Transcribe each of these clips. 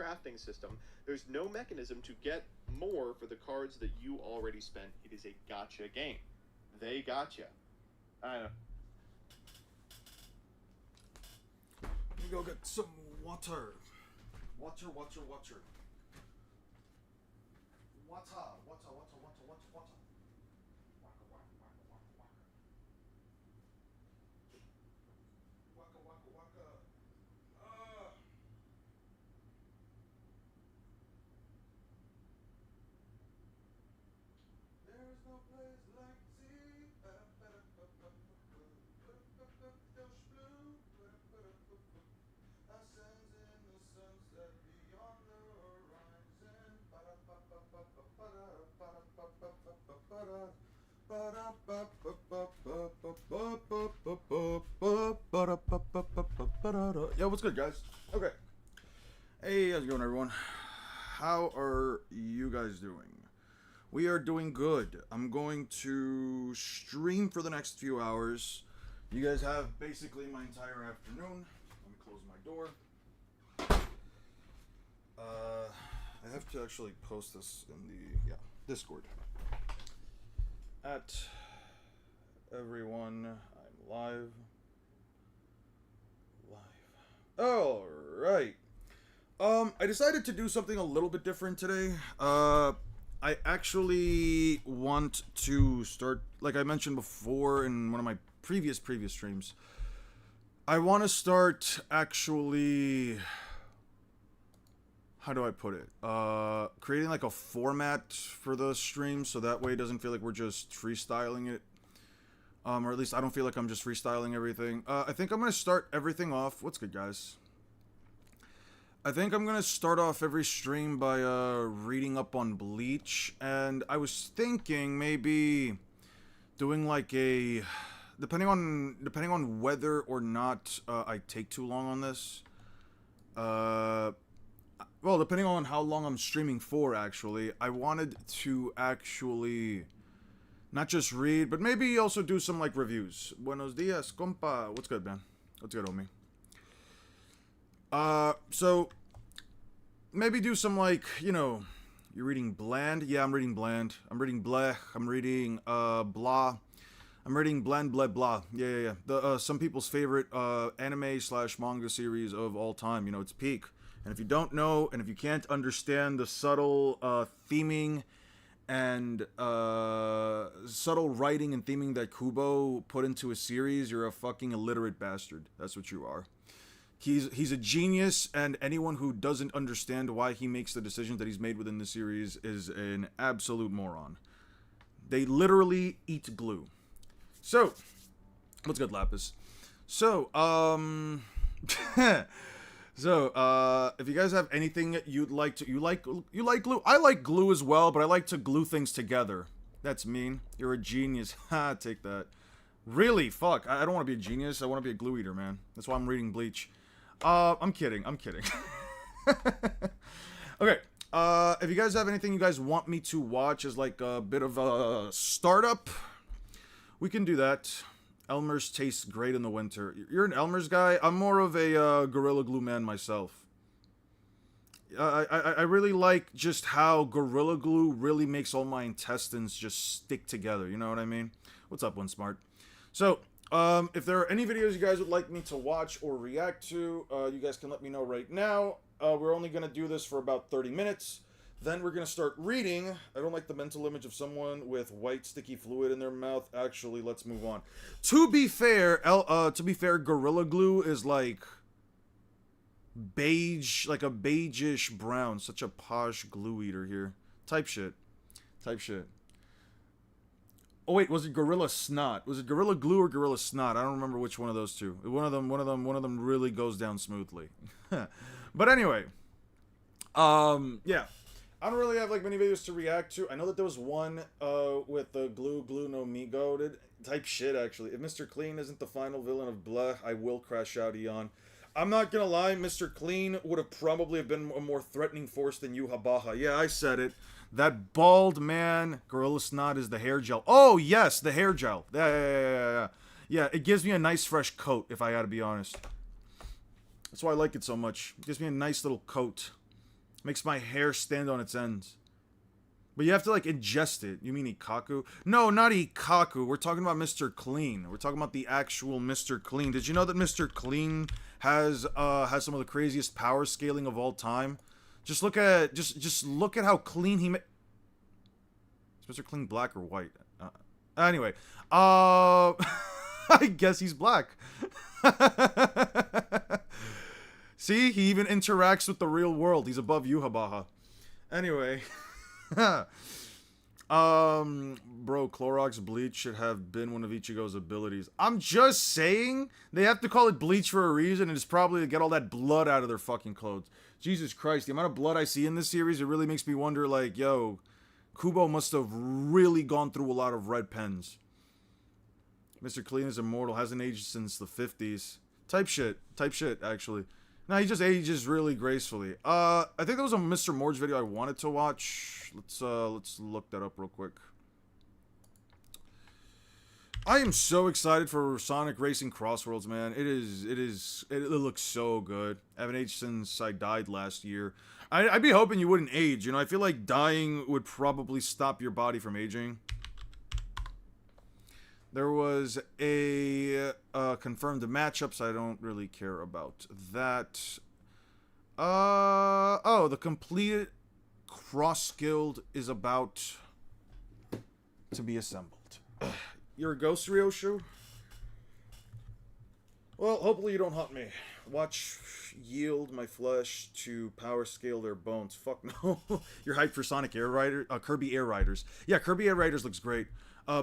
crafting system. There's no mechanism to get more for the cards that you already spent. It is a gotcha game. They gotcha. I don't know. Let me go get some water. Water. Water. There's no place like sea. Our sands in the sunset beyond the horizon. Yo, what's good, guys? Okay. Hey, how's it going, everyone? How are you guys doing? We are doing good. I'm going to stream for the next few hours. You guys have basically my entire afternoon. Let me close my door. I have to actually post this in the Discord. At everyone, I'm live. All right. I decided to do something a little bit different today. I actually want to start, like I mentioned before in one of my previous streams, I want to start actually, how do I put it? Creating like a format for the stream so that way it doesn't feel like we're just freestyling it. Or at least I don't feel like I'm just freestyling everything. I think I'm going to start everything off. What's good, guys? I think I'm going to start off every stream by reading up on Bleach. And I was thinking maybe doing like a... Depending on whether or not I take too long on this. Well, depending on how long I'm streaming for, actually. I wanted to actually... not just read, but maybe also do some, like, reviews. Buenos dias, compa. What's good, man? What's good, homie? So, maybe do some, like, you know, you're reading Bland? Yeah, I'm reading Bland. I'm reading Blech. I'm reading, Blah. I'm reading Bland, Bleh, Blah. Yeah. The, some people's favorite, anime/manga series of all time. You know, it's Peak. And if you don't know, and if you can't understand the subtle, theming and subtle writing and theming that Kubo put into a series, you're a fucking illiterate bastard. That's what you are. He's a genius, and anyone who doesn't understand why he makes the decisions that he's made within the series is an absolute moron. They literally eat glue. So, what's good, Lapis? So, So, if you guys have anything you'd like to... You like glue? I like glue as well, but I like to glue things together. That's mean. You're a genius. Ha, take that. Really? Fuck. I don't want to be a genius. I want to be a glue eater, man. That's why I'm reading Bleach. I'm kidding. Okay. If you guys have anything you guys want me to watch as like a bit of a startup, we can do that. Elmer's tastes great in the winter. You're an Elmer's guy? I'm more of a Gorilla Glue man myself. I really like just how Gorilla Glue really makes all my intestines just stick together. You know what I mean? What's up, One Smart? So, if there are any videos you guys would like me to watch or react to, you guys can let me know right now. We're only going to do this for about 30 minutes. Then we're going to start reading. I don't like the mental image of someone with white sticky fluid in their mouth. Actually, let's move on. To be fair, Gorilla Glue is like beige, like a beigeish brown. Such a posh glue eater here. Type shit. Oh wait, was it Gorilla Snot? Was it Gorilla Glue or Gorilla Snot? I don't remember which one of those two. One of them really goes down smoothly. But anyway, yeah. I don't really have like many videos to react to. I know that there was one with the Glue no Migo type shit actually. If Mr. Clean isn't the final villain of Bleh, I will crash out Eon. I'm not gonna lie, Mr. Clean would have probably been a more threatening force than you, Habaha. Yeah, I said it. That bald man, Gorilla Snot, is the hair gel. Oh yes, the hair gel. Yeah. Yeah, it gives me a nice fresh coat, if I gotta be honest. That's why I like it so much. It gives me a nice little coat. Makes my hair stand on its ends. But you have to, like, ingest it. You mean Ikaku? No, not Ikaku. We're talking about Mr. Clean. We're talking about the actual Mr. Clean. Did you know that Mr. Clean has some of the craziest power scaling of all time? Just look at just look at how clean he Is Mr. Clean black or white? Anyway, I guess he's black. See, he even interacts with the real world. He's above Yuhabaha. Anyway. Bro, Clorox bleach should have been one of Ichigo's abilities. I'm just saying, they have to call it bleach for a reason, and it's probably to get all that blood out of their fucking clothes. Jesus Christ, the amount of blood I see in this series, it really makes me wonder, like, yo, Kubo must have really gone through a lot of red pens. Mr. Clean is immortal, hasn't aged since the 50s. Type shit, actually. No, he just ages really gracefully. I think there was a Mr. Morge video I wanted to watch. Let's look that up real quick. I am so excited for Sonic Racing Crossworlds, man. It looks so good. I haven't aged since I died last year. I'd be hoping you wouldn't age, you know. I feel like dying would probably stop your body from aging. There was a confirmed matchups. I don't really care about that. Oh, the completed cross guild is about to be assembled. You're a ghost, Ryoshu? Well, hopefully you don't hunt me. Watch yield my flesh to power scale their bones. Fuck no. You're hyped for Sonic Air Rider, Kirby Air Riders. Yeah, Kirby Air Riders looks great.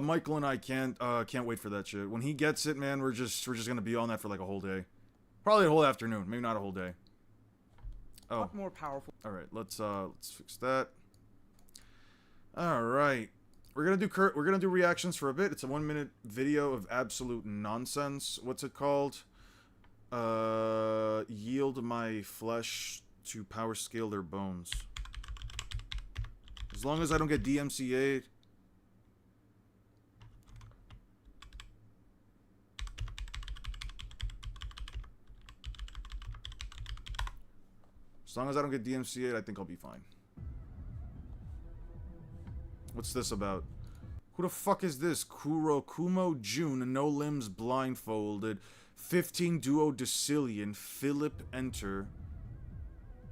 Michael and I can't wait for that shit. When he gets it, man, we're just gonna be on that for like a whole day, probably a whole afternoon, maybe not a whole day. Oh, a lot more powerful. All right, let's fix that. All right, we're gonna do reactions for a bit. It's a 1-minute video of absolute nonsense. What's it called? Yield my flesh to power scale their bones. As long as I don't get DMCA'd. As long as I don't get DMCA'd, I think I'll be fine. What's this about? Who the fuck is this? Kumo June, no limbs blindfolded. 15 duo Decillion. Philip enter.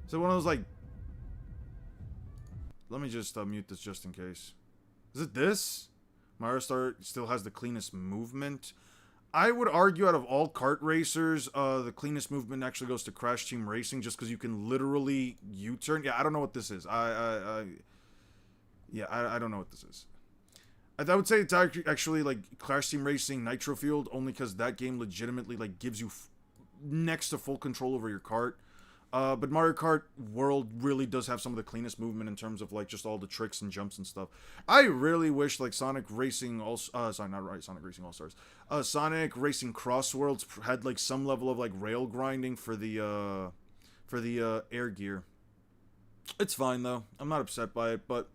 Is it one of those like... Let me just mute this just in case. Is it this? Mario Star still has the cleanest movement. I would argue out of all kart racers, the cleanest movement actually goes to Crash Team Racing, just because you can literally U-turn. Yeah, I don't know what this is. I don't know what this is. I would say it's actually like Crash Team Racing Nitro Field, only because that game legitimately like gives you next to full control over your kart. But Mario Kart World really does have some of the cleanest movement in terms of like just all the tricks and jumps and stuff. I really wish like Sonic Racing Sonic Racing All-Stars. Sonic Racing Crossworlds had like some level of like rail grinding for the air gear. It's fine though. I'm not upset by it, but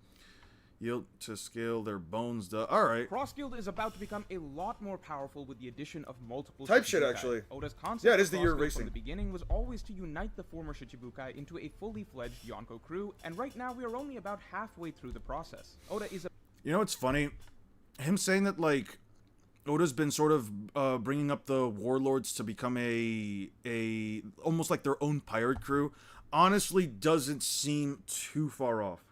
yield to scale their bones. Alright. Cross Guild is about to become a lot more powerful with the addition of multiple type shit, Shichibukai. actually. Oda's concept yeah, it is the year from racing. The beginning was always to unite the former Shichibukai into a fully fledged Yonko crew, and right now we are only about halfway through the process. Oda is a... You know what's funny? Him saying that, like, Oda's been sort of bringing up the warlords to become a almost like their own pirate crew, honestly doesn't seem too far off.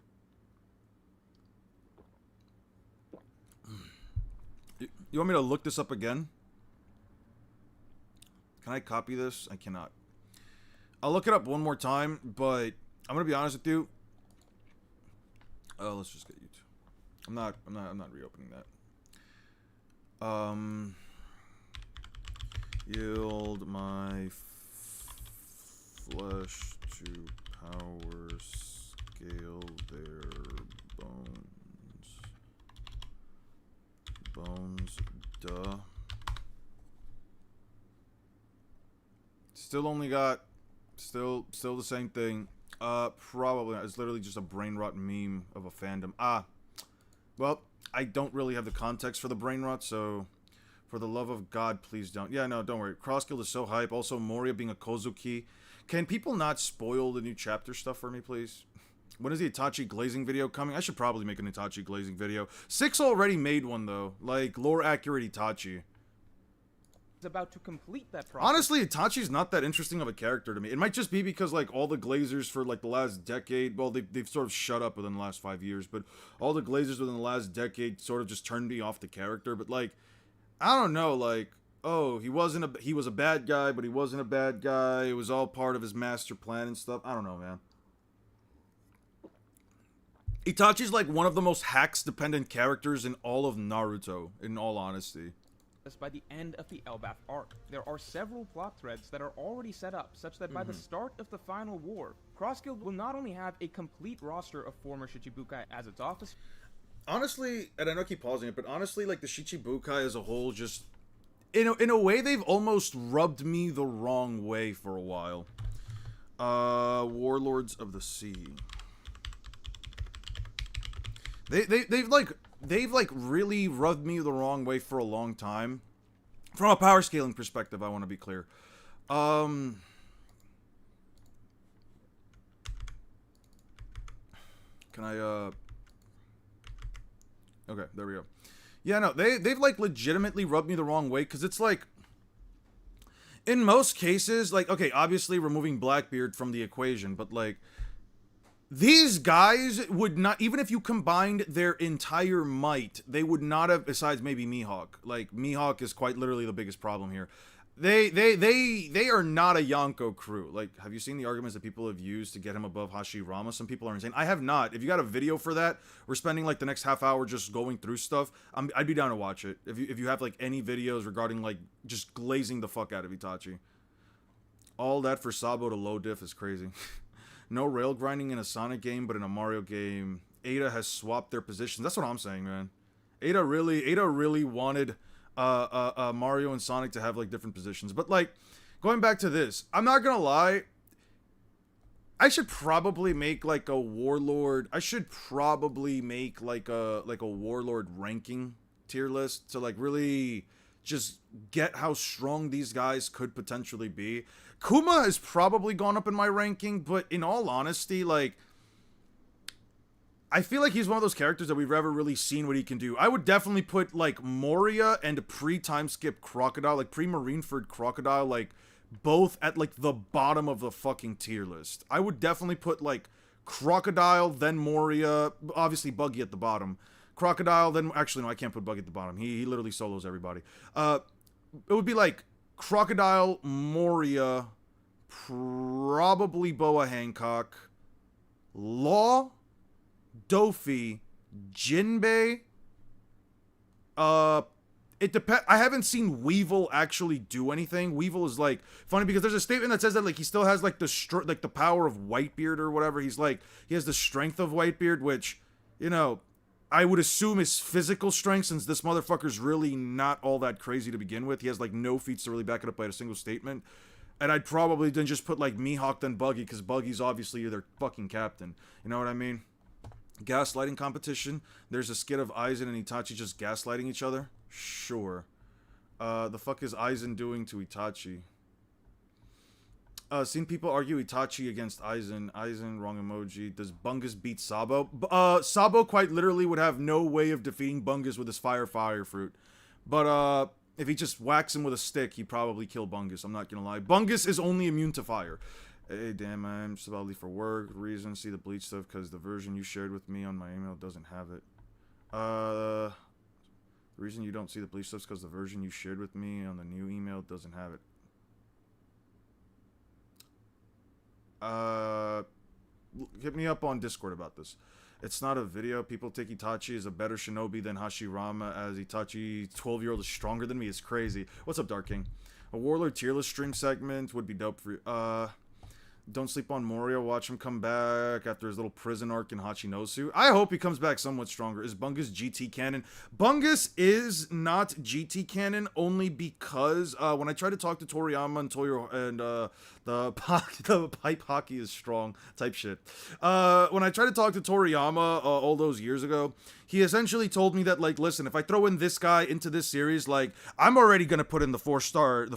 You want me to look this up again? Can I copy this? I cannot. I'll look it up one more time, but I'm gonna be honest with you. Let's just get YouTube. I'm not reopening that. Yield my flesh to power scale their bones. Duh. Still only got still the same thing. Probably not. It's literally just a brain rot meme of a fandom. Well, I don't really have the context for the brain rot, so for the love of God, please don't. Yeah, no, don't worry. Cross Guild is so hype. Also, Moria being a Kozuki. Can people not spoil the new chapter stuff for me, please? When is the Itachi glazing video coming? I should probably make an Itachi glazing video. 6 already made one, though. Like, lore accurate Itachi. Is about to complete that process. Honestly, Itachi's not that interesting of a character to me. It might just be because, like, all the glazers for, like, the last decade... Well, they've sort of shut up within the last 5 years, but all the glazers within the last decade sort of just turned me off the character. But, like, I don't know, like... Oh, he was a bad guy, but he wasn't a bad guy. It was all part of his master plan and stuff. I don't know, man. Itachi's like one of the most hacks-dependent characters in all of Naruto, in all honesty. By the end of the Elbaf arc, there are several plot threads that are already set up, such that by the start of the final war, Cross Guild will not only have a complete roster of former Shichibukai as its office. Honestly, and I know I keep pausing it, but honestly, like, the Shichibukai as a whole just... In a way, they've almost rubbed me the wrong way for a while. Warlords of the Sea. They've really rubbed me the wrong way for a long time. From a power scaling perspective, I want to be clear. Can I, Okay, there we go. Yeah, no, they've, like, legitimately rubbed me the wrong way, because it's, like... In most cases, like, okay, obviously removing Blackbeard from the equation, but, like... These guys would not, even if you combined their entire might, they would not have, besides maybe Mihawk. Like, Mihawk is quite literally the biggest problem here. They are not a Yonko crew. Like, have you seen the arguments that people have used to get him above Hashirama? Some people are insane. I have not. If you got a video for that, we're spending, like, the next half hour just going through stuff. I'd be down to watch it. If you have, like, any videos regarding, like, just glazing the fuck out of Itachi. All that for Sabo to low diff is crazy. No rail grinding in a Sonic game, but in a Mario game, Ada has swapped their positions. That's what I'm saying, man. Ada really wanted Mario and Sonic to have, like, different positions. But, like, going back to this, I'm not gonna lie. I should probably make, like, a Warlord. I should probably make, like a Warlord ranking tier list to, like, really just get how strong these guys could potentially be. Kuma has probably gone up in my ranking, but in all honesty, like, I feel like he's one of those characters that we've ever really seen what he can do. I would definitely put, like, Moria and pre-time skip Crocodile, like, pre-Marineford Crocodile, like, both at, like, the bottom of the fucking tier list. I would definitely put, like, Crocodile, then Moria, obviously Buggy at the bottom. Crocodile, then, actually, no, I can't put Buggy at the bottom. He literally solos everybody. It would be, like, Crocodile, Moria, probably Boa Hancock, Law, Dofi, Jinbei. It depends. I haven't seen Weevil actually do anything. Weevil is, like, funny because there's a statement that says that, like, he still has, like, the power of Whitebeard or whatever. He's like, he has the strength of Whitebeard, which, you know, I would assume is physical strength, since this motherfucker's really not all that crazy to begin with. He has, like, no feats to really back it up by a single statement. And I'd probably then just put, like, Mihawk then Buggy, because Buggy's obviously their fucking captain. You know what I mean? Gaslighting competition. There's a skit of Aizen and Itachi just gaslighting each other. Sure. The fuck is Aizen doing to Itachi? Seen people argue Itachi against Aizen. Aizen, wrong emoji. Does Bungus beat Sabo? Sabo quite literally would have no way of defeating Bungus with his fire fruit. But, if he just whacks him with a stick, he'd probably kill Bungus. I'm not gonna lie. Bungus is only immune to fire. Hey, damn, I'm just about to leave for work. Reason, see the Bleach stuff, because the version you shared with me on my email doesn't have it. The reason you don't see the Bleach stuff is because the version you shared with me on the new email doesn't have it. Hit me up on Discord about this. It's not a video. People take Itachi as a better shinobi than Hashirama, as Itachi 12-year-old is stronger than me. It's crazy. What's up, Dark King? A Warlord tier list stream segment would be dope for you. Don't sleep on Moria. Watch him come back after his little prison arc in Hachinosu. I hope he comes back somewhat stronger. Is Bungus GT canon? Bungus is not GT canon only because when I tried to talk to Toriyama and the The pipe hockey is strong type shit. When I tried to talk to Toriyama all those years ago, he essentially told me that, like, listen, if I throw in this guy into this series, like, I'm already gonna put in the 4-star, not the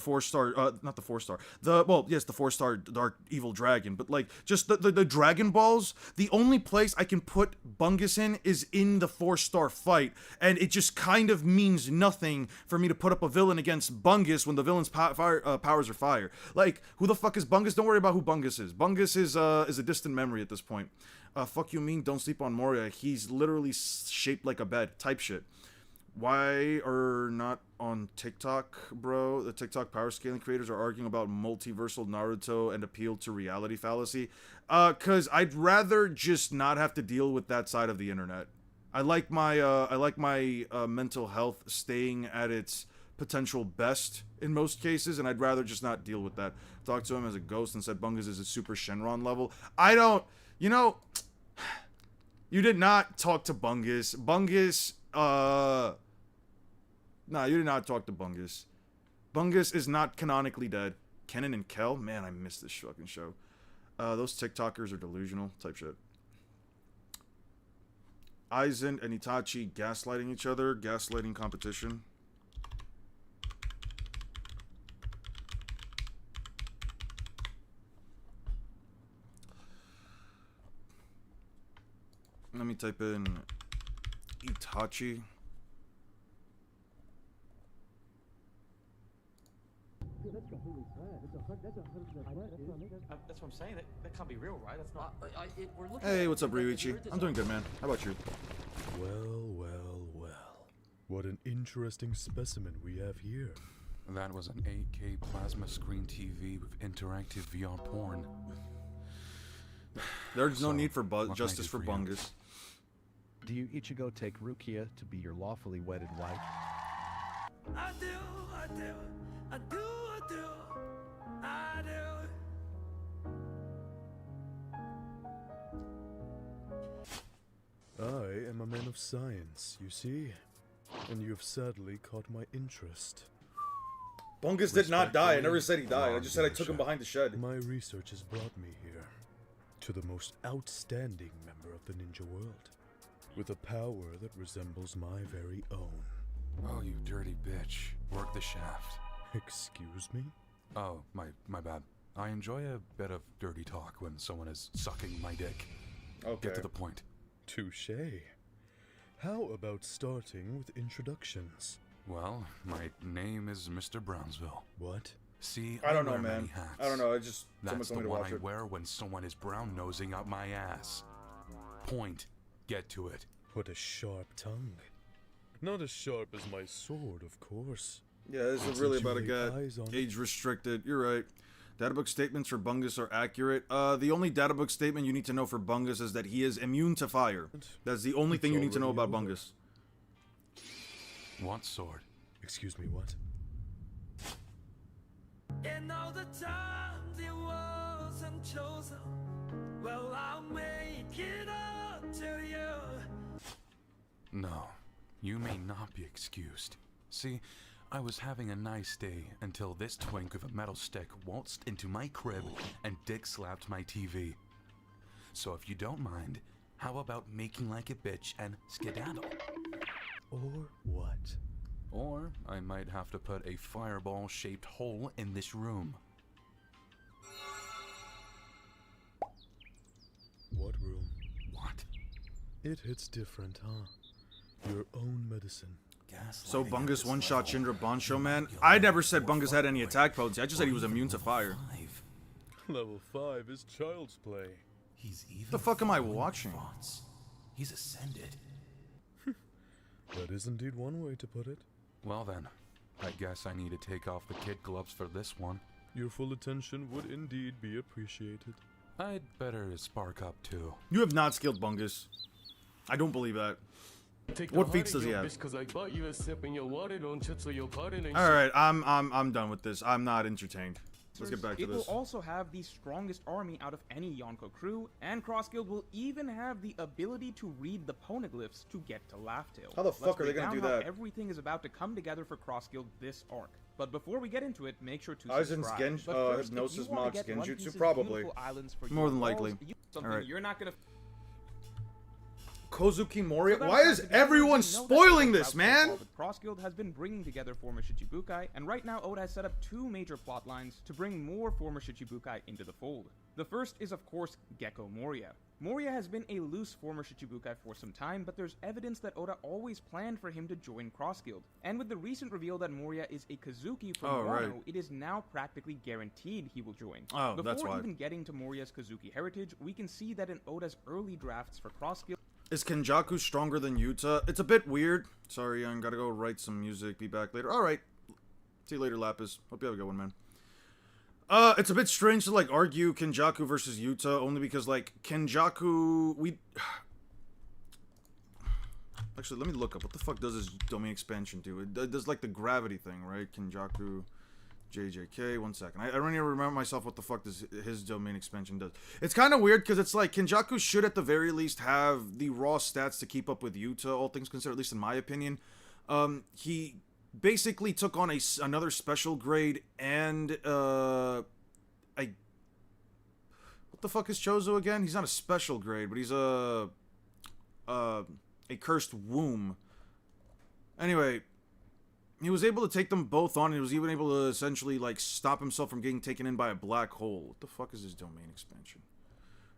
4-star, the 4-star Dark Evil Dragon, but, like, just the Dragon Balls, the only place I can put Bungus in is in the 4-star fight, and it just kind of means nothing for me to put up a villain against Bungus when the villain's powers are fire. Like, who the fuck is Bungus? Don't worry about who Bungus is. Bungus is a distant memory at this point. Fuck you mean, don't sleep on Moria. He's literally shaped like a bed type shit. Why are not on TikTok, bro? The TikTok power scaling creators are arguing about multiversal Naruto and appeal to reality fallacy. Cause I'd rather just not have to deal with that side of the internet. I like my mental health staying at its potential best in most cases, and I'd rather just not deal with that. Talked to him as a ghost and said Bungus is a super Shenron level. I don't, you know, you did not talk to Bungus. Bungus, nah, you did not talk to Bungus. Bungus is not canonically dead. Kennen and Kel? Man, I missed this fucking show. Those TikTokers are delusional type shit. Aizen and Itachi gaslighting each other. Gaslighting competition. Let me type in Itachi. That's what I'm saying. That can't be real, right? That's not. Hey, what's up, Ryuichi? I'm doing good, man. How about you? Well, well, well. What an interesting specimen we have here. That was an 8K plasma screen TV with interactive VR porn. There's no So, need for what can I justice do for for you? Bungus. Do you Ichigo take Rukia to be your lawfully wedded wife? I do, I do, I do, I do, I do. I am a man of science, you see? And you have sadly caught my interest. Bungus did not die. I never said he died. I just said I took him behind the shed. My research has brought me here to the most outstanding member of the ninja world, with a power that resembles my very own. Oh, you dirty bitch. Work the shaft. Excuse me? Oh, my bad. I enjoy a bit of dirty talk when someone is sucking my dick. Okay. Get to the point. Touché. How about starting with introductions? Well, my name is Mr. Brownsville. What? See, I don't know, wear man. many hats. I don't know. I just someone That's told the me to one watch I it. wear when someone is brown nosing up my ass. Point. Get to it. What a sharp tongue. Not as sharp as my sword, of course. Yeah, this is Since really you about a lay guy eyes on it. age restricted. You're right. Databook statements for Bungus are accurate. The only databook statement you need to know for Bungus is that he is immune to fire. That's the only It's thing you need to know already about over. Bungus. What sword? Excuse me, what? And all the times it wasn't chosen, well, I'll make it up to you. No, you may not be excused. See, I was having a nice day until this twink with a metal stick waltzed into my crib and dick slapped my TV. So if you don't mind, how about making like a bitch and skedaddle? Or what? Or I might have to put a fireball-shaped hole in this room. What room? What? It hits different, huh? Your own medicine. So Bungus one-shot Shinra Bansho, man? I never said Bungus had any attack potency. I just said he was immune to fire. Level 5 is child's play. He's even. The fuck am I watching? He's ascended. That is indeed one way to put it. Well then, I guess I need to take off the kid gloves for this one. Your full attention would indeed be appreciated. I'd better spark up too. You have not skilled Bungus. I don't believe that. What feats does he have? Alright, I'm done with this. I'm not entertained. Let's get back to It will this. also have the strongest army out of any Yonko crew, and Cross Guild will even have the ability to read the poneglyphs to get to Laugh Tale. How the fuck Let's are they break gonna down do how that? Everything is about to come together for Cross Guild this arc. But before we get into it, make sure to Aizen's subscribe. But first, if you hypnosis wanna mods get One genjutsu? Piece's Probably. beautiful islands for More your than walls, likely. something Alright. you're not gonna Kozuki Moria. So that Why aside, is if you don't everyone know that spoiling Oda's this, route so far man? with Cross Guild has been bringing together former Shichibukai, and right now Oda has set up two major plot lines to bring more former Shichibukai into the fold. The first is of course Gecko Moria. Moria has been a loose former Shichibukai for some time, but there's evidence that Oda always planned for him to join Cross Guild. And with the recent reveal that Moria is a Kazuki from Wano, right. it is now practically guaranteed he will join. Oh, Before that's why. even getting to Moria's Kazuki heritage, we can see that in Oda's early drafts for Cross Guild, Is Kenjaku stronger than Yuta? It's a bit weird. Sorry, I gotta go write some music. Be back later. Alright. See you later, Lapis. Hope you have a good one, man. It's a bit strange to, like, argue Kenjaku versus Yuta, only because, like, Kenjaku... Actually, let me look up. What the fuck does this domain expansion do? It does, like, the gravity thing, right? Kenjaku... JJK, 1 second. I don't even remember myself what the fuck his domain expansion does. It's kind of weird, because it's like, Kenjaku should at the very least have the raw stats to keep up with Yuta, all things considered, at least in my opinion. He basically took on another special grade, and, what the fuck is Chozo again? He's not a special grade, but he's a cursed womb. Anyway... He was able to take them both on, and he was even able to essentially, like, stop himself from getting taken in by a black hole. What the fuck is his domain expansion?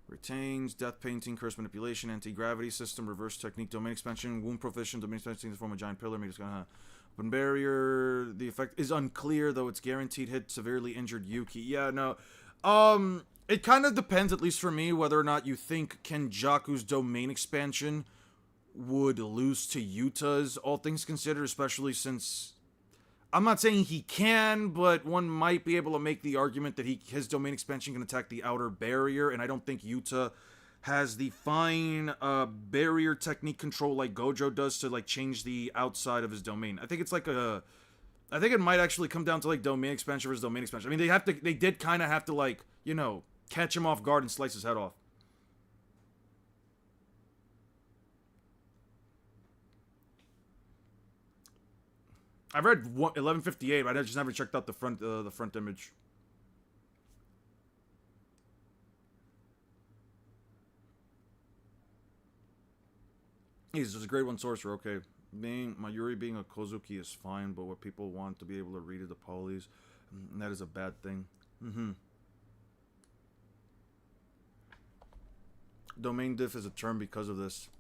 Retains, death painting, curse manipulation, anti-gravity system, reverse technique, domain expansion, wound proficient, domain expansion in the form of a giant pillar, makes gonna open barrier. The effect is unclear, though it's guaranteed hit severely injured Yuki. Yeah, no. It kind of depends, at least for me, whether or not you think Kenjaku's domain expansion would lose to Yuta's, all things considered, especially since... I'm not saying he can, but one might be able to make the argument that his domain expansion can attack the outer barrier, and I don't think Yuta has the fine barrier technique control like Gojo does to, like, change the outside of his domain. I think it's like a... I think it might actually come down to, like, domain expansion versus domain expansion. I mean, they did kind of have to, like, you know, catch him off guard and slice his head off. I've read 1158, but I just never checked out the front image. He's just a grade 1 sorcerer, okay. Mayuri being a Kozuki is fine, but what people want to be able to read are the polys, and that is a bad thing. Domain diff is a term because of this.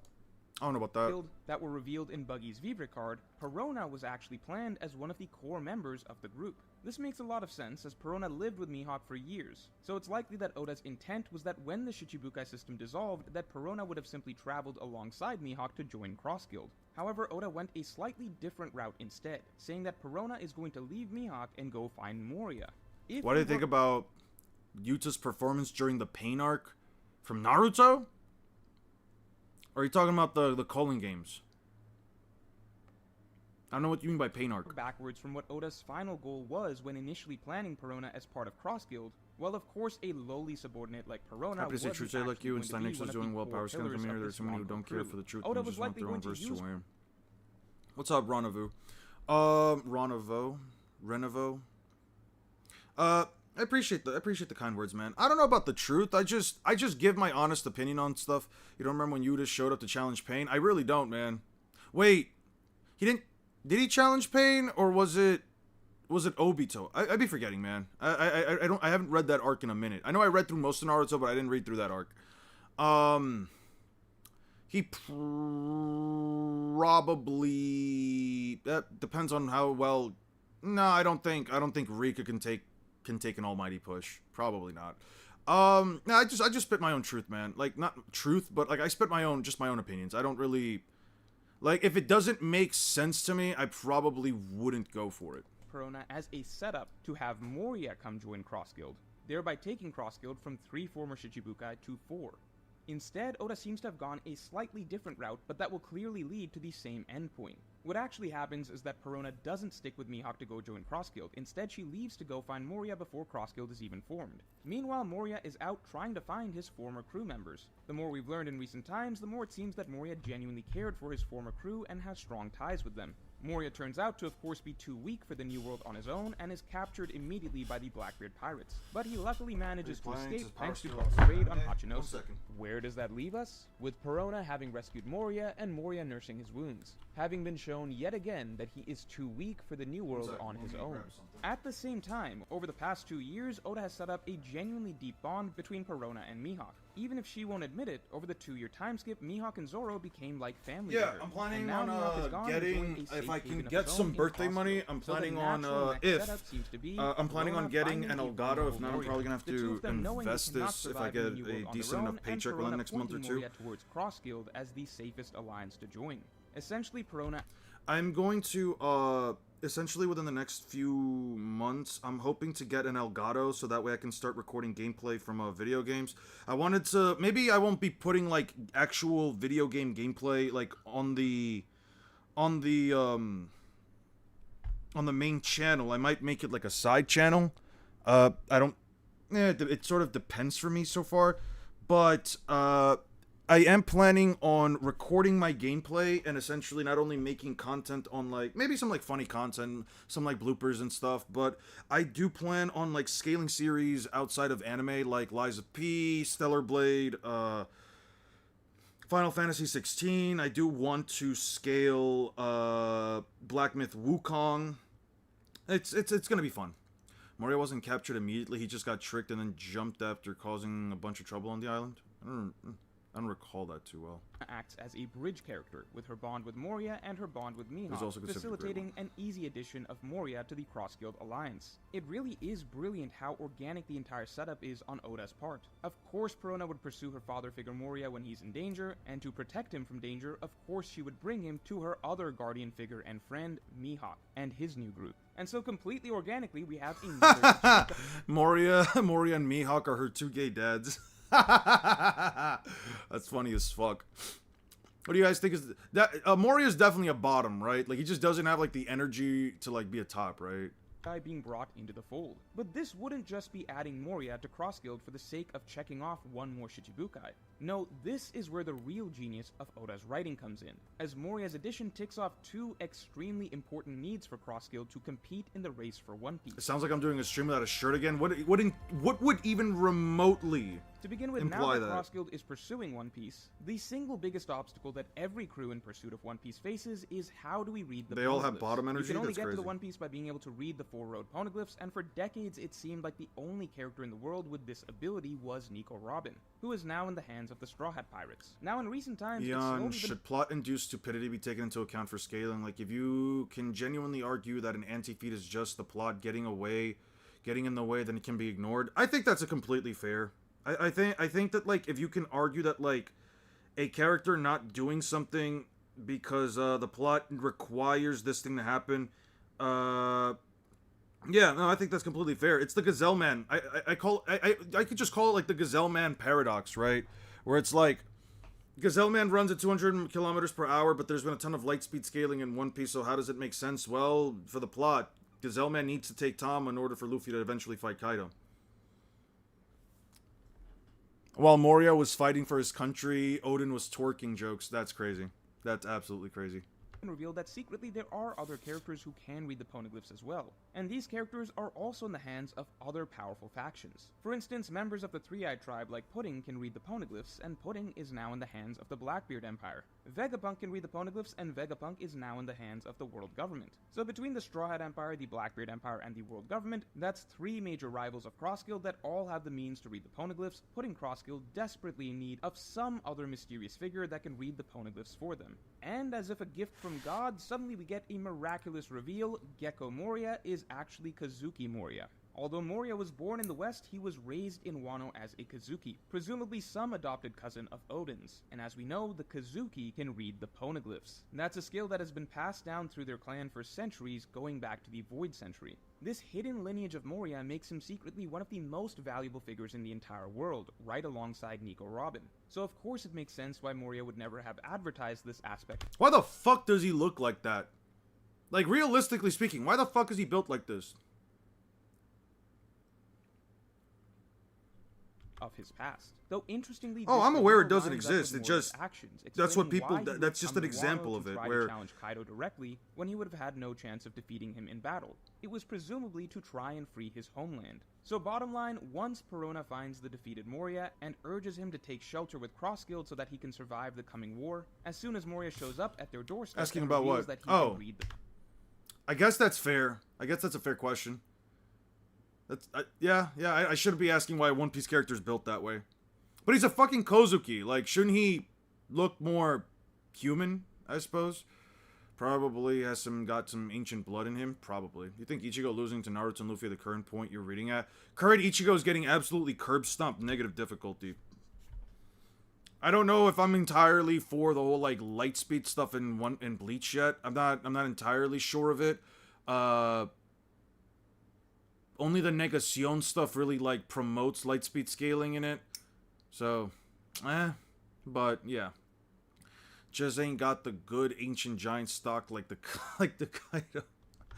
I don't know about that. That were revealed in Buggy's Vivre card, Perona was actually planned as one of the core members of the group. This makes a lot of sense, as Perona lived with Mihawk for years, so it's likely that Oda's intent was that when the Shichibukai system dissolved, that Perona would have simply traveled alongside Mihawk to join Cross Guild. However, Oda went a slightly different route instead, saying that Perona is going to leave Mihawk and go find Moria. What do you think about Yuta's performance during the Pain arc from Naruto? Or are you talking about the calling games? I don't know what you mean by Pain arc. Backwards from what Oda's final goal was when initially planning Perona as part of Cross Guild. Well, of course, a lowly subordinate like Perona Happy to see wasn't Truth Say like actually you and going to be Steinix one is of doing the well. core Power scaling pillars from here. of There's this so many who Monko don't care crew. for the truth Oda and was just want likely their own going to verse to use wear. What's up, Ronavu? Renovo. I appreciate the kind words, man. I don't know about the truth. I just give my honest opinion on stuff. You don't remember when Yuta showed up to challenge Pain? I really don't, man. Wait, he didn't. Did he challenge Pain, or was it Obito? I'd be forgetting, man. I haven't read that arc in a minute. I know I read through most of Naruto, but I didn't read through that arc. He probably, that depends on how well. No, I don't think Rika can take an almighty push. Probably not. No, I just spit my own truth, man. Like, not truth, but like I spit my own opinions. I don't really, like, if it doesn't make sense to me, I probably wouldn't go for it. Perona as a setup to have Moria come join Cross Guild, thereby taking Cross Guild from 3 former Shichibukai to 4. Instead, Oda seems to have gone a slightly different route, but that will clearly lead to the same endpoint. What actually happens is that Perona doesn't stick with Mihawk to go join Cross Guild. Instead, she leaves to go find Moria before Cross Guild is even formed. Meanwhile, Moria is out trying to find his former crew members. The more we've learned in recent times, the more it seems that Moria genuinely cared for his former crew and has strong ties with them. Moria turns out to of course be too weak for the New World on his own and is captured immediately by the Blackbeard pirates, but he luckily manages to escape thanks to Puck's raid on Hachinosu. Where does that leave us? With Perona having rescued Moria and Moria nursing his wounds, having been shown yet again that he is too weak for the New World on his own. At the same time, over the past 2 years, Oda has set up a genuinely deep bond between Perona and Mihawk. Even if she won't admit it, over the 2-year time skip, Mihawk and Zoro became like family. Yeah, I'm planning on getting, if I can get some birthday money, I'm planning on, I'm planning on getting an Elgato. If not, I'm probably gonna have to invest this if I get a decent enough paycheck within the next month or two. Towards Cross Guild as the safest alliance to join. Essentially, Perona... I'm going to, essentially within the next few months, I'm hoping to get an Elgato so that way I can start recording gameplay from video games. I wanted to, maybe I won't be putting like actual video game gameplay like on the main channel. I might make it like a side channel. It sort of depends for me so far, but I am planning on recording my gameplay and essentially not only making content on like maybe some like funny content, some like bloopers and stuff, but I do plan on like scaling series outside of anime like Liza P, Stellar Blade, Final Fantasy 16. I do want to scale Black Myth Wukong. It's gonna be fun. Moria wasn't captured immediately. He just got tricked and then jumped after causing a bunch of trouble on the island. I don't recall that too well. Acts as a bridge character, with her bond with Moria and her bond with Mihawk, facilitating an easy addition of Moria to the Cross Guild alliance. It really is brilliant how organic the entire setup is on Oda's part. Of course Perona would pursue her father figure Moria when he's in danger, and to protect him from danger, of course she would bring him to her other guardian figure and friend, Mihawk, and his new group. And so completely organically we have another... Moria and Mihawk are her two gay dads. That's funny as fuck. What do you guys think is that? Moria's definitely a bottom, right? Like he just doesn't have like the energy to like be a top, right? Guy being brought into the fold. But this wouldn't just be adding Moria to Cross Guild for the sake of checking off one more Shichibukai. No, this is where the real genius of Oda's writing comes in, as Moria's addition ticks off two extremely important needs for Cross Guild to compete in the race for One Piece. It sounds like I'm doing a stream without a shirt again. What would even remotely to begin with, now that Cross Guild is pursuing One Piece, the single biggest obstacle that every crew in pursuit of One Piece faces is how do we read the They all have bottom energy? You can only That's get crazy. to the One Piece by being able to read the four-road poneglyphs, and for decades it seemed like the only character in the world with this ability was Nico Robin, who is now in the hands of the Straw Hat Pirates. Now in recent times, should plot-induced stupidity be taken into account for scaling? Like, if you can genuinely argue that an anti-feat is just the plot getting in the way, then it can be ignored. I think that's a completely fair. I think that, like, if you can argue that, like, a character not doing something because the plot requires this thing to happen, yeah, no, I think that's completely fair. It's the Gazelle Man. I could just call it, like, the Gazelle Man paradox, right? Where it's like, Gazelle Man runs at 200 kilometers per hour, but there's been a ton of light speed scaling in One Piece, so how does it make sense? Well, for the plot, Gazelle Man needs to take Tom in order for Luffy to eventually fight Kaido. While Moria was fighting for his country, Odin was twerking jokes. That's crazy. That's absolutely crazy. Revealed that secretly there are other characters who can read the poneglyphs as well, and these characters are also in the hands of other powerful factions. For instance, members of the Three-Eyed Tribe like Pudding can read the poneglyphs, and Pudding is now in the hands of the Blackbeard Empire. Vegapunk can read the poneglyphs, and Vegapunk is now in the hands of the world government. So between the Straw Hat Empire, the Blackbeard Empire, and the world government, that's three major rivals of Cross Guild that all have the means to read the poneglyphs, putting Cross Guild desperately in need of some other mysterious figure that can read the poneglyphs for them. And as if a gift from God, suddenly we get a miraculous reveal: Gecko Moria is actually Kazuki Moria. Although Moria was born in the West, he was raised in Wano as a Kazuki, presumably some adopted cousin of Odin's. And as we know, the Kazuki can read the poneglyphs. That's a skill that has been passed down through their clan for centuries, going back to the Void Century. This hidden lineage of Moria makes him secretly one of the most valuable figures in the entire world, right alongside Nico Robin. So of course it makes sense why Moria would never have advertised this aspect. Why the fuck does he look like that? Like, realistically speaking, why the fuck is he built like this? of his past. Though interestingly, Oh, this I'm aware it reveal doesn't lines up exist. with It Moria's just- actions, that's what explaining people- why he would that's just come an to example Wano of to it, try where- to challenge Kaido directly when he would have had no chance of defeating him in battle. It was presumably to try and free his homeland. So bottom line, once Perona finds the defeated Moria and urges him to take shelter with Crossguild so that he can survive the coming war, as soon as Moria shows up at their doorstep Asking and about reveals what? that he Oh. can read the I guess that's fair. I guess that's a fair question. Yeah, I shouldn't be asking why a One Piece character is built that way. But he's a fucking Kozuki. Like, shouldn't he look more human, I suppose? Probably got some ancient blood in him. Probably. You think Ichigo losing to Naruto and Luffy at the current point you're reading at? Current Ichigo is getting absolutely curb stomped negative difficulty. I don't know if I'm entirely for the whole like light speed stuff in Bleach yet. I'm not entirely sure of it. Only the Negacion stuff really like promotes light speed scaling in it. So, but yeah. Just ain't got the good ancient giant stock like the Kaido.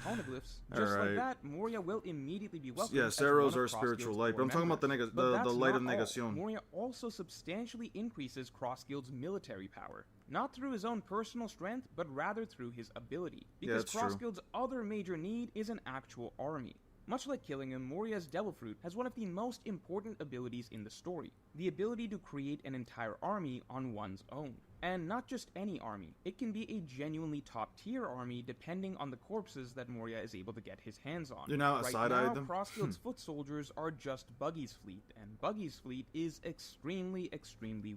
Poneglyphs. Just Alright. like that, Moria will immediately be welcomed. Yeah, as Ceros one are of spiritual Crossguild's light, but I'm core talking about the members. nega- But the that's light not of all. Negacion. Moria also substantially increases Crossguild's military power, not through his own personal strength, but rather through his ability. Because that's true. Crossguild's other major need is an actual army. Much like killing him, Moria's Devil Fruit has one of the most important abilities in the story, the ability to create an entire army on one's own. And not just any army, it can be a genuinely top-tier army depending on the corpses that Moria is able to get his hands on. You're now Right side-eyed now, them? Crossguild's foot soldiers are just Buggy's fleet, and Buggy's fleet is extremely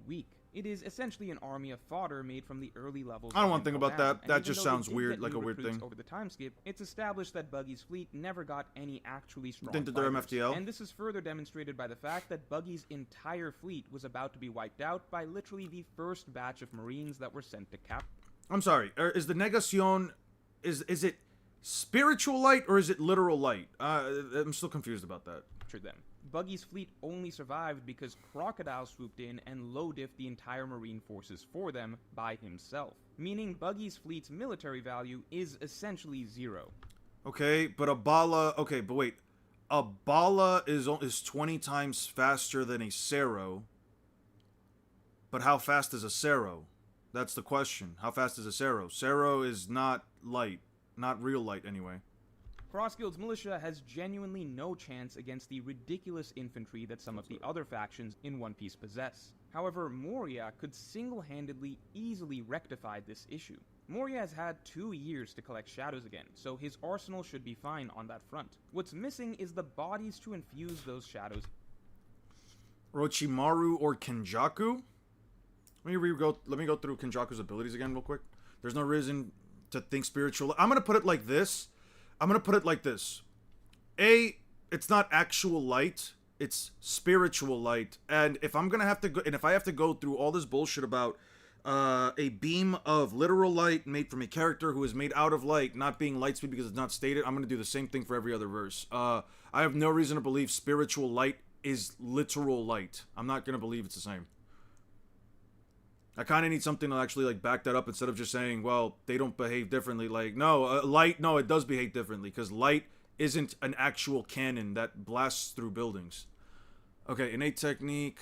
weak. It is essentially an army of fodder made from the early levels. I don't of want to think Impel about Down, that. and That even just though they sounds did weird, get like new a weird recruits thing. over the time skip, it's established that Buggy's fleet never got any actually strong Think that they're fighters. MFTL? And this is further demonstrated by the fact that Buggy's entire fleet was about to be wiped out by literally the first batch of Marines that were sent to cap. I'm sorry. Is the Negacion is it spiritual light or is it literal light? I'm still confused about that. Capture them. Buggy's fleet only survived because Crocodile swooped in and low-diffed the entire Marine forces for them by himself, meaning Buggy's fleet's military value is essentially zero. Okay, but a Bala. Okay, but wait. A Bala is 20 times faster than a Cero. But how fast is a Cero? That's the question. How fast is a Cero? Cero is not light. Not real light, anyway. Crossguild's militia has genuinely no chance against the ridiculous infantry that some of the other factions in One Piece possess. However, Moria could single-handedly easily rectify this issue. Moria has had 2 years to collect shadows again, so his arsenal should be fine on that front. What's missing is the bodies to infuse those shadows. Orochimaru or Kenjaku? Let me go through Kenjaku's abilities again real quick. There's no reason to think spiritual. I'm gonna put it like this. It's not actual light. It's spiritual light. And if I'm gonna have to go, and if I have to go through all this bullshit about a beam of literal light made from a character who is made out of light not being light speed because it's not stated, I'm gonna do the same thing for every other verse. I have no reason to believe spiritual light is literal light. I'm not gonna believe it's the same. I kind of need something to actually like back that up instead of just saying, well, they don't behave differently. Like, no, light, no, it does behave differently because light isn't an actual cannon that blasts through buildings. Okay, innate technique,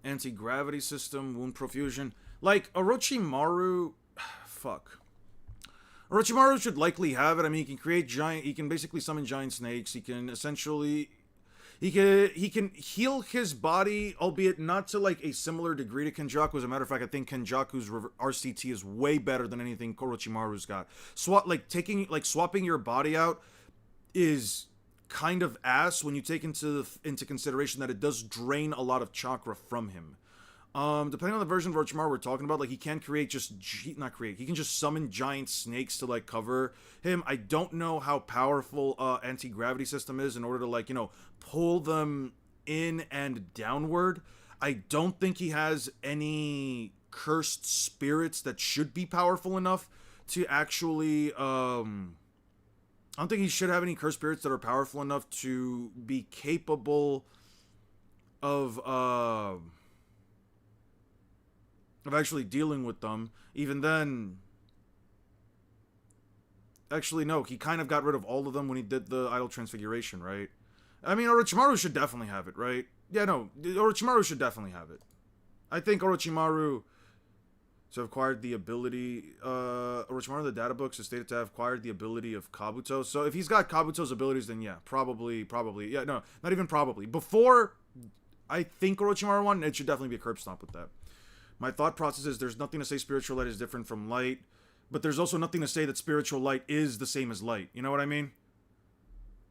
anti-gravity system, wound profusion. Like, Orochimaru, fuck. Orochimaru should likely have it. I mean, he can basically summon giant snakes. He can essentially... He can heal his body, albeit not to like a similar degree to Kenjaku. As a matter of fact, I think Kenjaku's RCT is way better than anything Orochimaru's got. Swapping your body out is kind of ass when you take into consideration that it does drain a lot of chakra from him. Depending on the version of Orochimaru we're talking about, like he can he can just summon giant snakes to like cover him. I don't know how powerful anti-gravity system is in order to like, pull them in and downward. I don't think he has any cursed spirits that should be powerful enough to actually I don't think he should have any cursed spirits that are powerful enough to be capable of actually dealing with them. Even then, actually no, he kind of got rid of all of them when he did the idol transfiguration, right? I mean, Orochimaru should definitely have it, right? Yeah, no, Orochimaru should definitely have it. I think Orochimaru to have acquired the ability, Orochimaru in the data books is stated to have acquired the ability of Kabuto. So if he's got Kabuto's abilities, then yeah, probably, yeah, no, not even probably. Before I think Orochimaru won, it should definitely be a curb stomp with that. My thought process is there's nothing to say spiritual light is different from light, but there's also nothing to say that spiritual light is the same as light. You know what I mean?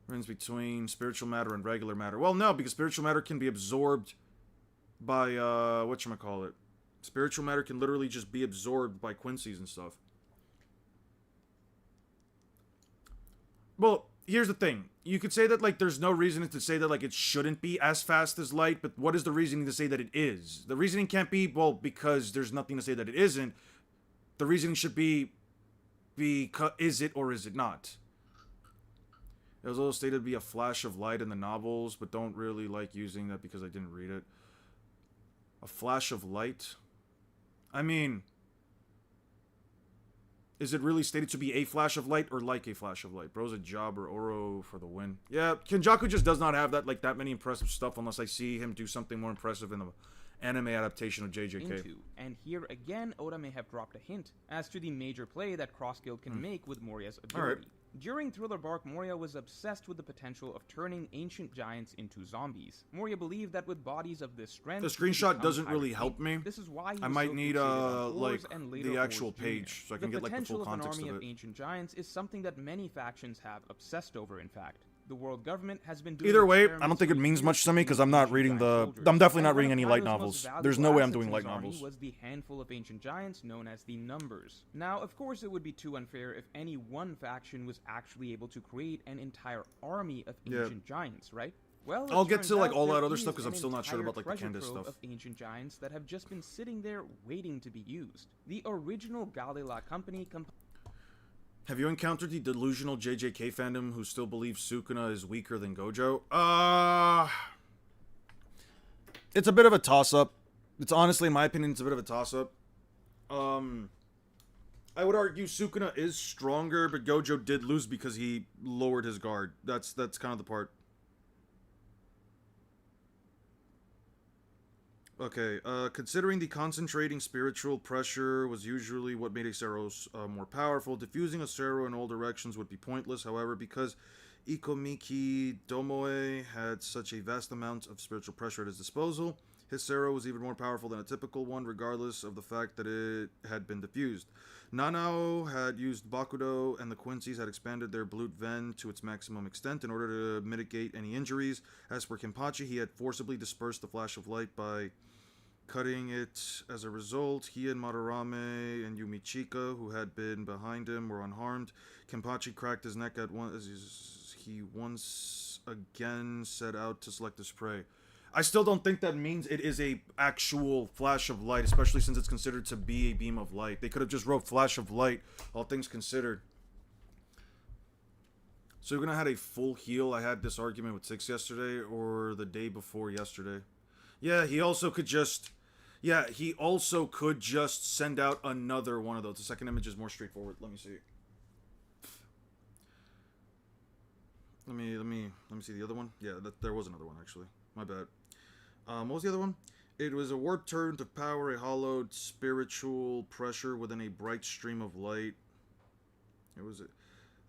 Difference between spiritual matter and regular matter. Well, no, because spiritual matter can be absorbed by, whatchamacallit. Spiritual matter can literally just be absorbed by Quincy's and stuff. Well, here's the thing. You could say that, like, there's no reason to say that, like, it shouldn't be as fast as light, but what is the reasoning to say that it is? The reasoning can't be, well, because there's nothing to say that it isn't. The reasoning should be, is it or is it not? It was also stated to be a flash of light in the novels, but don't really like using that because I didn't read it. A flash of light? I mean, is it really stated to be a flash of light or like a flash of light? Bro's a job or Oro for the win. Yeah, Kenjaku just does not have that, like, that many impressive stuff unless I see him do something more impressive in the anime adaptation of JJK. And here again, Oda may have dropped a hint as to the major play that Cross Guild can make with Moria's ability. During Thriller Bark, Moria was obsessed with the potential of turning ancient giants into zombies. Moria believed that with bodies of this strength, the screenshot doesn't really help me. This is why I might need like the actual page so I can get like the full context of it. The potential of an army of ancient giants is something that many factions have obsessed over. In fact, the world government has been doing either way. I don't think it means much to me because I'm not reading I'm definitely not reading any light novels. There's no way I'm doing light novels. Was the handful of ancient giants known as the Numbers. Now, of course, it would be too unfair if any one faction was actually able to create an entire army of ancient giants, right? Well, I'll get to like all that other stuff because I'm still not sure about like the Candace stuff. Of ancient giants that have just been sitting there waiting to be used. The original Galila company. Have you encountered the delusional JJK fandom who still believes Sukuna is weaker than Gojo? It's a bit of a toss-up. It's honestly, in my opinion, it's a bit of a toss-up. I would argue Sukuna is stronger, but Gojo did lose because he lowered his guard. That's kind of the part. Okay, considering the concentrating spiritual pressure was usually what made a Cero more powerful, diffusing a Cero in all directions would be pointless. However, because Ikomiki Domoe had such a vast amount of spiritual pressure at his disposal, his Cero was even more powerful than a typical one, regardless of the fact that it had been diffused. Nanao had used Bakudo, and the Quincy's had expanded their Blut Ven to its maximum extent in order to mitigate any injuries. As for Kenpachi, he had forcibly dispersed the flash of light by cutting it. As a result, he and Madarame and Yumichika, who had been behind him, were unharmed. Kenpachi cracked his neck at once as he once again set out to select his prey. I still don't think that means it is a actual flash of light, especially since it's considered to be a beam of light. They could have just wrote flash of light, all things considered. So you're gonna have a full heal. I had this argument with Six yesterday, or the day before yesterday. Yeah, he also could just... Yeah, he also could just send out another one of those. The second image is more straightforward. Let me see. Let me see the other one. Yeah, there was another one, actually. My bad. What was the other one? It was a warped turn of power, a hollowed spiritual pressure within a bright stream of light. It was...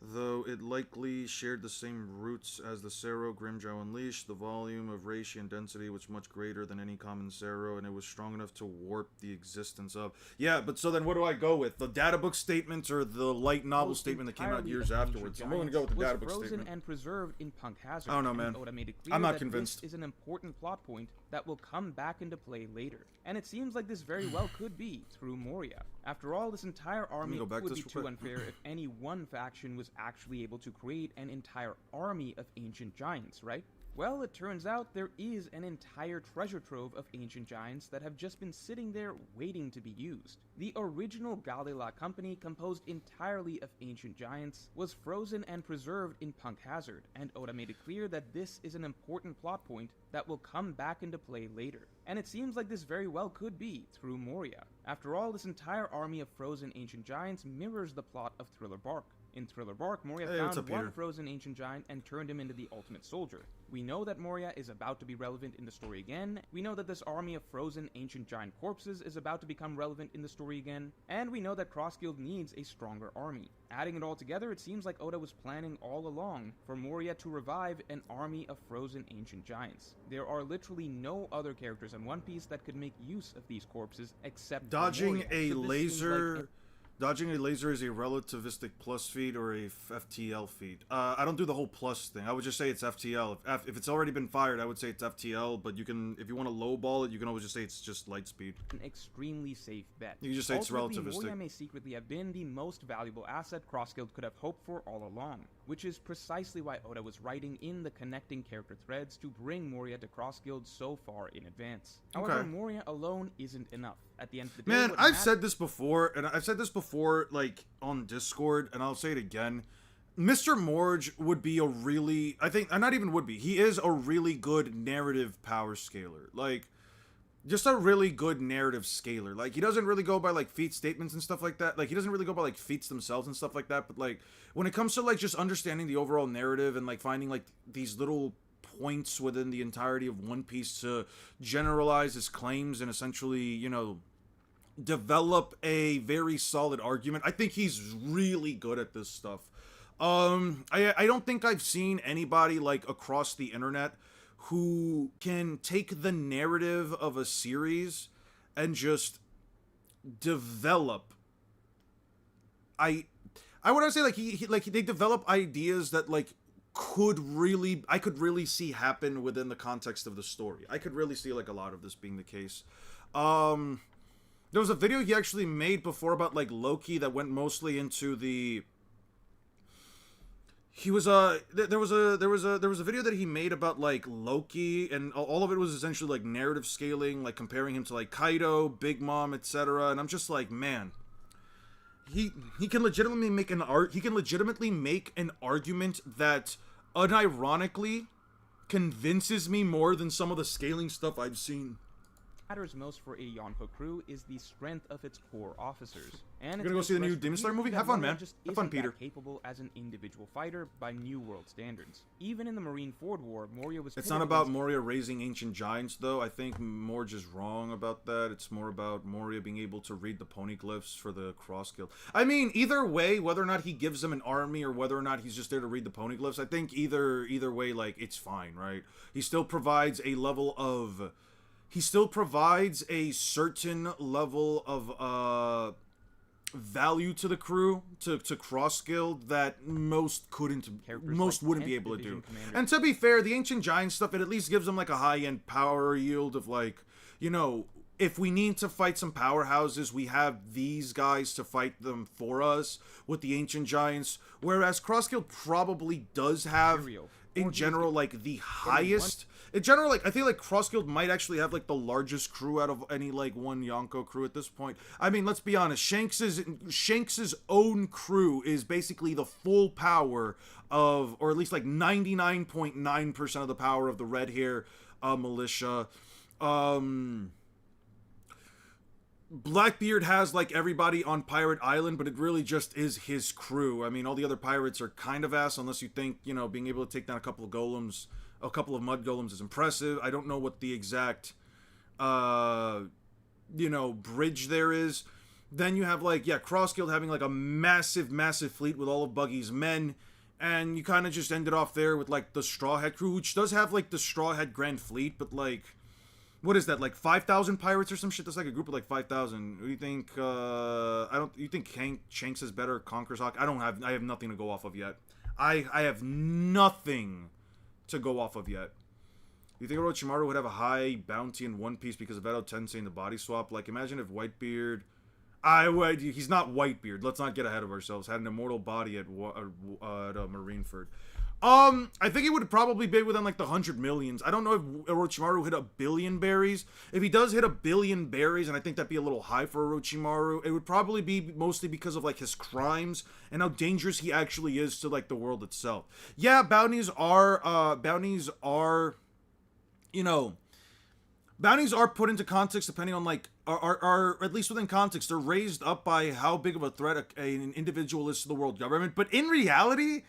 Though it likely shared the same roots as the Cero Grimjow Unleashed, the volume of Reishi and density was much greater than any common Cero, and it was strong enough to warp the existence of... Yeah, but so then what do I go with? The data book statement or the light novel statement that came out years afterwards? I'm going to go with the data book statement. Frozen and preserved in Punk Hazard. I don't know, man. I'm not convinced. This is an important plot point that will come back into play later. And it seems like this very well could be through Moria. After all, this entire army would be too unfair if any one faction was actually able to create an entire army of ancient giants, right? Well, it turns out there is an entire treasure trove of ancient giants that have just been sitting there waiting to be used. The original Galila company, composed entirely of ancient giants, was frozen and preserved in Punk Hazard, and Oda made it clear that this is an important plot point that will come back into play later. And it seems like this very well could be through Moria. After all, this entire army of frozen ancient giants mirrors the plot of Thriller Bark. In Thriller Bark, Moria Hey, what's found up, one Peter? frozen ancient giant and turned him into the ultimate soldier. We know that Moria is about to be relevant in the story again, we know that this army of frozen ancient giant corpses is about to become relevant in the story again, and we know that Crossguild needs a stronger army. Adding it all together, it seems like Oda was planning all along for Moria to revive an army of frozen ancient giants. There are literally no other characters in One Piece that could make use of these corpses except for Dodging Moria. a So this seems laser. like Dodging a laser is a relativistic plus feat or a FTL feat. I don't do the whole plus thing. I would just say it's FTL. If it's already been fired, I would say it's FTL. But you can, if you want to lowball it, you can always just say it's just light speed. an extremely safe bet. You can just say it's Ultimately, relativistic. Moria may secretly have been the most valuable asset Crossguild could have hoped for all along, which is precisely why Oda was writing in the connecting character threads to bring Moria to Crossguild so far in advance. However, Okay. Moria alone isn't enough. At the end of the day, Man, what I've matters- said this before, and I've said this before, like, on Discord, and I'll say it again. Mr. Morge would be a really, I think, not even would be, he is a really good narrative power scaler. Like, just a really good narrative scaler. Like, he doesn't really go by, like, feat statements and stuff like that. Like, he doesn't really go by, like, feats themselves and stuff like that. But, like, when it comes to, like, just understanding the overall narrative and, like, finding, like, these little points within the entirety of One Piece to generalize his claims and essentially, you know, develop a very solid argument. I think he's really good at this stuff. I don't think I've seen anybody, like, across the internet who can take the narrative of a series and just develop. I would say, like, he like, they develop ideas that, like, I could really see happen within the context of the story. I could really see, like, a lot of this being the case. There was a video he actually made before about, like, Loki that went mostly into the... There was a video that he made about, like, Loki, and all of it was essentially, like, narrative scaling, like, comparing him to, like, Kaido, Big Mom, etc. And I'm just like, man, he can legitimately make an argument that unironically convinces me more than some of the scaling stuff I've seen. matters most for a Yonko crew is the strength of its core officers. And You're gonna go see the new Demon Slayer movie? Have fun, man. Just Have fun, isn't that Peter. capable as an individual fighter by New World standards. Even in the Marineford War, Moria was. It's pitted not about against- Moria raising ancient giants, though. I think Morge is wrong about that. It's more about Moria being able to read the poneglyphs for the Cross Guild. I mean, either way, whether or not he gives them an army or whether or not he's just there to read the poneglyphs, I think either way, like, it's fine, right? He still provides a level of... He still provides a certain level of value to the crew, to Cross Guild, that most wouldn't be able to do. And to be fair, the Ancient Giant stuff, it at least gives them, like, a high-end power yield of, like, you know, if we need to fight some powerhouses, we have these guys to fight them for us with the Ancient Giants, whereas Cross Guild probably does have, in general, like, the highest... In general, like, I feel like Cross Guild might actually have, like, the largest crew out of any, like, one Yonko crew at this point. I mean, let's be honest, Shanks's own crew is basically the full power of, or at least, like, 99.9% of the power of the Red Hair militia. Blackbeard has, like, everybody on Pirate Island, but it really just is his crew. I mean, all the other pirates are kind of ass, unless you think, you know, being able to take down a couple of golems... A couple of mud golems is impressive. I don't know what the exact, you know, bridge there is. Then you have, like, yeah, Cross Guild having, like, a massive, massive fleet with all of Buggy's men. And you kind of just ended off there with, like, the Straw Hat crew, which does have, like, the Straw Hat Grand Fleet, but, like, what is that, like, 5,000 pirates or some shit? That's like a group of, like, 5,000. What do you think, you think Shanks is better, Conqueror's Hawk? I have nothing to go off of yet. I have nothing to go off of yet. You think Orochimaru would have a high bounty in One Piece because of Edo Tensei and the body swap? Like, imagine if Whitebeard... he's not Whitebeard. Let's not get ahead of ourselves. Had an immortal body at Marineford. I think he would probably be within, like, the 100 millions. I don't know if Orochimaru hit 1 billion berries. If he does hit 1 billion berries, and I think that'd be a little high for Orochimaru, it would probably be mostly because of, like, his crimes and how dangerous he actually is to, like, the world itself. Yeah, bounties are, you know, bounties are put into context depending on, like, are at least within context, they're raised up by how big of a threat an individual is to the world government. But in reality,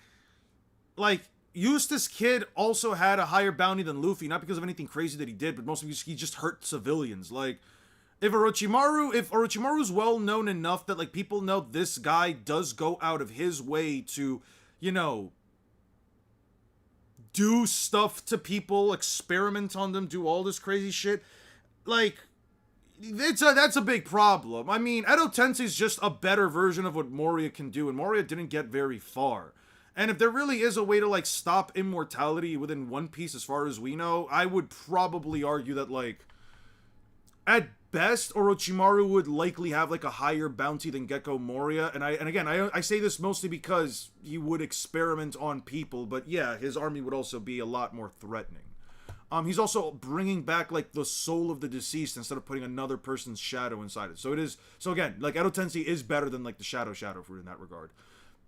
like, Eustace Kid also had a higher bounty than Luffy, not because of anything crazy that he did, but mostly because he just hurt civilians. Like, if Orochimaru's well known enough that, like, people know this guy does go out of his way to, you know, do stuff to people, experiment on them, do all this crazy shit, like, that's a big problem. I mean, Edo Tensei's just a better version of what Moria can do, and Moria didn't get very far. And if there really is a way to, like, stop immortality within One Piece as far as we know, I would probably argue that, like, at best, Orochimaru would likely have, like, a higher bounty than Gecko Moria. And again, I say this mostly because he would experiment on people, but yeah, his army would also be a lot more threatening. He's also bringing back, like, the soul of the deceased instead of putting another person's shadow inside it. So again, like, Edo Tensei is better than, like, the Shadow fruit in that regard.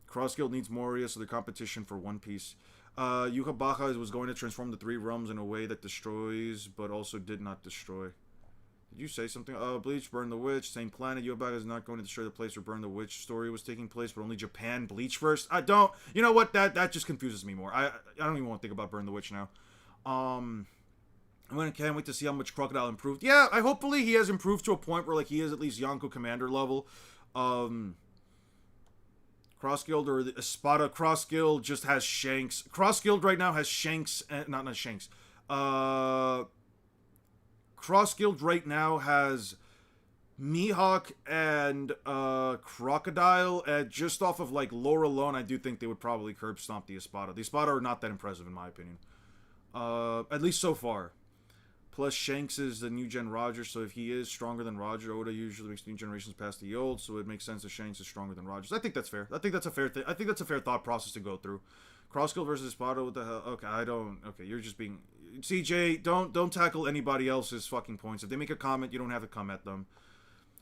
Cross Guild needs Moria, so they're competition for One Piece. Yuka Baja was going to transform the three realms in a way that destroys, but also did not destroy. Did you say something? Bleach, Burn the Witch, same planet. Yuka Baja is not going to destroy the place where Burn the Witch story was taking place, but only Japan Bleach first. I don't. You know what? That just confuses me more. I don't even want to think about Burn the Witch now. I can't wait to see how much Crocodile improved. Yeah, hopefully he has improved to a point where, like, he is at least Yonko Commander level. Cross Guild or the Espada. Cross Guild just has Shanks. Cross Guild right now has Shanks and not Shanks. Cross Guild right now has Mihawk and Crocodile. And just off of, like, lore alone, I do think they would probably curb stomp the Espada. The Espada are not that impressive in my opinion. At least so far. Plus, Shanks is the new gen Roger, so if he is stronger than Roger, Oda usually makes new generations past the old, so it makes sense that Shanks is stronger than Roger. So I think that's fair. I think that's a fair thing. I think that's a fair thought process to go through. Cross Guild versus Espada, what the hell? Okay, okay, you're just being... CJ, don't tackle anybody else's fucking points. If they make a comment, you don't have to come at them.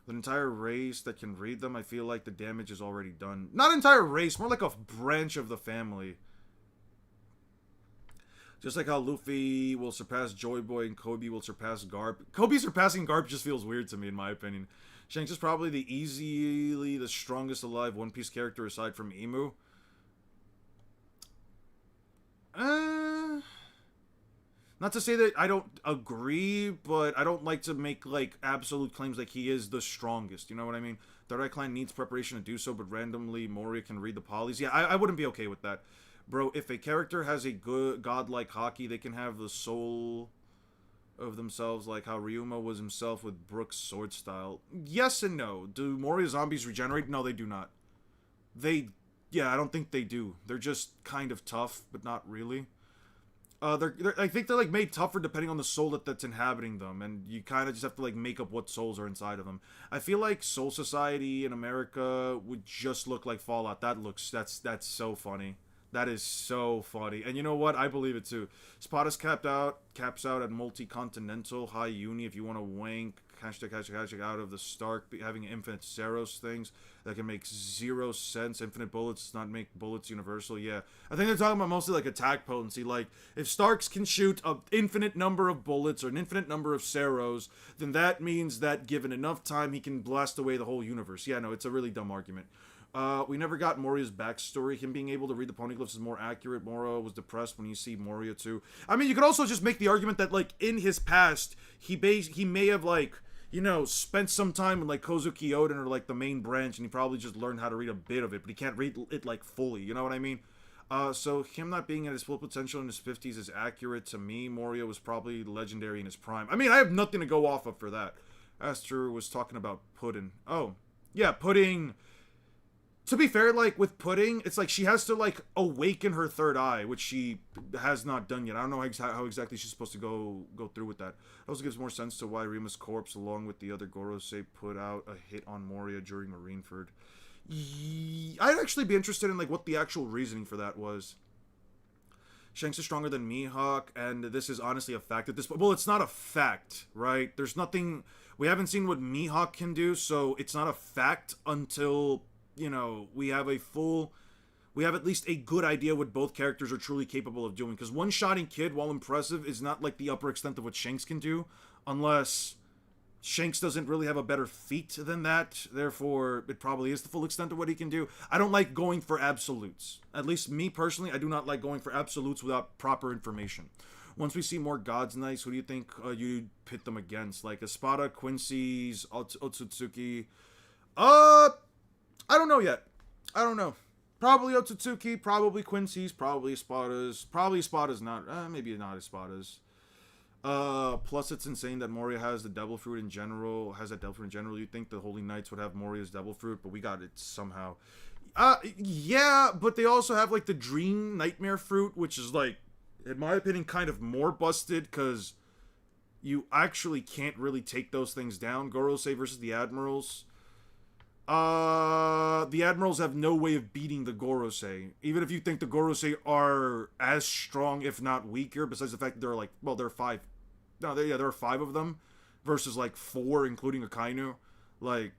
The entire race that can read them, I feel like the damage is already done. Not entire race, more like a branch of the family. Just like how Luffy will surpass Joy Boy and Kobe will surpass Garp. Kobe surpassing Garp just feels weird to me, in my opinion. Shanks is probably easily the strongest alive One Piece character aside from Emu. Not to say that I don't agree, but I don't like to make, like, absolute claims like he is the strongest. You know what I mean? Third Eye Clan needs preparation to do so, but randomly Moria can read the polys. Yeah, I wouldn't be okay with that. Bro, if a character has a good godlike haki, they can have the soul of themselves, like how Ryuma was himself with Brook's sword style. Yes and no. Do Moria zombies regenerate? No, they do not. Yeah, I don't think they do. They're just kind of tough, but not really. I think they're, like, made tougher depending on the soul that's inhabiting them, and you kind of just have to, like, make up what souls are inside of them. I feel like Soul Society in America would just look like Fallout. That's so funny. That is so funny. And you know what? I believe it too. Spada's caps out at multi-continental high uni if you want to wank hashtag out of the Stark having infinite Ceros things that can make zero sense. Infinite bullets does not make bullets universal. Yeah. I think they're talking about mostly like attack potency. Like, if Starks can shoot an infinite number of bullets or an infinite number of Ceros, then that means that given enough time, he can blast away the whole universe. Yeah, no, it's a really dumb argument. We never got Moria's backstory. Him being able to read the poneglyphs is more accurate. Moria was depressed when you see Moria too. I mean, you could also just make the argument that, like, in his past, he may have, like, you know, spent some time with, like, Kozuki Oden or, like, the main branch, and he probably just learned how to read a bit of it, but he can't read it, like, fully. You know what I mean? So him not being at his full potential in his 50s is accurate to me. Moria was probably legendary in his prime. I mean, I have nothing to go off of for that. Aster was talking about Puddin'. Oh, yeah, Pudding... To be fair, like, with Pudding, it's like she has to, like, awaken her third eye, which she has not done yet. I don't know how exactly she's supposed to go through with that. It also gives more sense to why Rima's corpse, along with the other Gorosei, put out a hit on Moria during Marineford. I'd actually be interested in, like, what the actual reasoning for that was. Shanks is stronger than Mihawk, and this is honestly a fact at this point. Well, it's not a fact, right? There's nothing... We haven't seen what Mihawk can do, so it's not a fact until... you know, we have at least a good idea what both characters are truly capable of doing. Because one-shotting Kid, while impressive, is not like the upper extent of what Shanks can do. Unless Shanks doesn't really have a better feat than that, therefore it probably is the full extent of what he can do. I don't like going for absolutes. At least me personally, I do not like going for absolutes without proper information. Once we see more Gods Knights, who do you think you'd pit them against? Like Espada, Quincy's, Otsutsuki. I don't know yet. I don't know. Probably Otsutsuki, probably Quincy's, probably Espada's. Probably Espada's not. Maybe not Espada's. Plus it's insane that Moria has the Devil Fruit in general. You'd think the Holy Knights would have Moria's Devil Fruit, but we got it somehow. Yeah, but they also have, like, the Dream Nightmare Fruit, which is, like, in my opinion, kind of more busted, because you actually can't really take those things down. Gorosei versus the Admirals. The Admirals have no way of beating the Gorosei. Even if you think the Gorosei are as strong, if not weaker, besides the fact that they're, like, well, there are 5. No, there are 5 of them, versus, like, 4, including Akainu. Like,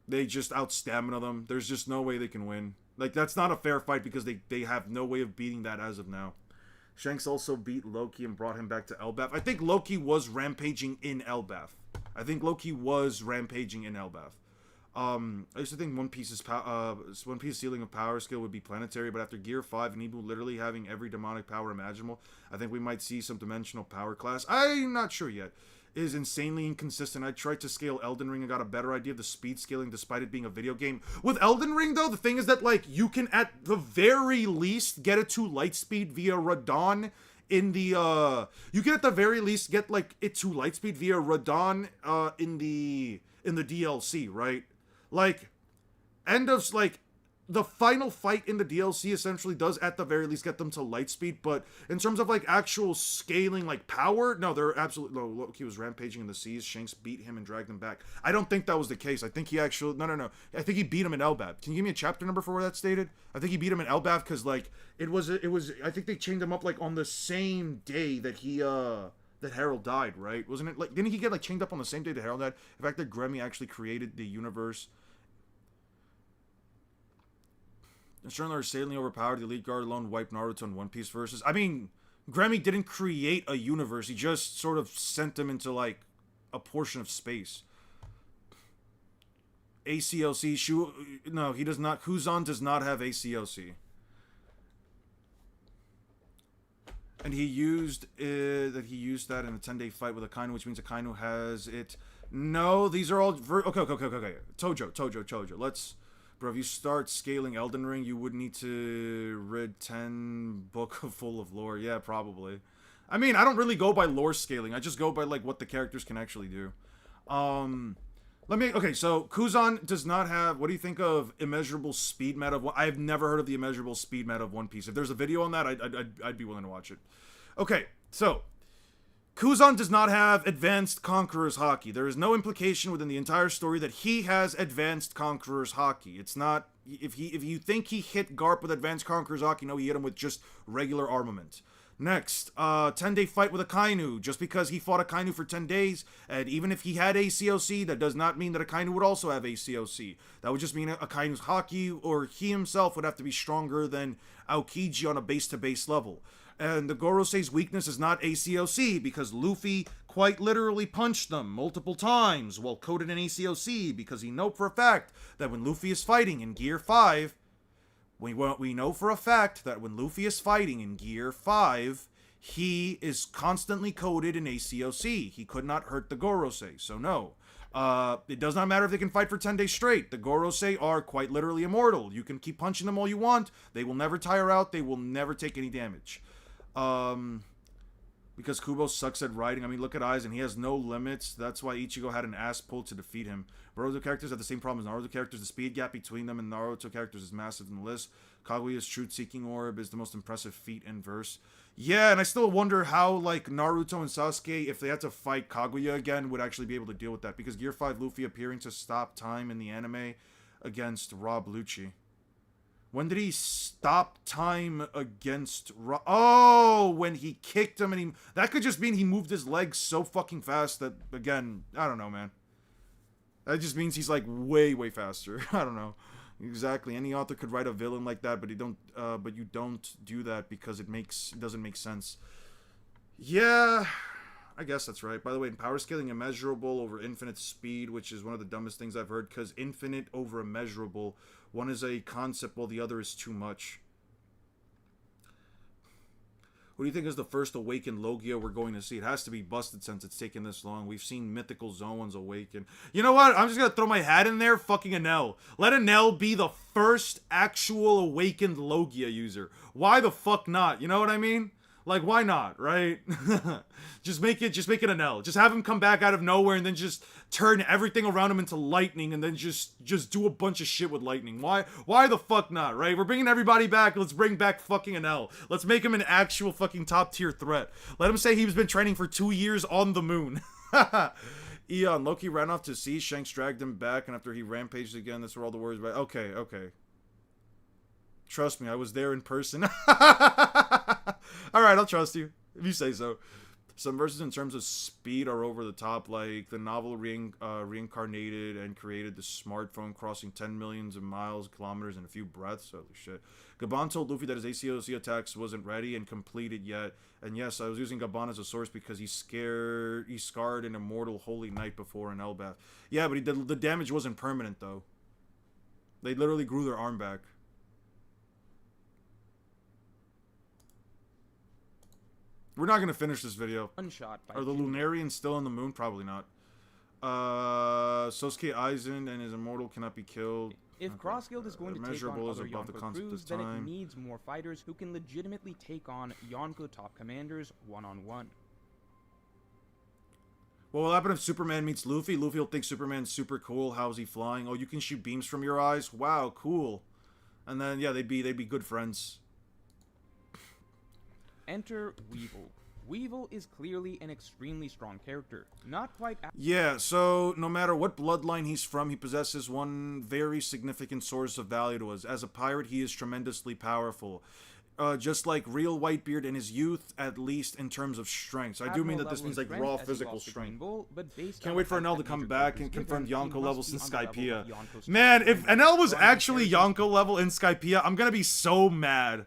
they just out-stamina them. There's just no way they can win. Like, that's not a fair fight, because they have no way of beating that as of now. Shanks also beat Loki and brought him back to Elbaf. I think Loki was rampaging in Elbaf. I used to think One Piece's ceiling of power skill would be planetary, but after Gear 5 and Ibu literally having every demonic power imaginable, I think we might see some dimensional power class. I'm not sure yet. It is insanely inconsistent. I tried to scale Elden Ring and got a better idea of the speed scaling despite it being a video game. With Elden Ring, though, the thing is that, like, you can at the very least get it to lightspeed via Radon in the, you can at the very least get, like, it to lightspeed via Radon, in the DLC, right? Like, the final fight in the DLC essentially does at the very least get them to lightspeed, but in terms of, like, actual scaling, like, power, no, they're absolutely, no, Loki was rampaging in the seas, Shanks beat him and dragged him back. I don't think that was the case. I think he actually, no, I think he beat him in Elbaf. Can you give me a chapter number for where that's stated? I think he beat him in Elbaf, because, like, it was, I think they chained him up, like, on the same day that that Harold died, right? Wasn't it, like, didn't he get, like, chained up on the same day that Harold died? The fact that Gremmy actually created the universe. Ensuring they're insanely overpowered, the Elite Guard alone wiped Naruto and One Piece versus. I mean, Gremmy didn't create a universe. He just sort of sent them into, like, a portion of space. ACOC, no, he does not. Kuzan does not have ACOC. And he used that in a 10-day fight with Akainu, which means Akainu has it. No, these are all... Okay. Tojo. Let's... Bro, if you start scaling Elden Ring, you would need to read 10 book full of lore. Yeah, probably. I mean, I don't really go by lore scaling. I just go by, like, what the characters can actually do. Okay, so Kuzan does not have... What do you think of immeasurable speed meta of... I've never heard of the immeasurable speed meta of One Piece. If there's a video on that, I'd be willing to watch it. Okay, so... Kuzan does not have advanced Conqueror's Haki. There is no implication within the entire story that he has advanced Conqueror's Haki. It's not... If you think he hit Garp with advanced Conqueror's Haki, no, he hit him with just regular armament. Next, 10-day fight with Akainu. Just because he fought Akainu for 10 days, and even if he had ACOC, that does not mean that Akainu would also have ACOC. That would just mean Akainu's Haki, or he himself, would have to be stronger than Aokiji on a base-to-base level. And the Gorosei's weakness is not ACOC, because Luffy quite literally punched them multiple times while coded in ACOC, because he knows for a fact that when Luffy is fighting in Gear 5, we know for a fact that when Luffy is fighting in Gear 5, he is constantly coded in ACOC. He could not hurt the Gorosei, so no. It does not matter if they can fight for 10 days straight. The Gorosei are quite literally immortal. You can keep punching them all you want. They will never tire out. They will never take any damage. Because Kubo sucks at writing. I mean, look at Aizen. He has no limits. That's why Ichigo had an ass pull to defeat him. Boruto characters have the same problem as Naruto characters. The speed gap between them and Naruto characters is massive in the list. Kaguya's Truth-Seeking Orb is the most impressive feat in verse. Yeah, and I still wonder how, like, Naruto and Sasuke, if they had to fight Kaguya again, would actually be able to deal with that. Because Gear 5 Luffy appearing to stop time in the anime against Rob Lucci. When did he stop time against Oh, when he kicked him and he... That could just mean he moved his legs so fucking fast that, again, I don't know, man. That just means he's, like, way, way faster. I don't know. Exactly. Any author could write a villain like that, but but you don't do that because it doesn't make sense. Yeah. I guess that's right. By the way, power scaling immeasurable over infinite speed, which is one of the dumbest things I've heard, because infinite over immeasurable. One is a concept while the other is too much. What do you think is the first awakened Logia we're going to see? It has to be busted since it's taken this long. We've seen mythical zones awaken. You know what? I'm just going to throw my hat in there. Fucking Enel. Let Enel be the first actual awakened Logia user. Why the fuck not? You know what I mean? Like, why not, right? just make it Enel. Just have him come back out of nowhere and then just turn everything around him into lightning and then just do a bunch of shit with lightning. Why the fuck not, right? We're bringing everybody back. Let's bring back fucking Enel. Let's make him an actual fucking top tier threat. Let him say he's been training for 2 years on the moon. Eon, Loki ran off to sea. Shanks dragged him back, and after he rampaged again, that's where all the words about. Okay. Trust me, I was there in person. Alright, I'll trust you, if you say so. Some verses in terms of speed are over the top, like the novel reincarnated and created the smartphone crossing 10 millions of miles, kilometers in a few breaths. Holy shit. Gabon told Luffy that his ACOC attacks wasn't ready and completed yet. And yes, I was using Gabon as a source because he scarred an immortal holy knight before an Elbath. Yeah, but the damage wasn't permanent, though. They literally grew their arm back. We're not going to finish this video. Unshot by Are the Lunarians still on the moon? Probably not. Sosuke Aizen and his immortal cannot be killed. If Crossguild is going to take on Immeasurable is other above the Yonko concept crews, of then it time. needs more fighters who can legitimately take on Yonko top commanders one-on-one. What will happen if Superman meets Luffy? Luffy will think Superman's super cool. How's he flying? Oh, you can shoot beams from your eyes? Wow, cool. And then, yeah, they'd be good friends. Enter Weevil. Weevil is clearly an extremely strong character. Not quite... Yeah, so no matter what bloodline he's from, he possesses one very significant source of value to us. As a pirate, he is tremendously powerful. Just like real Whitebeard in his youth, at least in terms of strength. So I do mean that this means like raw physical strength. Can't wait for Enel to come back and confirm Yonko levels in Skypiea. Man, if Enel was actually Yonko level in Skypiea, I'm gonna be so mad.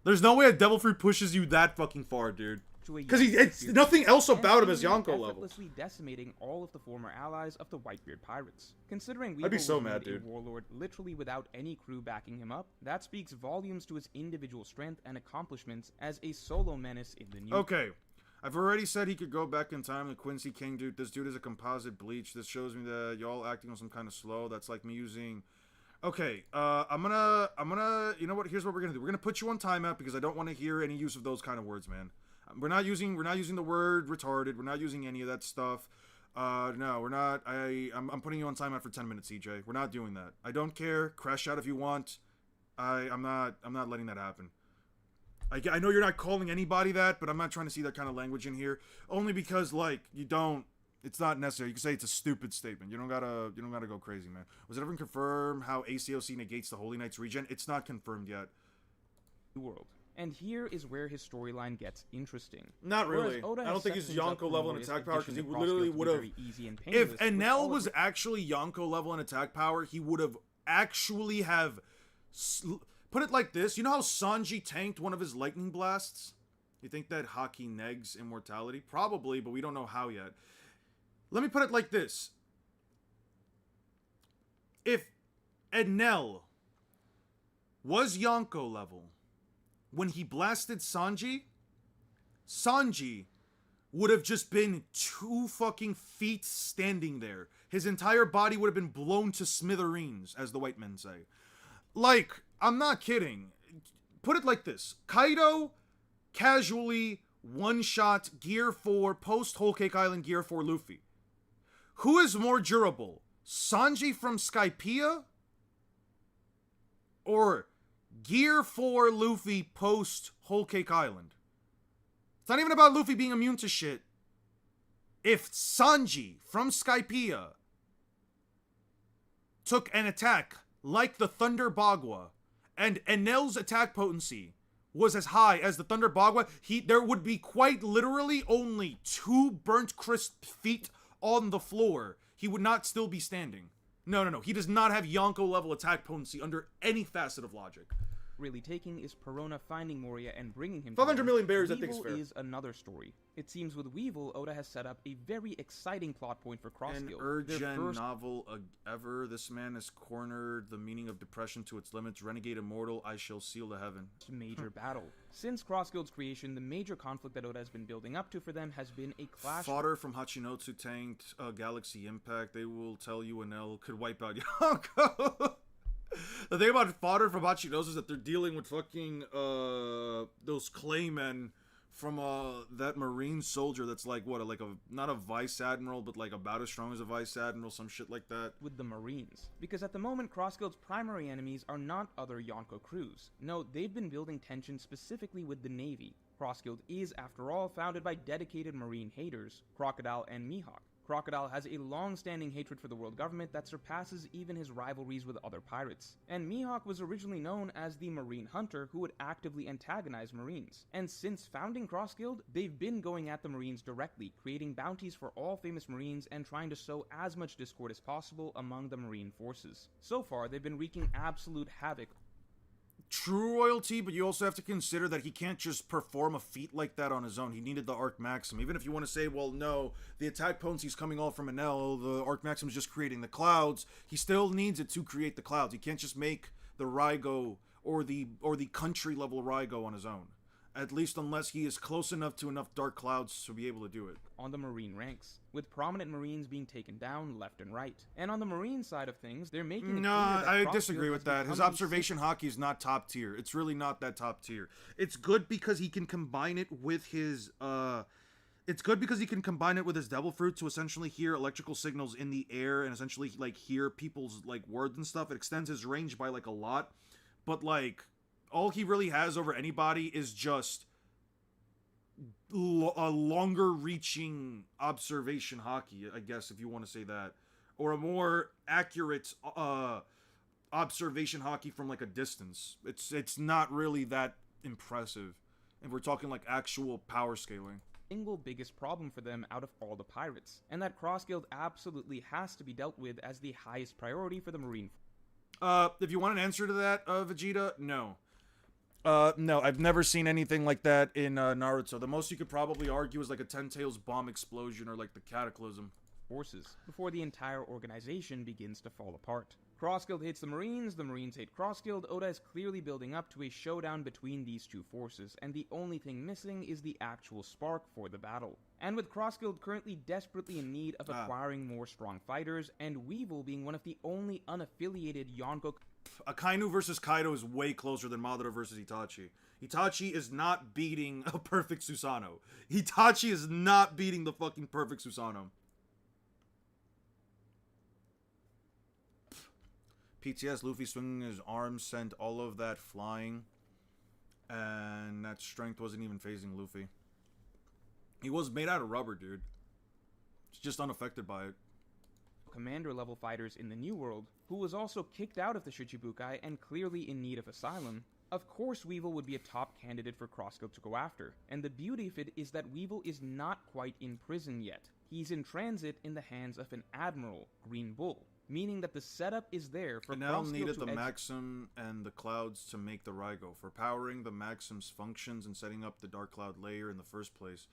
There's no way a Devil Fruit pushes you that fucking far, dude. Because it's nothing else about him is Yonko level. Effortlessly decimating all of the former allies of the Whitebeard pirates. Considering Weevil I'd be so was mad, made a dude. warlord literally without any crew backing him up, that speaks volumes to his individual strength and accomplishments as a solo menace in the new. Okay. I've already said he could go back in time. The Quincy King dude. This dude is a composite bleach. This shows me that y'all acting on some kind of slow. That's like me using... Okay, I'm gonna, you know what, here's what we're gonna do. We're gonna put you on timeout because I don't want to hear any use of those kind of words, man. We're not using the word retarded. We're not using any of that stuff. No, we're not. I'm putting you on timeout for 10 minutes, CJ. We're not doing that. I don't care. Crash out if you want. I'm not letting that happen. I know you're not calling anybody that, but I'm not trying to see that kind of language in here. Only because, like, it's not necessary. You can say it's a stupid statement. You don't gotta go crazy, man. Was it ever confirmed how ACOC negates the Holy Knight's regen? It's not confirmed yet. World. And here is where his storyline gets interesting. Not really. I don't think he's Yonko level in attack power because he literally would have. If Enel was actually Yonko level in attack power, he would have actually have. Put it like this: you know how Sanji tanked one of his lightning blasts? You think that Haki negs immortality? Probably, but we don't know how yet. Let me put it like this. If Enel was Yonko level when he blasted Sanji, Sanji would have just been 2 fucking feet standing there. His entire body would have been blown to smithereens, as the white men say. Like, I'm not kidding. Put it like this. Kaido casually one-shot Gear 4 post-Whole Cake Island Gear 4 Luffy. Who is more durable? Sanji from Skypiea? Or Gear 4 Luffy post Whole Cake Island? It's not even about Luffy being immune to shit. If Sanji from Skypiea took an attack like the Thunder Bagua, and Enel's attack potency was as high as the Thunder Bagua, there would be quite literally only 2 burnt crisp feet on the floor. He would not still be standing. No. He does not have Yonko level attack potency under any facet of logic. really taking is Perona finding Moria and bringing him 500 to million them, bears, I think is Weevil fair. is another story. It seems with Weevil, Oda has set up a very exciting plot point for An Crossguild. urgent Their first novel ever. This man has cornered the meaning of depression to its limits. Renegade immortal, I shall seal the heaven. major battle. Since Crossguild's creation, the major conflict that Oda has been building up to for them has been a clash. Fodder from Hachinotsu tanked Galaxy Impact. They will tell you Enel could wipe out Yonko. The thing about Fodder from Hachinotsu is that they're dealing with fucking those claymen from that marine soldier that's like what, like a not a vice admiral, but like about as strong as a vice admiral, some shit like that. With the Marines. Because at the moment, Crossguild's primary enemies are not other Yonko crews. No, they've been building tension specifically with the Navy. Crossguild is, after all, founded by dedicated Marine haters, Crocodile and Mihawk. Crocodile has a long-standing hatred for the world government that surpasses even his rivalries with other pirates. And Mihawk was originally known as the Marine Hunter who would actively antagonize Marines. And since founding Crossguild, they've been going at the Marines directly, creating bounties for all famous Marines and trying to sow as much discord as possible among the Marine forces. So far, they've been wreaking absolute havoc. True royalty, but you also have to consider that he can't just perform a feat like that on his own. He needed the Arc Maxim. Even if you want to say, well, no, the attack potency's coming all from Enel, the Arc Maxim's just creating the clouds, he still needs it to create the clouds. He can't just make the Rygo or the country level Rygo on his own. At least unless he is close enough to enough dark clouds to be able to do it. On the Marine ranks, with prominent Marines being taken down left and right. And on the Marine side of things, they're making it No, clear that I Crossguild disagree has with that. His become a observation hockey is not top tier. It's really not that top tier. It's good because he can combine it with his it's good because he can combine it with his Devil Fruit to essentially hear electrical signals in the air and essentially like hear people's like words and stuff. It extends his range by like a lot. But like all he really has over anybody is just a longer reaching observation hockey, I guess, if you want to say that, or a more accurate observation hockey from like a distance. It's not really that impressive, and we're talking like actual power scaling. Single biggest problem for them out of all the pirates, and that Crossguild absolutely has to be dealt with as the highest priority for the Marine. If you want an answer to that, Vegeta, no. No, I've never seen anything like that in Naruto. The most you could probably argue is like a Ten Tails bomb explosion or like the Cataclysm. Forces, before the entire organization begins to fall apart. Crossguild hates the Marines hate Crossguild. Oda is clearly building up to a showdown between these two forces, and the only thing missing is the actual spark for the battle. And with Crossguild currently desperately in need of acquiring more strong fighters, and Weevil being one of the only unaffiliated Yonko. Akainu versus Kaido is way closer than Madara versus Itachi. Itachi is not beating a perfect Susanoo. Itachi is not beating the fucking perfect Susanoo. PTS, Luffy swinging his arms sent all of that flying, and that strength wasn't even phasing Luffy. He was made out of rubber, dude. It's just unaffected by it. Commander level fighters in the New World, who was also kicked out of the Shichibukai and clearly in need of asylum. Of course Weevil would be a top candidate for Crossguild to go after, and the beauty of it is that Weevil is not quite in prison yet. He's in transit in the hands of an admiral, Green Bull, meaning that the setup is there for Enel Crossguild needed to the Maxim and the clouds to make the Rygo. For powering the Maxim's functions and setting up the Dark Cloud layer in the first place.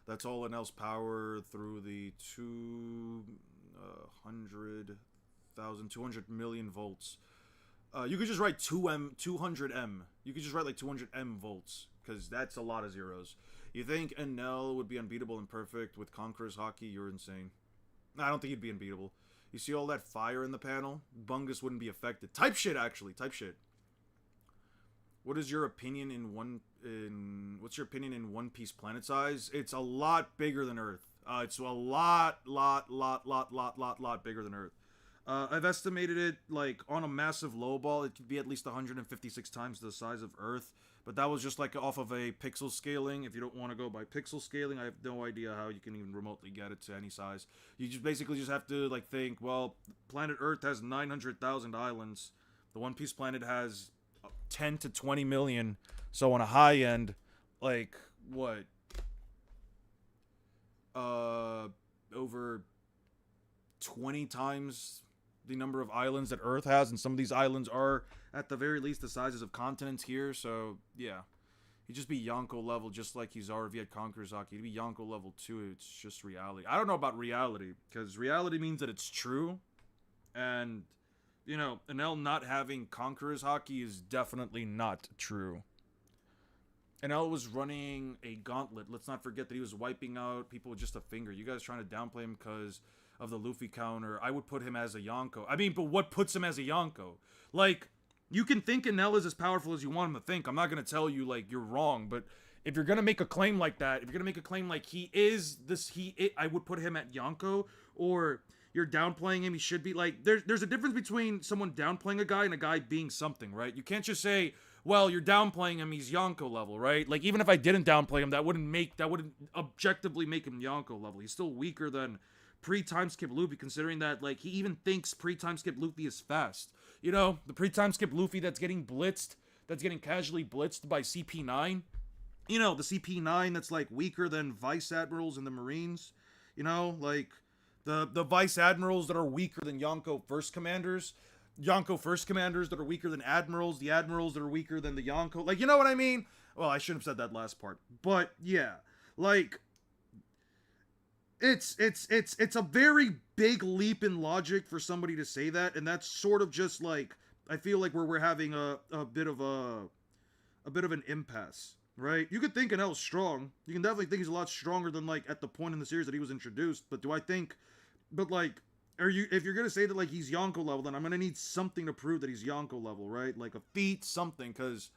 That's all Enel's power through the 200 million volts. You could just write 200M. You could just write like 200M volts, because that's a lot of zeros. You think Enel would be unbeatable and perfect with Conqueror's Hockey? You're insane. I don't think he'd be unbeatable. You see all that fire in the panel? Bungus wouldn't be affected. Type shit, actually. Type shit. What is your opinion what's your opinion in One Piece planet size? It's a lot bigger than Earth. It's a lot bigger than Earth. I've estimated it, like, on a massive lowball, it could be at least 156 times the size of Earth. But that was just, like, off of a pixel scaling. If you don't want to go by pixel scaling, I have no idea how you can even remotely get it to any size. You just basically just have to, like, think, well, planet Earth has 900,000 islands. The One Piece planet has 10 to 20 million. So on a high end, like, what? Over 20 times the number of islands that Earth has, and some of these islands are, at the very least, the sizes of continents here, so, yeah. He'd just be Yonko level, just like Kizaru if he had Conqueror's Haki. He'd be Yonko level 2, it's just reality. I don't know about reality, because reality means that it's true, and, you know, Enel not having Conqueror's Haki is definitely not true. Enel was running a gauntlet. Let's not forget that he was wiping out people with just a finger. You guys trying to downplay him because of the Luffy counter. I would put him as a Yonko. I mean, but what puts him as a Yonko? Like, you can think Enel is as powerful as you want him to think. I'm not going to tell you, like, you're wrong. But if you're going to make a claim like that, if you're going to make a claim like he is this, I would put him at Yonko. Or you're downplaying him, he should be, like, there's a difference between someone downplaying a guy and a guy being something, right? You can't just say, well, you're downplaying him, he's Yonko level, right? Like, even if I didn't downplay him, that wouldn't objectively make him Yonko level. He's still weaker than pre-time skip Luffy, considering that, like, he even thinks pre-time skip Luffy is fast. You know, the pre-time skip Luffy that's getting blitzed, that's getting casually blitzed by CP9. You know, the CP9 that's, like, weaker than Vice Admirals in the Marines. You know, like, the Vice Admirals that are weaker than Yonko First Commanders. Yonko First Commanders that are weaker than Admirals. The Admirals that are weaker than the Yonko. Like, you know what I mean? Well, I shouldn't have said that last part. But, yeah. Like, it's a very big leap in logic for somebody to say that, and that's sort of just like, I feel like we're having a bit of an impasse, right? You could think Enel's strong. You can definitely think he's a lot stronger than, like, at the point in the series that he was introduced. But do I think, but, like, if you're gonna say that, like, he's Yonko level, then I'm gonna need something to prove that he's Yonko level, right? Like a feat, something, because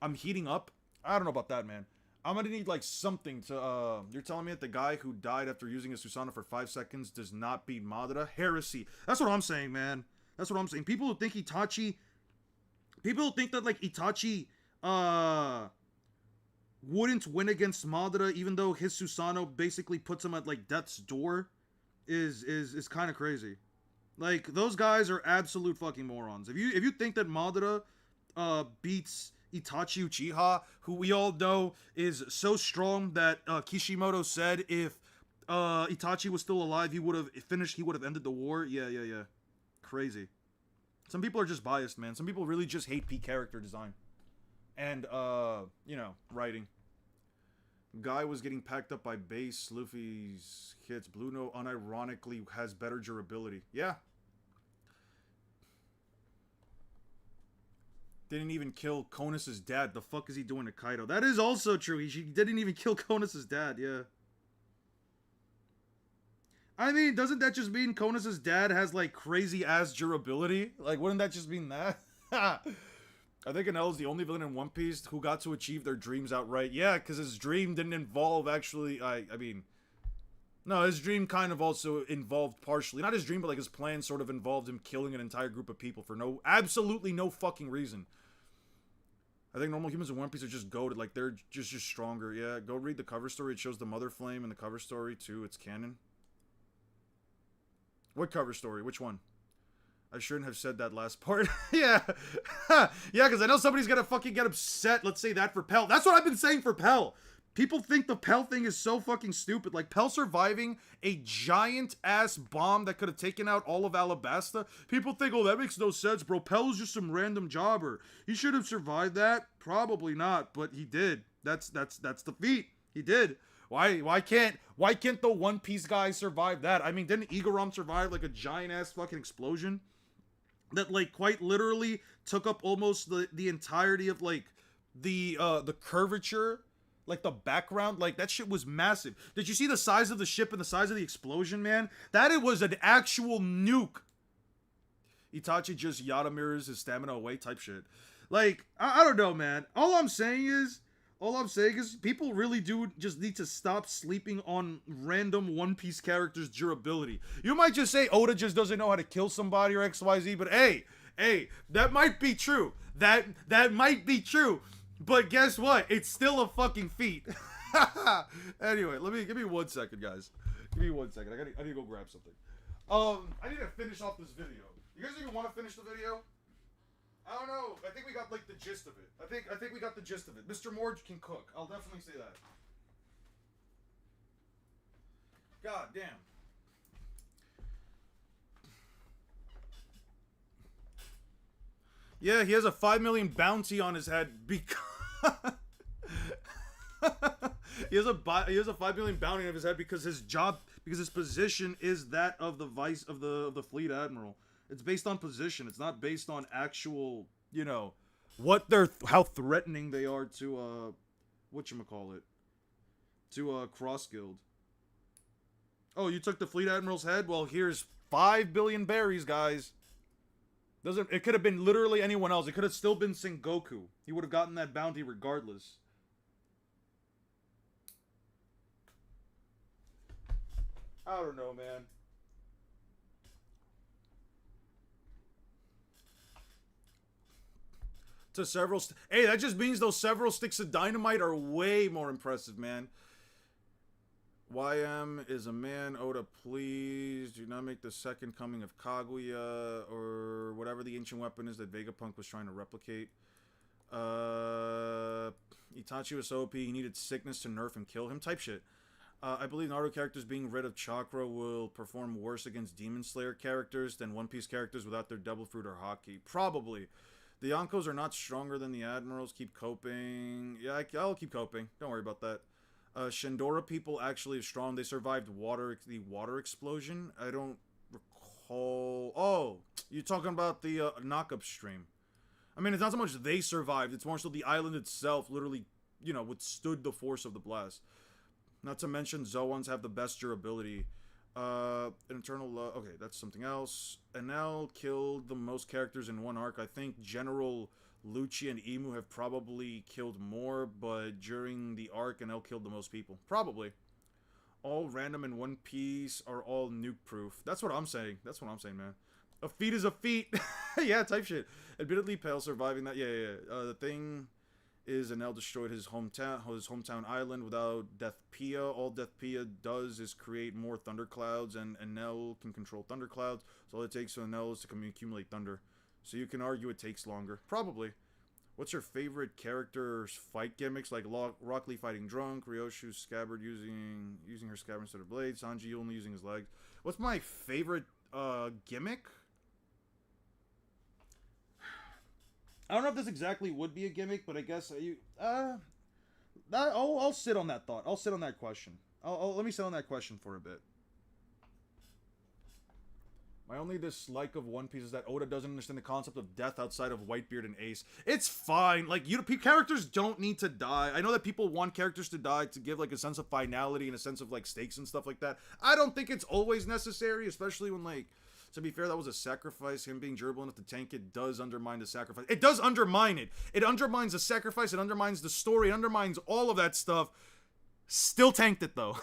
I'm heating up. I don't know about that, man. I'm gonna need, like, something to, you're telling me that the guy who died after using his Susanoo for 5 seconds does not beat Madara? Heresy. That's what I'm saying, man. That's what I'm saying. People who think Itachi, people who think that, like, Itachi, wouldn't win against Madara, even though his Susanoo basically puts him at, like, death's door, is kind of crazy. Like, those guys are absolute fucking morons. If you think that Madara beats Itachi Uchiha, who we all know is so strong that Kishimoto said if Itachi was still alive, he would have ended the war. Yeah. Crazy. Some people are just biased, man. Some people really just hate peak character design. And, you know, writing. Guy was getting packed up by base. Luffy's hits. Blue Note unironically has better durability. Yeah. Didn't even kill Konus's dad. The fuck is he doing to Kaido? That is also true. He didn't even kill Konus's dad, yeah. I mean, doesn't that just mean Konus's dad has, like, crazy-ass durability? Like, wouldn't that just mean that? I think Enel is the only villain in One Piece who got to achieve their dreams outright. Yeah, because his dream didn't involve actually, I mean... No, his dream kind of also involved partially. Not his dream, but, like, his plan sort of involved him killing an entire group of people for absolutely no fucking reason. I think normal humans in One Piece are just goated. Like, they're just stronger. Yeah, go read the cover story. It shows the Mother Flame in the cover story, too. It's canon. What cover story? Which one? I shouldn't have said that last part. Yeah. Yeah, because I know somebody's gonna fucking get upset. Let's say that for Pell. That's what I've been saying for Pell. People think the Pell thing is so fucking stupid. Like, Pell surviving a giant-ass bomb that could have taken out all of Alabasta. People think, oh, that makes no sense, bro. Pell's just some random jobber. He should have survived that. Probably not, but he did. That's the feat. He did. Why can't the One Piece guy survive that? I mean, didn't Igaram survive, like, a giant-ass fucking explosion? That, like, quite literally took up almost the entirety of, like, the curvature, like, the background. Like, that shit was massive. Did you see the size of the ship and the size of the explosion, man? That it was an actual nuke. Itachi just Yada mirrors his stamina away type shit. Like, I don't know, man. All I'm saying is people really do just need to stop sleeping on random One Piece characters' durability. You might just say Oda just doesn't know how to kill somebody or XYZ, but hey, that might be true. That might be true. But guess what? It's still a fucking feat. Anyway, give me 1 second, guys. Give me 1 second. I need to go grab something. I need to finish off this video. You guys even want to finish the video? I don't know. I think we got, like, the gist of it. I think we got the gist of it. Mr. Morge can cook. I'll definitely say that. God damn. Yeah, he has a 5 million bounty on his head because he has a 5 million bounty on his head because his position is that of the vice of the fleet admiral. It's based on position. It's not based on actual, you know, how threatening they are to whatchamacallit, to Cross Guild. Oh, you took the fleet admiral's head? Well, here's 5 billion berries, guys. It could have been literally anyone else. It could have still been Sengoku. He would have gotten that bounty regardless. I don't know, man. To several... Hey, that just means those several sticks of dynamite are way more impressive, man. YM is a man. Oda, please do not make the second coming of Kaguya or whatever the ancient weapon is that Vegapunk was trying to replicate. Itachi was OP. He needed sickness to nerf and kill him. Type shit. I believe Naruto characters being rid of chakra will perform worse against Demon Slayer characters than One Piece characters without their Devil Fruit or Haki. Probably. The Yonkos are not stronger than the Admirals. Keep coping. Yeah, I'll keep coping. Don't worry about that. Shandora people actually are strong. They survived the water explosion. I don't recall... Oh, you're talking about the knock-up stream. I mean, it's not so much they survived. It's more so the island itself literally, you know, withstood the force of the blast. Not to mention, Zoans have the best durability. Eternal Love... Okay, that's something else. Enel killed the most characters in one arc. I think General Lucci and Imu have probably killed more, but during the arc, Enel killed the most people. Probably. All random in One Piece are all nuke-proof. That's what I'm saying. That's what I'm saying, man. A feat is a feat. Yeah, type shit. Admittedly, Pale surviving that. Yeah. The thing is, Enel destroyed his hometown island without Death Pia. All Death Pia does is create more thunderclouds, and Enel can control thunderclouds. So all it takes for Enel is to accumulate thunder. So you can argue it takes longer. Probably. What's your favorite character's fight gimmicks? Like Rock Lee fighting drunk, Ryoshu's scabbard using her scabbard instead of blades, Sanji only using his legs. What's my favorite gimmick? I don't know if this exactly would be a gimmick, but I guess I'll sit on that thought. I'll sit on that question. Let me sit on that question for a bit. My only dislike of One Piece is that Oda doesn't understand the concept of death outside of Whitebeard and Ace. It's fine. Like, characters don't need to die. I know that people want characters to die to give, like, a sense of finality and a sense of, like, stakes and stuff like that. I don't think it's always necessary, especially when, like, to be fair, that was a sacrifice. Him being durable enough to tank it does undermine the sacrifice. It does undermine it. It undermines the sacrifice. It undermines the story. It undermines all of that stuff. Still tanked it, though.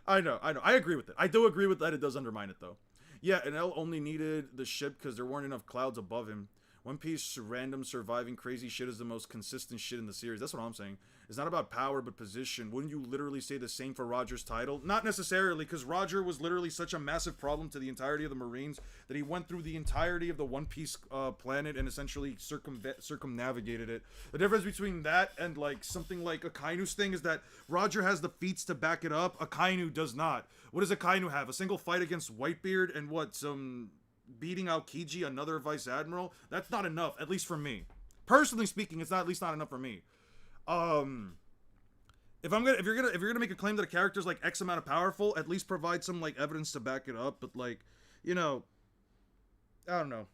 I know. I agree with it. I do agree with that. It does undermine it, though. Yeah, and L only needed the ship because there weren't enough clouds above him. One Piece random surviving crazy shit is the most consistent shit in the series. That's what I'm saying. It's not about power, but position. Wouldn't you literally say the same for Roger's title? Not necessarily, because Roger was literally such a massive problem to the entirety of the Marines that he went through the entirety of the One Piece planet and essentially circumnavigated it. The difference between that and like something like Akainu's thing is that Roger has the feats to back it up. Akainu does not. What does Akainu have? A single fight against Whitebeard and what? Some beating out Kiji, another vice admiral? That's not enough, at least for me. Personally speaking, it's not at least not enough for me. If you're gonna make a claim that a character's like X amount of powerful, at least provide some like evidence to back it up. But like, you know, I don't know.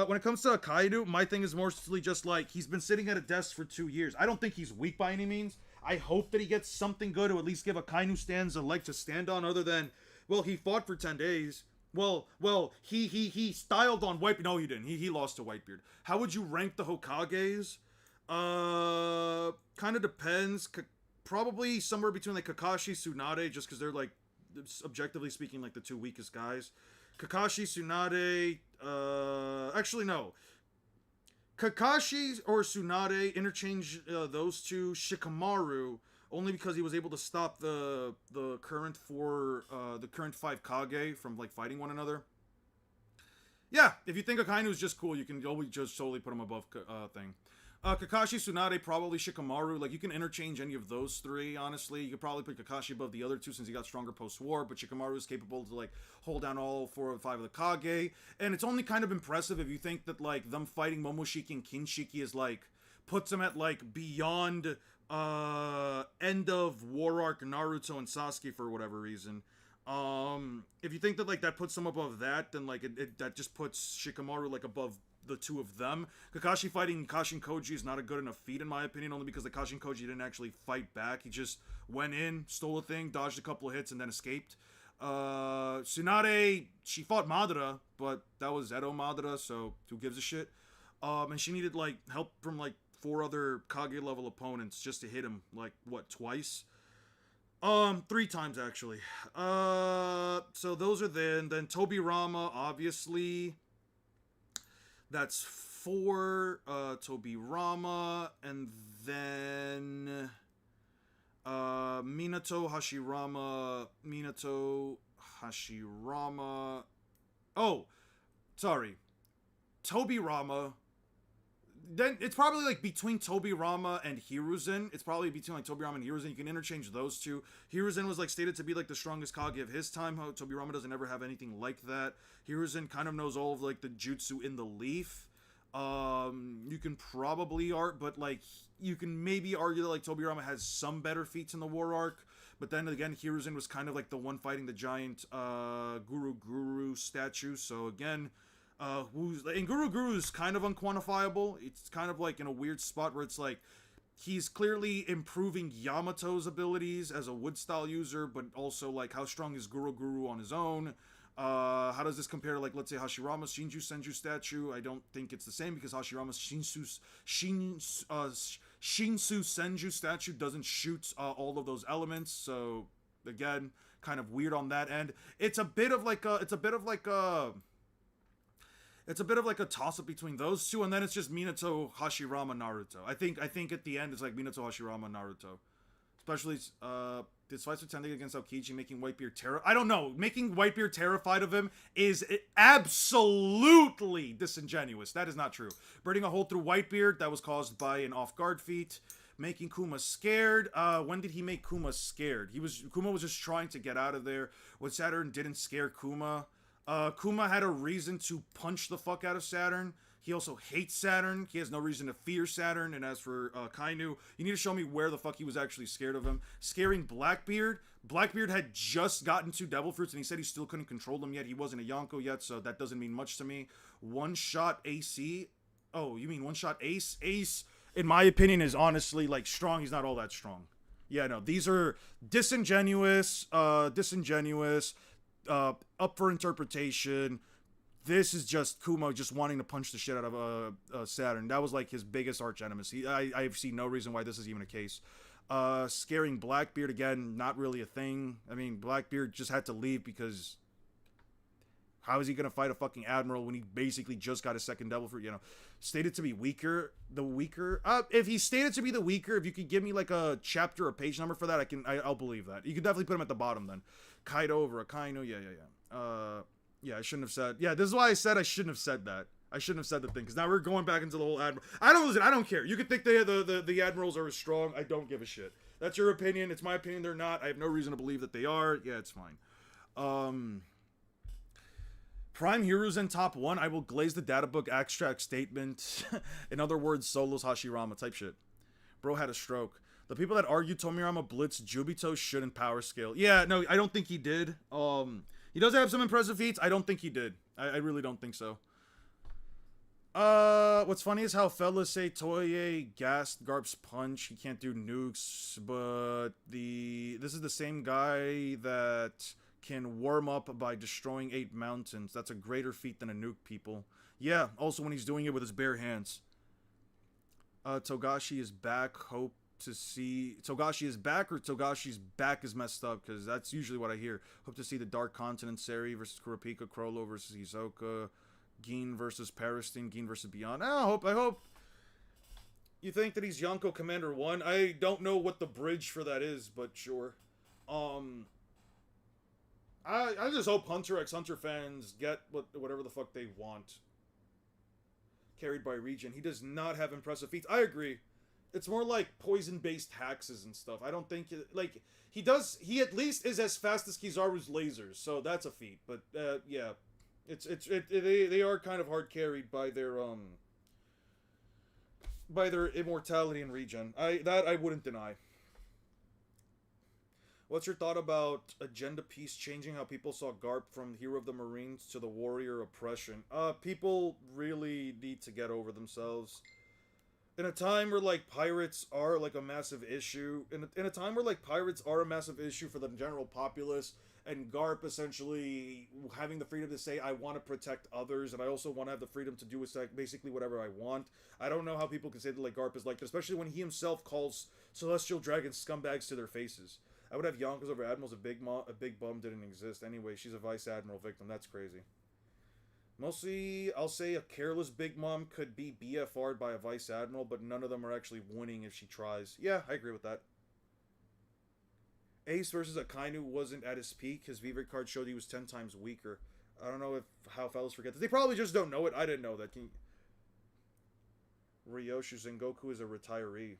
When it comes to Akainu, my thing is mostly just like he's been sitting at a desk for 2 years. I don't think he's weak by any means. I hope that he gets something good to at least give Akainu stands a leg to stand on, other than, well, he fought for 10 days. Well, he styled on Whitebeard. No, he didn't. He lost to Whitebeard. How would you rank the Hokages? Kind of depends. Probably somewhere between like Kakashi, Tsunade, just because they're like, objectively speaking, like the two weakest guys. Kakashi, Tsunade, actually no. Kakashi or Tsunade, interchange those two. Shikamaru, only because he was able to stop the current 5 Kage from like fighting one another. Yeah, if you think Akainu is just cool, you can always just totally put him above thing. Kakashi, Tsunade, probably Shikamaru. Like, you can interchange any of those three, honestly. You could probably put Kakashi above the other two since he got stronger post-war, but Shikamaru is capable to, like, hold down all 4 or 5 of the Kage. And it's only kind of impressive if you think that, like, them fighting Momoshiki and Kinshiki is, like, puts them at, like, beyond, end of War Arc Naruto and Sasuke for whatever reason. If you think that, like, that puts them above that, then, like, that just puts Shikamaru, like, above the two of them. Kakashi fighting Kashin Koji is not a good enough feat in my opinion, only because the Kashin Koji didn't actually fight back. He just went in, stole a thing, dodged a couple of hits, and then escaped. Tsunade, she fought Madara, but that was Edo Madara, so who gives a shit? And she needed, like, help from, like, 4 other Kage level opponents just to hit him, like, what, twice? 3 times actually. So those are then Tobirama, obviously. That's 4, Tobirama, and then, Minato Hashirama, oh, sorry, Tobirama, then it's probably, like, between Tobirama and Hiruzen. It's probably between, like, Tobirama and Hiruzen. You can interchange those two. Hiruzen was, like, stated to be, like, the strongest Kage of his time. Tobirama doesn't ever have anything like that. Hiruzen kind of knows all of, like, the jutsu in the leaf. You can probably but, like, you can maybe argue that, like, Tobirama has some better feats in the War Arc. But then again, Hiruzen was kind of, like, the one fighting the giant, Guru statue. So again, Guru is kind of unquantifiable. It's kind of like in a weird spot where it's like he's clearly improving Yamato's abilities as a wood style user, but also, like, how strong is Guru on his own? How does this compare to, like, let's say Hashirama's Shinju Senju statue? I don't think it's the same because Hashirama's Shinsu Senju statue doesn't shoot all of those elements. So again, kind of weird on that end. It's a bit of like a toss-up between those two, and then it's just Minato, Hashirama, Naruto. I think at the end it's like Minato, Hashirama, Naruto. Especially, did Spice pretending against Aokichi, making Whitebeard I don't know. Making Whitebeard terrified of him is absolutely disingenuous. That is not true. Burning a hole through Whitebeard, that was caused by an off-guard feat. Making Kuma scared. When did he make Kuma scared? Kuma was just trying to get out of there. When Saturn didn't scare Kuma. Kuma had a reason to punch the fuck out of Saturn. He also hates Saturn. He has no reason to fear Saturn. And as for Kainu, you need to show me where the fuck he was actually scared of him. Scaring Blackbeard. Blackbeard had just gotten 2 Devil Fruits, and he said he still couldn't control them yet. He wasn't a Yonko yet, so that doesn't mean much to me. One-shot AC. Oh, you mean one-shot Ace? Ace, in my opinion, is honestly, like, strong. He's not all that strong. Yeah, no, these are disingenuous, up for interpretation. This is just Kuma just wanting to punch the shit out of Saturn. That was, like, his biggest arch nemesis. I see no reason why this is even a case. Scaring Blackbeard, again, not really a thing. I mean, Blackbeard just had to leave because how is he going to fight a fucking Admiral when he basically just got a second Devil Fruit, you know? Stated to be weaker. If he's stated to be the weaker, if you could give me, like, a chapter or page number for that, I'll believe that. You could definitely put him at the bottom then. Kaido over Akainu, yeah. Yeah, I shouldn't have said. Yeah, this is why I said I shouldn't have said that. I shouldn't have said the thing, because now we're going back into the whole Admiral. I don't care. You could think the Admirals are strong. I don't give a shit. That's your opinion. It's my opinion they're not. I have no reason to believe that they are. Yeah, it's fine. Prime Hiruzen top 1. I will glaze the data book extract statement. In other words, Solo's Hashirama type shit. Bro had a stroke. The people that argue Tomiyama blitzed Jubito shouldn't power scale. Yeah, no, I don't think he did. He does have some impressive feats. I don't think he did. I really don't think so. What's funny is how fellas say Toye gassed Garp's punch. He can't do nukes, but this is the same guy that can warm up by destroying 8 mountains. That's a greater feat than a nuke, people. Yeah, also when he's doing it with his bare hands. Togashi is back. Hope to see Togashi is back, or Togashi's back is messed up, because that's usually what I hear. Hope to see the Dark Continent Seri versus Kurapika, Crollo versus Hisoka, Gin versus Paristin, Gin versus Beyond. I hope you think that he's Yonko Commander 1. I don't know what the bridge for that is, but sure. I just hope Hunter x Hunter fans get whatever the fuck they want. carried by Regen. He does not have impressive feats. I agree. It's more like poison-based hexes and stuff. I don't think like he at least is as fast as Kizaru's lasers, so that's a feat. But yeah, they are kind of hard carried by their immortality and regen. I wouldn't deny. What's your thought about Agenda Peace changing how people saw Garp from Hero of the Marines to the Warrior Oppression? People really need to get over themselves. In a time where, like, pirates are, like, a massive issue, in a time where, like, pirates are a massive issue for the general populace, and Garp essentially having the freedom to say, I want to protect others, and I also want to have the freedom to do basically whatever I want. I don't know how people can say that, like, Garp is like that, especially when he himself calls Celestial Dragons scumbags to their faces. I would have Yonkers over Admirals if Big Bum didn't exist. Anyway, she's a Vice Admiral victim. That's crazy. Mostly, I'll say a careless Big Mom could be BFR'd by a Vice Admiral, but none of them are actually winning if she tries. Yeah, I agree with that. Ace versus Akainu wasn't at his peak. His V card showed he was 10 times weaker. I don't know how fellas forget this. They probably just don't know it. I didn't know that. Ryoshu Sengoku is a retiree.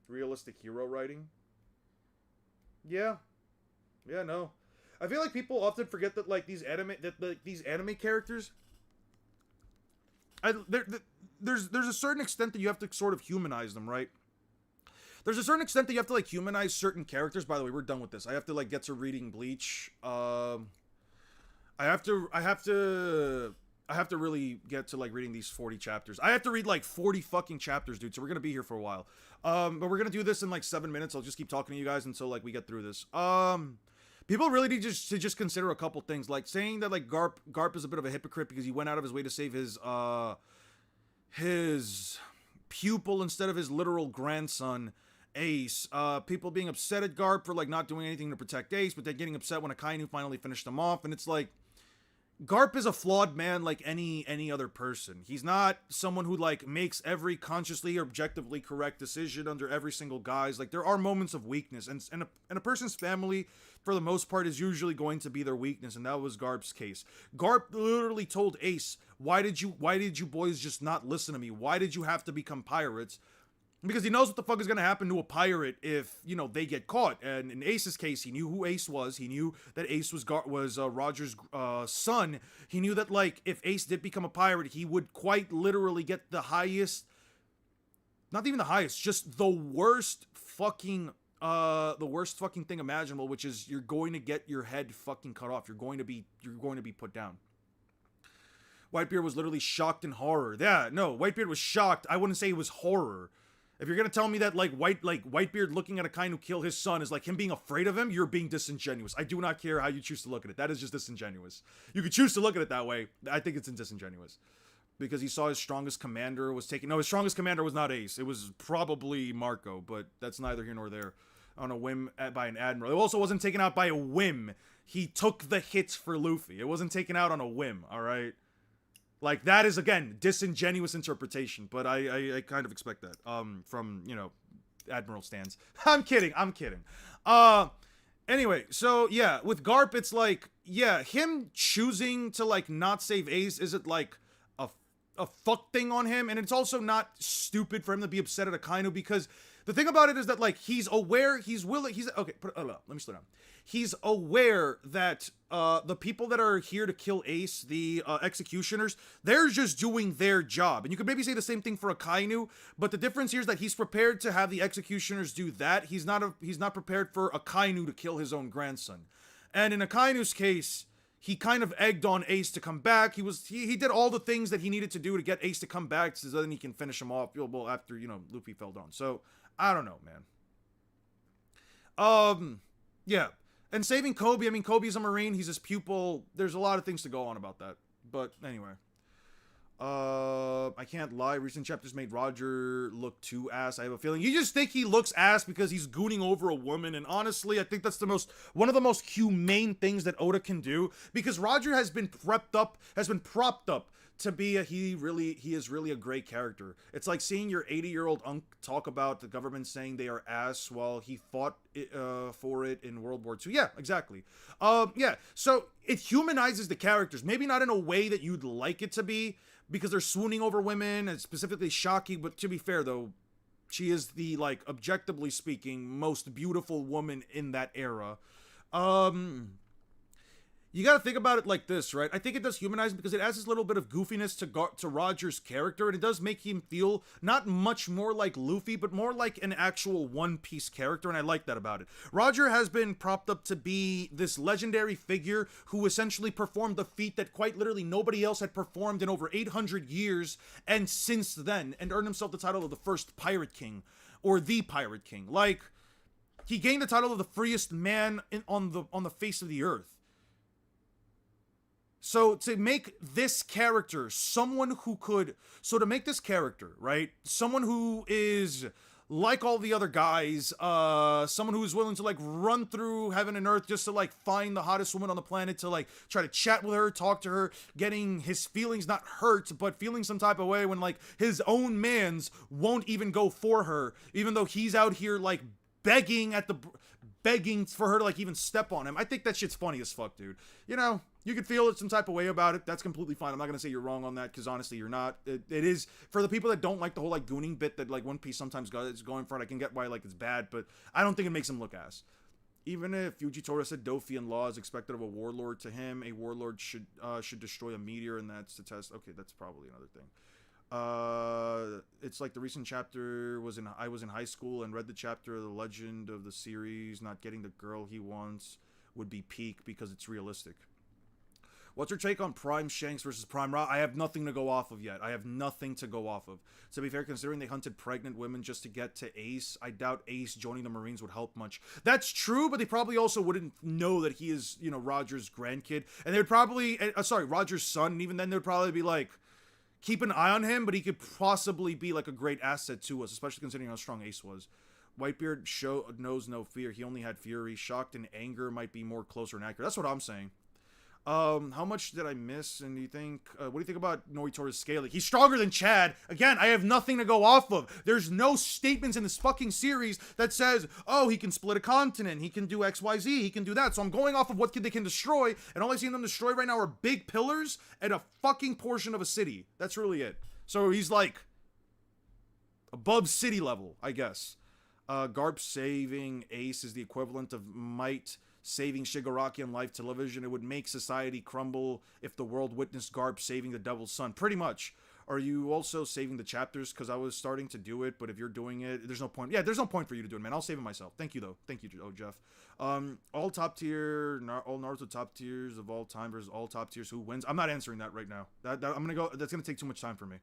Realistic hero writing? Yeah. Yeah, no. I feel like people often forget that, like, these anime characters, there's a certain extent that you have to sort of humanize them, right? There's a certain extent that you have to, like, humanize certain characters. By the way, we're done with this. I have to, like, get to reading Bleach. I have to really get to, like, reading these 40 chapters. I have to read, like, 40 fucking chapters, dude, so we're gonna be here for a while. But we're gonna do this in, like, 7 minutes. I'll just keep talking to you guys until, like, we get through this. People really need to just consider a couple things. Like, saying that, like, Garp is a bit of a hypocrite because he went out of his way to save his pupil instead of his literal grandson, Ace. People being upset at Garp for, like, not doing anything to protect Ace, but then getting upset when Akainu finally finished him off. And it's like, Garp is a flawed man like any other person. He's not someone who, like, makes every consciously or objectively correct decision under every single guise. Like, there are moments of weakness, and a person's family, for the most part, is usually going to be their weakness, and that was Garp's case. Garp literally told Ace, why did you boys just not listen to me? Why did you have to become pirates? Because he knows what the fuck is going to happen to a pirate if, you know, they get caught. And in Ace's case, he knew who Ace was. He knew that Ace was Roger's son. He knew that, like, if Ace did become a pirate, he would quite literally get the highest, not even the highest, just the worst fucking thing imaginable, which is you're going to get your head fucking cut off. You're going to be put down. Whitebeard was literally shocked in horror. Yeah, no, Whitebeard was shocked. I wouldn't say it was horror. If you're gonna tell me that, like, Whitebeard looking at Akainu kill his son is like him being afraid of him, you're being disingenuous. I do not care how you choose to look at it. That is just disingenuous. You could choose to look at it that way. I think it's disingenuous. Because he saw his strongest commander was taken. No, his strongest commander was not Ace. It was probably Marco, but that's neither here nor there. On a whim by an admiral. It also wasn't taken out by a whim. He took the hits for Luffy. It wasn't taken out on a whim, alright? Like, that is, again, disingenuous interpretation, but I kind of expect that, from, you know, Admiral stands. I'm kidding. Anyway, so, yeah, with Garp, it's like, yeah, him choosing to, like, not save Ace isn't, like, a fuck thing on him, and it's also not stupid for him to be upset at Akainu, because the thing about it is that, like, he's aware, let me slow down. He's aware that the people that are here to kill Ace, the executioners, they're just doing their job. And you could maybe say the same thing for Akainu, but the difference here is that he's prepared to have the executioners do that. He's not prepared for Akainu to kill his own grandson. And in Akainu's case, he kind of egged on Ace to come back. He did all the things that he needed to do to get Ace to come back so then he can finish him off, well, after, you know, Luffy fell down. So, I don't know, man. Yeah. And saving Kobe, I mean, Kobe's a Marine, he's his pupil. There's a lot of things to go on about that. But, anyway. I can't lie, recent chapters made Roger look too ass. I have a feeling you just think he looks ass because he's gooning over a woman, and honestly, I think that's one of the most humane things that Oda can do, because Roger has been propped up to be he is really a great character. It's like seeing your 80-year-old uncle talk about the government saying they are ass while he fought for it in World War II. Yeah, exactly. Yeah, so it humanizes the characters. Maybe not in a way that you'd like it to be, because they're swooning over women, and specifically Shaki, but to be fair, though, she is the, like, objectively speaking, most beautiful woman in that era. You gotta think about it like this, right? I think it does humanize him because it adds this little bit of goofiness to Roger's character, and it does make him feel not much more like Luffy, but more like an actual One Piece character, and I like that about it. Roger has been propped up to be this legendary figure who essentially performed the feat that quite literally nobody else had performed in over 800 years, and since then, and earned himself the title of the first Pirate King, or the Pirate King. Like, he gained the title of the freest man on the face of the earth. So to make this character someone who could, to make this character, right, someone who is like all the other guys, someone who is willing to, like, run through heaven and earth just to, like, find the hottest woman on the planet, to, like, try to chat with her, talk to her, getting his feelings not hurt, but feeling some type of way when, like, his own mans won't even go for her, even though he's out here, like, begging for her to, like, even step on him. I think that shit's funny as fuck, dude. You know, you could feel it some type of way about it. That's completely fine. I'm not gonna say you're wrong on that, because honestly, you're not. It is, for the people that don't like the whole, like, gooning bit that, like, One Piece sometimes is going for it, I can get why, like, it's bad, but I don't think it makes him look ass. Even if Fujitora said Dofian law is expected of a warlord, to him, a warlord should destroy a meteor, and that's to test. Okay, that's probably another thing. It's like the recent chapter I was in high school and read the chapter of the legend of the series. Not getting the girl he wants would be peak because it's realistic. What's your take on Prime Shanks versus Prime Ra? I have nothing to go off of yet. I have nothing to go off of. To be fair, considering they hunted pregnant women just to get to Ace, I doubt Ace joining the Marines would help much. That's true, but they probably also wouldn't know that he is, you know, Roger's grandkid. And they'd probably, Roger's son, and even then they'd probably be like, keep an eye on him, but he could possibly be, like, a great asset to us, especially considering how strong Ace was. Whitebeard knows no fear. He only had fury. Shocked and anger might be more closer and accurate. That's what I'm saying. How much did I miss? And you think, what do you think about Noritora's scaling? He's stronger than Chad. Again, I have nothing to go off of. There's no statements in this fucking series that says, oh, he can split a continent, he can do XYZ, he can do that. So I'm going off of what they can destroy, and all I've seen them destroy right now are big pillars and a fucking portion of a city. That's really it. So he's, like, above city level, I guess. Garp saving Ace is the equivalent of Might saving Shigaraki on live television. It would make society crumble if the world witnessed Garp saving the Devil's Son. Pretty much. Are you also saving the chapters? Because I was starting to do it, but if you're doing it, there's no point. Yeah, there's no point for you to do it, man. I'll save it myself. Thank you, though. Thank you, Jeff. All top tier, all Naruto top tiers of all time versus all top tiers. Who wins? I'm not answering that right now. I'm gonna go. That's gonna take too much time for me.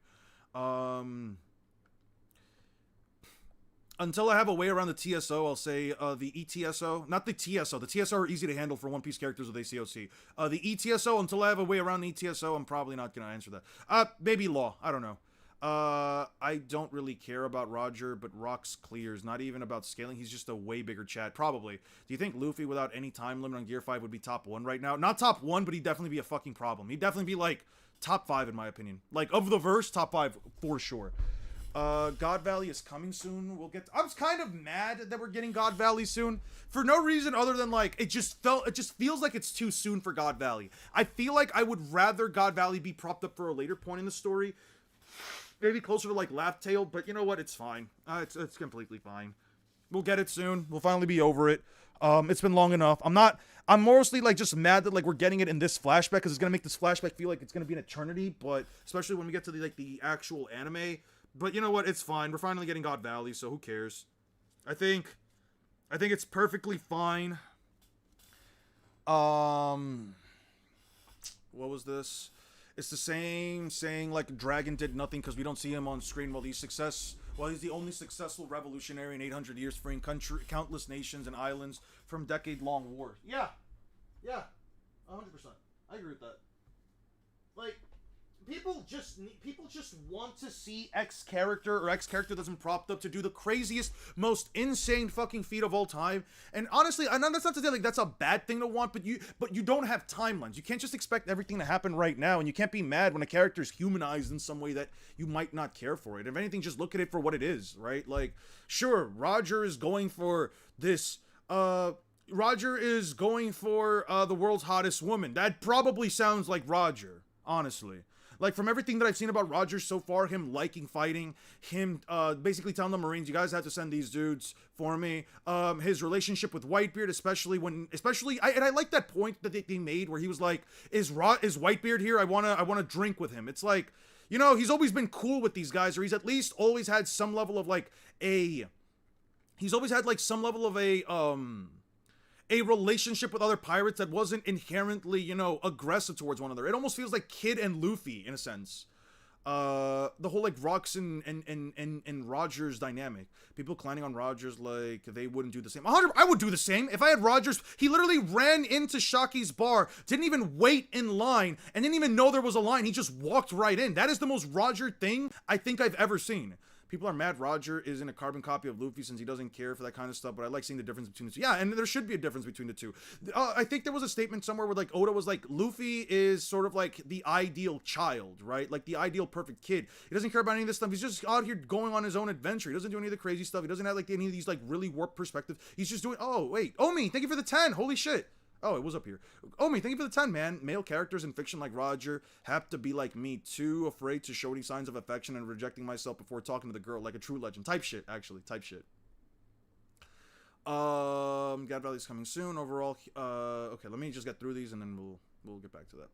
Until I have a way around the TSO, I'll say the ETSO. Not the TSO. The TSO are easy to handle for One Piece characters with ACOC. The ETSO, until I have a way around the ETSO, I'm probably not going to answer that. Maybe Law. I don't know. I don't really care about Roger, but Rock's clears. Not even about scaling. He's just a way bigger Chad. Probably. Do you think Luffy, without any time limit on Gear 5, would be top 1 right now? Not top 1, but he'd definitely be a fucking problem. He'd definitely be, like, top 5 in my opinion. Like, of the verse, top 5 for sure. God Valley is coming soon. I was kind of mad that we're getting God Valley soon for no reason other than, like, it just feels like it's too soon for God Valley. I feel like I would rather God Valley be propped up for a later point in the story, maybe closer to, like, Laugh Tale, but you know what? It's fine. It's completely fine. We'll get it soon. We'll finally be over it. It's been long enough. I'm mostly, like, just mad that, like, we're getting it in this flashback, because it's gonna make this flashback feel like it's gonna be an eternity, but especially when we get to the actual anime. But you know what? It's fine. We're finally getting God Valley, so who cares? I think it's perfectly fine. What was this? It's the same saying, like, Dragon did nothing because we don't see him on screen while he's the only successful revolutionary in 800 years, freeing countless nations and islands from decade-long war. Yeah, 100%. I agree with that. Like, People just want to see X character or X character that's been propped up to do the craziest, most insane fucking feat of all time. And honestly, I know that's not to say like that's a bad thing to want, but you don't have timelines. You can't just expect everything to happen right now, and you can't be mad when a character is humanized in some way that you might not care for it. If anything, just look at it for what it is, right? Like, sure, Roger is going for this. Roger is going for the world's hottest woman. That probably sounds like Roger, honestly. Like, from everything that I've seen about Roger so far, him liking fighting, him basically telling the Marines, you guys have to send these dudes for me. His relationship with Whitebeard, I like that point that they made where he was like, is Whitebeard here? I wanna drink with him. It's like, you know, he's always been cool with these guys, or he's at least always had some level of a relationship with other pirates that wasn't inherently, you know, aggressive towards one another. It almost feels like Kid and Luffy in a sense. The whole like Rox and Rogers dynamic. People clowning on Rogers like they wouldn't do the same. I would do the same. If I had Rogers, he literally ran into Shaki's bar, didn't even wait in line, and didn't even know there was a line. He just walked right in. That is the most Roger thing I think I've ever seen. People are mad Roger isn't a carbon copy of Luffy since he doesn't care for that kind of stuff, but I like seeing the difference between the two. Yeah, and there should be a difference between the two. I think there was a statement somewhere where, like, Oda was like, Luffy is sort of like the ideal child, right? Like, the ideal perfect kid. He doesn't care about any of this stuff. He's just out here going on his own adventure. He doesn't do any of the crazy stuff. He doesn't have, like, any of these, like, really warped perspectives. He's just doing, oh, wait. Omi, thank you for the 10. Holy shit. Oh, it was up here. Omi, thank you for the 10, man. Male characters in fiction like Roger have to be like me, too afraid to show any signs of affection and rejecting myself before talking to the girl, like a true legend. Type shit, actually. Type shit. God Valley's coming soon. Overall, okay, let me just get through these and then we'll get back to that.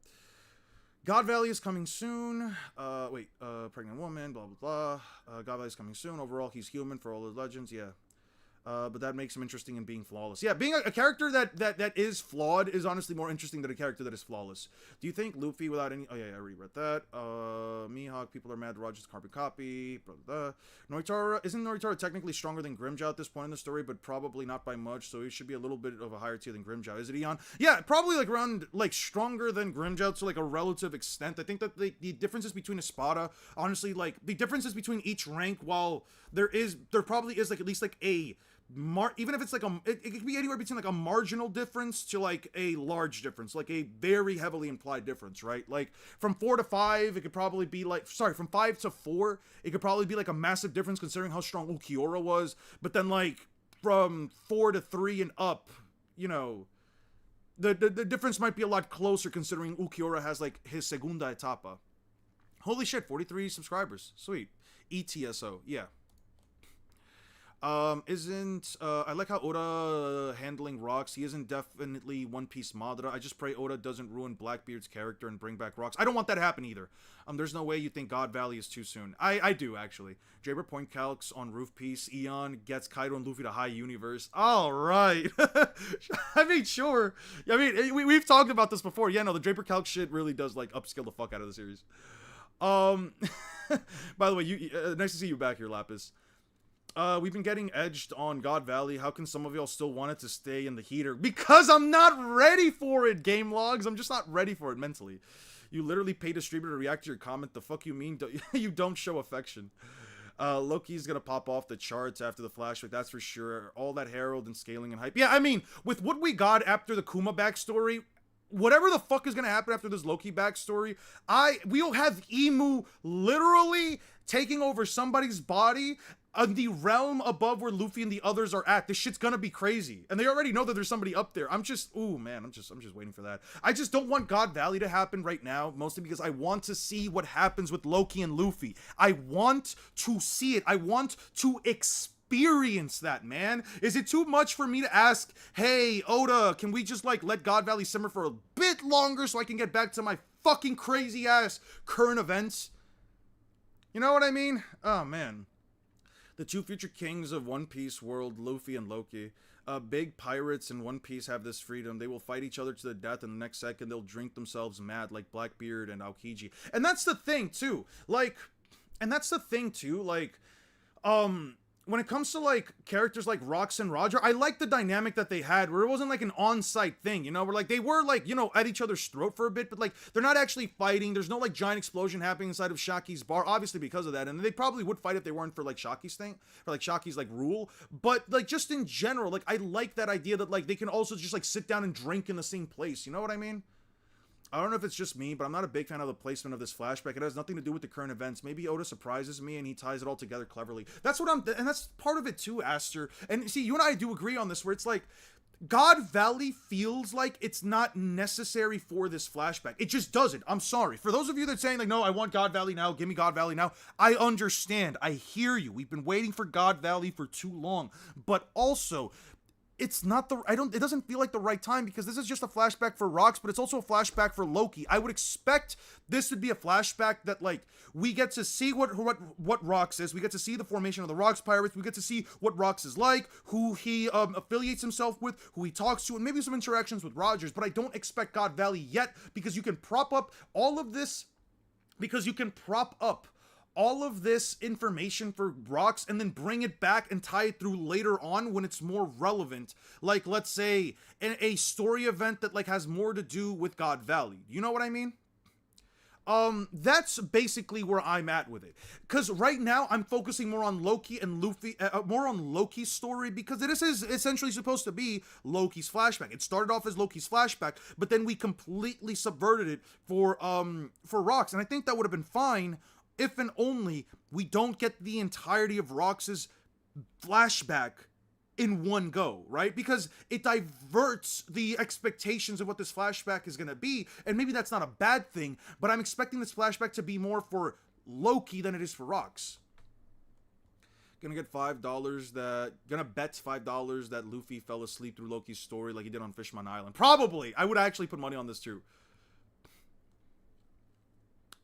God Valley is coming soon. Pregnant woman, blah, blah, blah. God Valley's coming soon. Overall, he's human for all his legends. Yeah. But that makes him interesting in being flawless. Yeah, being a character that is flawed is honestly more interesting than a character that is flawless. Do you think Luffy without any... Oh, yeah, I already read that. Mihawk, people are mad Roger's carbon copy. Blah, blah, blah. Noitora... Isn't Noitora technically stronger than Grimmjow at this point in the story, but probably not by much, so he should be a little bit of a higher tier than Grimmjow. Is it, Eon? Yeah, probably, like, around, like, stronger than Grimmjow to, like, a relative extent. I think that the differences between Espada, honestly, like, the differences between each rank, while there probably is, like, at least, like, a... even if it's like it could be anywhere between like a marginal difference to like a large difference, like a very heavily implied difference, right? Like from 4 to 5, it could probably be like, from 5 to 4, it could probably be like a massive difference considering how strong Ulquiorra was. But then like from 4 to 3 and up, you know, the difference might be a lot closer considering Ulquiorra has like his segunda etapa. Holy shit, 43 subscribers. Sweet. ETSO, yeah. I like how Oda handling Rocks. He isn't definitely One Piece Madara. I just pray Oda doesn't ruin Blackbeard's character and bring back Rocks. I don't want that to happen either. There's no way you think God Valley is too soon. I do, actually. Draper Point Calcs on Roof Piece. Eon gets Kaido and Luffy to High Universe. Alright. I mean, sure. I mean, we've talked about this before. Yeah, no, the Draper Calc shit really does, like, upskill the fuck out of the series. By the way, nice to see you back here, Lapis. We've been getting edged on God Valley. How can some of y'all still want it to stay in the heater? Because I'm not ready for it, Game Logs. I'm just not ready for it mentally. You literally paid a streamer to react to your comment. The fuck you mean? You don't show affection. Loki's gonna pop off the charts after the flashback, that's for sure. All that herald and scaling and hype. Yeah, I mean, with what we got after the Kuma backstory, whatever the fuck is gonna happen after this Loki backstory, we'll have Emu literally taking over somebody's body on the realm above where Luffy and the others are at. This shit's gonna be crazy. And they already know that there's somebody up there. I'm just waiting for that. I just don't want God Valley to happen right now, mostly because I want to see what happens with Loki and Luffy. I want to see it. I want to experience that, man. Is it too much for me to ask, hey, Oda, can we just, like, let God Valley simmer for a bit longer so I can get back to my fucking crazy-ass current events? You know what I mean? Oh, man. The two future kings of One Piece world, Luffy and Loki. Big pirates in One Piece have this freedom. They will fight each other to the death, and the next second they'll drink themselves mad like Blackbeard and Aokiji. And that's the thing, too. Like, when it comes to like characters like Rox and Roger, I like the dynamic that they had where it wasn't like an on-site thing, you know, where like they were like, you know, at each other's throat for a bit, but like they're not actually fighting. There's no like giant explosion happening inside of Shaki's bar, obviously because of that. And they probably would fight if they weren't for like Shaki's thing, for like Shaki's like rule. But like just in general, like I like that idea that like they can also just like sit down and drink in the same place. You know what I mean? I don't know if it's just me, but I'm not a big fan of the placement of this flashback. It has nothing to do with the current events. Maybe Oda surprises me and he ties it all together cleverly. That's what and that's part of it too, Aster. And see, you and I do agree on this, where it's like, God Valley feels like it's not necessary for this flashback. It just doesn't. I'm sorry. For those of you that are saying like, no, I want God Valley now, give me God Valley now. I understand. I hear you. We've been waiting for God Valley for too long. But also, it's not it doesn't feel like the right time, because this is just a flashback for Rox, but it's also a flashback for Loki. I would expect this would be a flashback that like we get to see what Rox is. We get to see the formation of the Rox Pirates. We get to see what Rox is like, who he affiliates himself with, who he talks to, and maybe some interactions with Rogers. But I don't expect God Valley yet, because you can prop up all of this, all of this information for Rox and then bring it back and tie it through later on when it's more relevant. Like, let's say, a story event that, like, has more to do with God Valley. You know what I mean? That's basically where I'm at with it. Because right now, I'm focusing more on Loki and Luffy, more on Loki's story, because this is essentially supposed to be Loki's flashback. It started off as Loki's flashback, but then we completely subverted it for Rox, and I think that would have been fine if and only we don't get the entirety of Rox's flashback in one go, right? Because it diverts the expectations of what this flashback is going to be, and maybe that's not a bad thing, but I'm expecting this flashback to be more for Loki than it is for Rox. Gonna bet $5 that Luffy fell asleep through Loki's story like he did on Fishman Island. Probably! I would actually put money on this too.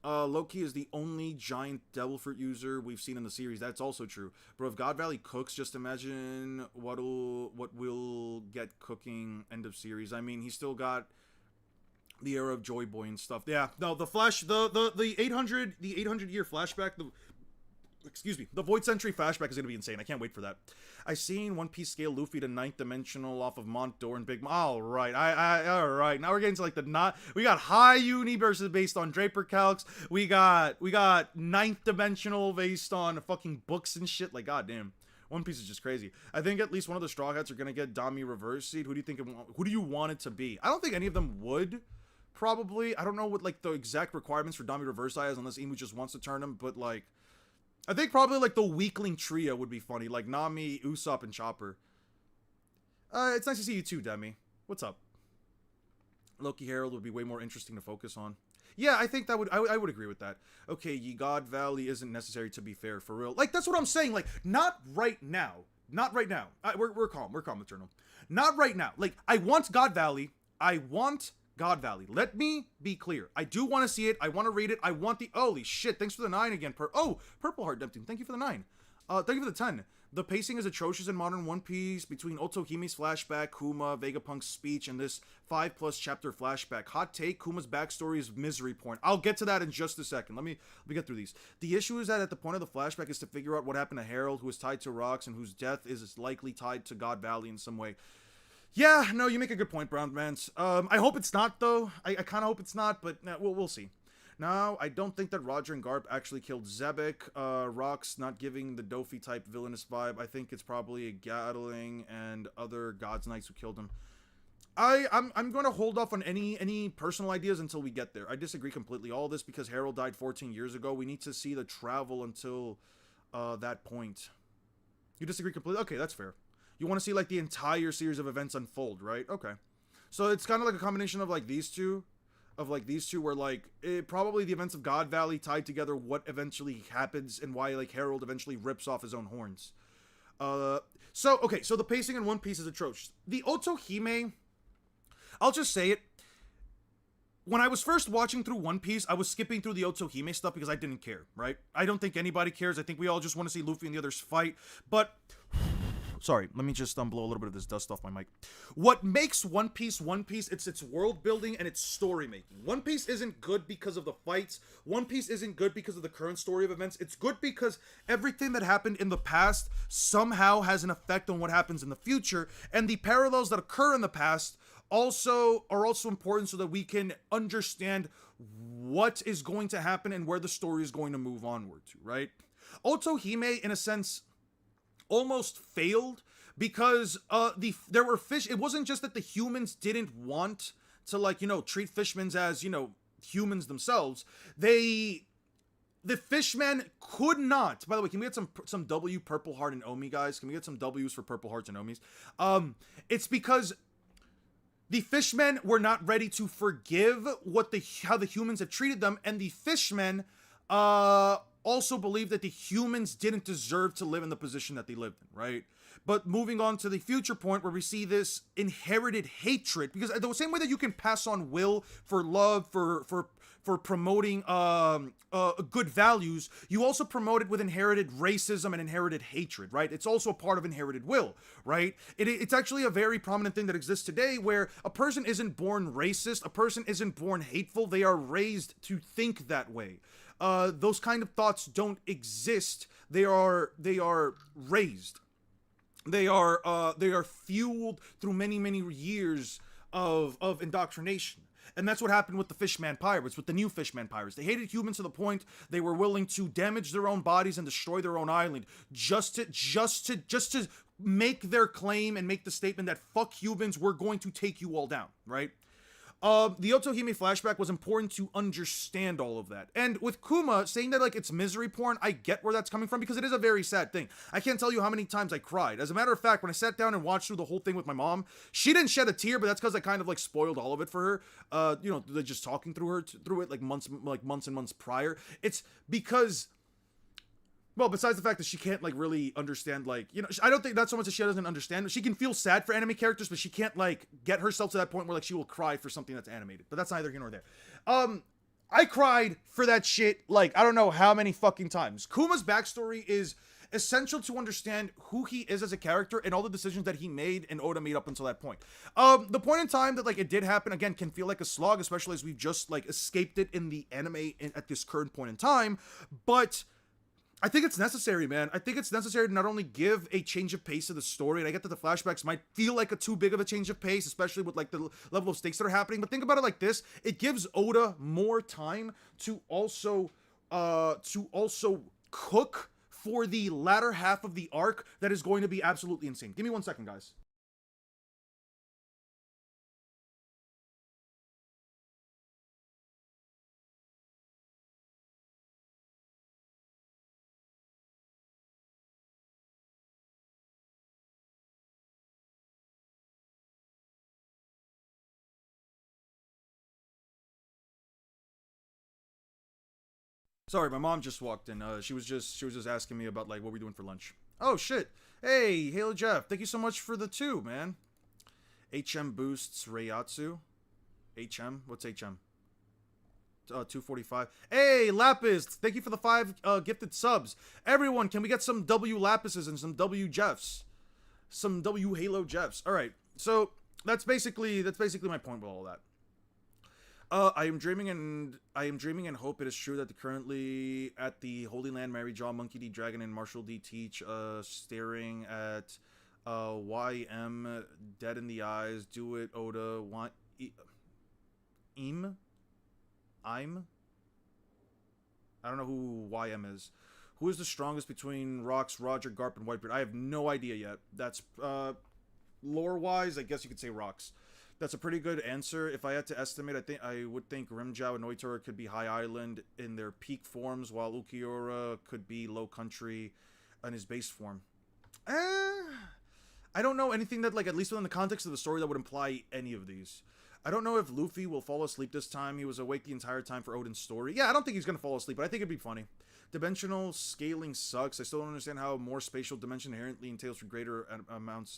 Loki is the only giant devil fruit user we've seen in the series. That's also true. Bro, if God Valley cooks, just imagine what we'll get cooking end of series. I mean, he's still got the era of Joy Boy and stuff. Yeah, no, the 800 year flashback, the Void Century flashback is gonna be insane. I can't wait for that. I seen One Piece scale Luffy to 9th dimensional off of Montdor and Big Mom. All right, all right. Now we're getting to like we got high universes based on Draper calcs. We got 9th dimensional based on fucking books and shit. Like, goddamn. One Piece is just crazy. I think at least one of the Straw Hats are gonna get Dami reverse seed. Who do you want it to be? I don't think any of them would. Probably. I don't know what like the exact requirements for Dami reverse eye is, unless Imu just wants to turn him. But like, I think probably like the weakling trio would be funny, like Nami, Usopp, and Chopper. It's nice to see you too, Demi. What's up? Loki Herald would be way more interesting to focus on. Yeah, I think that I would agree with that. Okay, Ye God Valley isn't necessary, to be fair, for real. Like, that's what I'm saying. Like, not right now. Not right now. We're calm. We're calm, Eternal. Not right now. Like, I want God Valley. I want God Valley. Let me be clear. I do want to see it. I want to read it. I want the... Holy shit. Thanks for the 9 again. Purple Heart Neptune. Thank you for the 9. Thank you for the 10. The pacing is atrocious in modern One Piece between Otohime's flashback, Kuma, Vegapunk's speech, and this 5+ chapter flashback. Hot take, Kuma's backstory is misery porn. I'll get to that in just a second. Let me get through these. The issue is that at the point of the flashback is to figure out what happened to Harold, who is tied to Rox, and whose death is likely tied to God Valley in some way. Yeah, no, you make a good point, Brown Vance. I hope it's not, though. I kind of hope it's not, but we'll see. Now, I don't think that Roger and Garp actually killed Zebek. Rox not giving the Dofi-type villainous vibe. I think it's probably a Gatling and other God's Knights who killed him. I'm going to hold off on any personal ideas until we get there. I disagree completely. All this because Harold died 14 years ago. We need to see the travel until that point. You disagree completely? Okay, that's fair. You want to see, like, the entire series of events unfold, right? Okay. So it's kind of like a combination of, like, these two. Where, like, probably the events of God Valley tied together what eventually happens and why, like, Harold eventually rips off his own horns. So the pacing in One Piece is atrocious. The Otohime, I'll just say it. When I was first watching through One Piece, I was skipping through the Otohime stuff because I didn't care, right? I don't think anybody cares. I think we all just want to see Luffy and the others fight. But... Sorry, let me just blow a little bit of this dust off my mic. What makes One Piece, it's its world building and its story making. One Piece isn't good because of the fights. One Piece isn't good because of the current story of events. It's good because everything that happened in the past somehow has an effect on what happens in the future, and the parallels that occur in the past are also important so that we can understand what is going to happen and where the story is going to move onward to, right? Otohime, in a sense, almost failed because there were fish. It wasn't just that the humans didn't want to, like, you know, treat fishmen as, you know, humans themselves. The fishmen could not. By the way, can we get some W Purple Heart and Omi, guys? Can we get some W's for Purple Hearts and Omis? It's because the fishmen were not ready to forgive how the humans had treated them, and the fishmen also believed that the humans didn't deserve to live in the position that they lived in, right? But moving on to the future point where we see this inherited hatred, because the same way that you can pass on will for love, for promoting good values, you also promote it with inherited racism and inherited hatred, right? It's also a part of inherited will, right? It's actually a very prominent thing that exists today where a person isn't born racist, a person isn't born hateful, they are raised to think that way. Those kind of thoughts don't exist. They are raised. They are fueled through many years of indoctrination. And that's what happened with the Fishman Pirates, with the new Fishman Pirates. They hated humans to the point they were willing to damage their own bodies and destroy their own island just to make their claim and make the statement that fuck humans, we're going to take you all down, right? The Otohime flashback was important to understand all of that. And with Kuma saying that, like, it's misery porn, I get where that's coming from because it is a very sad thing. I can't tell you how many times I cried. As a matter of fact, when I sat down and watched through the whole thing with my mom, she didn't shed a tear, but that's because I kind of, like, spoiled all of it for her. You know, just talking through it like months and months prior. It's because, well, besides the fact that she can't, like, really understand, like, you know, I don't think that's so much that she doesn't understand. She can feel sad for anime characters, but she can't, like, get herself to that point where, like, she will cry for something that's animated. But that's neither here nor there. I cried for that shit, like, I don't know how many fucking times. Kuma's backstory is essential to understand who he is as a character and all the decisions that he made and Oda made up until that point. The point in time that, like, it did happen, again, can feel like a slog, especially as we've just, like, escaped it in the anime at this current point in time, but I think it's necessary, man. I think it's necessary to not only give a change of pace to the story, and I get that the flashbacks might feel like a too big of a change of pace, especially with, like, the level of stakes that are happening, but think about it like this. It gives Oda more time to also cook for the latter half of the arc that is going to be absolutely insane. Give me 1 second, guys. Sorry, my mom just walked in. She was just asking me about, like, what we're doing for lunch. Oh shit! Hey, Halo Jeff, thank you so much for the 2, man. HM boosts Reiatsu. HM, what's HM? 245. Hey, Lapis, thank you for the 5 gifted subs. Everyone, can we get some W Lapises and some W Jeffs? Some W Halo Jeffs. All right, so that's basically my point with all that. I am dreaming and hope it is true that currently at the Holy Land, Mary Jaw, Monkey D. Dragon, and Marshall D. Teach staring at YM dead in the eyes. Do it, Oda. I'm? I don't know who YM is. Who is the strongest between Rocks, Roger, Garp, and Whitebeard? I have no idea yet. That's lore-wise, I guess you could say Rocks. That's a pretty good answer. If I had to estimate, I would think Rimjao and Noitora could be High Island in their peak forms, while Ukiura could be Low Country in his base form. I don't know anything that, like, at least within the context of the story, that would imply any of these. I don't know if Luffy will fall asleep this time. He was awake the entire time for Odin's story. Yeah, I don't think he's gonna fall asleep, but I think it'd be funny. Dimensional scaling sucks. I still don't understand how more spatial dimension inherently entails for greater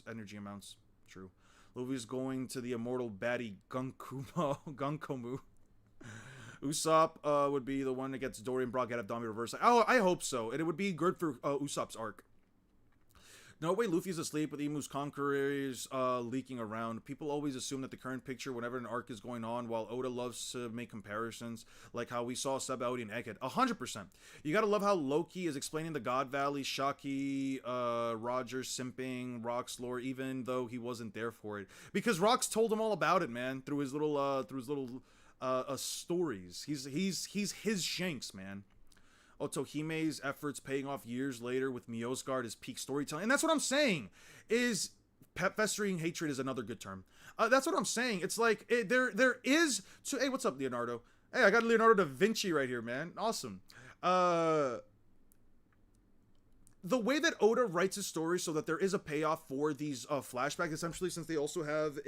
energy amounts. True. Luffy's going to the immortal baddie Gunkomu. Usopp would be the one that gets Dory and Brock out of Dami reverse. Oh, I hope so. And it would be good for Usopp's arc. No way Luffy's asleep with Emu's conquerors leaking around. People always assume that the current picture whenever an arc is going on, while Oda loves to make comparisons, like how we saw Sub Audi and Egghead. 100%. You gotta love how Loki is explaining the God Valley, Shaki, Roger simping, Rock's lore, even though he wasn't there for it. Because Rock's told him all about it, man, through his little stories. He's his Shanks, man. Otohime's efforts paying off years later with Miosgard is peak storytelling. And that's what I'm saying, is festering hatred is another good term. That's what I'm saying. It's like, there is... hey, what's up, Leonardo? Hey, I got Leonardo da Vinci right here, man. Awesome. The way that Oda writes his story so that there is a payoff for these flashbacks, essentially, since they also have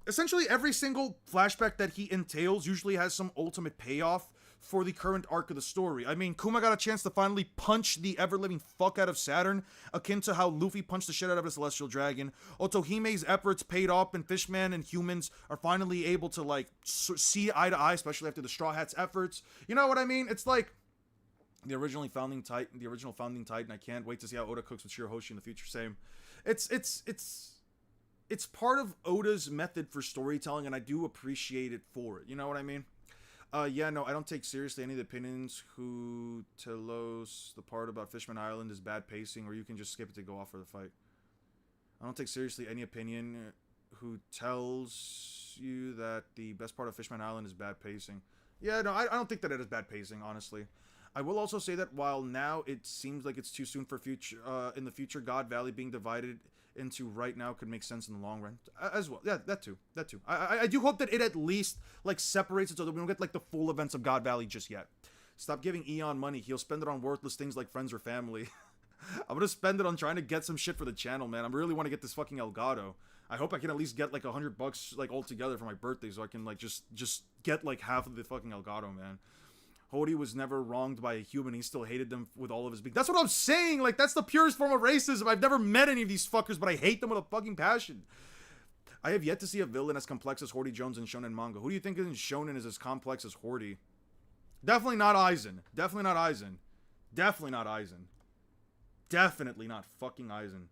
essentially every single flashback that he entails usually has some ultimate payoff for the current arc of the story. I mean, Kuma got a chance to finally punch the ever-living fuck out of Saturn, akin to how Luffy punched the shit out of a celestial dragon. Otohime's efforts paid off, and Fishman and humans are finally able to, like, see eye to eye, especially after the Straw Hat's efforts. You know what I mean? It's like the original founding Titan. I can't wait to see how Oda cooks with Shirahoshi in the future. Same. It's part of Oda's method for storytelling, and I do appreciate it for it. You know what I mean? Yeah, no, I don't take seriously any of the opinions who tells the part about Fishman Island is bad pacing, or you can just skip it to go off for the fight. I don't take seriously any opinion who tells you that the best part of Fishman Island is bad pacing. Yeah, no, I don't think that it is bad pacing, honestly. I will also say that while now it seems like it's too soon for in the future, God Valley being divided into right now could make sense in the long run as well. Yeah, that too. I do hope that it at least like separates it so that we don't get like the full events of God Valley just yet. Stop giving Eon money. He'll spend it on worthless things like friends or family. I'm gonna spend it on trying to get some shit for the channel, man. I really want to get this fucking Elgato. I hope I can at least get like $100 like all together for my birthday, so I can like just get like half of the fucking Elgato, man. Hody was never wronged by a human. He still hated them with all of his being. That's what I'm saying. Like, that's the purest form of racism. I've never met any of these fuckers, but I hate them with a fucking passion. I have yet to see a villain as complex as Horty Jones in Shonen manga. Who do you think in Shonen is as complex as Horty? Definitely not Aizen. Definitely not Aizen. Definitely not Aizen. Definitely not fucking Aizen.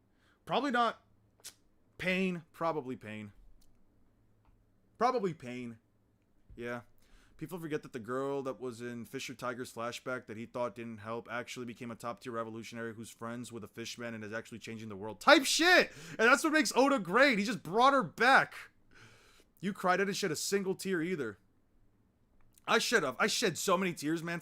Probably not Pain. Probably Pain. Probably Pain. Yeah. People forget that the girl that was in Fisher Tiger's flashback that he thought didn't help actually became a top-tier revolutionary who's friends with a fishman and is actually changing the world. Type shit! And that's what makes Oda great. He just brought her back. You cried. I didn't shed a single tear either. I shed so many tears, man.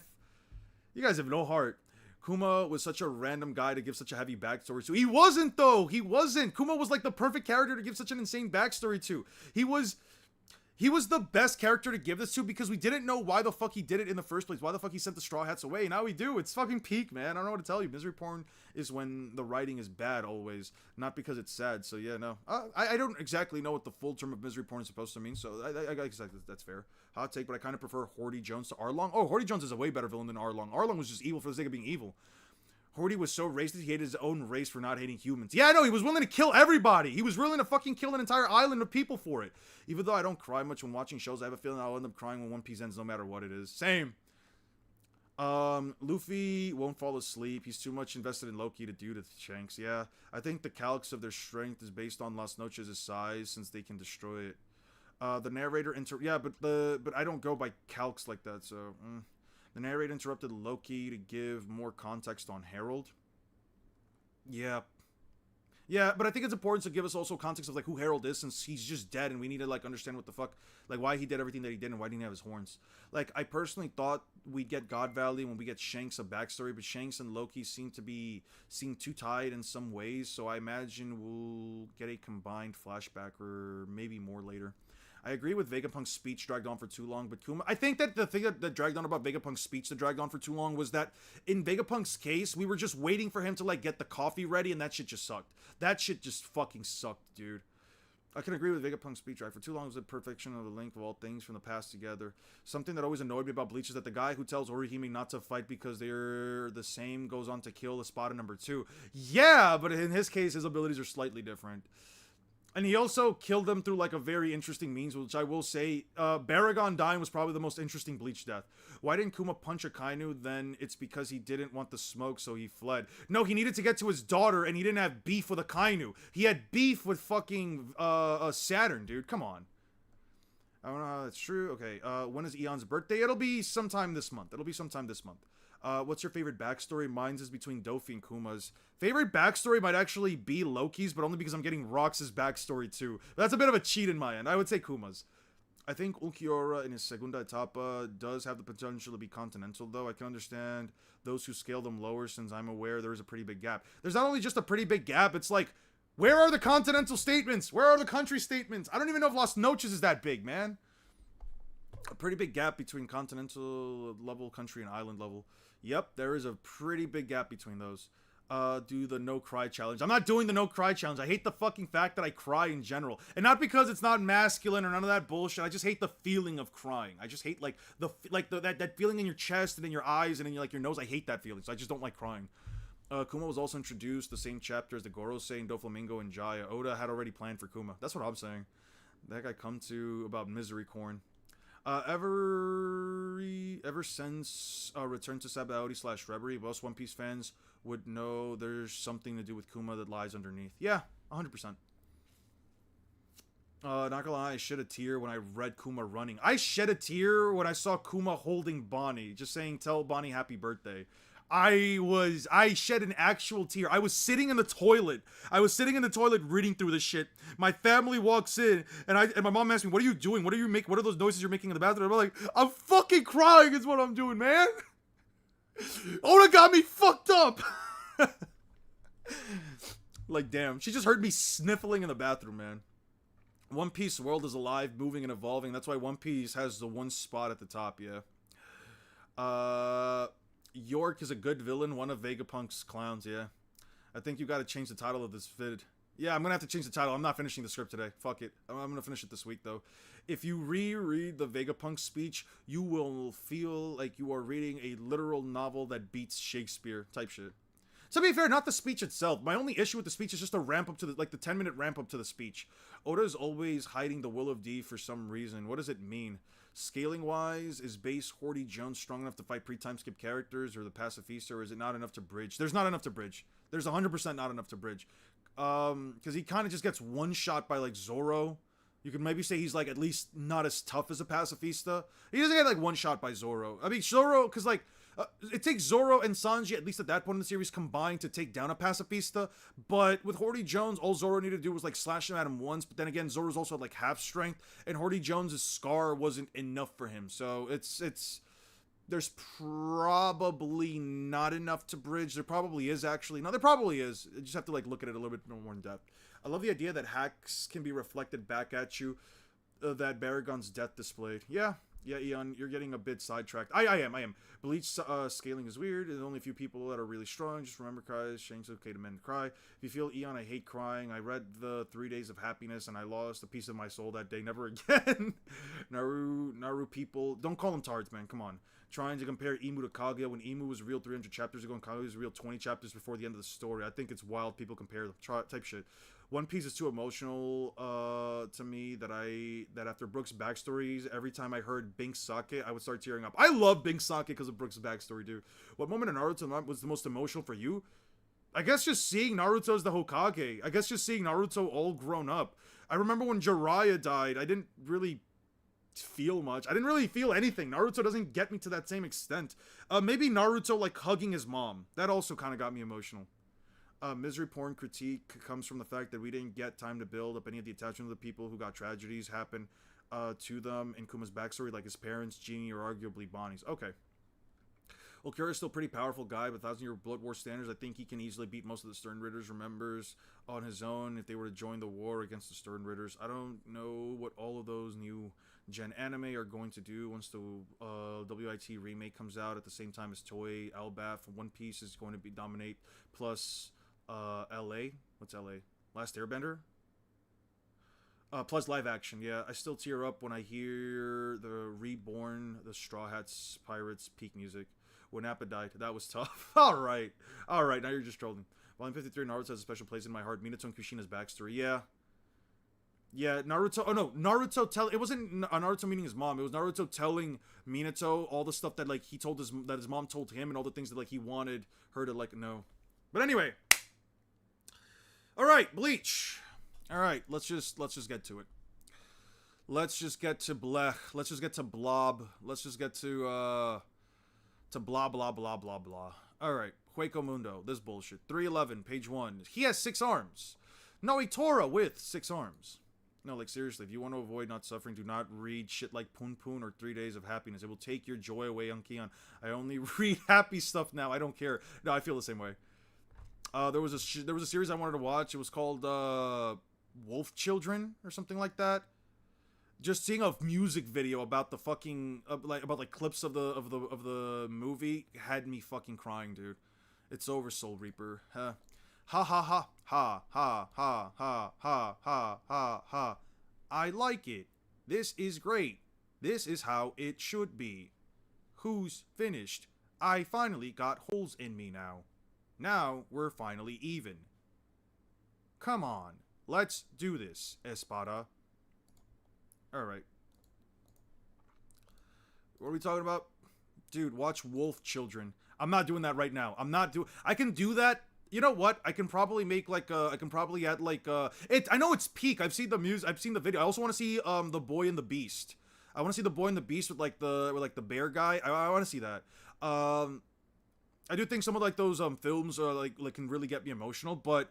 You guys have no heart. Kuma was such a random guy to give such a heavy backstory to. He wasn't, though. He wasn't. Kuma was like the perfect character to give such an insane backstory to. He was the best character to give this to because we didn't know why the fuck he did it in the first place. Why the fuck he sent the Straw Hats away. Now we do. It's fucking peak, man. I don't know what to tell you. Misery porn is when the writing is bad always, not because it's sad. So yeah, no. I don't exactly know what the full term of misery porn is supposed to mean, so I guess that's fair. Hot take, but I kind of prefer Horty Jones to Arlong. Oh, Horty Jones is a way better villain than Arlong. Arlong was just evil for the sake of being evil. Horty was so racist, he hated his own race for not hating humans. Yeah, no, he was willing to kill everybody. He was willing to fucking kill an entire island of people for it. Even though I don't cry much when watching shows, I have a feeling I'll end up crying when One Piece ends no matter what it is. Same. Luffy won't fall asleep. He's too much invested in Loki to do to Shanks. Yeah, I think the calcs of their strength is based on Las Noches' size since they can destroy it. The narrator but I don't go by calcs like that, so... The narrator interrupted Loki to give more context on Harold. Yeah. Yeah, but I think it's important to give us also context of, like, who Harold is, since he's just dead, and we need to, like, understand what the fuck, like, why he did everything that he did, and why he didn't have his horns. Like, I personally thought we'd get God Valley when we get Shanks a backstory, but Shanks and Loki seem too tied in some ways, so I imagine we'll get a combined flashback, or maybe more later. I agree with Vegapunk's speech dragged on for too long, but Kuma... I think that the thing that dragged on about Vegapunk's speech that dragged on for too long was that in Vegapunk's case, we were just waiting for him to, like, get the coffee ready, and that shit just sucked. That shit just fucking sucked, dude. I can agree with Vegapunk's speech drag. For too long was the perfection of the link of all things from the past together. Something that always annoyed me about Bleach is that the guy who tells Orihime not to fight because they're the same goes on to kill Espada number 2. Yeah, but in his case, his abilities are slightly different. And he also killed them through like a very interesting means, which I will say, Baragon dying was probably the most interesting Bleach death. Why didn't Kuma punch a Kainu? Then it's because he didn't want the smoke, so he fled. No, he needed to get to his daughter, and he didn't have beef with a Kainu. He had beef with fucking Saturn, dude. Come on. I don't know how that's true. Okay, when is Eon's birthday? It'll be sometime this month. What's your favorite backstory? Mine's is between Dofi and Kuma's. Favorite backstory might actually be Loki's, but only because I'm getting Rox's backstory too. That's a bit of a cheat in my end. I would say Kuma's. I think Ulquiorra in his Segunda Etapa does have the potential to be continental, though. I can understand those who scale them lower, since I'm aware there is a pretty big gap. There's not only just a pretty big gap, it's like, where are the continental statements? Where are the country statements? I don't even know if Las Noches is that big, man. A pretty big gap between continental level, country, and island level. Yep, there is a pretty big gap between those. Do the no cry challenge. I'm not doing the no cry challenge. I hate the fucking fact that I cry in general. And not because it's not masculine or none of that bullshit. I just hate the feeling of crying. I just hate like that feeling in your chest and in your eyes and in your nose. I hate that feeling. So I just don't like crying. Kuma was also introduced the same chapter as the Gorosei and Doflamingo and Jaya. Oda had already planned for Kuma. That's what I'm saying. That guy come to about Misery Corn. Ever since Return to Sabaody / Reverie, most One Piece fans would know there's something to do with Kuma that lies underneath. Yeah, 100%. Not gonna lie, I shed a tear when I read Kuma running. I shed a tear when I saw Kuma holding Bonnie, just saying, tell Bonnie happy birthday. I shed an actual tear. I was sitting in the toilet. Reading through this shit. My family walks in, and my mom asks me, what are you doing? What are those noises you're making in the bathroom? I'm like, I'm fucking crying is what I'm doing, man. Oda got me fucked up. Like, damn. She just heard me sniffling in the bathroom, man. One Piece world is alive, moving, and evolving. That's why One Piece has the one spot at the top, yeah. York is a good villain, one of Vegapunk's clowns, yeah. I think you gotta change the title of this vid. Yeah, I'm gonna have to change the title. I'm not finishing the script today. Fuck it. I'm gonna finish it this week, though. If you reread the Vegapunk speech, you will feel like you are reading a literal novel that beats Shakespeare type shit. To be fair, not the speech itself. My only issue with the speech is just the ramp up to the 10-minute ramp up to the speech. Oda is always hiding the will of D for some reason. What does it mean? Scaling wise, is base Horty Jones strong enough to fight pre-time skip characters or the pacifista, or is it not enough to bridge? There's not enough to bridge. There's 100% not enough to bridge. Because he kind of just gets one shot by like Zoro. You could maybe say he's like at least not as tough as a pacifista. He doesn't get like one shot by Zoro. I mean, Zoro, because like, it takes Zoro and Sanji, at least at that point in the series, combined to take down a pacifista. But with Horty Jones, all Zoro needed to do was like slash him at him once. But then again, Zoro's also like half strength, and Horty Jones's scar wasn't enough for him. So there's probably not enough to bridge. There probably is actually. No, there probably is. You just have to like look at it a little bit more in depth. I love the idea that hacks can be reflected back at you. That Baragon's death displayed. Yeah, Eon, you're getting a bit sidetracked. I am. Bleach scaling is weird. There's only a few people that are really strong. Just remember, cries. Shane's okay to men to cry. If you feel Eon, I hate crying. I read the 3 Days of Happiness and I lost a piece of my soul that day. Never again. Naru people. Don't call them tards, man. Come on. Trying to compare Imu to Kaguya when Imu was real 300 chapters ago and Kaguya was real 20 chapters before the end of the story. I think it's wild people compare them. Type shit. One Piece is too emotional to me that after Brook's backstories, every time I heard Bink Sake, I would start tearing up. I love Bink Sake because of Brook's backstory, dude. What moment in Naruto was the most emotional for you? I guess just seeing Naruto as the Hokage. I guess just seeing Naruto all grown up. I remember when Jiraiya died, I didn't really feel much. I didn't really feel anything. Naruto doesn't get me to that same extent. Maybe Naruto like hugging his mom. That also kind of got me emotional. Misery porn critique comes from the fact that we didn't get time to build up any of the attachment of the people who got tragedies happen to them in Kuma's backstory, like his parents, Genie, or arguably Bonnie's. Okay. Well, Kira's still a pretty powerful guy, but 1,000-year Blood War standards, I think he can easily beat most of the Stern Ritters remembers on his own if they were to join the war against the Stern Ritters. I don't know what all of those new gen anime are going to do once the WIT remake comes out at the same time as Toei, Elbaf, One Piece is going to be dominate, plus LA. What's LA? Last Airbender? Plus live action, yeah. I still tear up when I hear the Reborn, the Straw Hats Pirates peak music. When Appa died, that was tough. Alright, now you're just trolling. Volume 53, Naruto has a special place in my heart. Minato and Kushina's backstory, yeah. Yeah, Naruto. Oh no, Naruto tell. It wasn't Naruto meeting his mom. It was Naruto telling Minato all the stuff that like he told that his mom told him, and all the things that like he wanted her to like know. But anyway, all right, Bleach. All right, let's just get to it. Let's just get to blech. Let's just get to blob. Let's just get to blah blah blah blah blah. All right, Hueco Mundo. This bullshit. 311, page 1. He has 6 arms. Noitora with 6 arms. No, like seriously, if you want to avoid not suffering, do not read shit like Poon Poon or 3 Days of Happiness. It will take your joy away, Unkion. I only read happy stuff now. I don't care. No, I feel the same way. There was a series I wanted to watch. It was called Wolf Children or something like that. Just seeing a music video about the fucking about clips of the movie had me fucking crying, dude. It's over, Soul Reaper. Huh. Ha ha ha ha ha ha ha ha ha ha ha. I like it. This is great. This is how it should be. Who's finished? I finally got holes in me now. Now we're finally even. Come on. Let's do this, Espada. Alright. What are we talking about? Dude, watch Wolf Children. I'm not doing that right now. I can do that. You know what? I can probably make like I can probably add like I know it's peak. I've seen the I've seen the video. I also want to see The Boy and the Beast. I want to see The Boy and the Beast with like the bear guy. I want to see that. I do think some of like those films are like can really get me emotional, but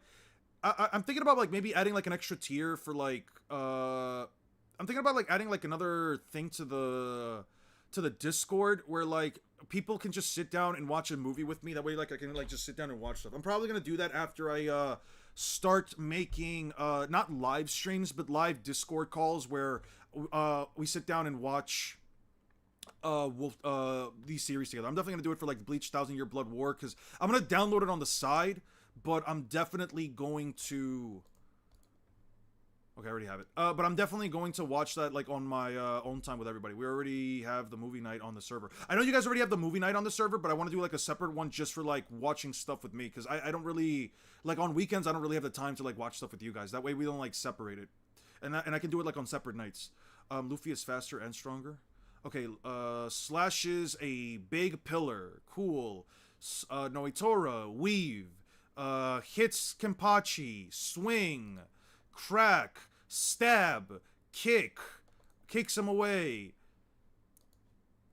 I'm thinking about like maybe adding like an extra tier for like I'm thinking about like adding like another thing to the Discord where like people can just sit down and watch a movie with me. That way like I can like just sit down and watch stuff. I'm probably gonna do that after I start making not live streams but live Discord calls where we sit down and watch these series together. I'm definitely gonna do it for like Bleach 1000-Year Blood War because I'm gonna download it on the side, but I'm definitely going to. Okay, I already have it. But I'm definitely going to watch that like on my own time with everybody. We already have the movie night on the server. I know you guys already have the movie night on the server, but I want to do like a separate one just for like watching stuff with me because I don't really like on weekends. I don't really have the time to like watch stuff with you guys. That way we don't like separate it, and I can do it like on separate nights. Luffy is faster and stronger. Okay, slashes a big pillar. Cool. Noitora, weave. Hits Kenpachi, swing. Crack, stab, kick, kicks him away.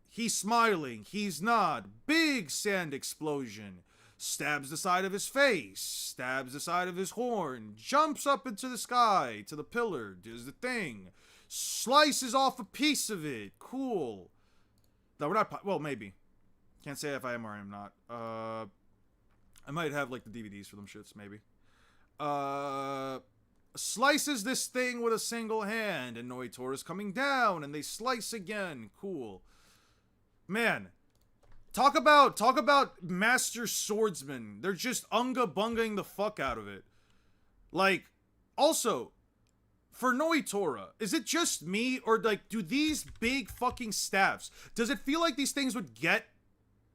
He's smiling, he's not. Big sand explosion. Stabs the side of his face, stabs the side of his horn, jumps up into the sky, to the pillar, does the thing. Slices off a piece of it. Cool. No, we're not, well, maybe. Can't say if I am or I am not. I might have, like, the DVDs for them shits, maybe. Slices this thing with a single hand, and Noitora's coming down, and they slice again. Cool. Man, talk about master swordsmen. They're just unga-bungaing the fuck out of it. Like, also, for Noitora, is it just me, or, like, do these big fucking staffs, does it feel like these things would get,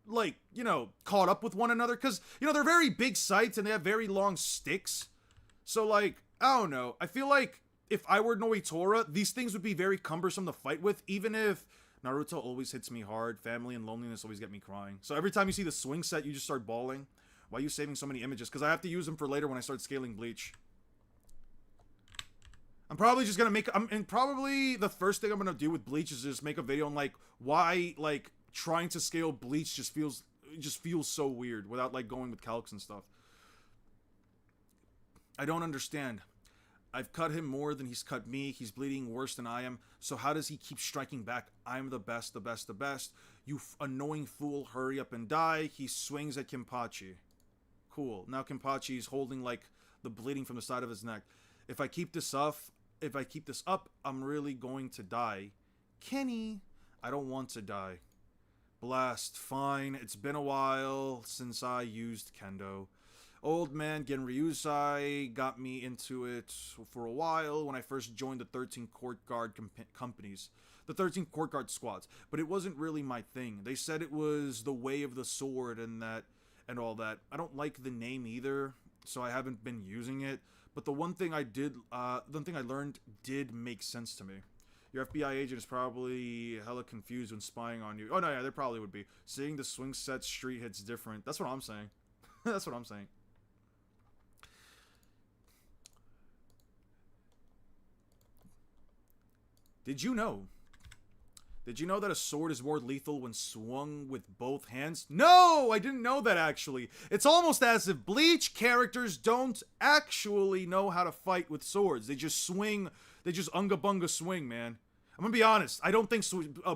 like, you know, caught up with one another? Because, you know, they're very big sights, and they have very long sticks. So, like, I don't know. I feel like if I were Noitora, these things would be very cumbersome to fight with, even if Naruto always hits me hard. Family and loneliness always get me crying. So every time you see the swing set, you just start bawling. Why are you saving so many images? Because I have to use them for later when I start scaling Bleach. I'm probably just going to make... and probably the first thing I'm going to do with Bleach is just make a video on, like, why, like, trying to scale Bleach just feels so weird without, like, going with calcs and stuff. I don't understand. I've cut him more than he's cut me. He's bleeding worse than I am. So how does he keep striking back? I'm the best, the best, the best. You annoying fool, hurry up and die. He swings at Kenpachi. Cool. Now Kenpachi is holding like the bleeding from the side of his neck. If I keep this up, I'm really going to die. Kenny, I don't want to die. Blast, fine. It's been a while since I used Kendo. Old man Genryusai got me into it for a while when I first joined the 13 Court Guard companies. The 13 Court Guard squads. But it wasn't really my thing. They said it was the way of the sword and all that. I don't like the name either, so I haven't been using it. but the one thing I learned did make sense to me. Your FBI agent is probably hella confused when spying on you. Oh, no, yeah, they probably would be. Seeing the swing set street hits different. That's what I'm saying. That's what I'm saying. Did you know? Did you know that a sword is more lethal when swung with both hands? No, I didn't know that actually. It's almost as if Bleach characters don't actually know how to fight with swords. They just swing, they just unga bunga swing, man. I'm gonna be honest, I don't think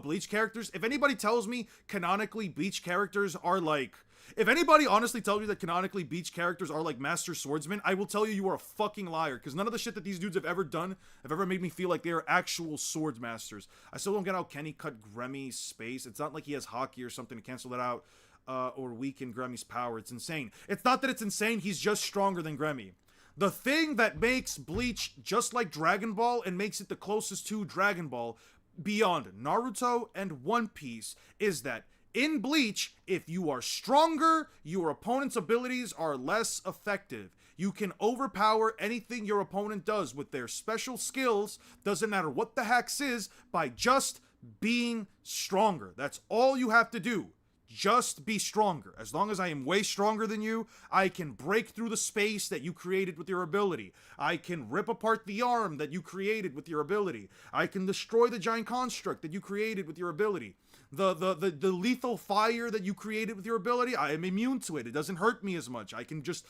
Bleach characters, if anybody tells me canonically Bleach characters are like, if anybody honestly tells me that canonically Bleach characters are like master swordsmen, I will tell you you are a fucking liar, because none of the shit that these dudes have ever done have ever made me feel like they are actual sword masters. I still don't get how Kenny cut Gremmy's space. It's not like he has hockey or something to cancel that out, or weaken Gremmy's power. It's insane. It's not that it's insane, he's just stronger than Gremmy. The thing that makes Bleach just like Dragon Ball and makes it the closest to Dragon Ball beyond Naruto and One Piece is that in Bleach, if you are stronger, your opponent's abilities are less effective. You can overpower anything your opponent does with their special skills, doesn't matter what the hex is, by just being stronger. That's all you have to do. Just be stronger. As long as I am way stronger than you, I can break through the space that you created with your ability. I can rip apart the arm that you created with your ability. I can destroy the giant construct that you created with your ability. The lethal fire that you created with your ability, I am immune to it. It doesn't hurt me as much. I can just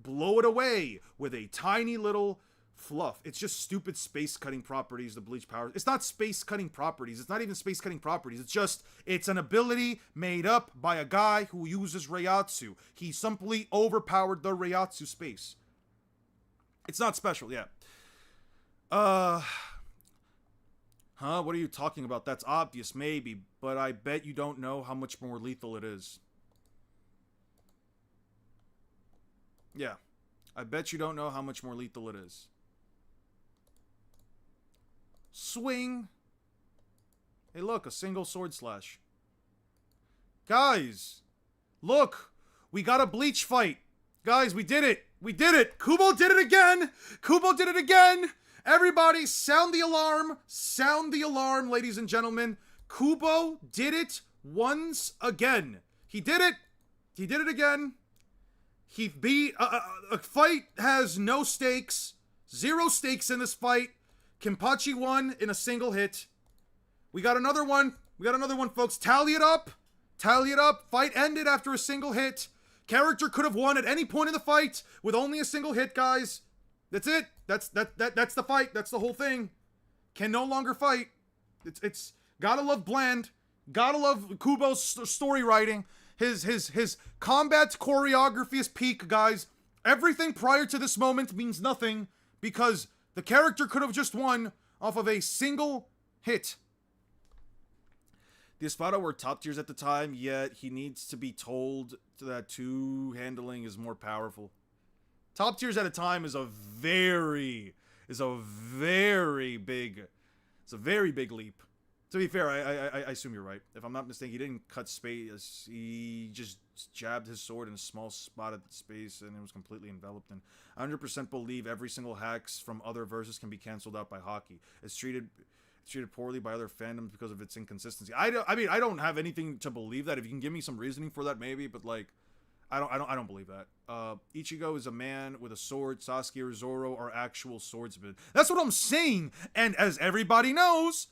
blow it away with a tiny little fluff. It's just stupid space cutting properties, the Bleach power. It's not space cutting properties. It's not even space cutting properties. It's an ability made up by a guy who uses Reiatsu. He simply overpowered the Reiatsu space. It's not special, yeah. What are you talking about? That's obvious, maybe, but I bet you don't know how much more lethal it is. Yeah. I bet you don't know how much more lethal it is. Swing. Hey, look, a single sword slash. Guys, look, we got a Bleach fight. Guys, we did it. We did it. Kubo did it again. Kubo did it again. Everybody, sound the alarm. Sound the alarm, ladies and gentlemen. Kubo did it once again. He did it. He did it again. He beat... a fight has no stakes. 0 stakes in this fight. Kenpachi won in a single hit. We got another one. We got another one, folks. Tally it up. Tally it up. Fight ended after a single hit. Character could have won at any point in the fight with only a single hit, guys. That's it. That's the fight. That's the whole thing. Can no longer fight. It's gotta love Bland. Gotta love Kubo's story writing. His combat choreography is peak, guys. Everything prior to this moment means nothing because the character could have just won off of a single hit. The Espada were top tiers at the time, yet he needs to be told that two-handling is more powerful. Top tiers at a time is a very big leap. To be fair, I assume you're right. If I'm not mistaken, he didn't cut space. He just jabbed his sword in a small spot of space, and it was completely enveloped. And I 100% believe every single hacks from other verses can be canceled out by hockey. It's treated poorly by other fandoms because of its inconsistency. I don't have anything to believe that. If you can give me some reasoning for that, maybe. But like, I don't believe that. Ichigo is a man with a sword. Sasuke or Zoro are actual swordsmen. That's what I'm saying. And as everybody knows,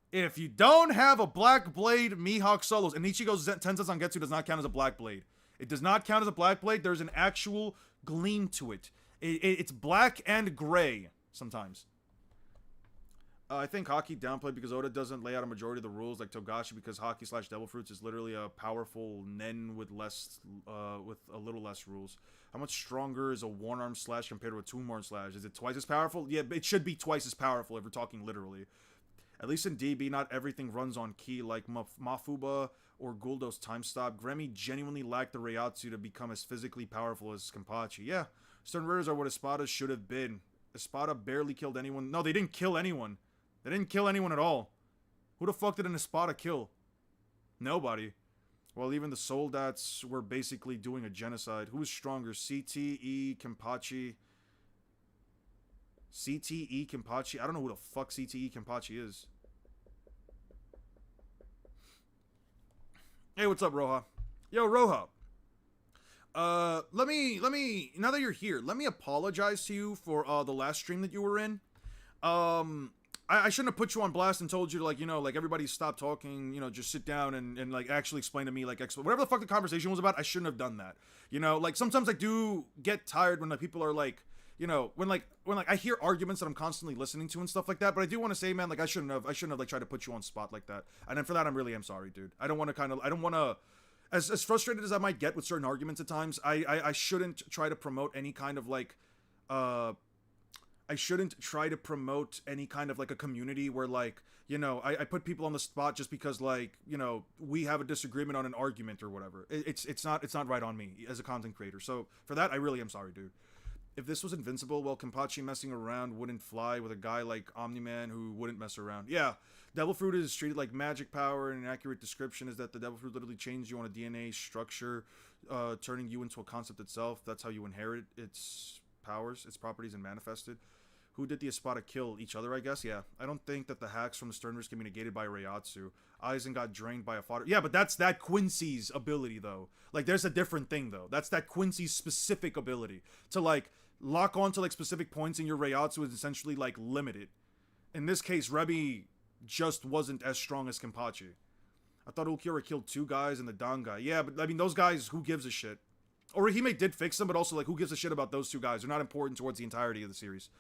if you don't have a Black Blade Mihawk solos, and Ichigo's Tensa Zangetsu does not count as a Black Blade. It does not count as a Black Blade. There's an actual gleam to it. It's black and gray sometimes. I think Hockey downplayed because Oda doesn't lay out a majority of the rules like Togashi, because Hockey / Devil Fruits is literally a powerful nen with with a little less rules. How much stronger is a one-arm slash compared to a two-arm slash? Is it twice as powerful? Yeah, it should be twice as powerful if we're talking literally. At least in DB, not everything runs on key like Mafuba or Guldo's time stop. Gremmy genuinely lacked the Reiatsu to become as physically powerful as Kenpachi. Yeah, Stern Raiders are what Espada should have been. Espada barely killed anyone. No, they didn't kill anyone. They didn't kill anyone at all. Who the fuck did an Espada kill? Nobody. Well, even the Soldats were basically doing a genocide. Who is stronger, CTE, Kenpachi? CTE Kenpachi. I don't know who the fuck CTE Kenpachi is. Hey, what's up, Roha? Yo, Roha. Let me, now that you're here, let me apologize to you for, the last stream that you were in. I shouldn't have put you on blast and told you to, like, you know, like, everybody stop talking, you know, just sit down and like, actually explain to me, like, whatever the fuck the conversation was about, I shouldn't have done that. You know, like, sometimes I do get tired when, like, people are, like, you know, when I hear arguments that I'm constantly listening to and stuff like that, but I do want to say, man, like, I shouldn't have, like, tried to put you on spot like that. And then for that, I'm sorry, dude. I don't want to, as frustrated as I might get with certain arguments at times, I shouldn't try to promote any kind of, like, I shouldn't try to promote any kind of, like, a community where, like, you know, I put people on the spot just because, like, you know, we have a disagreement on an argument or whatever. It's not right on me as a content creator. So for that, I really am sorry, dude. If this was Invincible, well, Kenpachi messing around wouldn't fly with a guy like Omni-Man who wouldn't mess around. Yeah, Devil Fruit is treated like magic power, and an accurate description is that the Devil Fruit literally changes you on a DNA structure, turning you into a concept itself. That's how you inherit its powers, its properties, and manifested. Who did the Espada kill? Each other, I guess? Yeah. I don't think that the hacks from the Sternverse can be negated by Reiatsu. Aizen got drained by a fodder. Yeah, but that's that Quincy's ability, though. Like, there's a different thing, though. That's that Quincy's specific ability. To, like, lock on to, like, specific points in your Reiatsu is essentially, like, limited. In this case, Rebi just wasn't as strong as Kenpachi. I thought Ulquiorra killed 2 guys and the Don guy. Yeah, but, I mean, those guys, who gives a shit? Orihime did fix them, but also, like, who gives a shit about those 2 guys? They're not important towards the entirety of the series.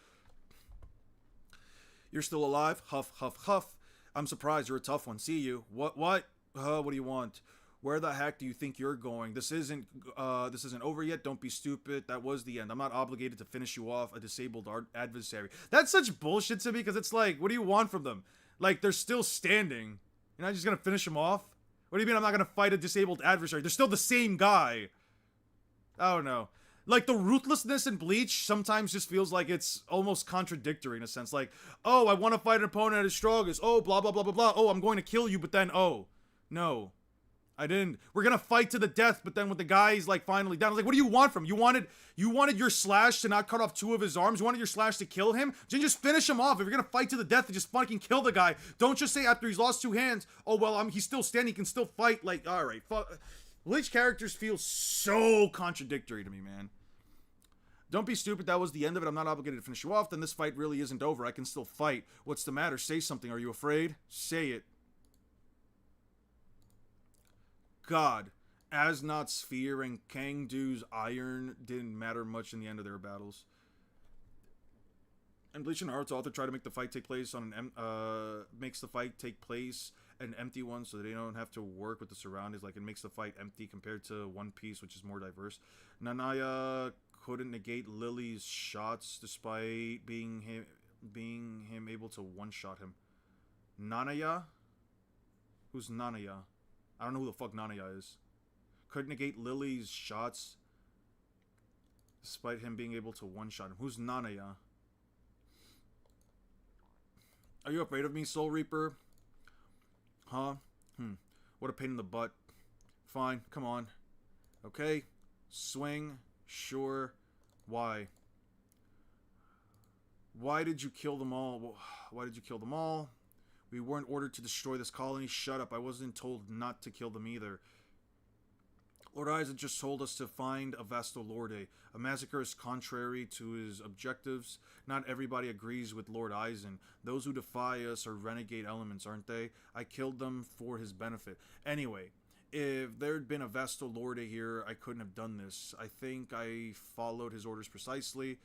You're still alive? Huff, huff, huff. I'm surprised. You're a tough one. See you. What? What do you want? Where the heck do you think you're going? This isn't over yet. Don't be stupid. That was the end. I'm not obligated to finish you off, a disabled adversary. That's such bullshit to me, because it's like, what do you want from them? Like, they're still standing. You're not just gonna finish them off? What do you mean I'm not gonna fight a disabled adversary? They're still the same guy. I don't know. Like, the ruthlessness in Bleach sometimes just feels like it's almost contradictory in a sense. Like, oh, I want to fight an opponent at his strongest. Oh, blah, blah, blah, blah, blah. Oh, I'm going to kill you, but then, oh, no. I didn't. We're going to fight to the death, but then when the guy's, like, finally down, I was like, what do you want from him? You wanted your slash to not cut off 2 of his arms? You wanted your slash to kill him? Then just finish him off. If you're going to fight to the death, then just fucking kill the guy. Don't just say after he's lost 2 hands, oh, well, he's still standing, he can still fight. Like, all right. Bleach characters feel so contradictory to me, man. Don't be stupid, that was the end of it. I'm not obligated to finish you off. Then this fight really isn't over. I can still fight. What's the matter? Say something. Are you afraid? Say it. God. Asnod's Sphere and Kangdu's Iron didn't matter much in the end of their battles. And Bleach and Naruto also try to make the fight take place on an empty one, so they don't have to work with the surroundings. Like, it makes the fight empty compared to One Piece, which is more diverse. Nanaya couldn't negate Lily's shots despite being him able to one-shot him. Nanaya? Who's Nanaya? I don't know who the fuck Nanaya is. Couldn't negate Lily's shots despite him being able to one-shot him. Who's Nanaya? Are you afraid of me, Soul Reaper? Huh? What a pain in the butt. Fine, come on. Okay. Swing. Sure. Why? Why did you kill them all? Why did you kill them all? We weren't ordered to destroy this colony. Shut up. I wasn't told not to kill them either. Lord Aizen just told us to find a Vasto Lorde. A massacre is contrary to his objectives. Not everybody agrees with Lord Aizen. Those who defy us are renegade elements, aren't they? I killed them for his benefit. Anyway, if there'd been a Vasto Lorde here, I couldn't have done this. I think I followed his orders precisely.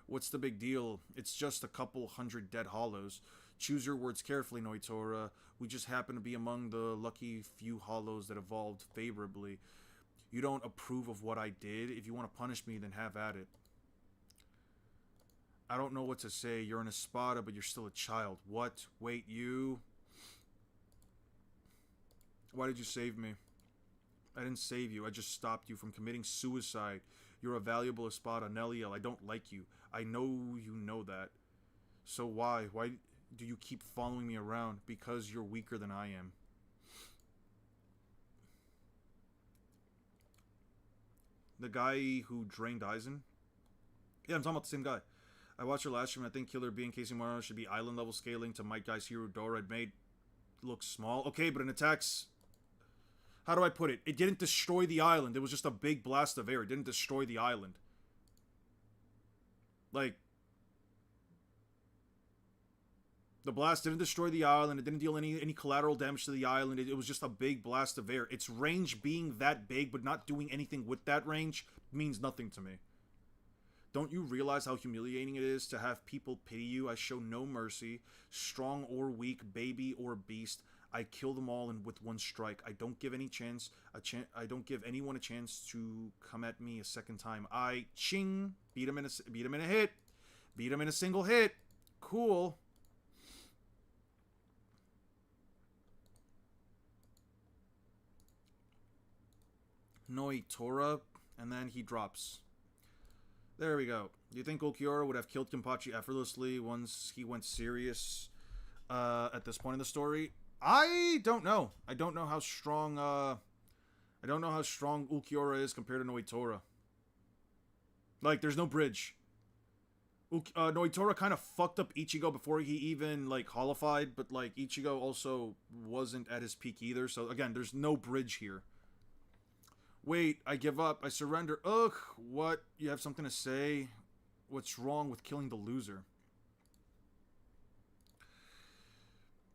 What's the big deal? It's just a couple 100 dead hollows. Choose your words carefully, Noitora. We just happen to be among the lucky few hollows that evolved favorably. You don't approve of what I did. If you want to punish me, then have at it. I don't know what to say. You're an Espada, but you're still a child. What? Wait, you? Why did you save me? I didn't save you. I just stopped you from committing suicide. You're a valuable Espada, Neliel. I don't like you. I know you know that. So why? Why do you keep following me around? Because you're weaker than I am. The guy who drained Aizen? Yeah, I'm talking about the same guy. I watched her last stream. I think Killer B and Casey Morano should be island level scaling to Might Guy's Hero Dora had made look small. Okay, but in attacks, how do I put it? It didn't destroy the island. It was just a big blast of air. It didn't destroy the island. Like, the blast didn't destroy the island. It didn't deal any collateral damage to the island. It was just a big blast of air. Its range being that big, but not doing anything with that range, means nothing to me. Don't you realize how humiliating it is to have people pity you? I show no mercy, strong or weak, baby or beast. I kill them all with one strike. I don't give I don't give anyone a chance to come at me a second time. I ching beat him in a hit, beat him in a single hit. Cool. Noitora, and then he drops. There we go. Do you think Ulquiorra would have killed Kenpachi effortlessly once he went serious at this point in the story? I don't know. I don't know how strong Ulquiorra is compared to Noitora. Like, there's no bridge. Noitora kind of fucked up Ichigo before he even, like, holified, but, like, Ichigo also wasn't at his peak either, so, again, there's no bridge here. Wait, I give up. I surrender. Ugh, what? You have something to say? What's wrong with killing the loser?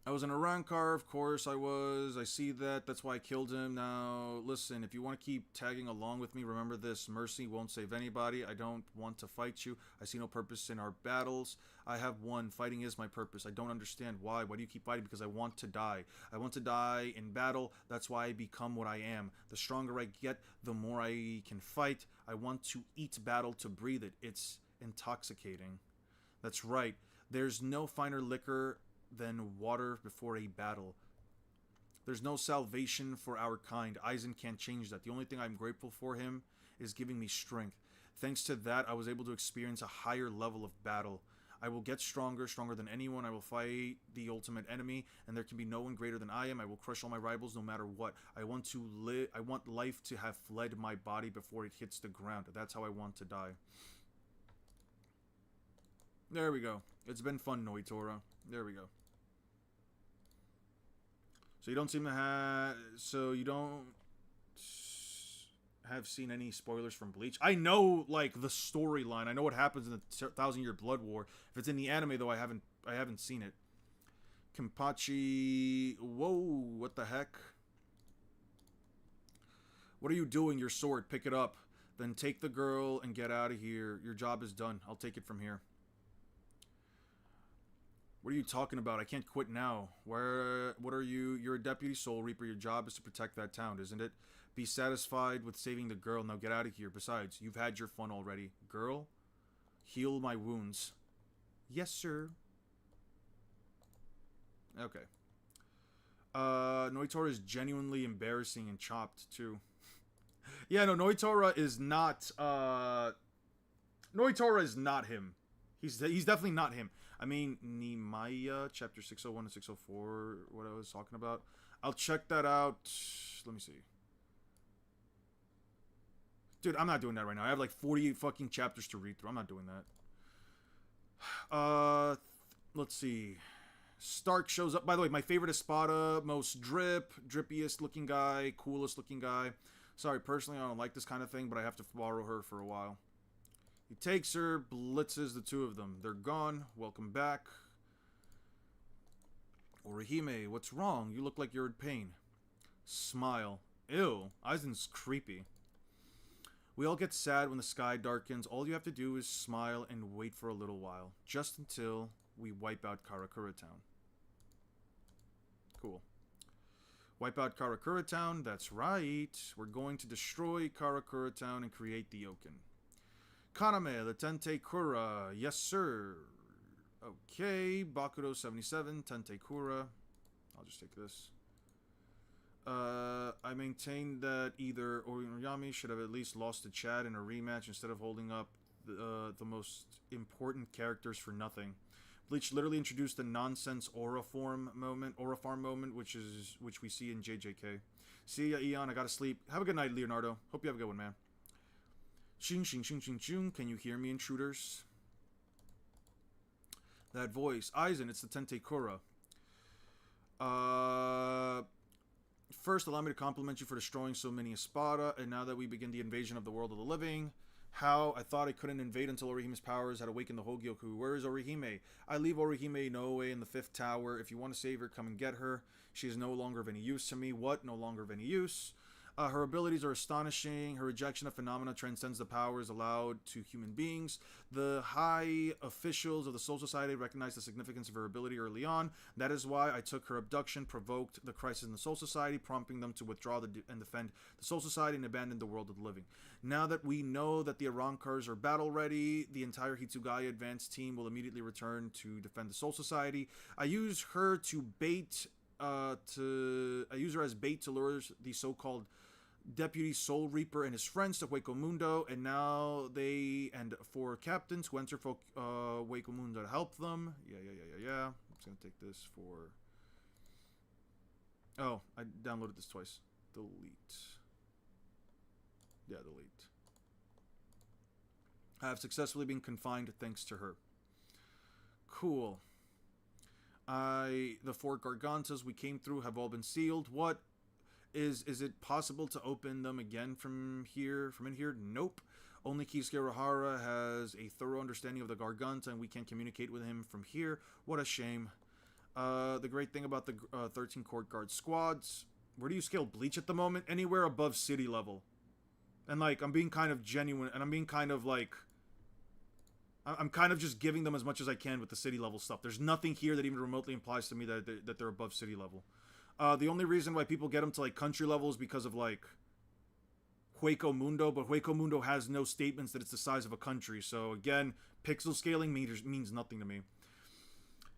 I was in a Rancor, of course I was. I see that. That's why I killed him. Now, listen, if you want to keep tagging along with me, remember this. Mercy won't save anybody. I don't want to fight you. I see no purpose in our battles. I have won. Fighting is my purpose. I don't understand why. Why do you keep fighting? Because I want to die. I want to die in battle. That's why I become what I am. The stronger I get, the more I can fight. I want to eat battle to breathe it. It's intoxicating. That's right. There's no finer liquor than water before a battle. There's no salvation for our kind. Aizen can't change that. The only thing I'm grateful for him is giving me strength. Thanks to that, I was able to experience a higher level of battle. I will get stronger than anyone. I will fight the ultimate enemy, and there can be no one greater than I am. I will crush all my rivals no matter what. I want life to have fled my body before it hits the ground. That's how I want to die. There we go. It's been fun, Noitora. There we go. So you don't seem to have... So you don't have seen any spoilers from Bleach? I know, like, the storyline. I know what happens in the 1,000-Year Blood War. If it's in the anime, though, I haven't seen it. Kenpachi... Whoa, what the heck? What are you doing? Your sword. Pick it up. Then take the girl and get out of here. Your job is done. I'll take it from here. What are you talking about? I can't quit now. What are you? You're a deputy soul reaper. Your job is to protect that town, isn't it? Be satisfied with saving the girl. Now get out of here. Besides, you've had your fun already. Girl, heal my wounds. Yes, sir. Okay. Noitora is genuinely embarrassing and chopped, too. Yeah, no, Noitora is not, Noitora is not him. He's definitely not him. I mean, Nimaiya, chapter 601 and 604, what I was talking about. I'll check that out. Let me see. Dude, I'm not doing that right now. I have like 48 fucking chapters to read through. I'm not doing that. Let's see. Stark shows up. By the way, my favorite Espada, most drippiest looking guy, coolest looking guy. Sorry, personally, I don't like this kind of thing, but I have to borrow her for a while. He takes her, blitzes the two of them. They're gone. Welcome back. Orihime, what's wrong? You look like you're in pain. Smile. Ew, Aizen's creepy. We all get sad when the sky darkens. All you have to do is smile and wait for a little while. Just until we wipe out Karakura Town. Cool. Wipe out Karakura Town, that's right. We're going to destroy Karakura Town and create the Oken. Kaname, the Tente Kura. Yes, sir. Okay, Bakudo 77, Tente Kura. I'll just take this. I maintain that either Oriyami should have at least lost to Chad in a rematch instead of holding up the most important characters for nothing. Bleach literally introduced a nonsense aura farm moment, which we see in JJK. See ya, Eon. I gotta sleep. Have a good night, Leonardo. Hope you have a good one, man. Shing, shing, shing, shing, shing. Can you hear me, intruders? That voice. Aizen, it's the Tente Kura. First, allow me to compliment you for destroying so many Espada, and now that we begin the invasion of the world of the living. How? I thought I couldn't invade until Orihime's powers had awakened the Hogyoku. Where is Orihime? I leave Orihime Noe in the 5th tower. If you want to save her, come and get her. She is no longer of any use to me. What? No longer of any use? Her abilities are astonishing. Her rejection of phenomena transcends the powers allowed to human beings. The high officials of the Soul Society recognized the significance of her ability early on. That is why I took her abduction, provoked the crisis in the Soul Society, prompting them to withdraw and defend the Soul Society and abandon the world of the living. Now that we know that the Arankars are battle ready, the entire Hitsugaya advance team will immediately return to defend the Soul Society. I use her to bait I use her as bait to lure the so-called Deputy Soul Reaper and his friends to Hueco Mundo, and now they and 4 captains who enter Hueco Mundo to help them. Yeah. I'm just gonna take this for... Oh, I downloaded this twice. Delete. Yeah, delete. I have successfully been confined thanks to her. Cool. The 4 Gargantas we came through have all been sealed. What? Is it possible to open them again from in here? Nope. Only Kisuke Urahara has a thorough understanding of the Garganta, and we can't communicate with him from here. What a shame. The great thing about the 13 Court Guard squads... Where do you scale Bleach at the moment? Anywhere above city level. And, like, I'm being kind of genuine, and I'm being kind of, like... I'm kind of just giving them as much as I can with the city level stuff. There's nothing here that even remotely implies to me that they're above city level. The only reason why people get them to, like, country level is because of, like, Hueco Mundo, but Hueco Mundo has no statements that it's the size of a country, so, again, pixel scaling means nothing to me.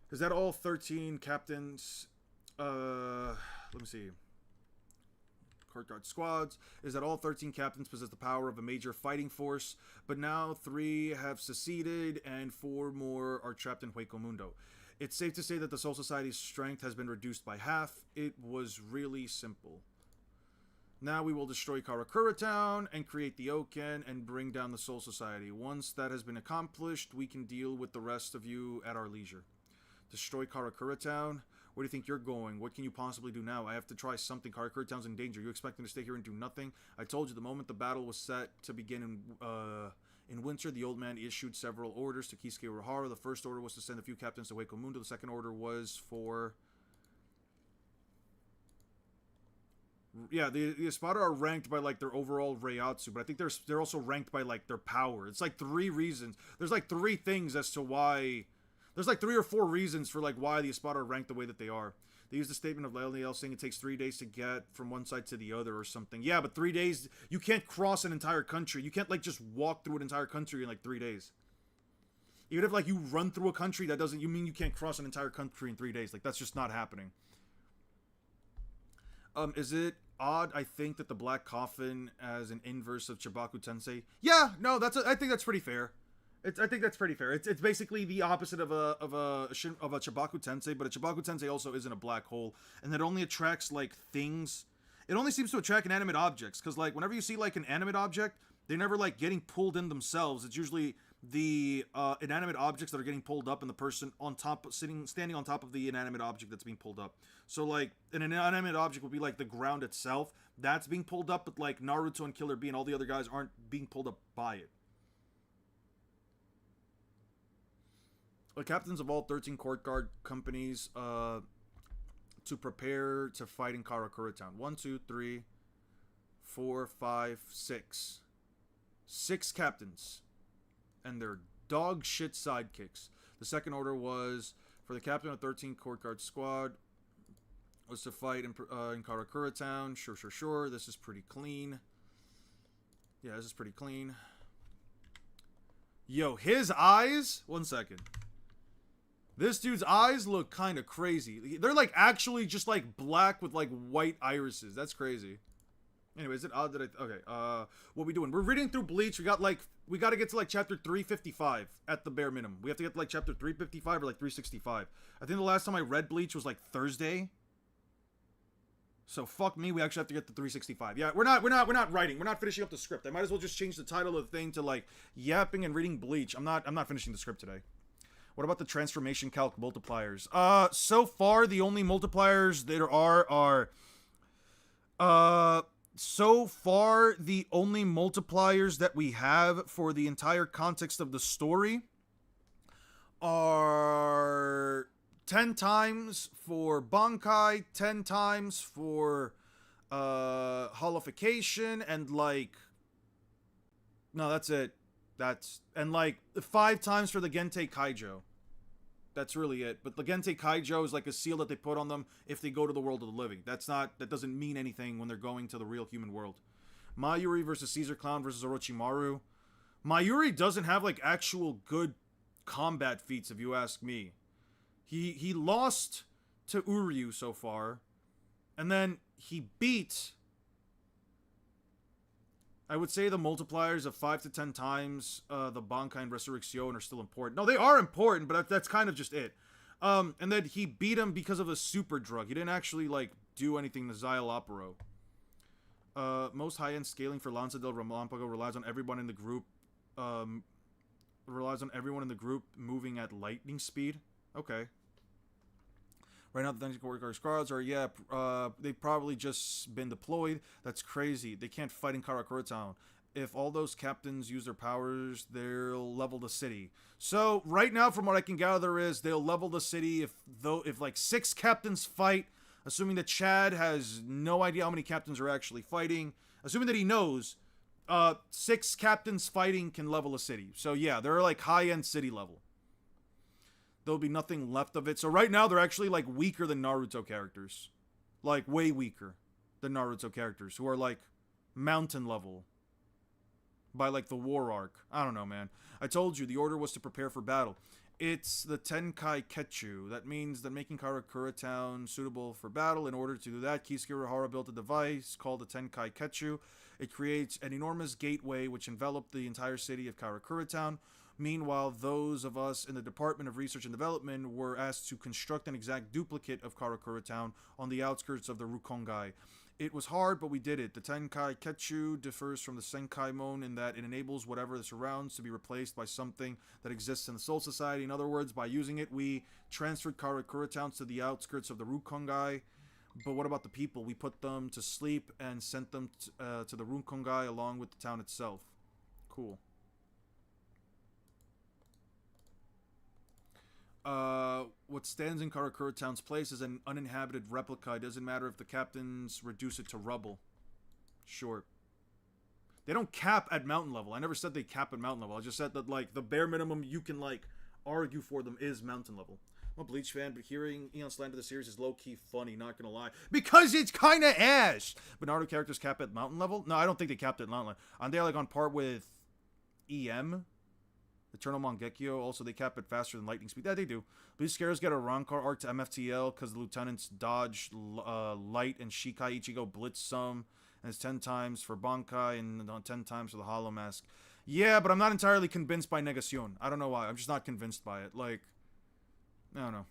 Is that all 13 captains? Let me see. Court Guard squads. Is that all 13 captains possess the power of a major fighting force, but now 3 have seceded, and 4 more are trapped in Hueco Mundo. It's safe to say that the Soul Society's strength has been reduced by half. It was really simple. Now we will destroy Karakura Town and create the Oken and bring down the Soul Society. Once that has been accomplished, we can deal with the rest of you at our leisure. Destroy Karakura Town? Where do you think you're going? What can you possibly do now? I have to try something. Karakura Town's in danger. You expect me to stay here and do nothing? I told you the moment the battle was set to begin in winter, the old man issued several orders to Kisuke Urahara. The first order was to send a few captains to Hueco Mundo. The second order was for... Yeah, the Espada are ranked by, like, their overall Reiatsu, but I think they're also ranked by, like, their power. It's, like, 3 reasons. There's, like, 3 things as to why... There's, like, 3 or 4 reasons for, like, why the Espada are ranked the way that they are. They use the statement of Leliel saying it takes 3 days to get from one side to the other or something. Yeah, but 3 days... You can't cross an entire country. You can't, like, just walk through an entire country in, like, 3 days. Even if, like, you run through a country, that doesn't... You mean you can't cross an entire country in 3 days. Like, that's just not happening. Is it odd, I think, that the Black Coffin as an inverse of Chibaku Tensei? Yeah, no, I think that's pretty fair. I think that's pretty fair. It's basically the opposite of a Chibaku Tensei, but a Chibaku Tensei also isn't a black hole, and it only attracts, like, things. It only seems to attract inanimate objects, because, like, whenever you see, like, an animate object, they're never, like, getting pulled in themselves. It's usually the inanimate objects that are getting pulled up, and the person on top, standing on top of the inanimate object that's being pulled up. So, like, an inanimate object would be, like, the ground itself. That's being pulled up, but, like, Naruto and Killer Bee and all the other guys aren't being pulled up by it. The captains of all 13 court guard companies to prepare to fight in Karakura Town. 1, 2, 3, 4, 5, 6. 6 captains. And their dog shit sidekicks. The second order was for the captain of 13 court guard squad was to fight in Karakura Town. Sure. This is pretty clean. Yeah, this is pretty clean. Yo, his eyes... 1 second. This dude's eyes look kind of crazy. They're, like, actually just, like, black with, like, white irises. That's crazy. Anyway, is it odd that okay, what we doing? We're reading through Bleach. We got to get to, like, chapter 355 at the bare minimum. We have to get to, like, chapter 355 or, like, 365. I think the last time I read Bleach was, like, Thursday. So, fuck me, we actually have to get to 365. Yeah, we're not writing. We're not finishing up the script. I might as well just change the title of the thing to, like, yapping and reading Bleach. I'm not finishing the script today. What about the transformation calc multipliers? So far, the only multipliers there are... So far, the only multipliers that we have for the entire context of the story are 10 times for Bankai, 10 times for holification, and like... No, that's it. And like 5 times for the Gente Kaijo. That's really it. But the Gente Kaijo is like a seal that they put on them if they go to the world of the living. That doesn't mean anything when they're going to the real human world. Mayuri versus Caesar Clown versus Orochimaru. Mayuri doesn't have like actual good combat feats, if you ask me. He lost to Uryu so far, and then he beat... I would say the multipliers of 5 to 10 times the Bankai and Resurrection are still important. No, they are important, but that's kind of just it. And then he beat him because of a super drug. He didn't actually, like, do anything to Xyl Opero. Most high-end scaling for Lanza del Relampago relies on everyone in the group. Moving at lightning speed. Okay. Right now, the Dungeon Warrior squads are, they've probably just been deployed. That's crazy. They can't fight in Karakura Town. If all those captains use their powers, they'll level the city. So, right now, from what I can gather is, they'll level the city if like 6 captains fight, assuming that Chad has no idea how many captains are actually fighting. Assuming that he knows, 6 captains fighting can level a city. So, yeah, they're like high-end city level. There'll be nothing left of it. So right now, they're actually, like, weaker than Naruto characters. Like, way weaker than Naruto characters, who are, like, mountain level. By, like, the war arc. I don't know, man. I told you, the order was to prepare for battle. It's the Tenkai Ketchu. That means that making Karakura Town suitable for battle. In order to do that, Kisuke Urahara built a device called the Tenkai Ketchu. It creates an enormous gateway which enveloped the entire city of Karakura Town. Meanwhile, those of us in the Department of Research and Development were asked to construct an exact duplicate of Karakura Town on the outskirts of the Rukongai. It was hard, but we did it. The Tenkai Ketchu differs from the Senkaimon in that it enables whatever surrounds to be replaced by something that exists in the Soul Society. In other words, by using it, we transferred Karakura Towns to the outskirts of the Rukongai. But what about the people? We put them to sleep and sent them to the Rukongai along with the town itself. Cool. What stands in Karakura Town's place is an uninhabited replica. It doesn't matter if the captains reduce it to rubble. Sure. They don't cap at mountain level. I never said they cap at mountain level. I just said that, like, the bare minimum you can, like, argue for them is mountain level. I'm a Bleach fan, but hearing Eon slander the series is low-key funny, not gonna lie. Because it's kinda ass! But Naruto characters cap at mountain level? No, I don't think they capped at mountain level. Aren't they, like, on par with EM? Eternal Mangekyo, also they cap it faster than lightning speed. Yeah, they do. Blue Scares get a Rancor arc to MFTL because the lieutenants dodge Light and Shikai Ichigo blitz some. And it's 10 times for Bankai and 10 times for the Hollow Mask. Yeah, but I'm not entirely convinced by Negacion. I don't know why. I'm just not convinced by it. Like, I don't know.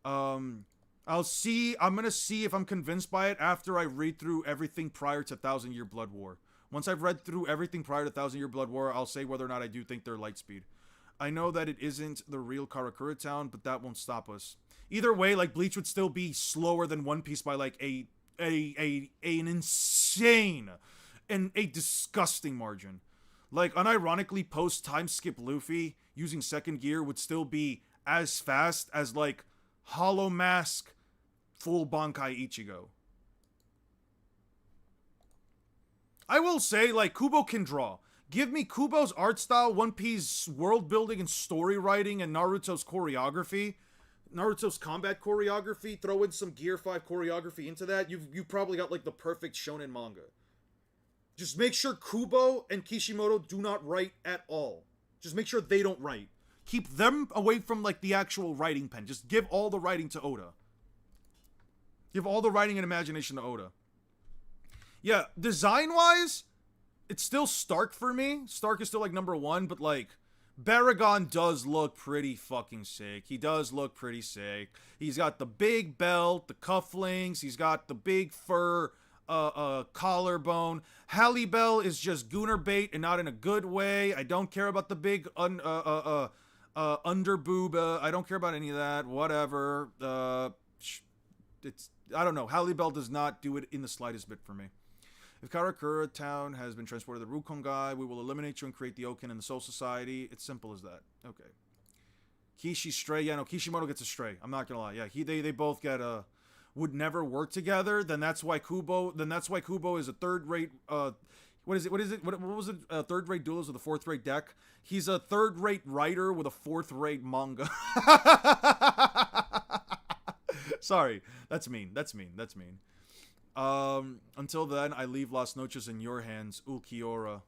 I'm gonna see if I'm convinced by it after I read through everything prior to Thousand Year Blood War. Once I've read through everything prior to Thousand Year Blood War, I'll say whether or not I do think they're Lightspeed. I know that it isn't the real Karakura Town, but that won't stop us. Either way, like, Bleach would still be slower than One Piece by, like, an insane and a disgusting margin. Like, unironically, post-time skip Luffy using second gear would still be as fast as, like, Hollow Mask full Bankai Ichigo. I will say, like, Kubo can draw. Give me Kubo's art style, One Piece world building and story writing, and Naruto's choreography. Naruto's combat choreography. Throw in some Gear 5 choreography into that. You've probably got, like, the perfect shonen manga. Just make sure Kubo and Kishimoto do not write at all. Just make sure they don't write. Keep them away from, like, the actual writing pen. Just give all the writing to Oda. Give all the writing and imagination to Oda. Yeah, design-wise, it's still Stark for me. Stark is still, like, number 1, but, like, Baragon does look pretty fucking sick. He does look pretty sick. He's got the big belt, the cufflinks, he's got the big fur, collarbone. Halle Bell is just gooner bait and not in a good way. I don't care about the big, Underboob, I don't care about any of that. Whatever. I don't know. Halle Bell does not do it in the slightest bit for me. If Karakura Town has been transported to the Rukongai, we will eliminate you and create the Okin and the Soul Society. It's simple as that. Okay. Kishi Stray. Yeah, no, Kishimoto gets a Stray. I'm not gonna lie. Yeah, they both get would never work together. Then that's why Kubo is a third-rate what is it? What was it? Third-rate duelist with a fourth-rate deck. He's a third-rate writer with a fourth-rate manga. Sorry, that's mean. Until then, I leave Las Noches in your hands, Ulquiorra.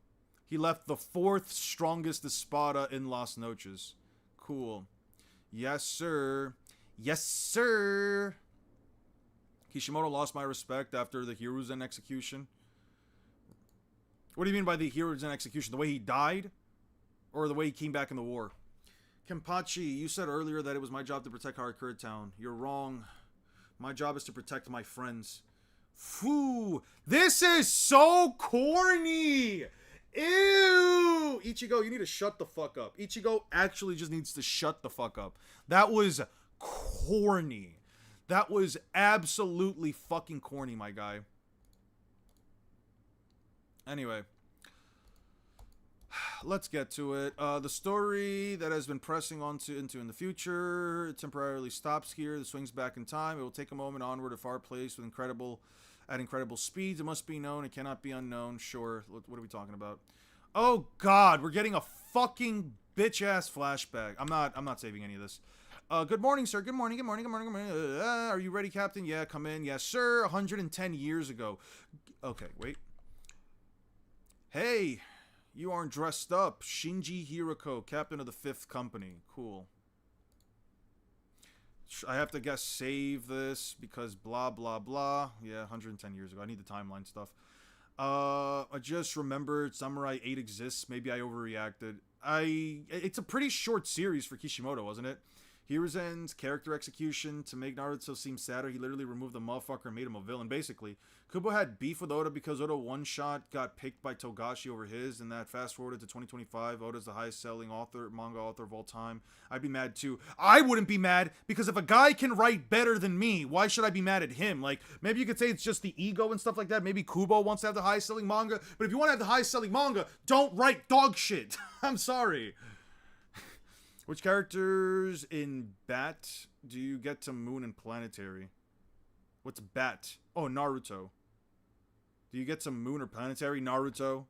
He left the fourth strongest Espada in Las Noches. Cool. Yes, sir. Yes, sir. Kishimoto lost my respect after the Hiruzen execution. What do you mean by the Hiruzen execution? The way he died? Or the way he came back in the war? Kenpachi, you said earlier that it was my job to protect Harakura Town. You're wrong. My job is to protect my friends. Phew! This is so corny! Ew! Ichigo, you need to shut the fuck up. Ichigo actually just needs to shut the fuck up. That was corny. That was absolutely fucking corny, my guy. Anyway. Let's get to it. The story that has been pressing into in the future temporarily stops here. The swings back in time. It will take a moment onward, a far place with incredible speeds. It must be known. It cannot be unknown. Sure. What are we talking about? Oh God, we're getting a fucking bitch ass flashback. I'm not saving any of this. Good morning, sir. Good morning. Are you ready, Captain? Yeah, come in. Yes, sir. 110 years ago. Okay, wait. Hey. You aren't dressed up. Shinji Hiroko, captain of the 5th Company. Cool. I have to guess save this because blah, blah, blah. Yeah, 110 years ago. I need the timeline stuff. I just remembered Samurai 8 exists. Maybe I overreacted. It's a pretty short series for Kishimoto, wasn't it? Hiruzen's character execution to make Naruto seem sadder. He literally removed the motherfucker and made him a villain, basically. Kubo had beef with Oda because Oda one-shot got picked by Togashi over his, and that fast-forwarded to 2025. Oda's the highest-selling manga author of all time. I'd be mad, too. I wouldn't be mad, because if a guy can write better than me, why should I be mad at him? Like, maybe you could say it's just the ego and stuff like that. Maybe Kubo wants to have the highest-selling manga, but if you want to have the highest-selling manga, don't write dog shit. I'm sorry. Which characters in Bat do you get to Moon and Planetary? What's Bat? Oh, Naruto. Do you get some Moon or Planetary? Naruto.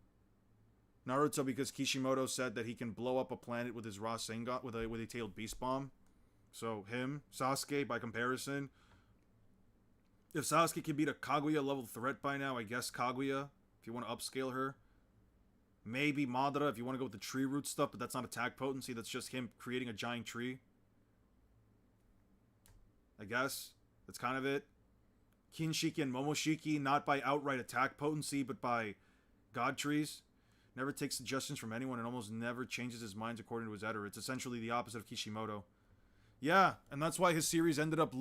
Naruto because Kishimoto said that he can blow up a planet with his Rasengan, with a tailed beast bomb. So him, Sasuke by comparison. If Sasuke can beat a Kaguya level threat by now, I guess Kaguya. If you want to upscale her. Maybe Madara if you want to go with the tree root stuff, but that's not attack potency. That's just him creating a giant tree. I guess. That's kind of it. Kinshiki and Momoshiki, not by outright attack potency, but by god trees. Never takes suggestions from anyone and almost never changes his minds according to his editor. It's essentially the opposite of Kishimoto. Yeah, and that's why his series ended up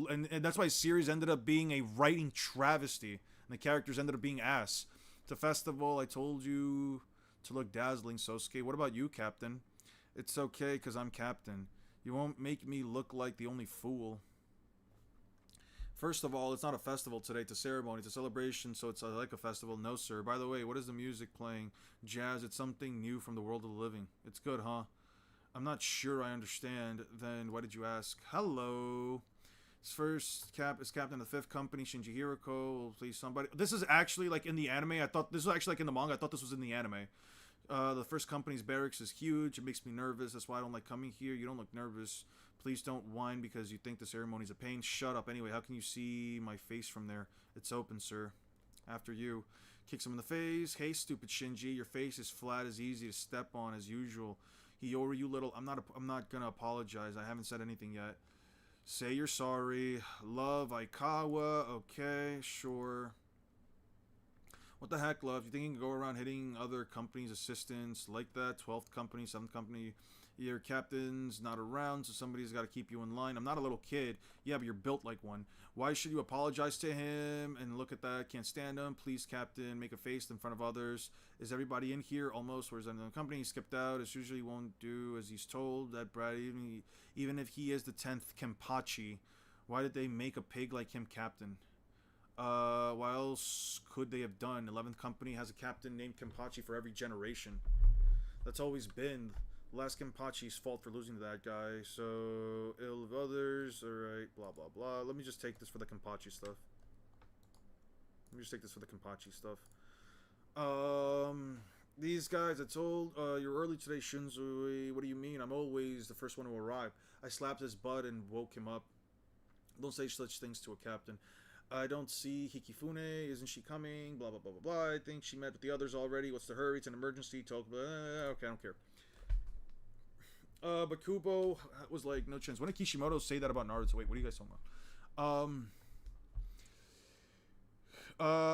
being a writing travesty, and the characters ended up being ass. It's a festival, I told you to look dazzling, Sosuke. What about you, Captain? It's okay, because I'm Captain. You won't make me look like the only fool. First of all, it's not a festival today. It's a ceremony. It's a celebration, so it's like a festival. No, sir. By the way, what is the music playing? Jazz. It's something new from the world of the living. It's good, huh? I'm not sure I understand. Then why did you ask? Hello. His first is captain of the 5th Company, Shinji Hiroko. Please, somebody. This is actually like in the anime. I thought this was actually like in the manga. I thought this was in the anime. The 1st Company's barracks is huge. It makes me nervous. That's why I don't like coming here. You don't look nervous. Please don't whine because you think the ceremony's a pain. Shut up. Anyway, how can you see my face from there? It's open, sir. After you. Kicks him in the face. Hey, stupid Shinji. Your face is flat as easy to step on as usual. Hiyori, you little... I'm not gonna apologize. I haven't said anything yet. Say you're sorry. Love, Aikawa. Okay, sure. What the heck, love? You think you can go around hitting other companies' assistants like that? 12th Company, 7th Company. Your captain's not around, so somebody's got to keep you in line. I'm not a little kid. Yeah, but you're built like one. Why should you apologize to him? And look at that. Can't stand him. Please, Captain, make a face in front of others. Is everybody in here? Almost. Where's the company? He skipped out. As usually won't do as he's told. That brat, even if he is the 10th Kenpachi, why did they make a pig like him captain? What else could they have done? 11th Company has a captain named Kenpachi for every generation. That's always been the last Kenpachi's fault for losing to that guy. So, ill of others. Alright, blah, blah, blah. Let me just take this for the Kenpachi stuff. These guys, I told, you're early today, Shinzui. What do you mean? I'm always the first one to arrive. I slapped his butt and woke him up. Don't say such things to a captain. I don't see Hikifune. Isn't she coming? Blah, blah, blah, blah, blah. I think she met with the others already. What's the hurry? It's an emergency. Talk. Blah. Okay, I don't care. But Kubo was like, no chance. When did Kishimoto say that about Naruto? Wait, what are you guys talking about?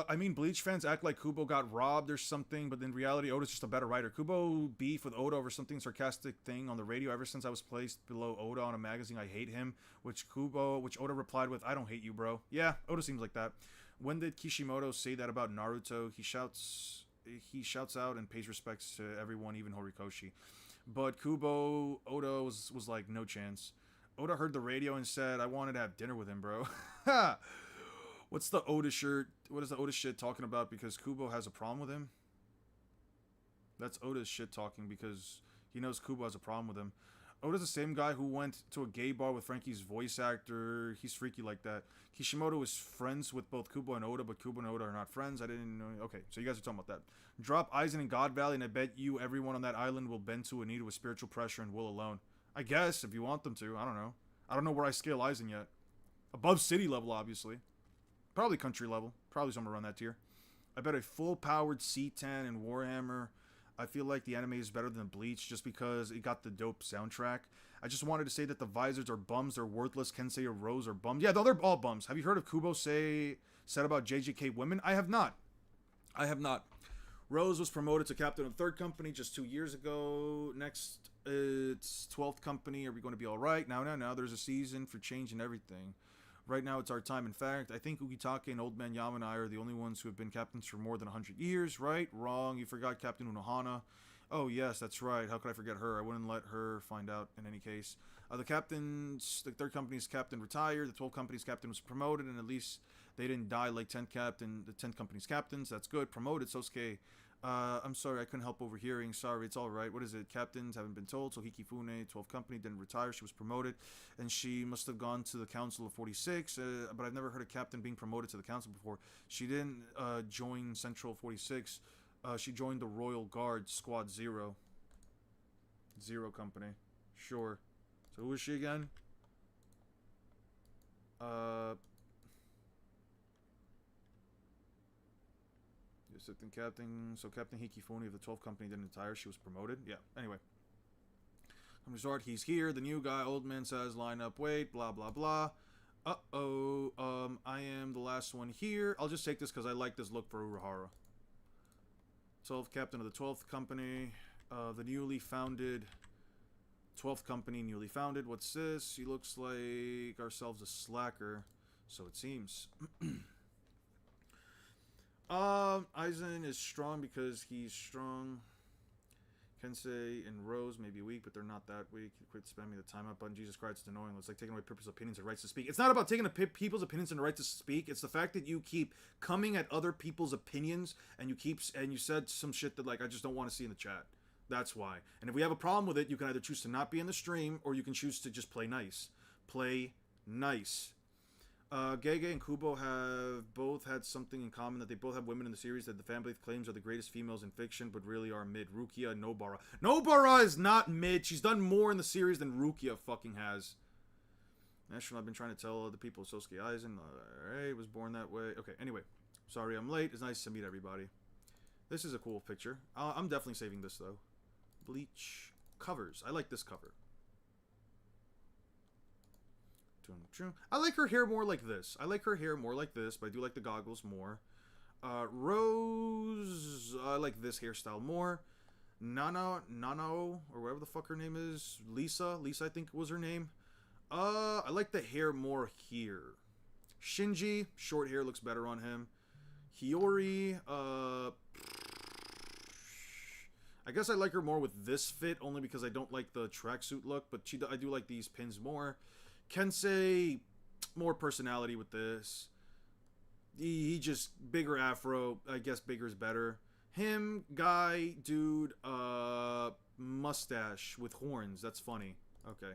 I mean, Bleach fans act like Kubo got robbed or something, but in reality, Oda's just a better writer. Kubo beef with Oda over something sarcastic thing on the radio ever since I was placed below Oda on a magazine. I hate him, which Oda replied with, I don't hate you, bro. Yeah, Oda seems like that. When did Kishimoto say that about Naruto? He shouts out and pays respects to everyone, even Horikoshi. But Kubo, Oda was like, no chance. Oda heard the radio and said, I wanted to have dinner with him, bro. Ha! What's the Oda shirt? What is the Oda shit talking about? Because Kubo has a problem with him? That's Oda's shit talking because he knows Kubo has a problem with him. Oda's the same guy who went to a gay bar with Frankie's voice actor. He's freaky like that. Kishimoto is friends with both Kubo and Oda, but Kubo and Oda are not friends. I didn't know. Okay, so you guys are talking about that. Drop Aizen in God Valley, and I bet you everyone on that island will bend to a knee with spiritual pressure and will alone. I guess, if you want them to. I don't know. I don't know where I scale Aizen yet. Above city level, obviously. Probably country level. Probably somewhere around that tier. I bet a full-powered C10 in Warhammer. I feel like the anime is better than Bleach just because it got the dope soundtrack. I just wanted to say that the visors are bums. They're worthless. Kensei or Rose are bums. Yeah, they're all bums. Have you heard of Kubo said about JJK women? I have not. Rose was promoted to captain of the 3rd Company just 2 years ago. Next, it's 12th Company. Are we going to be all right? Now. There's a season for change and everything. Right now, it's our time. In fact, I think Ugitake and Old Man Yama and I are the only ones who have been captains for more than 100 years, right? Wrong. You forgot Captain Unohana. Oh, yes, that's right. How could I forget her? I wouldn't let her find out in any case. The 3rd Company's captain retired. The 12th Company's captain was promoted, and at least they didn't die like the 10th Company's captains. That's good. Promoted. Sosuke. I'm sorry, I couldn't help overhearing. Sorry, it's alright. What is it? Captains haven't been told. So Hikifune, 12th Company, didn't retire. She was promoted. And she must have gone to the Council of 46. But I've never heard a captain being promoted to the Council before. She didn't join Central 46. She joined the Royal Guard, Squad 0. 0 Company. Sure. So who is she again? Assistant Captain. So Captain Hikifune of the 12th Company didn't retire. She was promoted. Yeah. Anyway. Resort. He's here. The new guy. Old man says, line up. Wait. Blah, blah, blah. Uh-oh. I am the last one here. I'll just take this because I like this look for Urahara. 12th Captain of the 12th Company. The newly founded 12th Company. Newly founded. What's this? He looks like ourselves a slacker. So it seems. Aizen is strong because he's strong. Kensei and Rose may be weak, but they're not that weak. Quit spamming the timeout button. Jesus Christ, it's annoying. It's like taking away people's opinions and rights to speak. It's not about taking people's opinions and rights to speak. It's the fact that you keep coming at other people's opinions and you said some shit that like I just don't want to see in the chat. That's why. And if we have a problem with it, you can either choose to not be in the stream or you can choose to just play nice. Play nice. Gege and Kubo have both had something in common, that they both have women in the series that the family claims are the greatest females in fiction, but really are mid. Rukia and Nobara. Nobara is not mid. She's done more in the series than Rukia fucking has. National, I've been trying to tell other people. Sosuke Aizen, alright, was born that way. Okay, anyway. Sorry I'm late. It's nice to meet everybody. This is a cool picture. I'm definitely saving this, though. Bleach covers. I like this cover. I like her hair more like this. But I do like the goggles more. Rose, I like this hairstyle more. Nano, or whatever the fuck her name is. Lisa, I think was her name. I like the hair more here. Shinji, short hair looks better on him. Hiyori, I guess I like her more with this fit, only because I don't like the tracksuit look, but I do like these pins more. Kensei, more personality with this. He just, bigger afro, I guess bigger's better. Him, guy, dude, mustache with horns, that's funny. Okay.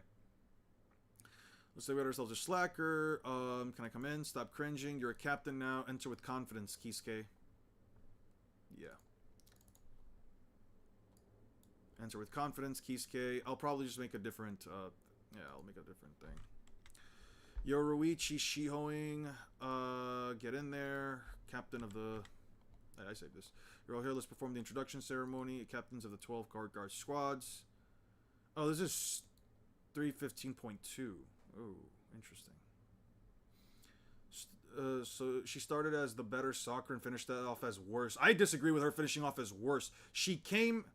Let's say we got ourselves a slacker. Can I come in? Stop cringing. You're a captain now. Enter with confidence, Kisuke. Yeah. Enter with confidence, Kisuke. I'll probably just make a different, yeah, I'll make a different thing. Yoruichi Shihoing. Get in there. Captain of the... I saved this. You're all here. Let's perform the introduction ceremony. Captains of the 12 guard squads. Oh, this is 315.2. Oh, interesting. So she started as the better soccer and finished that off as worse. I disagree with her finishing off as worse. She came...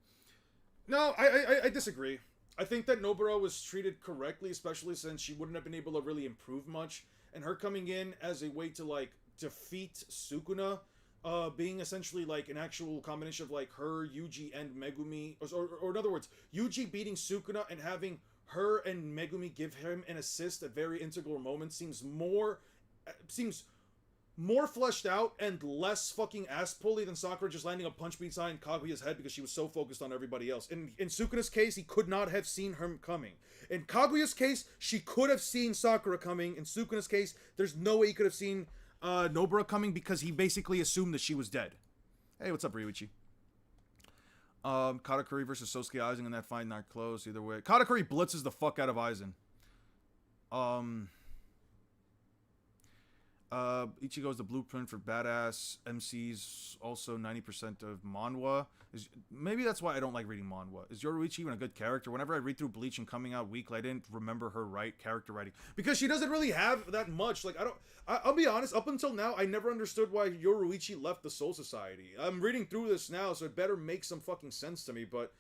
No, I disagree. I think that Nobara was treated correctly, especially since she wouldn't have been able to really improve much. And her coming in as a way to, like, defeat Sukuna, being essentially, like, an actual combination of, like, her, Yuji, and Megumi. Or in other words, Yuji beating Sukuna and having her and Megumi give him an assist at very integral moments seems more fleshed out and less fucking ass-pully than Sakura just landing a punch behind Kaguya's head because she was so focused on everybody else. In Sukuna's case, he could not have seen her coming. In Kaguya's case, she could have seen Sakura coming. In Sukuna's case, there's no way he could have seen Nobara coming because he basically assumed that she was dead. Hey, what's up, Ryuichi? Katakuri versus Sosuke Aizen in that fight, not close either way. Katakuri blitzes the fuck out of Aizen. Ichigo's the blueprint for badass MCs, also 90% of manhwa. Maybe that's why I don't like reading manhwa. Is Yoruichi even a good character? Whenever I read through Bleach and Coming Out Weekly, I didn't remember her character writing. Because she doesn't really have that much. Like, I'll be honest, up until now, I never understood why Yoruichi left the Soul Society. I'm reading through this now, so it better make some fucking sense to me, but...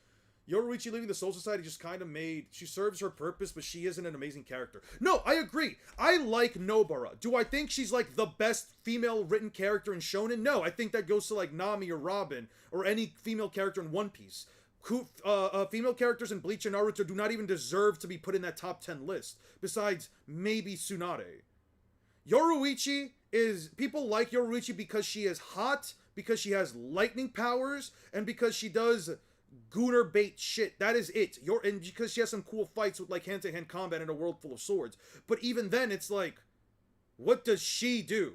Yoruichi leaving the Soul Society just kind of made... She serves her purpose, but she isn't an amazing character. No, I agree. I like Nobara. Do I think she's, like, the best female written character in Shonen? No, I think that goes to, like, Nami or Robin, or any female character in One Piece. Female characters in Bleach and Naruto do not even deserve to be put in that top 10 list, besides maybe Tsunade. Yoruichi is... People like Yoruichi because she is hot, because she has lightning powers, and because she does... Gooner bait shit. That is it. And because she has some cool fights with like hand-to-hand combat in a world full of swords. But even then, it's like, what does she do?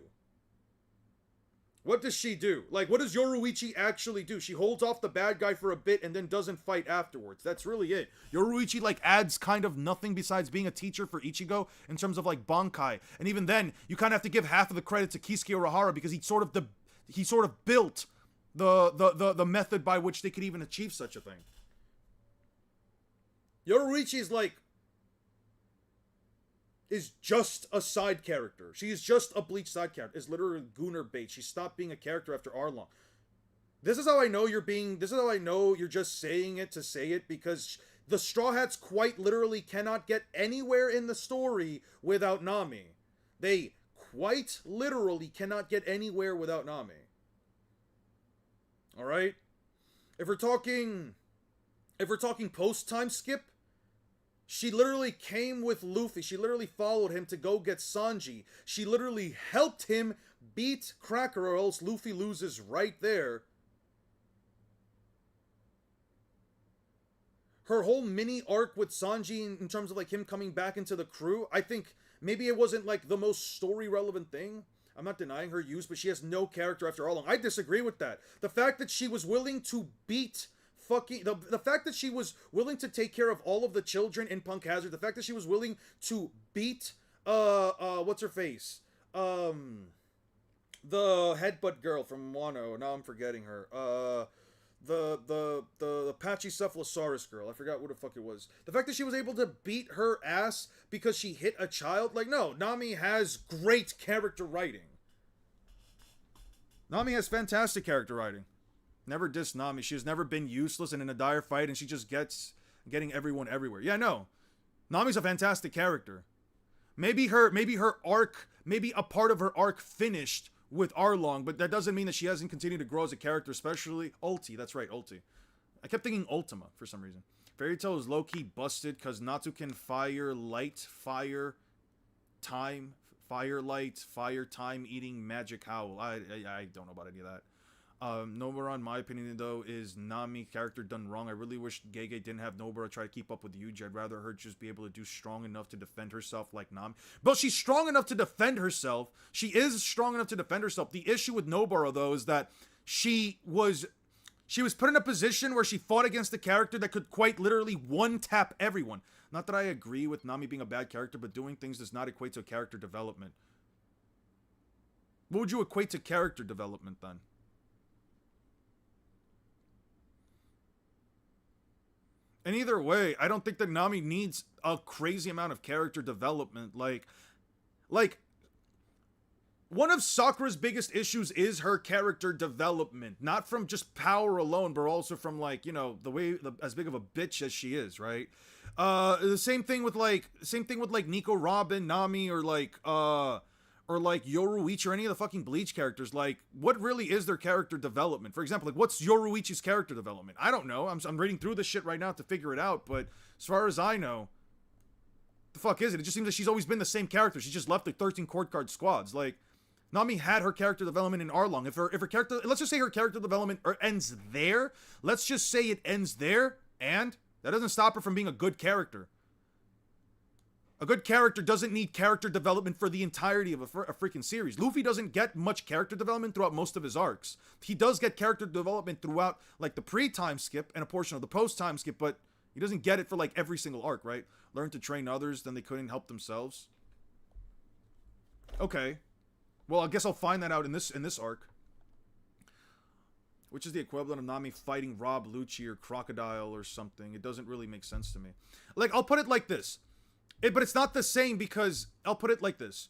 What does she do? Like, what does Yoruichi actually do? She holds off the bad guy for a bit and then doesn't fight afterwards. That's really it. Yoruichi like adds kind of nothing besides being a teacher for Ichigo in terms of like Bankai. And even then, you kind of have to give half of the credit to Kisuke Urahara because he sort of built the method by which they could even achieve such a thing. Yoruichi is just a side character. She is just a Bleach side character. Is literally Gooner bait. She stopped being a character after Arlong. This is how I know you're just saying it to say it, because the Straw Hats quite literally cannot get anywhere in the story without Nami. They quite literally cannot get anywhere without Nami. Alright? If we're talking post-time skip, she literally came with Luffy. She literally followed him to go get Sanji. She literally helped him beat Cracker, or else Luffy loses right there. Her whole mini arc with Sanji in terms of like him coming back into the crew, I think maybe it wasn't like the most story relevant thing. I'm not denying her use, but she has no character after Arlong. I disagree with that. The fact that she was willing to beat the fact that she was willing to take care of all of the children in Punk Hazard, the fact that she was willing to beat what's her face? The headbutt girl from Wano. Now I'm forgetting her. The Pachycephalosaurus girl. I forgot what the fuck it was. The fact that she was able to beat her ass because she hit a child. Like, no, Nami has great character writing. Nami has fantastic character writing. Never diss Nami. She has never been useless and in a dire fight, and she just getting everyone everywhere. Yeah, no. Nami's a fantastic character. Maybe her arc, maybe a part of her arc finished with Arlong, but that doesn't mean that she hasn't continued to grow as a character, especially Ulti. That's right, Ulti. I kept thinking Ultima for some reason. Fairy Tail is low-key busted because Natsu can fire light, fire, time, fire light, fire time, eating magic howl. I don't know about any of that. Nobara, in my opinion, though, is Nami character done wrong. I really wish Gege didn't have Nobara try to keep up with Yuji. I'd rather her just be able to do strong enough to defend herself like Nami. But she's strong enough to defend herself. She is strong enough to defend herself. The issue with Nobara, though, is that she was put in a position where she fought against a character that could quite literally one-tap everyone. Not that I agree with Nami being a bad character, but doing things does not equate to character development. What would you equate to character development, then? And either way, I don't think that Nami needs a crazy amount of character development. Like, one of Sakura's biggest issues is her character development. Not from just power alone, but also from, like, you know, as big of a bitch as she is, right? The same thing with Nico Robin, Nami, or like Yoruichi or any of the fucking Bleach characters. Like, what really is their character development? For example, like, what's Yoruichi's character development? I don't know. I'm reading through this shit right now to figure it out, but as far as I know, the fuck is it? It just seems like she's always been the same character. She just left the 13 court card squads. Like, Nami had her character development in Arlong. If her character, let's just say her character development ends there. Let's just say it ends there, and that doesn't stop her from being a good character. A good character doesn't need character development for the entirety of a freaking series. Luffy doesn't get much character development throughout most of his arcs. He does get character development throughout, like, the pre-time skip and a portion of the post-time skip, but he doesn't get it for, like, every single arc, right? Learn to train others, then they couldn't help themselves. Okay. Well, I guess I'll find that out in this arc. Which is the equivalent of Nami fighting Rob Lucci or Crocodile or something. It doesn't really make sense to me. Like, I'll put it like this. But it's not the same because, I'll put it like this.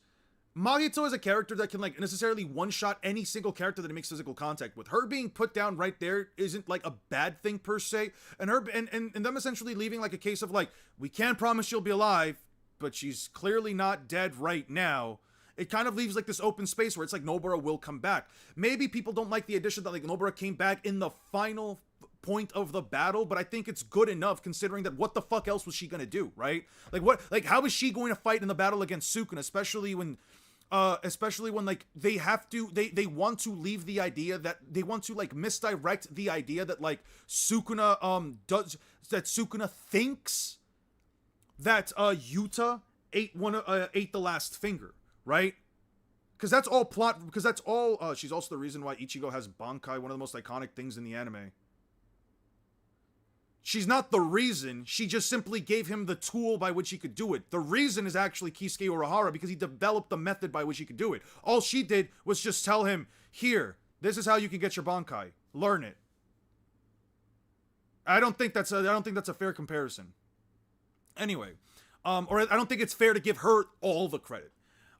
Mahito is a character that can, like, necessarily one-shot any single character that it makes physical contact with. Her being put down right there isn't, like, a bad thing per se. And them essentially leaving, like, a case of, like, we can't promise she'll be alive, but she's clearly not dead right now. It kind of leaves, like, this open space where it's like Nobara will come back. Maybe people don't like the addition that, like, Nobara came back in the final point of the battle, but I think it's good enough considering that what the fuck else was she gonna do, right? Like, how is she going to fight in the battle against Sukuna, especially when like they want to leave the idea that they want to, like, misdirect the idea that, like, Sukuna Sukuna thinks that Yuta ate the last finger, right? Because that's all plot. Because that's all. She's also the reason why Ichigo has Bankai, one of the most iconic things in the anime. She's not the reason. She just simply gave him the tool by which he could do it. The reason is actually Kisuke Urahara because he developed the method by which he could do it. All she did was just tell him, "Here, this is how you can get your Bankai. Learn it." I don't think that's a fair comparison. Anyway, or I don't think it's fair to give her all the credit.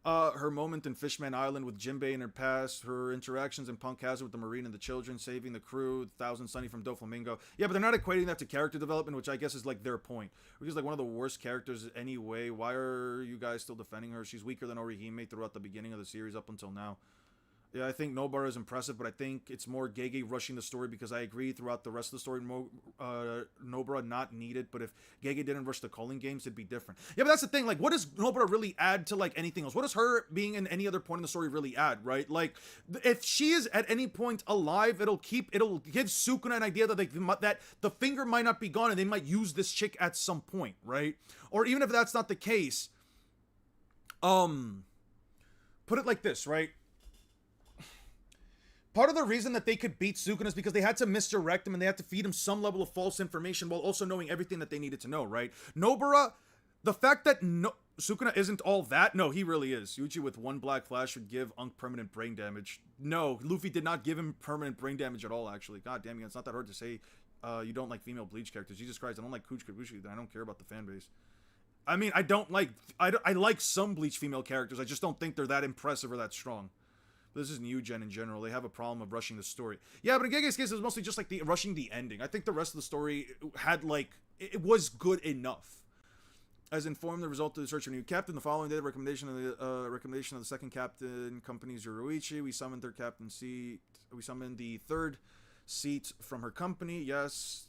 Her moment in Fishman Island with Jinbei in her past, her interactions in Punk Hazard with the Marine and the children, saving the crew, Thousand Sunny from Doflamingo. Yeah, but they're not equating that to character development, which I guess is, like, their point. Because, like, one of the worst characters anyway. Why are you guys still defending her? She's weaker than Orihime throughout the beginning of the series up until now. Yeah, I think Nobara is impressive, but I think it's more Gege rushing the story because I agree throughout the rest of the story, Nobara not needed, but if Gege didn't rush the calling games, it'd be different. Yeah, but that's the thing, like, what does Nobara really add to, like, anything else? What does her being in any other point in the story really add, right? Like, if she is at any point alive, it'll give Sukuna an idea that, that the finger might not be gone and they might use this chick at some point, right? Or even if that's not the case, put it like this, right? Part of the reason that they could beat Sukuna is because they had to misdirect him and they had to feed him some level of false information while also knowing everything that they needed to know, right? Nobara, the fact that Sukuna isn't all that, no, he really is. Yuji with one black flash would give Unk permanent brain damage. No, Luffy did not give him permanent brain damage at all, actually. God damn it, it's not that hard to say you don't like female Bleach characters. Jesus Christ, I don't like Kuch Kabushi, then I don't care about the fan base. I mean, I like some Bleach female characters, I just don't think they're that impressive or that strong. This is new gen in general. They have a problem of rushing the story. Yeah, but in Gege's case, it was mostly just like the rushing the ending. I think the rest of the story had like it was good enough. As informed the result of the search for a new captain, the following day, the recommendation of the second captain, company Zuruichi. We summoned their captain seat. We summoned the third seat from her company. Yes.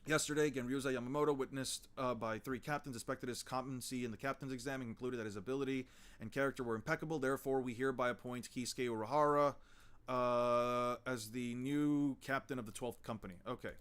Yesterday, Genryuza Yamamoto, witnessed by 3 captains, inspected his competency in the captain's exam and concluded that his ability and character were impeccable. Therefore, we hereby appoint Kisuke Urahara as the new captain of the 12th company. Okay.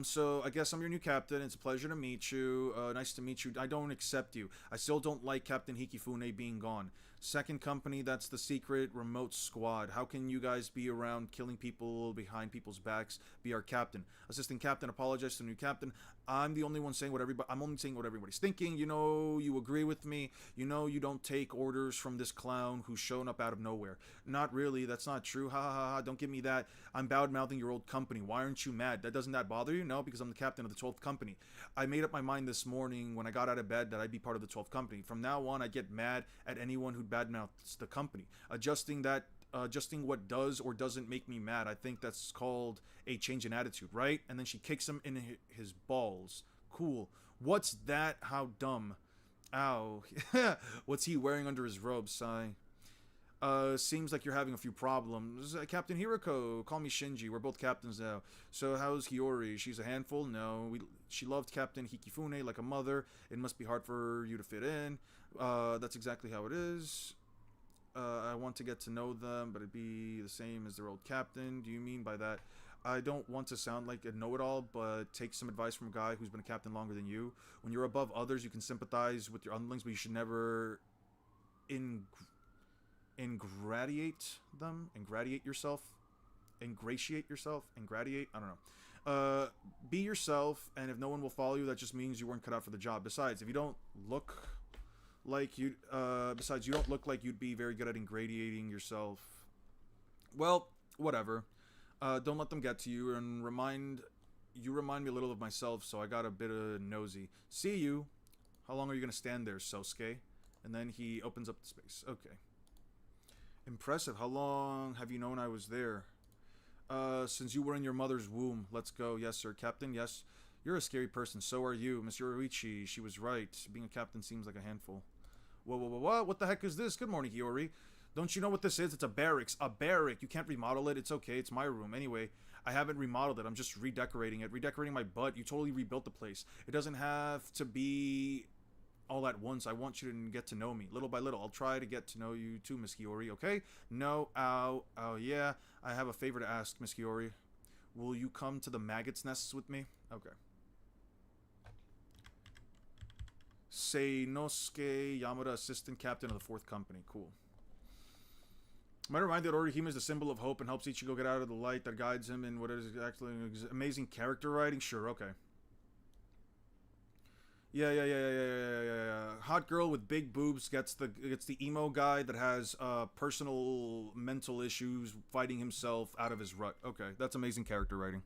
So I guess I'm your new captain. It's a pleasure to meet you. Nice to meet you. I don't accept you. I still don't like Captain Hikifune being gone. Second company, that's the secret remote squad. How can you guys be around killing people behind people's backs? Be our captain. Assistant captain, apologize to the new captain. I'm the only one saying what I'm only saying what everybody's thinking. You know, you agree with me. You know, you don't take orders from this clown who's shown up out of nowhere. Not really. That's not true. Ha ha ha. Don't give me that. I'm bad-mouthing your old company. Why aren't you mad? Doesn't that bother you? No, because I'm the captain of the 12th company. I made up my mind this morning when I got out of bed that I'd be part of the 12th company. From now on, I get mad at anyone who badmouths the company. Adjusting what does or doesn't make me mad. I think that's called a change in attitude, right? And then she kicks him in his balls. Cool. What's that? How dumb. Ow. What's he wearing under his robe, Sai? Seems like you're having a few problems. Captain Hiroko, call me Shinji. We're both captains now. So how's Hiyori? She's a handful? No. She loved Captain Hikifune like a mother. It must be hard for you to fit in. That's exactly how it is. I want to get to know them, but it'd be the same as their old captain. Do you mean by that? I don't want to sound like a know-it-all, but take some advice from a guy who's been a captain longer than you. When you're above others, you can sympathize with your underlings, but you should never ingratiate yourself. I don't know. Be yourself, and if no one will follow you, that just means you weren't cut out for the job. Besides, if you don't look like you don't look like you'd be very good at ingratiating yourself. Well, whatever. Don't let them get to you, and remind me a little of myself, so I got a bit of nosy. See you. How long are you gonna stand there, Sosuke? And then he opens up the space. Okay. Impressive. How long have you known I was there? Since you were in your mother's womb. Let's go. Yes, sir. Captain, yes. You're a scary person. So are you. Miss Yoruichi, she was right. Being a captain seems like a handful. Whoa. What the heck is this? Good morning, Hiyori. Don't you know what this is? It's a barracks. A barrack. You can't remodel it. It's okay. It's my room. Anyway, I haven't remodeled it. I'm just redecorating it. Redecorating my butt. You totally rebuilt the place. It doesn't have to be all at once. I want you to get to know me. Little by little. I'll try to get to know you too, Miss Hiyori, okay? No. Ow. Oh, yeah. I have a favor to ask, Miss Hiyori. Will you come to the maggots' nests with me? Okay. Seinosuke Yamada, assistant captain of the 4th company. Cool. Might remind that Orihime is the symbol of hope and helps Ichigo get out of the light that guides him in what is actually amazing character writing. Sure, okay. Yeah. Hot girl with big boobs gets the emo guy that has personal mental issues fighting himself out of his rut. Okay, that's amazing character writing.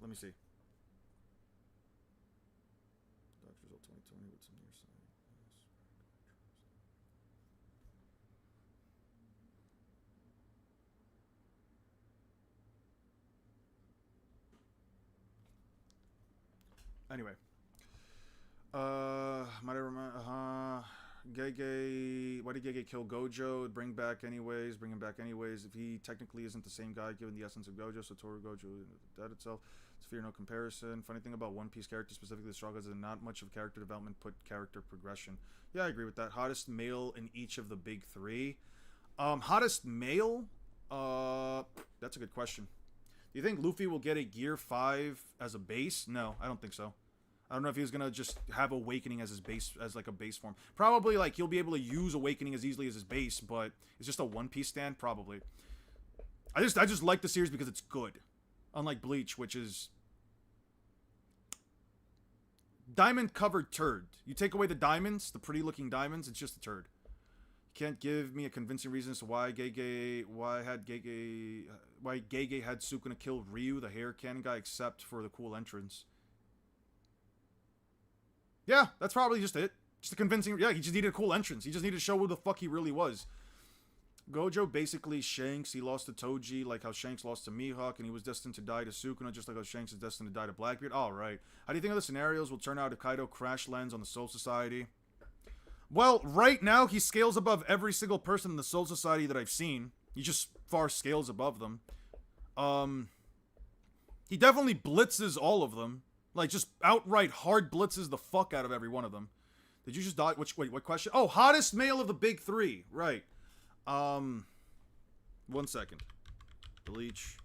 Let me see. Doctor's result 2020 with some near sign. Anyway. Might I remind, Gege, why did Gege kill Gojo? Bring him back anyways. If he technically isn't the same guy, given the essence of Gojo, Satoru Gojo, that itself, it's fear no comparison. Funny thing about One Piece characters, specifically the struggles, is not much of character development, put character progression. Yeah, I agree with that. Hottest male in each of the big 3. Hottest male? That's a good question. Do you think Luffy will get a Gear 5 as a base? No, I don't think so. I don't know if he's gonna just have Awakening as his base, as like a base form. Probably like he'll be able to use Awakening as easily as his base, but it's just a One Piece stand, probably. I just like the series because it's good. Unlike Bleach, which is diamond covered turd. You take away the diamonds, the pretty looking diamonds, it's just a turd. You can't give me a convincing reason as to why Gege had Sukuna kill Ryu, the hair cannon guy, except for the cool entrance. Yeah, that's probably just it. Just a convincing, yeah, he just needed a cool entrance. He just needed to show who the fuck he really was. Gojo basically Shanks. He lost to Toji, like how Shanks lost to Mihawk, and he was destined to die to Sukuna, just like how Shanks is destined to die to Blackbeard. Alright. How do you think other scenarios will turn out if Kaido crash lands on the Soul Society? Well, right now, he scales above every single person in the Soul Society that I've seen. He just far scales above them. He definitely blitzes all of them. Like, just outright hard blitzes the fuck out of every one of them. Did you just die? Wait, what question? Oh, hottest male of the big three. Right. 1 second. Bleach.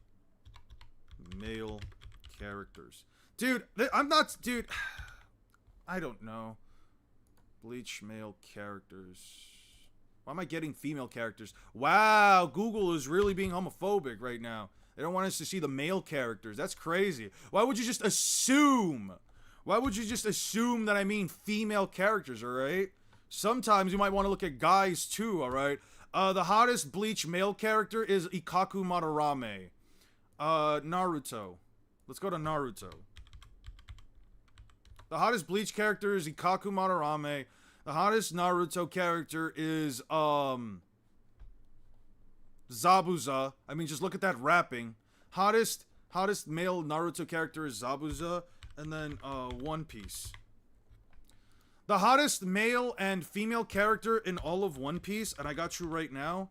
Male characters. Dude, I'm not... Dude, I don't know. Bleach male characters. Why am I getting female characters? Wow, Google is really being homophobic right now. They don't want us to see the male characters. That's crazy. Why would you just assume? Why would you just assume that I mean female characters, alright? Sometimes you might want to look at guys too, alright? The hottest Bleach male character is Ikaku Madarame. Naruto. Let's go to Naruto. The hottest Bleach character is Ikaku Madarame. The hottest Naruto character is, Zabuza. I mean, just look at that rapping. Hottest male Naruto character is Zabuza. And then, One Piece. The hottest male and female character in all of One Piece, and I got you right now,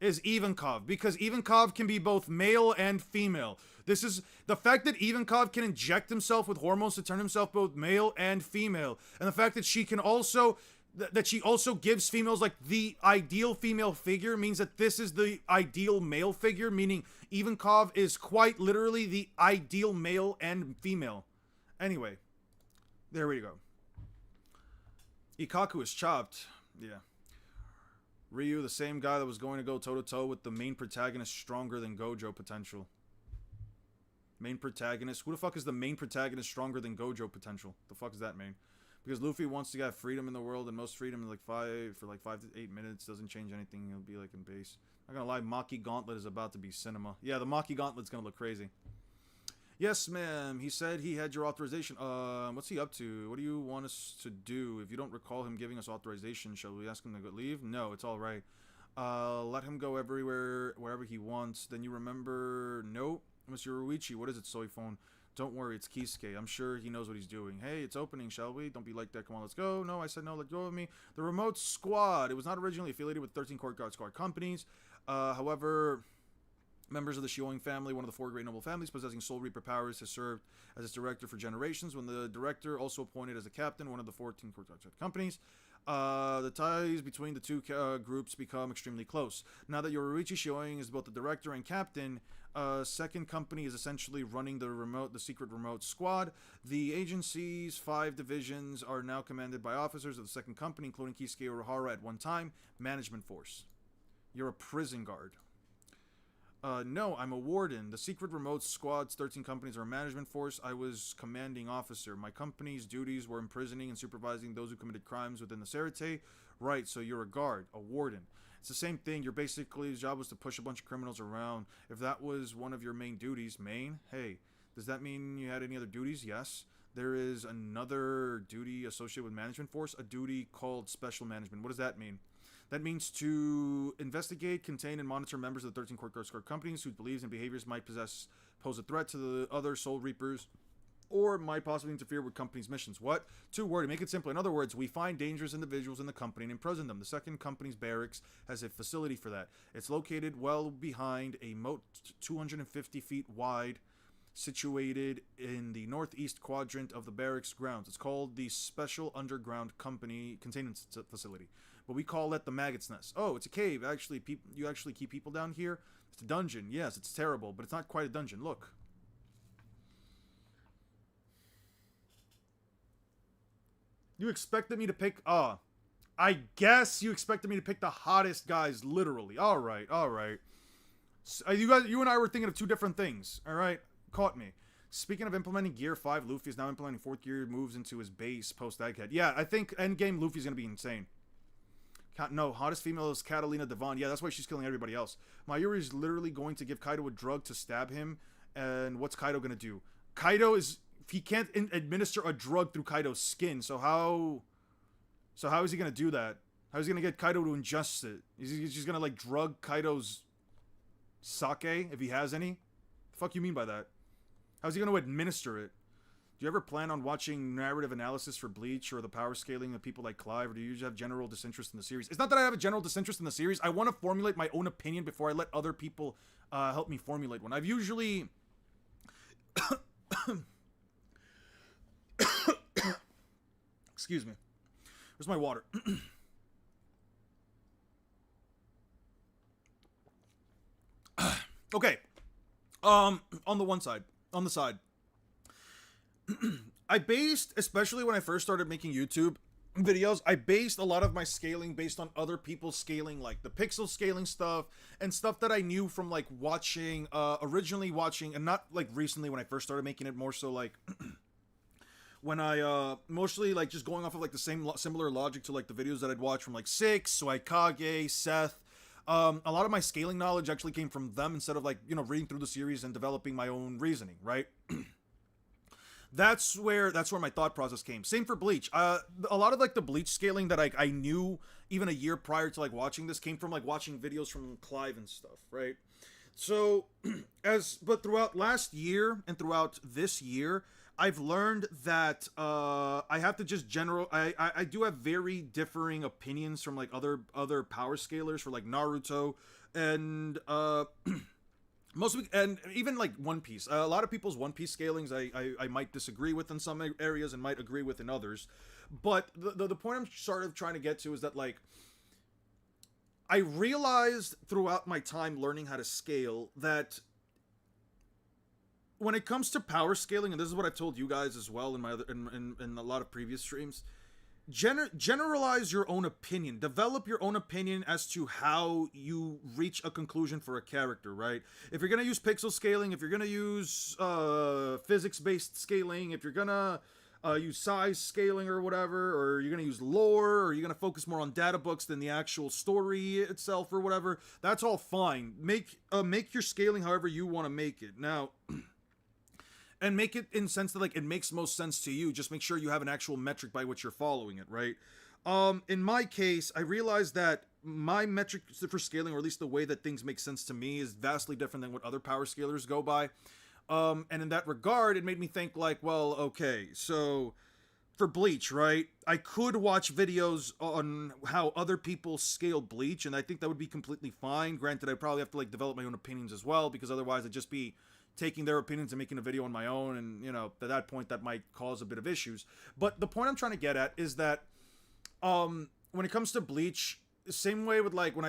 is Ivankov. Because Ivankov can be both male and female. This is the fact that Ivankov can inject himself with hormones to turn himself both male and female. And the fact that she can also... that she also gives females like the ideal female figure means that this is the ideal male figure, meaning Ivankov is quite literally the ideal male and female. Anyway, there we go. Ikaku is chopped. Yeah. Ryu, the same guy that was going to go toe-to-toe with the main protagonist, stronger than Gojo potential. Main protagonist? Who the fuck is the main protagonist stronger than Gojo potential? The fuck does that mean? Because Luffy wants to get freedom in the world, and most freedom in like 5 to 8 minutes doesn't change anything. He'll be like in base. Not gonna lie, Maki Gauntlet is about to be cinema. Yeah, the Maki Gauntlet's gonna look crazy. Yes, ma'am. He said he had your authorization. What's he up to? What do you want us to do? If you don't recall him giving us authorization, shall we ask him to go leave? No, it's all right. Let him go everywhere, wherever he wants. Then you remember? Nope. Mr. Ruichi, what is it, soy phone? Don't worry, it's Kisuke. I'm sure he knows what he's doing. Hey, it's opening, shall we? Don't be like that. Come on, let's go. No, I said no, let go of me. The Remote Squad. It was not originally affiliated with 13 Court Guard Squad companies. However, members of the Shioing family, one of the 4 great noble families possessing Soul Reaper powers, has served as its director for generations. When the director also appointed as a captain, one of the 14 Court Guard Squad companies. The ties between the two groups become extremely close. Now that Yoruichi Shioing is both the director and captain, second company is essentially running the secret remote squad. The agency's 5 divisions are now commanded by officers of the second company, including Kisuke Urahara at one time. Management force. You're a prison guard. No, I'm a warden. The secret remote squad's 13 companies are a management force. I was commanding officer. My company's duties were imprisoning and supervising those who committed crimes within the Serite. Right, so you're a guard, a warden. It's the same thing. Your job was to push a bunch of criminals around. If that was one of your main duties, hey, does that mean you had any other duties? Yes. There is another duty associated with management force, a duty called special management. What does that mean? That means to investigate, contain, and monitor members of the 13 Court Guard Squad companies whose beliefs and behaviors might pose a threat to the other Soul Reapers, or might possibly interfere with company's missions. What? 2 words. Make it simple. In other words, we find dangerous individuals in the company and imprison them. The second company's barracks has a facility for that. It's located well behind a moat 250 feet wide, situated in the northeast quadrant of the barracks grounds. It's called the Special Underground Company Containment Facility. But we call it the Maggot's Nest. Oh, it's a cave. Actually, you actually keep people down here? It's a dungeon. Yes, it's terrible, but it's not quite a dungeon. Look. You expected me to pick... I guess you expected me to pick the hottest guys, literally. Alright. So, you and I were thinking of 2 different things. Alright? Caught me. Speaking of implementing Gear 5, Luffy is now implementing 4th Gear moves into his base post-Egghead. Yeah, I think endgame Luffy's going to be insane. No, hottest female is Catalina Devon. Yeah, that's why she's killing everybody else. Mayuri is literally going to give Kaido a drug to stab him. And what's Kaido going to do? Kaido is he can't administer a drug through Kaido's skin. So how is he gonna do that? How is he gonna get Kaido to ingest it? He's just gonna like drug Kaido's sake if he has any? The fuck you mean by that? How's he gonna administer it? Do you ever plan on watching narrative analysis for Bleach or the power scaling of people like Clive, or do you just have general disinterest in the series? It's not that I have a general disinterest in the series. I want to formulate my own opinion before I let other people help me formulate one. I've usually... Excuse me. Where's my water? Okay. On the side. I based, especially when I first started making YouTube videos, I based a lot of my scaling based on other people's scaling, like the pixel scaling stuff and stuff that I knew from like watching, originally watching, and not like recently when I first started making it, more so like when I, mostly like just going off of like the same similar logic to like the videos that I'd watch from like Six, Suikage, Seth. A lot of my scaling knowledge actually came from them instead of like, you know, reading through the series and developing my own reasoning, right? That's where my thought process came. Same for Bleach. A lot of like the Bleach scaling that I knew even a year prior to like watching this came from like watching videos from Clive and stuff, right? So but throughout last year and throughout this year, I've learned that I have to just I do have very differing opinions from like other power scalers for like Naruto and and even like One Piece. A lot of people's One Piece scalings I might disagree with in some areas and might agree with in others. But the point I'm sort of trying to get to is that like I realized throughout my time learning how to scale that when it comes to power scaling, and this is what I've told you guys as well in my other in a lot of previous streams, generalize your own opinion. Develop your own opinion as to how you reach a conclusion for a character, right? If you're gonna use pixel scaling, if you're gonna use physics-based scaling, if you're gonna use size scaling or whatever, or you're gonna use lore, or you're gonna focus more on data books than the actual story itself or whatever, that's all fine. Make your scaling however you want to make it. Now, and make it in sense that like it makes most sense to you. Just make sure you have an actual metric by which you're following it, right? In my case, I realized that my metric for scaling, or at least the way that things make sense to me, is vastly different than what other power scalers go by. And in that regard, it made me think like, well, okay, so for Bleach, right? I could watch videos on how other people scale Bleach, and I think that would be completely fine. Granted, I'd probably have to like develop my own opinions as well, because otherwise it'd just be taking their opinions and making a video on my own, and you know, at that point that might cause a bit of issues. But the point I'm trying to get at is that when it comes to Bleach, the same way with like when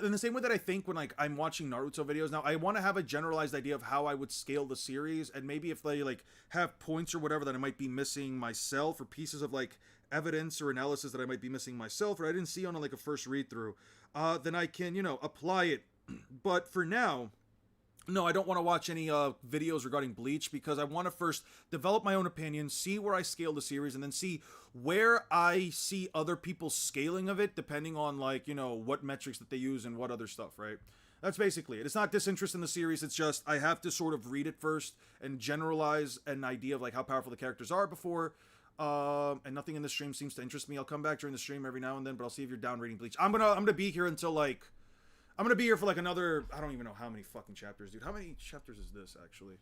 in the same way that I think when like I'm watching Naruto videos now, I want to have a generalized idea of how I would scale the series, and maybe if they like have points or whatever that I might be missing myself, or pieces of like evidence or analysis that I might be missing myself, or I didn't see on like a first read through, then I can, you know, apply it. But for now, no, I don't want to watch any videos regarding Bleach, because I want to first develop my own opinion, see where I scale the series, and then see where I see other people's scaling of it, depending on, like, you know, what metrics that they use and what other stuff, right? That's basically it. It's not disinterest in the series, it's just I have to sort of read it first and generalize an idea of, like, how powerful the characters are before, and nothing in this stream seems to interest me. I'll come back during the stream every now and then, but I'll see if you're down reading Bleach. I'm gonna be here until, like, I'm gonna be here for like another, I don't even know how many fucking chapters, dude. How many chapters is this, actually?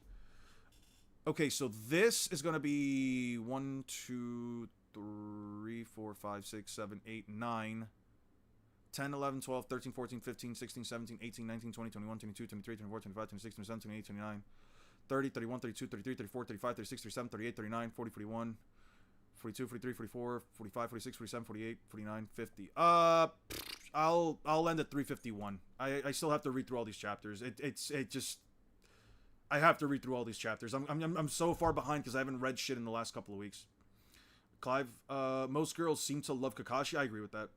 Okay, so this is gonna be 1, 2, 3, 4, 5, 6, 7, 8, 9, 10, 11, 12, 13, 14, 15, 16, 17, 18, 19, 20, 21, 22, 23, 24, 25, 26, 27, 28, 29, 30, 31, 32, 33, 34, 35, 36, 37, 38, 39, 40, 41, 42, 43, 44, 45, 46, 47, 48, 49, 50. I'll end at 351. I still have to read through all these chapters. I have to read through all these chapters. I'm so far behind because I haven't read shit in the last couple of weeks. Clive, most girls seem to love Kakashi. I agree with that.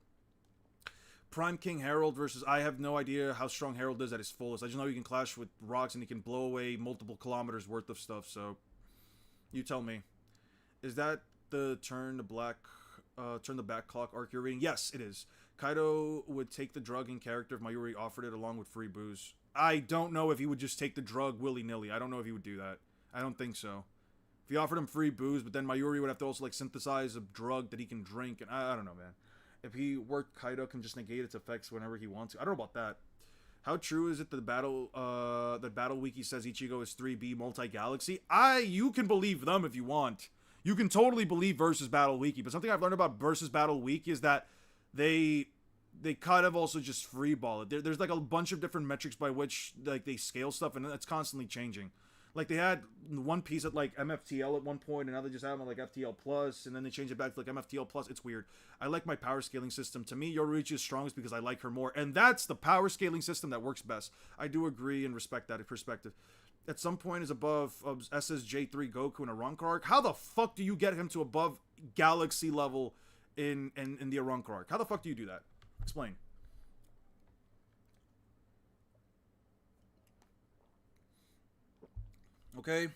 Prime King Harold versus, I have no idea how strong Harold is at his fullest. I just know he can clash with rocks and he can blow away multiple kilometers worth of stuff, so you tell me. Is that the turn the back clock arc you're reading? Yes, it is. Kaido would take the drug in character if Mayuri offered it along with free booze. I don't know if he would just take the drug willy-nilly. I don't know if he would do that. I don't think so. If he offered him free booze, but then Mayuri would have to also like synthesize a drug that he can drink, and I don't know, man. If he worked, Kaido can just negate its effects whenever he wants to. I don't know about that. How true is it that that Battle Wiki says Ichigo is 3B multi-galaxy? You can believe them if you want. You can totally believe Versus Battle Wiki, but something I've learned about Versus Battle Wiki is that they kind of also just freeball it. There's like a bunch of different metrics by which like they scale stuff, and it's constantly changing. Like they had One Piece at like MFTL at one point, and now they just have them at like FTL plus, and then they change it back to like MFTL plus. It's weird. I like my power scaling system. To me, Yoruichi is strongest because I like her more, and that's the power scaling system that works best. I do agree and respect that perspective. At some point is above SSJ3 Goku in a Arrancar arc. How the fuck do you get him to above galaxy level in the Arrancar arc? How the fuck do you do that? Explain. Okay.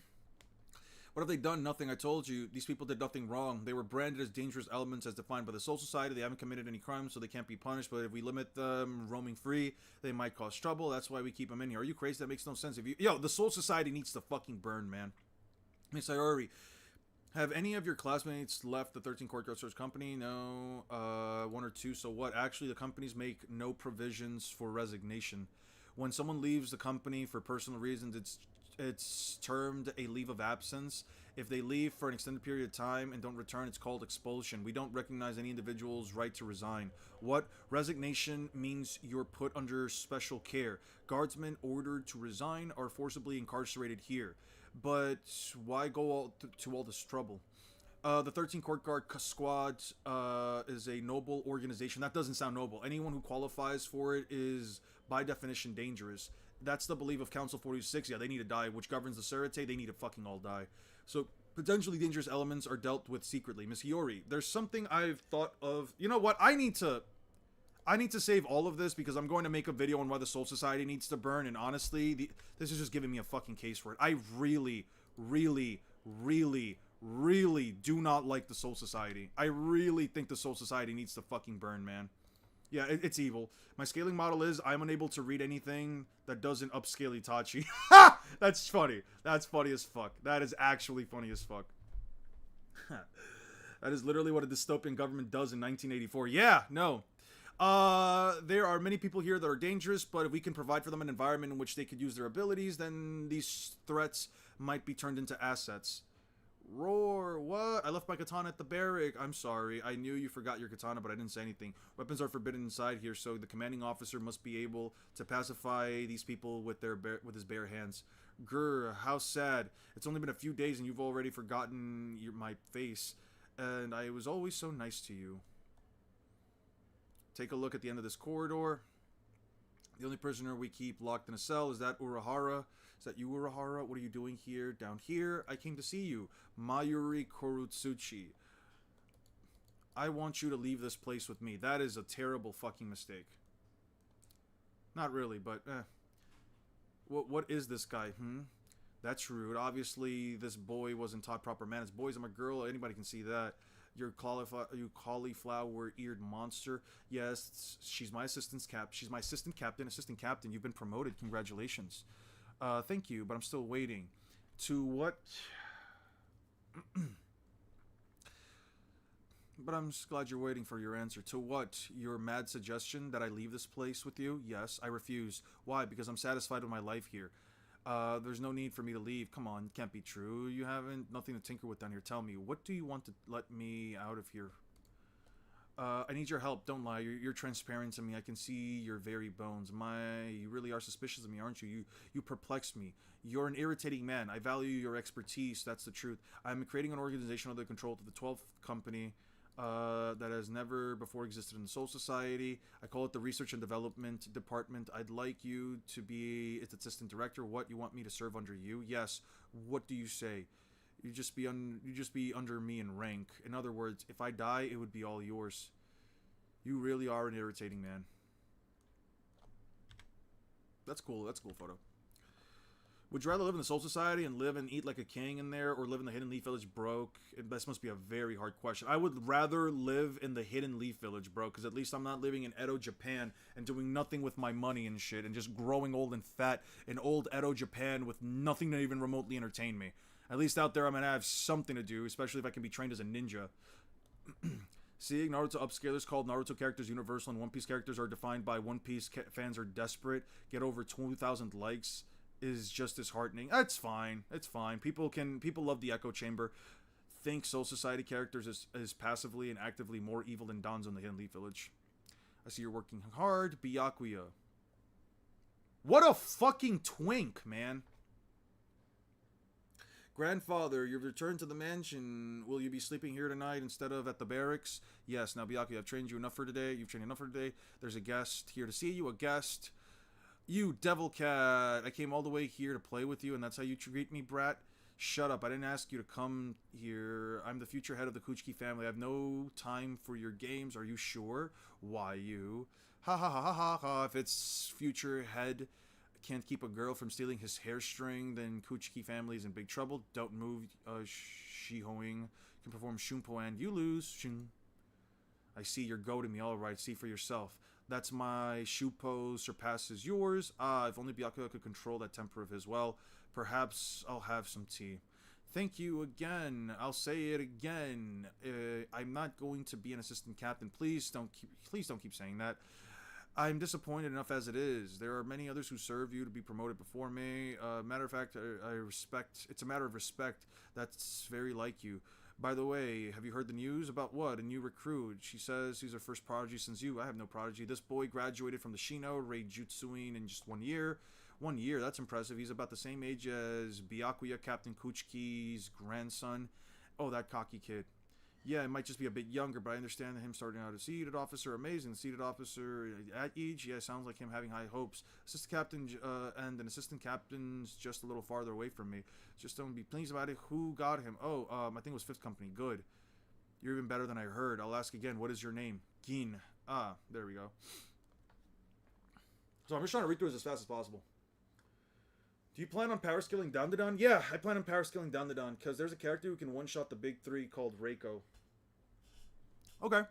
What have they done? Nothing. I told you. These people did nothing wrong. They were branded as dangerous elements as defined by the Soul Society. They haven't committed any crimes, so they can't be punished. But if we limit them roaming free, they might cause trouble. That's why we keep them in here. Are you crazy? That makes no sense. Yo, the Soul Society needs to fucking burn, man. Miss Sayori, have any of your classmates left the 13 Courtyard Stores company? No. One or two. So what? Actually, the companies make no provisions for resignation. When someone leaves the company for personal reasons, it's termed a leave of absence. If they leave for an extended period of time and don't return, it's called expulsion. We don't recognize any individual's right to resign. What? Resignation means you're put under special care. Guardsmen ordered to resign are forcibly incarcerated here. But why go to all this trouble? The 13 Court Guard Squad is a noble organization. That doesn't sound noble. Anyone who qualifies for it is, by definition, dangerous. That's the belief of Council 46. Yeah, they need to die. Which governs the Surete, they need to fucking all die. So, potentially dangerous elements are dealt with secretly. Miss Hiyori, there's something I've thought of. You know what? I need to save all of this because I'm going to make a video on why the Soul Society needs to burn. And honestly, this is just giving me a fucking case for it. I really, really, really, really do not like the Soul Society. I really think the Soul Society needs to fucking burn, man. Yeah, it's evil. My scaling model is I'm unable to read anything that doesn't upscale Itachi. Ha! That's funny. That's funny as fuck. That is actually funny as fuck. That is literally what a dystopian government does in 1984. Yeah, no. There are many people here that are dangerous, but if we can provide for them an environment in which they could use their abilities, then these threats might be turned into assets. Roar, what? I left my katana at the barrack. I'm sorry. I knew you forgot your katana, but I didn't say anything. Weapons are forbidden inside here, so the commanding officer must be able to pacify these people with his bare hands. Grr, how sad. It's only been a few days and you've already forgotten my face. And I was always so nice to you. Take a look at the end of this corridor. The only prisoner we keep locked in a cell is that Urahara. Is that you, Urahara? What are you doing here? Down here? I came to see you. Mayuri Korutsuchi. I want you to leave this place with me. That is a terrible fucking mistake. Not really, but What is this guy? That's rude. Obviously, this boy wasn't taught proper manners. Boys, I'm a girl. Anybody can see that. You cauliflower-eared monster. Yes, she's my assistant captain. Assistant captain, you've been promoted. Congratulations. Thank you, but I'm still waiting. To what? But I'm just glad you're waiting for your answer. To what? Your mad suggestion that I leave this place with you? Yes, I refuse. Why? Because I'm satisfied with my life here. There's no need for me to leave. Come on, it can't be true. You haven't nothing to tinker with down here. Tell me, what do you want to let me out of here? I need your help. Don't lie. You're transparent to me. I can see your very bones. You really are suspicious of me, aren't you? You perplex me. You're an irritating man. I value your expertise. That's the truth. I'm creating an organization under the control of the 12th company that has never before existed in the Soul Society. I call it the Research and Development Department. I'd like you to be its assistant director. What? You want me to serve under you? Yes. What do you say? You just be under me in rank. In other words, if I die, it would be all yours. You really are an irritating man. That's cool. That's a cool photo. Would you rather live in the Soul Society and live and eat like a king in there, or live in the Hidden Leaf Village broke? This must be a very hard question. I would rather live in the Hidden Leaf Village, bro, because at least I'm not living in Edo, Japan, and doing nothing with my money and shit, and just growing old and fat in old Edo, Japan with nothing to even remotely entertain me. At least out there I'm gonna have something to do, especially if I can be trained as a ninja. Seeing Naruto upscalers called Naruto characters universal and One Piece characters are defined by One Piece fans are desperate, get over 2,000 likes is just disheartening. It's fine. It's fine. People love the echo chamber. Think Soul Society characters is passively and actively more evil than Danzo in the Hidden Leaf Village. I see you're working hard. Byakuya. What a fucking twink, man. Grandfather, you've returned to the mansion. Will you be sleeping here tonight instead of at the barracks? Yes. Now, Byakuya, I've trained you enough for today. You've trained enough for today. There's a guest here to see you. A guest. You devil cat. I came all the way here to play with you, and that's how you treat me, brat? Shut up. I didn't ask you to come here. I'm the future head of the Kuchiki family. I have no time for your games. Are you sure? Why you? Ha ha ha ha ha ha. If it's future head can't keep a girl from stealing his hair string, then Kuchiki family is in big trouble. Don't move. Shihoing can perform Shunpo and you lose. Shun. I see you're goading me. Alright, see for yourself. That's my Shupo surpasses yours. If only Byakuya could control that temper of his. Well, perhaps I'll have some tea. Thank you again. I'll say it again. I'm not going to be an assistant captain. Please don't keep saying that. I'm disappointed enough as it is. There are many others who serve you to be promoted before me. Matter of fact, I respect. It's a matter of respect. That's very like you. By the way, have you heard the news? About what? A new recruit. She says he's her first prodigy since you. I have no prodigy. This boy graduated from the Shino Reijutsuin in just 1 year. 1 year, that's impressive. He's about the same age as Byakuya, Captain Kuchiki's grandson. Oh, that cocky kid. Yeah, it might just be a bit younger, but I understand him starting out as seated officer. Amazing. Seated officer at age. Yeah, sounds like him having high hopes. Assistant captain and an assistant captain's just a little farther away from me. Just don't be pleased about it. Who got him? Oh, I think it was 5th Company. Good. You're even better than I heard. I'll ask again. What is your name? Gin. There we go. So I'm just trying to read through this as fast as possible. Do you plan on power skilling Dandadan? Yeah, I plan on power skilling Dandadan, because there's a character who can one-shot the big three called Reiko. Okay. Do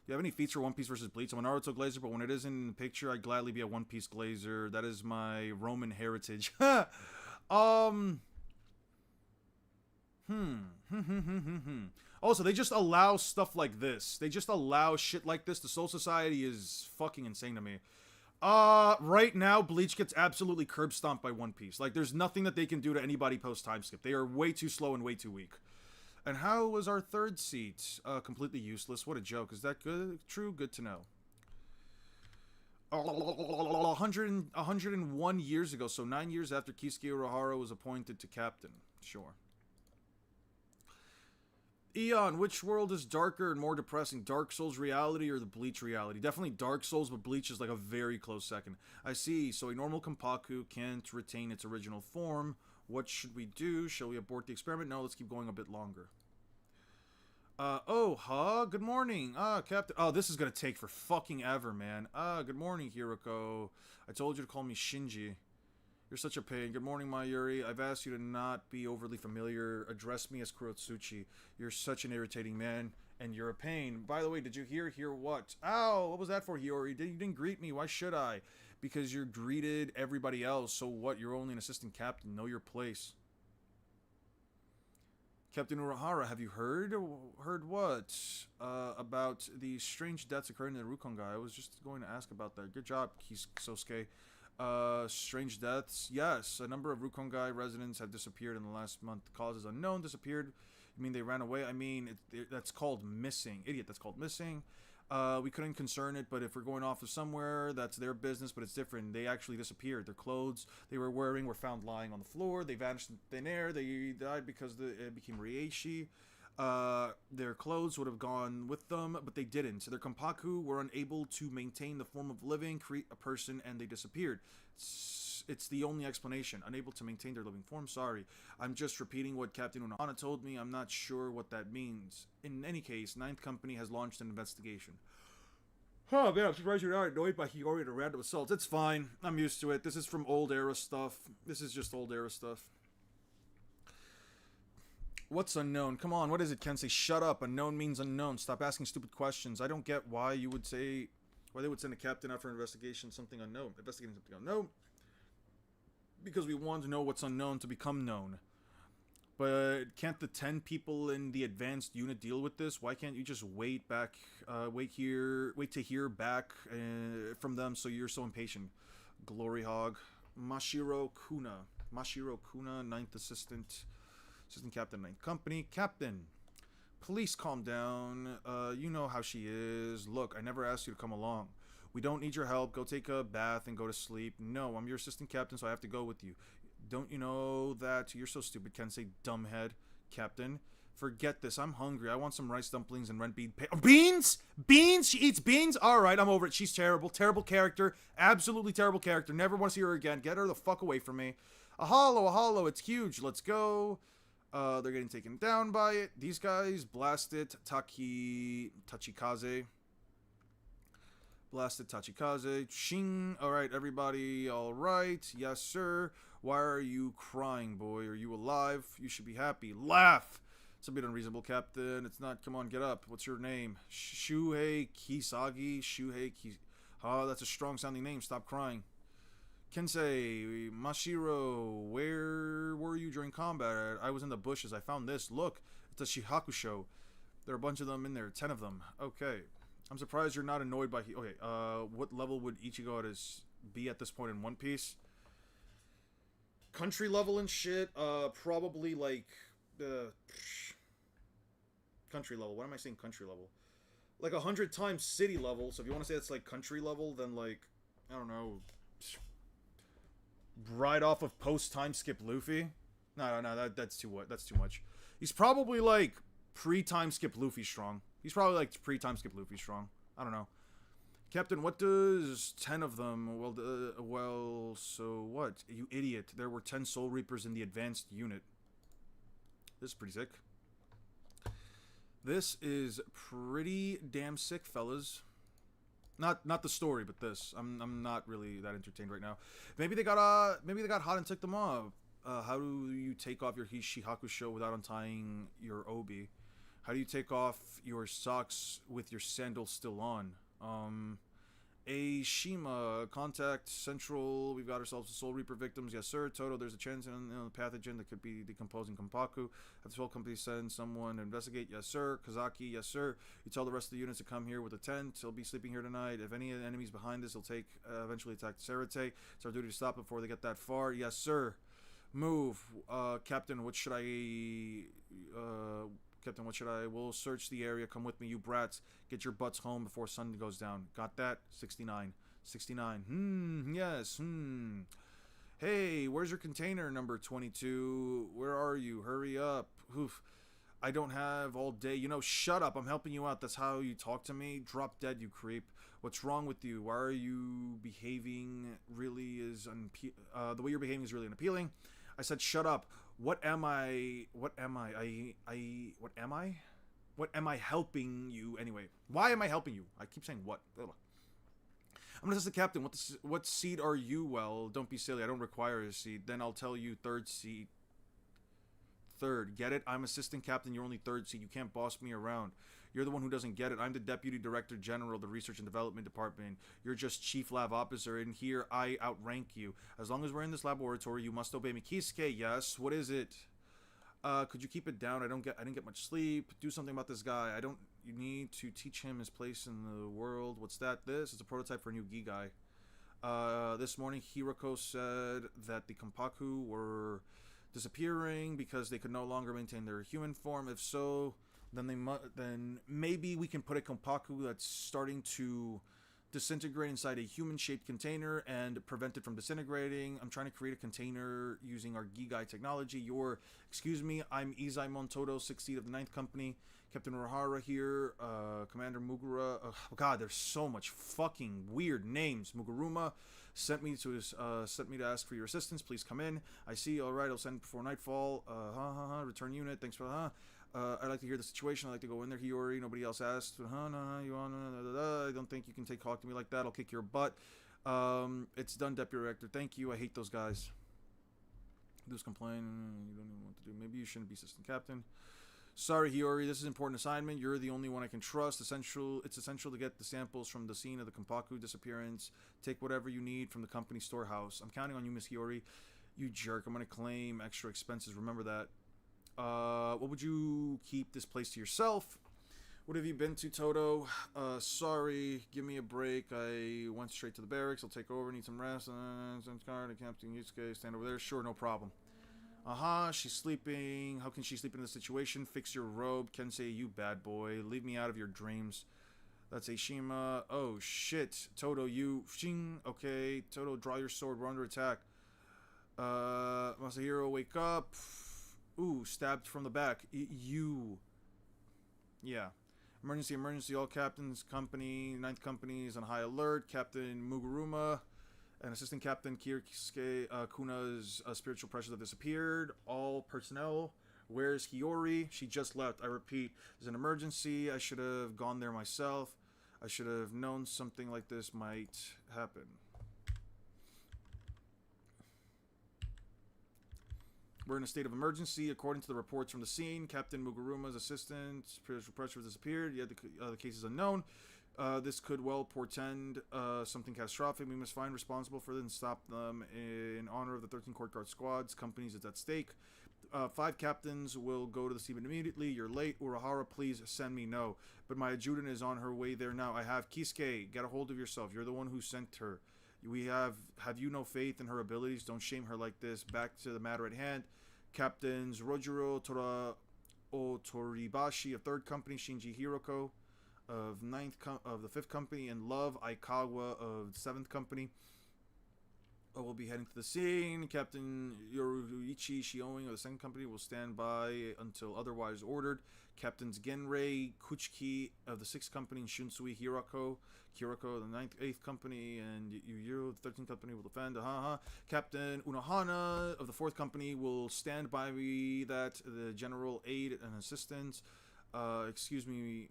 you have any feats for One Piece versus Bleach? I'm a Naruto Glazer, but when it isn't in the picture, I'd gladly be a One Piece Glazer. That is my Roman heritage. Also, they just allow stuff like this. They just allow shit like this. The Soul Society is fucking insane to me. Right now, Bleach gets absolutely curb stomped by One Piece. Like, there's nothing that they can do to anybody post-time skip. They are way too slow and way too weak. And how was our third seat? Completely useless. What a joke. Is that good? True? Good to know. 101 years ago, so 9 years after Kisuke Urahara was appointed to captain. Sure. Eon, which world is darker and more depressing? Dark Souls reality or the Bleach reality? Definitely Dark Souls, but Bleach is like a very close second. I see. So a normal Kompaku can't retain its original form. What should we do? Shall we abort the experiment? No, let's keep going a bit longer. Good morning. Captain. Oh, this is gonna take for fucking ever, man. Good morning, Hiroko. I told you to call me Shinji. You're such a pain. Good morning, Mayuri. I've asked you to not be overly familiar. Address me as Kurotsuchi. You're such an irritating man, and you're a pain. By the way, did you hear what? Ow, what was that for, Hiyori? You didn't greet me. Why should I? Because you greeted everybody else. So what? You're only an assistant captain. Know your place. Captain Urahara, have you heard? Heard what? About the strange deaths occurring in the Rukongai. I was just going to ask about that. Good job, Kisosuke. Strange deaths. Yes, a number of Rukongai residents have disappeared in the last month. Causes unknown. Disappeared. You mean they ran away? I mean, that's called missing. Idiot, that's called missing. We couldn't concern it, but if we're going off of somewhere, that's their business, but it's different. They actually disappeared. Their clothes they were wearing were found lying on the floor. They vanished in thin air. They died because it became Reishi. Their clothes would have gone with them, but they didn't. So their Kompaku were unable to maintain the form of living, create a person, and they disappeared. It's the only explanation. Unable to maintain their living form. Sorry. I'm just repeating what Captain Unohana told me. I'm not sure what that means. In any case, Ninth Company has launched an investigation. Oh man, I'm surprised you're not annoyed by Hiyori and random assaults. It's fine. I'm used to it. This is from old era stuff. This is just old era stuff. What's unknown? Come on, what is it, Kensei? Shut up. Unknown means unknown. Stop asking stupid questions. I don't get why they would send a captain out for an investigation something unknown. Investigating something unknown. Because we want to know what's unknown to become known. But can't the 10 people in the advanced unit deal with this? Why can't you just wait to hear back from them so you're so impatient? Glory Hog. Mashiro Kuna, 9th Assistant Captain, 9th Company. Captain, please calm down. You know how she is. Look, I never asked you to come along. We don't need your help. Go take a bath and go to sleep. No, I'm your assistant captain, so I have to go with you. Don't you know that? You're so stupid, Kensei, dumbhead. Captain, forget this. I'm hungry. I want some rice dumplings and rent bean beans? Beans? She eats beans? Alright, I'm over it. She's terrible. Terrible character. Absolutely terrible character. Never want to see her again. Get her the fuck away from me. A hollow. It's huge. Let's go. They're getting taken down by it. These guys blasted Tachikaze. Blasted Tachikaze. Shing. Alright, everybody. Alright. Yes, sir. Why are you crying, boy? Are you alive? You should be happy. Laugh! It's a bit unreasonable, Captain. It's not. Come on, get up. What's your name? Shuhei Kisagi. Oh, that's a strong-sounding name. Stop crying. Kensei, Mashiro, where were you during combat? I was in the bushes. I found this. Look, it's a Shihakusho. There are a bunch of them in there. 10 of them. Okay. I'm surprised you're not annoyed by... Okay, what level would Ichigo be at this point in One Piece? Country level and shit, probably like, country level. What am I saying country level? Like 100 times city level, so if you want to say it's like country level, then like, I don't know, right off of post-time skip Luffy? No, that's too much. He's probably like pre-time skip Luffy strong. I don't know. Captain, what does 10 of them... Well, so what? You idiot. There were 10 Soul Reapers in the advanced unit. This is pretty sick. This is pretty damn sick, fellas. Not the story, but this. I'm not really that entertained right now. Maybe they got hot and took them off. How do you take off your Shihakusho without untying your obi? How do you take off your socks with your sandals still on? Shima, contact Central. We've got ourselves a Soul Reaper victims. Yes, sir. Toto, there's a chance in the pathogen that could be decomposing Kompaku. Have the whole company send someone to investigate. Yes, sir. Kazaki, yes, sir. You tell the rest of the units to come here with a tent. He'll be sleeping here tonight. If any enemies behind this, he'll eventually attack Sarate. It's our duty to stop before they get that far. Yes, sir. Move. Captain, what should I... Captain, what should I... We'll search the area. Come with me, you brats. Get your butts home before sun goes down. Got that? 69. Yes. Hey, where's your container, number 22? Where are you? Hurry up. Oof. I don't have all day. You know, shut up. I'm helping you out. That's how you talk to me? Drop dead, you creep. What's wrong with you? Why are you behaving really is... the way you're behaving is really unappealing. I said shut up. What am I helping you anyway? Why am I helping you? I keep saying what. Ugh. I'm gonna ask the captain, what seed are you? Well, don't be silly. I don't require a seed. Then I'll tell you third seed. Third. Get it? I'm assistant captain. You're only third seed. You can't boss me around. You're the one who doesn't get it. I'm the Deputy Director General of the Research and Development Department. You're just Chief Lab Officer, and here I outrank you. As long as we're in this laboratory, you must obey me. Kisuke, yes. What is it? Could you keep it down? I didn't get much sleep. Do something about this guy. You need to teach him his place in the world. What's that? This is a prototype for a new Gi guy. This morning, Hiroko said that the Kompaku were disappearing because they could no longer maintain their human form. If so, then maybe we can put a Kompaku that's starting to disintegrate inside a human-shaped container and prevent it from disintegrating. I'm trying to create a container using our Gigai technology. Excuse me, I'm Izai Montoto, 16th of the 9th Company. Captain Urahara here, Commander Mugura. Oh God, there's so much fucking weird names. Muguruma sent me to ask for your assistance. Please come in. I see. All right, I'll send before nightfall. Return unit. Thanks for I'd like to hear the situation. I'd like to go in there, Hiyori. Nobody else asked. No, you want? I don't think you can talk to me like that. I'll kick your butt. It's done, Deputy Director. Thank you. I hate those guys. Those complain. You don't even know what to do. Maybe you shouldn't be assistant captain. Sorry, Hiyori. This is an important assignment. You're the only one I can trust. It's essential to get the samples from the scene of the Kompaku disappearance. Take whatever you need from the company storehouse. I'm counting on you, Miss Hiyori. You jerk. I'm going to claim extra expenses. Remember that. What would you keep this place to yourself? What have you been to, Toto? Sorry, give me a break. I went straight to the barracks. I'll take over, need some rest. Some card, Captain Yusuke, stand over there. Sure, no problem. She's sleeping. How can she sleep in this situation? Fix your robe. Kensei, you bad boy. Leave me out of your dreams. That's Eishima. Oh, shit. Toto, you... Shing. Okay. Toto, draw your sword. We're under attack. Masahiro, wake up. Ooh, stabbed from the back. You. Yeah. Emergency, emergency. All captains, company, 9th company is on high alert. Captain Muguruma and Assistant Captain Kirisuke Kuna's spiritual pressures have disappeared. All personnel. Where's Hiyori? She just left. I repeat, there's an emergency. I should have gone there myself. I should have known something like this might happen. We're in a state of emergency. According to the reports from the scene, Captain Muguruma's assistant, spiritual pressure has disappeared. Yet the case is unknown. This could well portend something catastrophic. We must find responsible for this and stop them in honor of the 13 court guard squads. Companies is at stake. 5 captains will go to the scene immediately. You're late. Urahara, please send me. No. But my adjutant is on her way there now. I have Kisuke. Get a hold of yourself. You're the one who sent her. Have you no faith in her abilities? Don't shame her like this. Back to the matter at hand. Captains Rojiro Toribashi of 3rd Company, Shinji Hiroko of the 5th Company, and Love Aikawa of 7th Company will be heading to the scene. Captain Yoruichi Shioing of the 2nd Company will stand by until otherwise ordered. Captains Genrei Kuchiki of the 6th Company and Shunsui Hiroko of the 8th Company and Yuyuru of the 13th Company will defend. Captain Unohana of the 4th Company will stand by that the general aid and assistance. Excuse me,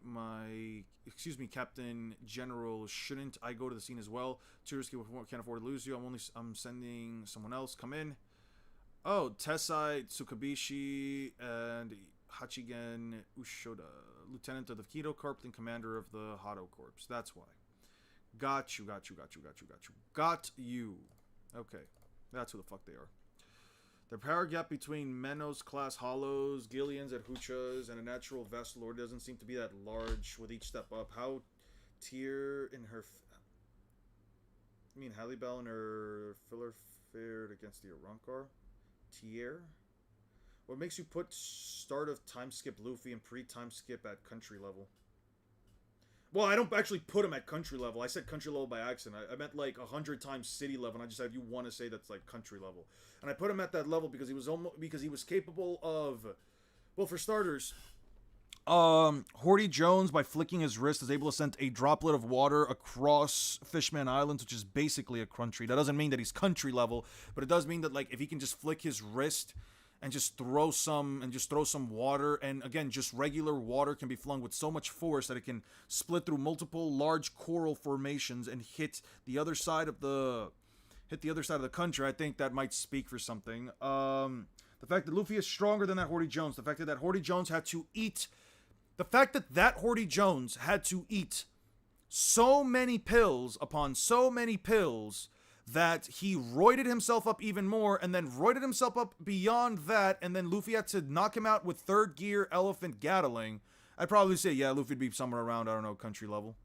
Captain General. Shouldn't I go to the scene as well? Too risky. Can't afford to lose you. I'm sending someone else. Come in. Oh, Tessai Tsukabishi and Hachigen Ushoda, Lieutenant of the Kido Corps and Commander of the Hado Corps. That's why. Got you. Okay. That's who the fuck they are. The power gap between Menos class Hollows, Gillians, and Huchas, and a natural Vestal Lord doesn't seem to be that large with each step up. How Tyr in her... Halle Bell and her filler fared against the Arankar? Tyr? What makes you put start of time skip Luffy and pre-time skip at country level? Well, I don't actually put him at country level. I said country level by accident. I meant like 100 times city level, and I just said if you want to say that's like country level. And I put him at that level because he was capable of, well, for starters, Horty Jones, by flicking his wrist, is able to send a droplet of water across Fishman Islands, which is basically a country. That doesn't mean that he's country level, but it does mean that like if he can just flick his wrist and just throw some water, and again, just regular water can be flung with so much force that it can split through multiple large coral formations and hit the other side of the country. I think that might speak for something. The fact that Luffy is stronger than that Horty Jones, the fact that Horty Jones had to eat so many pills upon so many pills that he roided himself up even more, and then roided himself up beyond that, and then Luffy had to knock him out with 3rd gear elephant Gatling. I'd probably say, yeah, Luffy'd be somewhere around, I don't know, country level.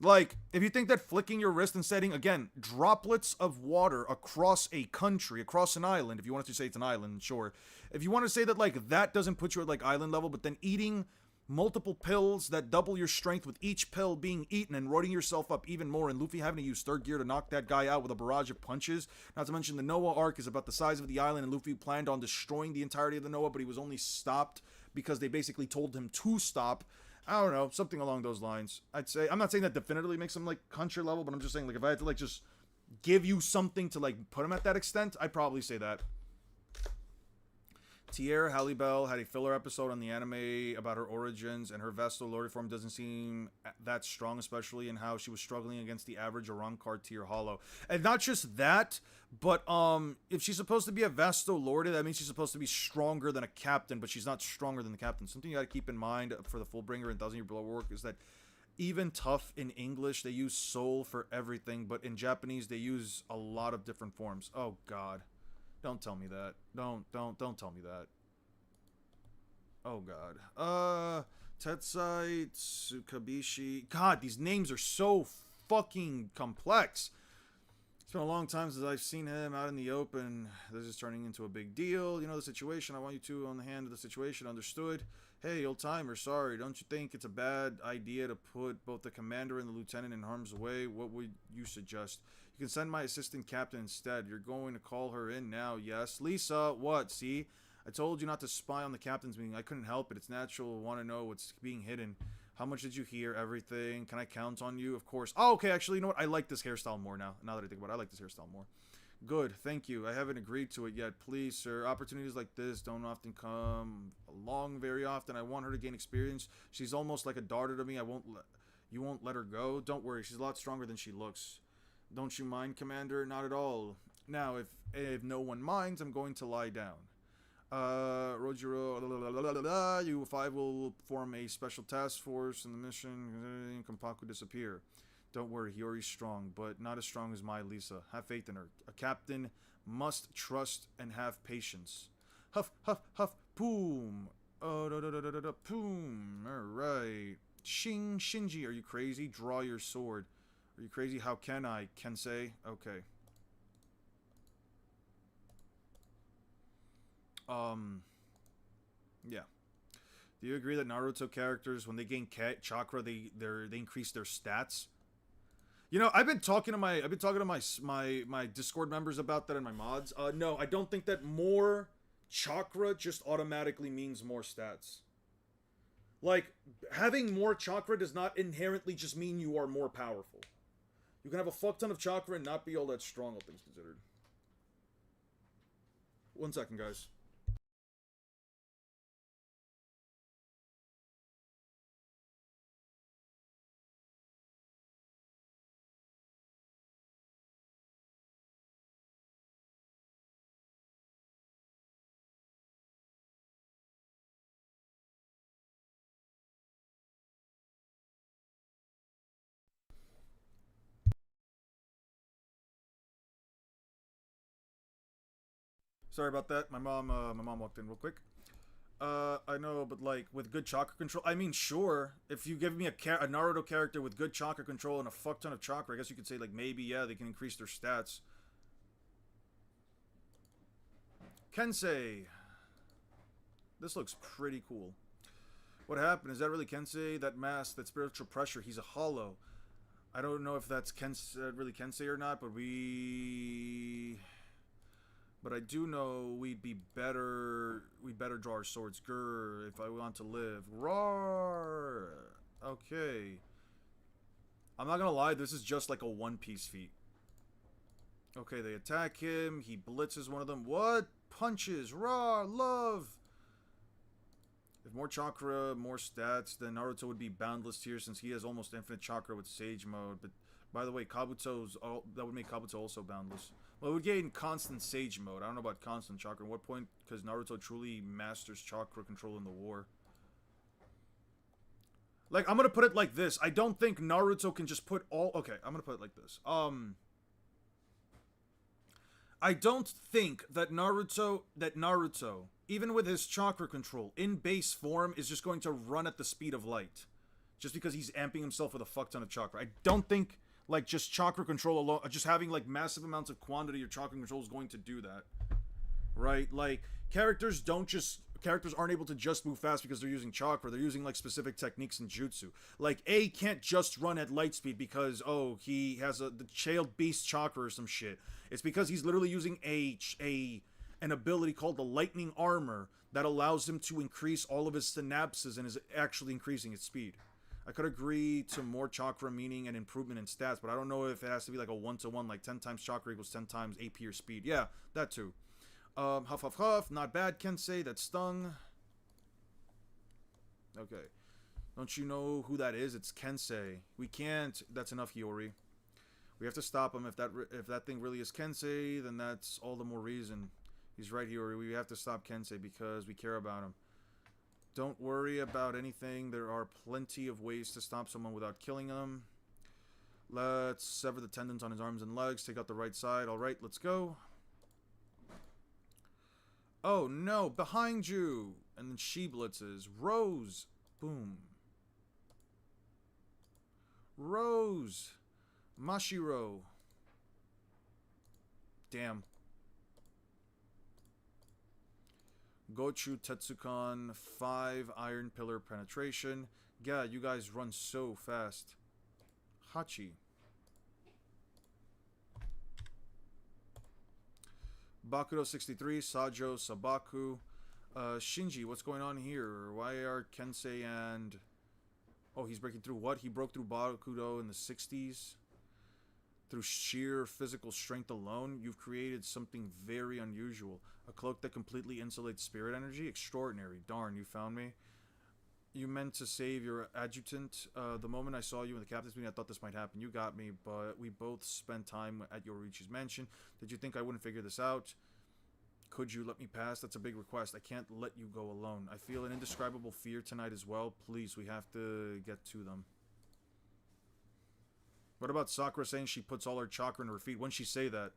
Like, if you think that flicking your wrist and setting, again, droplets of water across a country, across an island, if you wanted to say it's an island, sure. If you want to say that, like, that doesn't put you at, like, island level, but then eating multiple pills that double your strength with each pill being eaten and roiding yourself up even more, and Luffy having to use 3rd gear to knock that guy out with a barrage of punches. Not to mention the Noah arc is about the size of the island, and Luffy planned on destroying the entirety of the Noah, but he was only stopped because they basically told him to stop. I don't know, something along those lines. I'd say, I'm not saying that definitively makes him like country level, but I'm just saying, like, if I had to like just give you something to like put him at that extent, I'd probably say that. Tierra Halle Bell had a filler episode on the anime about her origins, and her Vestal Lord form doesn't seem that strong, especially in how she was struggling against the average Arankar tier Hollow. And not just that, but if she's supposed to be a Vestal Lord, that means she's supposed to be stronger than a captain, but she's not stronger than the captain. Something you gotta keep in mind for the Fullbringer and 1,000-Year Blood Work is that even tough in English, they use soul for everything, but in Japanese, they use a lot of different forms. Oh, God. Don't tell me that. Don't tell me that. Oh god. Tetsai, Tsukabishi. God, these names are so fucking complex. It's been a long time since I've seen him out in the open. This is turning into a big deal. You know the situation. I want you to on the hand of the situation. Understood? Hey, old timer, sorry. Don't you think it's a bad idea to put both the commander and the lieutenant in harm's way? What would you suggest? You can send my assistant captain instead. You're going to call her in now, yes? Lisa, what? See? I told you not to spy on the captain's meeting. I couldn't help it. It's natural to want to know what's being hidden. How much did you hear? Everything. Can I count on you? Of course. Oh, okay. Actually, you know what? I like this hairstyle more now. Now that I think about it, I like this hairstyle more. Good. Thank you. I haven't agreed to it yet. Please, sir. Opportunities like this don't often come along very often. I want her to gain experience. She's almost like a daughter to me. You won't let her go? Don't worry. She's a lot stronger than she looks. Don't you mind, Commander? Not at all. Now, if no one minds, I'm going to lie down. Rojiro, you 5 will form a special task force in the mission. Kompaku disappear. Don't worry, Hiyori's strong, but not as strong as my Lisa. Have faith in her. A captain must trust and have patience. Huff, huff, huff, poom. Poom. Alright. Shinji, are you crazy? Draw your sword. Are you crazy? How can I? Kensei? Okay. Yeah. Do you agree that Naruto characters, when they gain chakra, they increase their stats? You know, I've been talking to my Discord members about that and my mods. No, I don't think that more chakra just automatically means more stats. Like, having more chakra does not inherently just mean you are more powerful. You can have a fuck ton of chakra and not be all that strong, all things considered. 1 second, guys. Sorry about that. My mom walked in real quick. I know, but like with good chakra control, I mean, sure. If you give me a Naruto character with good chakra control and a fuck ton of chakra, I guess you could say like maybe yeah they can increase their stats. Kensei. This looks pretty cool. What happened? Is that really Kensei? That mask, that spiritual pressure. He's a hollow. I don't know if that's really Kensei or not, but I do know we'd better draw our swords. Grr, if I want to live. Roar! Okay. I'm not gonna lie, this is just like a one-piece feat. Okay, they attack him. He blitzes one of them. What? Punches. Raw. Love. If more chakra, more stats, then Naruto would be boundless here since he has almost infinite chakra with Sage Mode. But by the way, that would make Kabuto also boundless. Well, it would gain constant Sage Mode. I don't know about constant chakra. At what point? Because Naruto truly masters chakra control in the war. Like, I'm gonna put it like this. I don't think Naruto can just put all... Okay, I'm gonna put it like this. I don't think that Naruto, even with his chakra control, in base form, is just going to run at the speed of light. Just because he's amping himself with a fuck ton of chakra. I don't think, like, just chakra control alone, just having, like, massive amounts of quantity of chakra control is going to do that. Right? Like, characters aren't able to just move fast because they're using chakra. They're using, like, specific techniques in jutsu. Like, A can't just run at light speed because, oh, he has the Child Beast chakra or some shit. It's because he's literally using an ability called the Lightning Armor that allows him to increase all of his synapses and is actually increasing its speed. I could agree to more chakra meaning an improvement in stats, but I don't know if it has to be like a 1-to-1, like 10 times chakra equals 10 times AP or speed. Yeah, that too. Huff, huff, huff. Not bad, Kensei. That stung. Okay. Don't you know who that is? It's Kensei. We can't. That's enough, Hiyori. We have to stop him. If that thing really is Kensei, then that's all the more reason. He's right, Hiyori. We have to stop Kensei because we care about him. Don't worry about anything. There are plenty of ways to stop someone without killing them. Let's sever the tendons on his arms and legs. Take out the right side. Alright, let's go. Oh no, behind you! And then she blitzes. Rose. Boom. Rose. Mashiro. Damn. Gochu Tetsukan. 5 Iron Pillar penetration. Yeah, you guys run so fast. Hachi. Bakudo 63, Sajo, Sabaku. Shinji, what's going on here? Why are Kensei and... Oh, he's breaking through what? He broke through Bakudo in the 60s? Through sheer physical strength alone? You've created something very unusual. A cloak that completely insulates spirit energy? Extraordinary. Darn, you found me. You meant to save your adjutant. The moment I saw you in the captain's meeting, I thought this might happen. You got me, but we both spent time at Yorichi's mansion. Did you think I wouldn't figure this out? Could you let me pass? That's a big request. I can't let you go alone. I feel an indescribable fear tonight as well. Please, we have to get to them. What about Sakura saying she puts all her chakra in her feet? When'd she say that?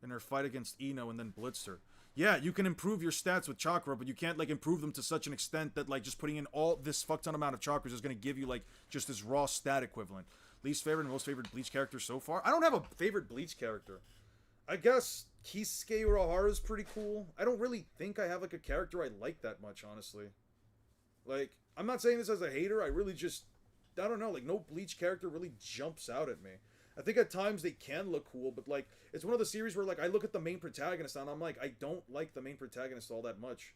In her fight against Ino and then blitzed her. Yeah, you can improve your stats with chakra, but you can't, like, improve them to such an extent that, like, just putting in all this fuck ton amount of chakras is going to give you, like, just this raw stat equivalent. Least favorite and most favorite Bleach character so far? I don't have a favorite Bleach character. I guess Kisuke Urahara is pretty cool. I don't really think I have, like, a character I like that much, honestly. Like, I'm not saying this as a hater, I really just... I don't know, like, no Bleach character really jumps out at me. I think at times they can look cool, but, like, it's one of the series where, like, I look at the main protagonist and I'm like, I don't like the main protagonist all that much.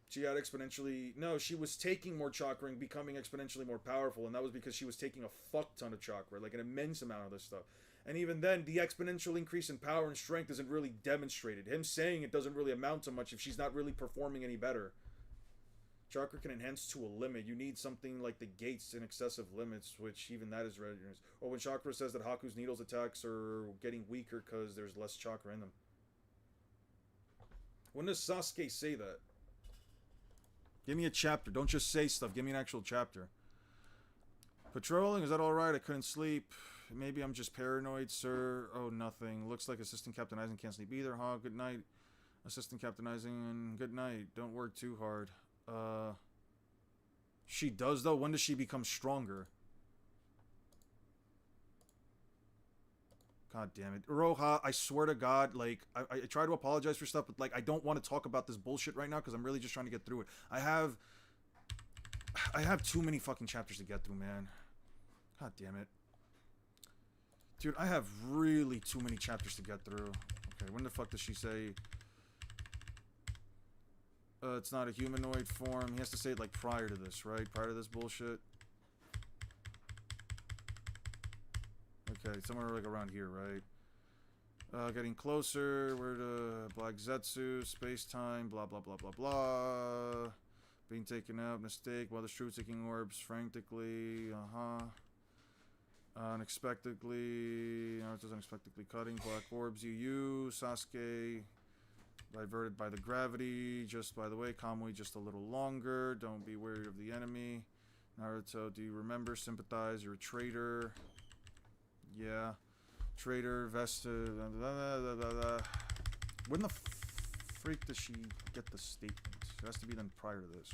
She got exponentially... No, she was taking more chakra and becoming exponentially more powerful, and that was because she was taking a fuck ton of chakra, like an immense amount of this stuff. And even then, the exponential increase in power and strength isn't really demonstrated. Him saying it doesn't really amount to much if she's not really performing any better. Chakra can enhance to a limit. You need something like the gates in excessive limits, which even that is readiness. Or when Chakra says that Haku's Needles attacks are getting weaker because there's less chakra in them. When does Sasuke say that? Give me a chapter. Don't just say stuff. Give me an actual chapter. Patrolling, is that alright? I couldn't sleep. Maybe I'm just paranoid, sir. Oh, nothing. Looks like Assistant Captain Eisen can't sleep either, huh? Good night. Assistant Captain Eisen, good night. Don't work too hard. She does, though? When does she become stronger? God damn it. Uroha, I swear to God, like, I try to apologize for stuff, but, like, I don't want to talk about this bullshit right now, because I'm really just trying to get through it. I have too many fucking chapters to get through, man. God damn it. Dude, I have really too many chapters to get through. Okay, when the fuck does she say... it's not a humanoid form. He has to say it, like, prior to this, right? Prior to this bullshit. Okay, somewhere, like, around here, right? Getting closer. We're to Black Zetsu. Space-time. Blah, blah, blah, blah, blah. Being taken out. Mistake. Mother's True taking orbs frantically. Unexpectedly. Naruto's unexpectedly cutting. Black orbs. Yu. Sasuke. Diverted by the gravity. Just by the way, Kamui just a little longer. Don't be wary of the enemy. Naruto, do you remember? Sympathize. You're a traitor. Yeah. Traitor. Vesta. When the freak does she get the statement? It has to be then prior to this,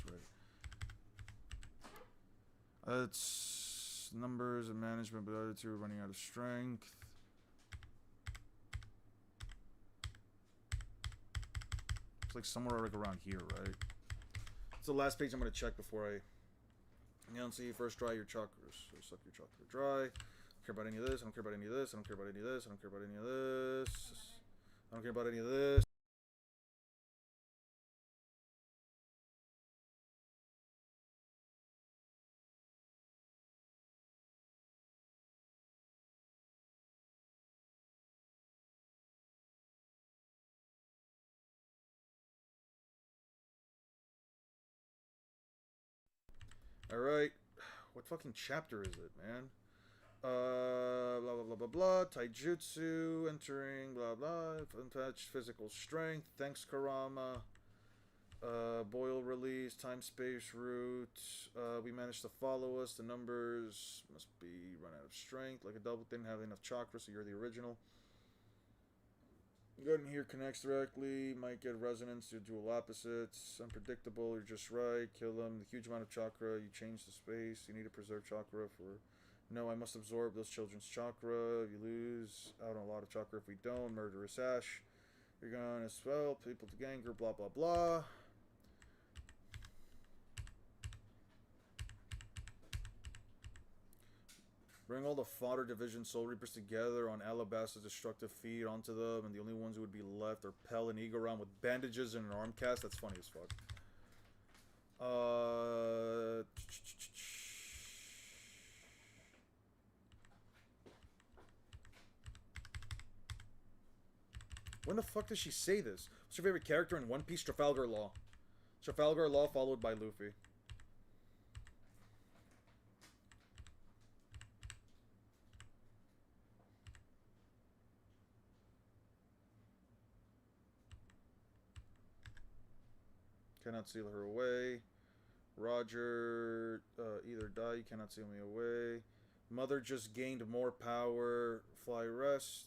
right? It's numbers and management, but the other two are running out of strength. It's like somewhere like around here, right? It's the last page I'm going to check before I... You don't see, first dry your chakras. So suck your chakra dry. I don't care about any of this. I don't care about any of this. I don't care about any of this. I don't care about any of this. I don't care about any of this. Alright. What fucking chapter is it, man? Blah, blah, blah, blah, blah. Taijutsu, entering, blah, blah. Untouched physical strength. Thanks, Karama. Boil release, time space route. We managed to follow us. The numbers must be run out of strength. Like a double, didn't have enough chakra, so you're the original. Good in here connects directly. Might get resonance to dual opposites. Unpredictable. You're just right. Kill them. The huge amount of chakra. You change the space. You need to preserve chakra for... No, I must absorb those children's chakra. You lose out on a lot of chakra if we don't. Murderous Ash. You're gonna spell people to ganger. Blah, blah, blah. Bring all the fodder division Soul Reapers together on Alabaster's destructive feed onto them, and the only ones who would be left are Pell and Egoram with bandages and an arm cast. That's funny as fuck. When the fuck does she say this? What's your favorite character in One Piece? Trafalgar Law. Trafalgar Law followed by Luffy. Cannot seal her away. Roger, either die, you cannot seal me away. Mother just gained more power. Fly rest.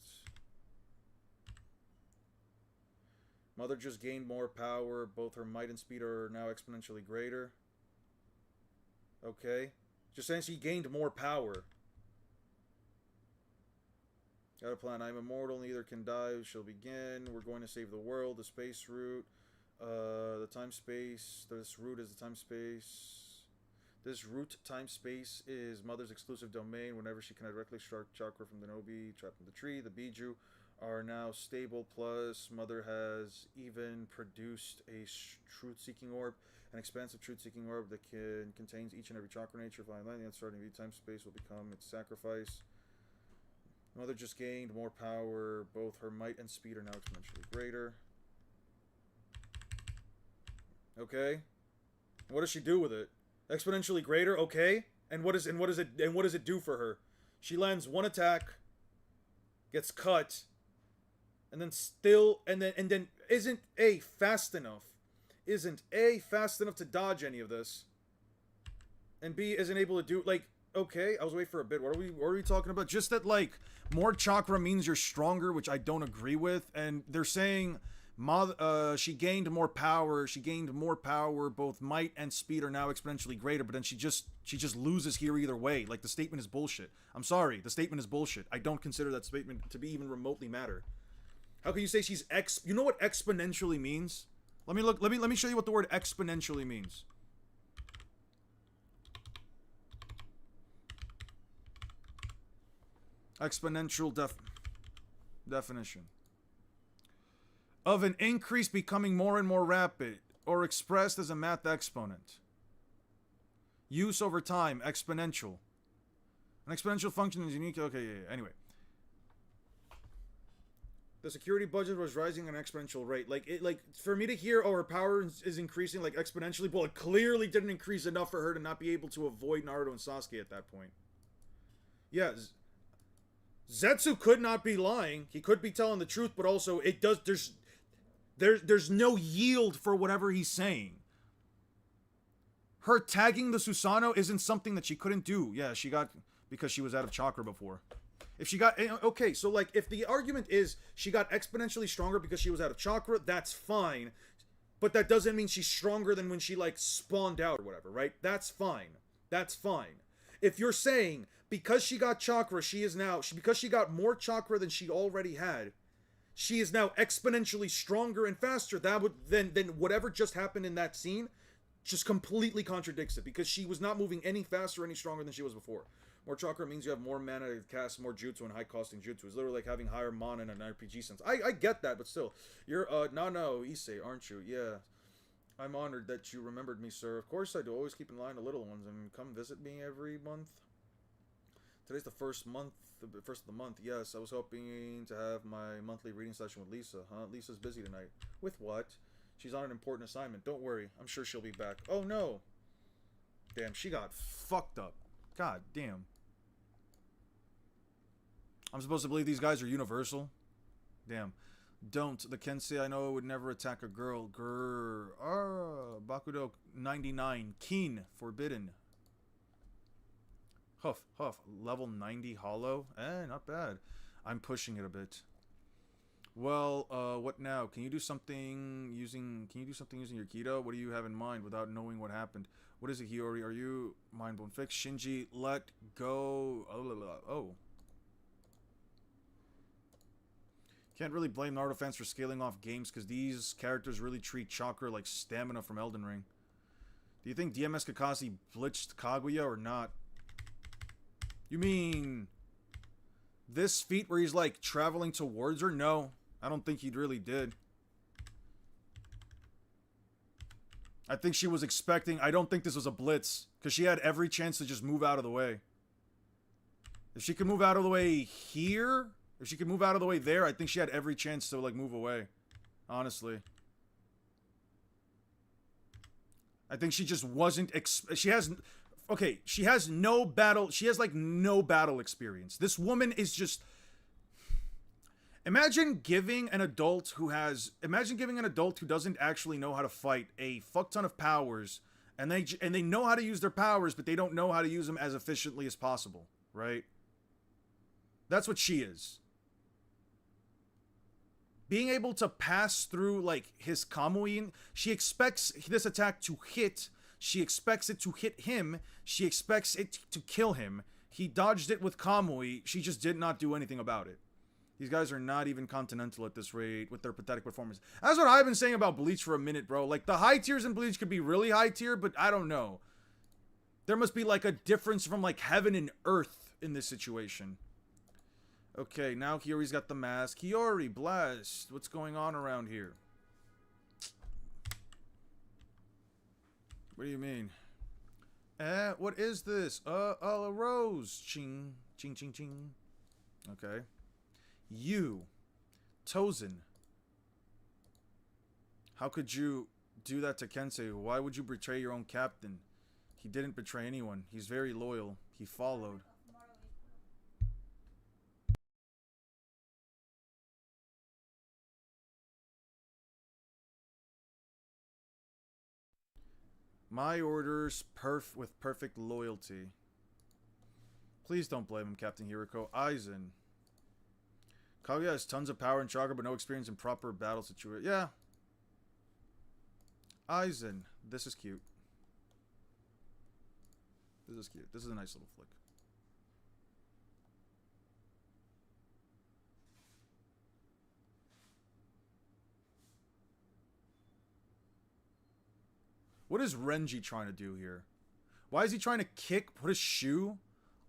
Mother just gained more power. Both her might and speed are now exponentially greater. Okay. Just saying she gained more power. Got a plan. I'm immortal. Neither can die. We shall begin. We're going to save the world. The space route. The time space. This route is the time space. This route time space is Mother's exclusive domain. Whenever she can directly extract chakra from the Nobi trapped in the tree, the Biju are now stable. Plus, Mother has even produced a truth-seeking orb, an expansive truth-seeking orb that contains each and every chakra nature. Flying lightning, starting the time space will become its sacrifice. Mother just gained more power. Both her might and speed are now exponentially greater. Okay. What does she do with it? Exponentially greater, okay. And what does it do for her? She lands one attack, gets cut, and then isn't A fast enough? Isn't A fast enough to dodge any of this? And B isn't able to do, like, okay, I was waiting for a bit. What are we talking about? Just that, like, more chakra means you're stronger, which I don't agree with. And they're saying she gained more power. She gained more power. Both might and speed are now exponentially greater. But then she just loses here either way. Like, the statement is bullshit. I'm sorry, the statement is bullshit. I don't consider that statement to be even remotely matter. How can you say she's you know what exponentially means? Let me show you what the word exponentially means. Exponential definition. Of an increase becoming more and more rapid, or expressed as a math exponent. Use over time, exponential. An exponential function is unique. Okay, yeah. Anyway. The security budget was rising at an exponential rate. Like for me to hear, oh, her power is increasing like exponentially, well, it clearly didn't increase enough for her to not be able to avoid Naruto and Sasuke at that point. Yeah, Zetsu could not be lying. He could be telling the truth, but also it does. There's no yield for whatever he's saying. Her tagging the Susanoo isn't something that she couldn't do. Yeah, she got because she was out of chakra before. If she got okay, so like if the argument is she got exponentially stronger because she was out of chakra, that's fine. But that doesn't mean she's stronger than when she like spawned out or whatever, right? That's fine. That's fine. If you're saying because she got chakra, because she got more chakra than she already had, she is now exponentially stronger and faster, that would then whatever just happened in that scene just completely contradicts it, because she was not moving any faster or any stronger than she was before. More chakra means you have more mana to cast more jutsu and high-costing jutsu. It's literally like having higher mana in an RPG sense. I get that, but still. You're, no, Issei, aren't you? Yeah. I'm honored that you remembered me, sir. Of course I do. Always keep in line the little ones and come visit me every month. Today's the first of the month. Yes, I was hoping to have my monthly reading session with Lisa. Huh? Lisa's busy tonight. With what? She's on an important assignment. Don't worry. I'm sure she'll be back. Oh, no. Damn, she got fucked up. God damn. I'm supposed to believe these guys are universal? Damn. Don't. The Kensei I know would never attack a girl. Grrr. Bakudo 99. Keen. Forbidden. Huff. Level 90 hollow. Not bad. I'm pushing it a bit. Well, what now? Can you do something using your Keto? What do you have in mind without knowing what happened? What is it, Hiyori? Are you mind blown? Fix Shinji, let go. Oh. Can't really blame Naruto fans for scaling off games because these characters really treat chakra like stamina from Elden Ring. Do you think DMS Kakashi blitzed Kaguya or not? You mean this feat where he's like traveling towards her? No, I don't think he really did. I think she was expecting. I don't think this was a blitz because she had every chance to just move out of the way. If she could move out of the way here, if she could move out of the way there, I think she had every chance to like move away. Honestly, I think she just wasn't. She has. Okay, she has no battle. She has like no battle experience. This woman is just. Imagine giving an adult who doesn't actually know how to fight a fuck ton of powers, and they know how to use their powers, but they don't know how to use them as efficiently as possible, right? That's what she is. Being able to pass through like his Kamui, she expects this attack to hit. She expects it to hit him. She expects it to kill him. He dodged it with Kamui. She just did not do anything about it. These guys are not even continental at this rate with their pathetic performance. That's what I've been saying about Bleach for a minute, bro. Like, the high tiers in Bleach could be really high tier, but I don't know. There must be, like, a difference from, like, heaven and earth in this situation. Okay, now Hiyori's got the mask. Hiyori, blast. What's going on around here? What do you mean? What is this? A rose. Ching, ching, ching, ching. Okay. You, Tozen. How could you do that to Kensei? Why would you betray your own captain? He didn't betray anyone. He's very loyal. He followed. My orders with perfect loyalty. Please don't blame him, Captain Hiriko. Aizen. Kaguya has tons of power and chakra, but no experience in proper battle situation. Yeah. Aizen. This is cute. This is cute. This is a nice little flick. What is Renji trying to do here? Why is he trying to put his shoe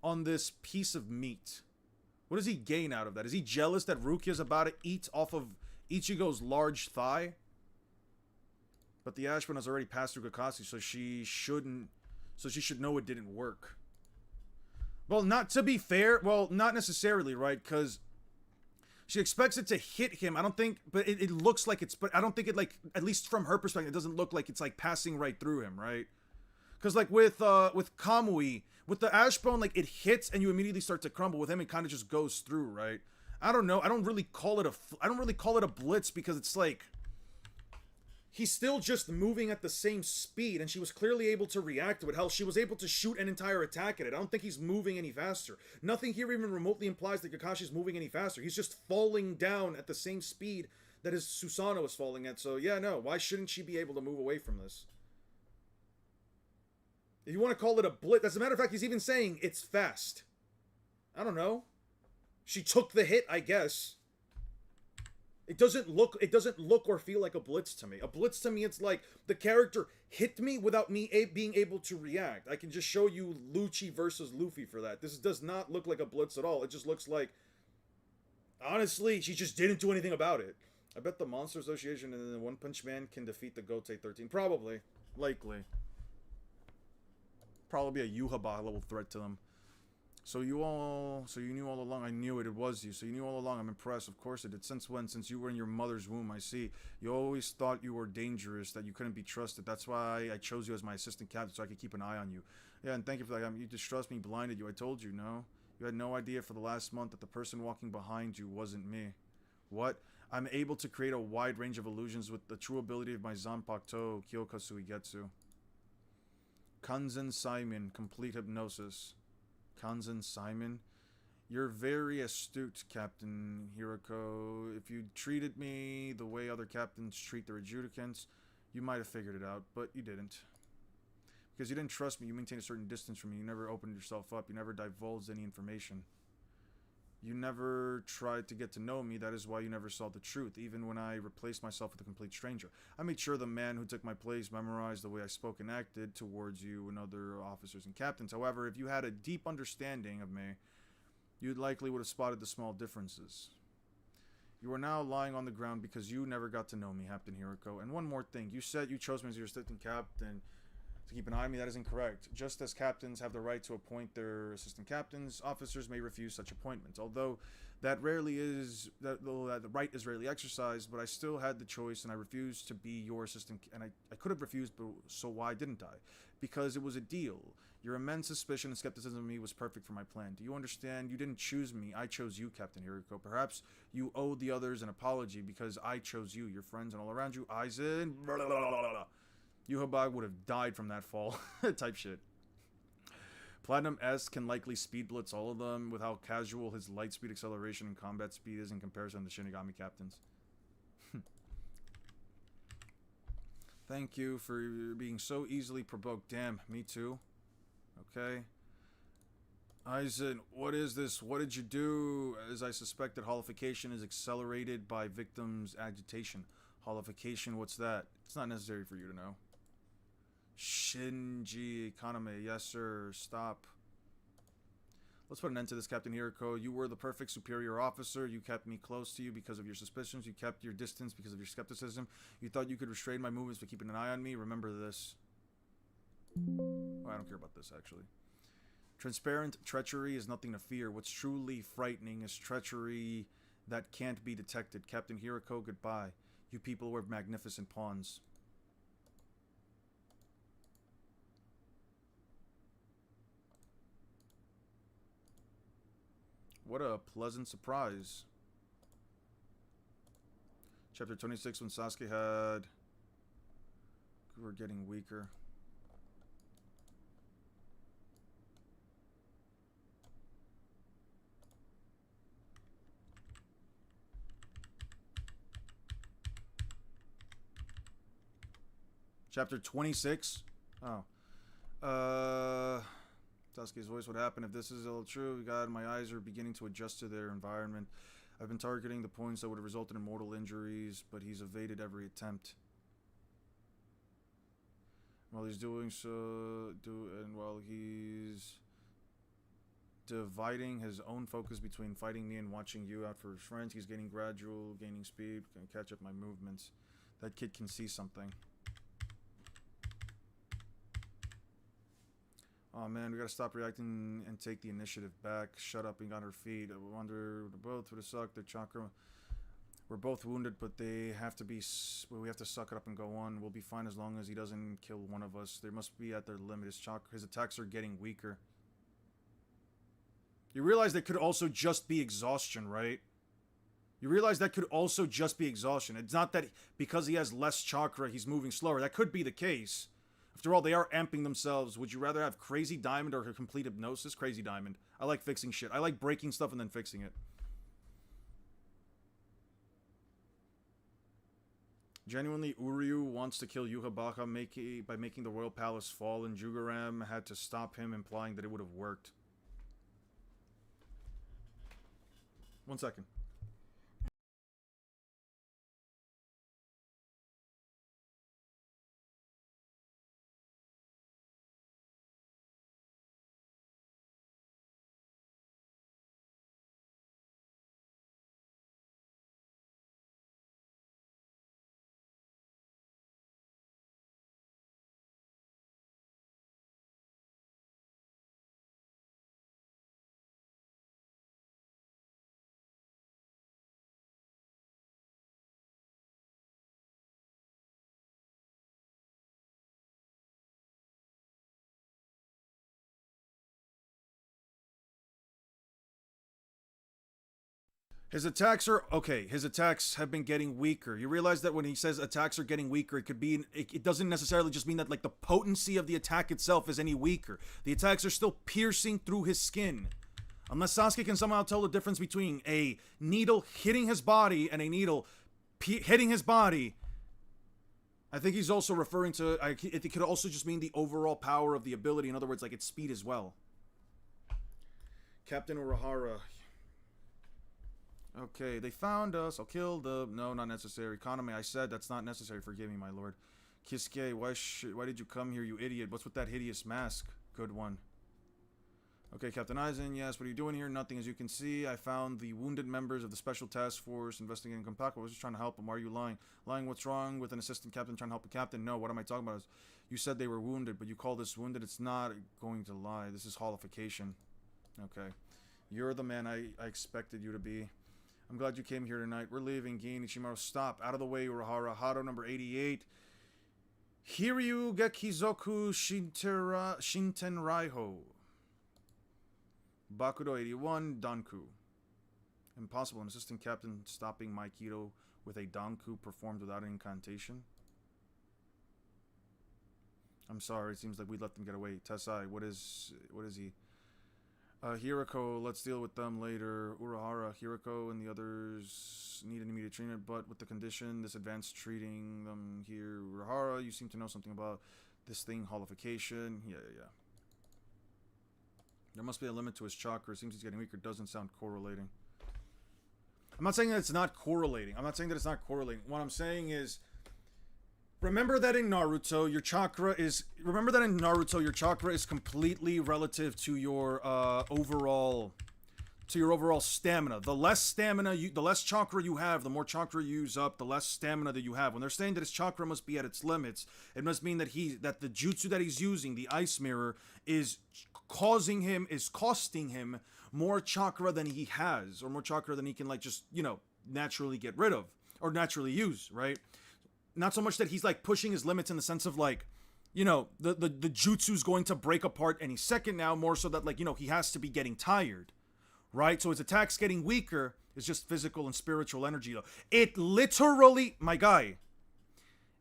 on this piece of meat? What does he gain out of that? Is he jealous that Rukia's about to eat off of Ichigo's large thigh? But the Ashman has already passed through Kakashi, so she should know it didn't work. Well, not to be fair, well, not necessarily, right? Because she expects it to hit him. I don't think, but it looks like it's, but I don't think it, like, at least from her perspective, it doesn't look like it's like passing right through him, right? Because like with Kamui, with the Ashbone, like, it hits and you immediately start to crumble. With him, it kind of just goes through, right? I don't know. I don't really call it a blitz because it's like he's still just moving at the same speed, and she was clearly able to react to it. Hell, she was able to shoot an entire attack at it. I don't think he's moving any faster. Nothing here even remotely implies that Kakashi's moving any faster. He's just falling down at the same speed that his Susanoo is falling at. So yeah, no. Why shouldn't she be able to move away from this? If you want to call it a blitz, as a matter of fact, he's even saying it's fast. I don't know. She took the hit, I guess. It doesn't look or feel like a blitz to me. A blitz to me, it's like the character hit me without me being able to react. I can just show you Lucci versus Luffy for that. This does not look like a blitz at all. It just looks like, honestly, she just didn't do anything about it. I bet the Monster Association and the One Punch Man can defeat the Gote 13. Probably. Likely. Probably be a Yuhaba level threat to them. So you knew all along. I knew it. It was you. So you knew all along. I'm impressed. Of course it did. Since when? Since you were in your mother's womb. I see. You always thought you were dangerous, that you couldn't be trusted. That's why I chose you as my assistant captain, so I could keep an eye on you. Yeah, and thank you for that. You distrust me, blinded you. I told you, no? You had no idea for the last month that the person walking behind you wasn't me. What? I'm able to create a wide range of illusions with the true ability of my Zanpakuto Kyokasu Igetsu. Kanzen Simon, complete hypnosis. Kanzen Simon? You're very astute, Captain Hiroko. If you treated me the way other captains treat their adjudicants, you might have figured it out, but you didn't. Because you didn't trust me, you maintained a certain distance from me, you never opened yourself up, you never divulged any information. You never tried to get to know me, that is why you never saw the truth, even when I replaced myself with a complete stranger. I made sure the man who took my place memorized the way I spoke and acted towards you and other officers and captains. However, if you had a deep understanding of me, you likely would have spotted the small differences. You are now lying on the ground because you never got to know me, Captain Hiroko. And one more thing, you said you chose me as your assistant captain to keep an eye on me. That is incorrect. Just as captains have the right to appoint their assistant captains, officers may refuse such appointments. Although the right is rarely exercised, but I still had the choice, and I refused to be your assistant. And I could have refused, but so why didn't I? Because it was a deal. Your immense suspicion and skepticism of me was perfect for my plan. Do you understand? You didn't choose me. I chose you, Captain Hiroko. Perhaps you owe the others an apology because I chose you, your friends, and all around you. Aizen. Yuhabag would have died from that fall. Type shit. Platinum S can likely speed blitz all of them with how casual his light speed acceleration and combat speed is in comparison to Shinigami captains. Thank you for being so easily provoked. Damn, me too. Okay. Aizen, what is this? What did you do? As I suspected, holification is accelerated by victims' agitation. Holification, what's that? It's not necessary for you to know. Shinji Kaname, yes sir, stop. Let's put an end to this, Captain Hiroko. You were the perfect superior officer. You kept me close to you because of your suspicions. You kept your distance because of your skepticism. You thought you could restrain my movements by keeping an eye on me. Remember this. Oh, I don't care about this, actually. Transparent treachery is nothing to fear. What's truly frightening is treachery that can't be detected. Captain Hiroko, goodbye. You people were magnificent pawns. What a pleasant surprise. Chapter 26, when Sasuke had... We're getting weaker. Chapter 26? Oh. Sasuke's voice, what happened? If this is all true, God, my eyes are beginning to adjust to their environment. I've been targeting the points that would have resulted in mortal injuries, but he's evaded every attempt. While he's doing so, and while he's dividing his own focus between fighting me and watching you out for his friends, he's gaining speed, can catch up my movements. That kid can see something. Oh man, we gotta stop reacting and take the initiative back. Shut up and got her feet. I wonder, both would have sucked their chakra. We're both wounded, but we have to suck it up and go on. We'll be fine as long as he doesn't kill one of us. They must be at their limit. His attacks are getting weaker. You realize that could also just be exhaustion, right? You realize that could also just be exhaustion. It's not that because he has less chakra, he's moving slower. That could be the case. After all, they are amping themselves. Would you rather have Crazy Diamond or complete hypnosis? Crazy Diamond. I like fixing shit. I like breaking stuff and then fixing it. Genuinely, Uryu wants to kill Yuhabaka by making the royal palace fall, and Jugaram had to stop him, implying that it would have worked. 1 second. His attacks are okay. His attacks have been getting weaker. You realize that when he says attacks are getting weaker, it could be it doesn't necessarily just mean that like the potency of the attack itself is any weaker. The attacks are still piercing through his skin. Unless Sasuke can somehow tell the difference between a needle hitting his body and a needle hitting his body. I think he's also referring to, it could also just mean the overall power of the ability. In other words, like its speed as well. Captain Urahara. Okay, they found us. I'll kill the... No, not necessary. Kaname, I said that's not necessary. Forgive me, my lord. Kisuke, why did you come here, you idiot? What's with that hideous mask? Good one. Okay, Captain Eisen, yes, what are you doing here? Nothing, as you can see. I found the wounded members of the Special Task Force investigating Compako. I was just trying to help them. Why are you lying? Lying, what's wrong with an assistant captain trying to help a captain? No, what am I talking about? You said they were wounded, but you call this wounded? It's not going to lie. This is holification. Okay. You're the man I expected you to be. I'm glad you came here tonight. We're leaving. Gin, Ichimaru, stop. Out of the way, Urahara. Hado number 88. Hiryu Gekizoku Shintenraiho. Bakudo 81, Danku. Impossible. An assistant captain stopping Maikido with a Danku performed without an incantation. I'm sorry, it seems like we let them get away. Tessai, what is he? Hirako, let's deal with them later. Urahara, Hirako and the others need an immediate treatment, but with the condition, this advanced treating them here. Urahara, you seem to know something about this thing, holification. Yeah. There must be a limit to his chakra. It seems he's getting weaker. Doesn't sound correlating. I'm not saying that it's not correlating. What I'm saying is, remember that in Naruto, your chakra is completely relative to your overall stamina. The less stamina the less chakra you have, the more chakra you use up, the less stamina that you have. When they're saying that his chakra must be at its limits, it must mean that the jutsu that he's using, the ice mirror, is costing him more chakra than he has, or more chakra than he can naturally get rid of or naturally use, right? Not so much that he's pushing his limits in the sense of the jutsu's going to break apart any second now, more so that he has to be getting tired, right? So his attack's getting weaker. It's just physical and spiritual energy though. It literally, my guy,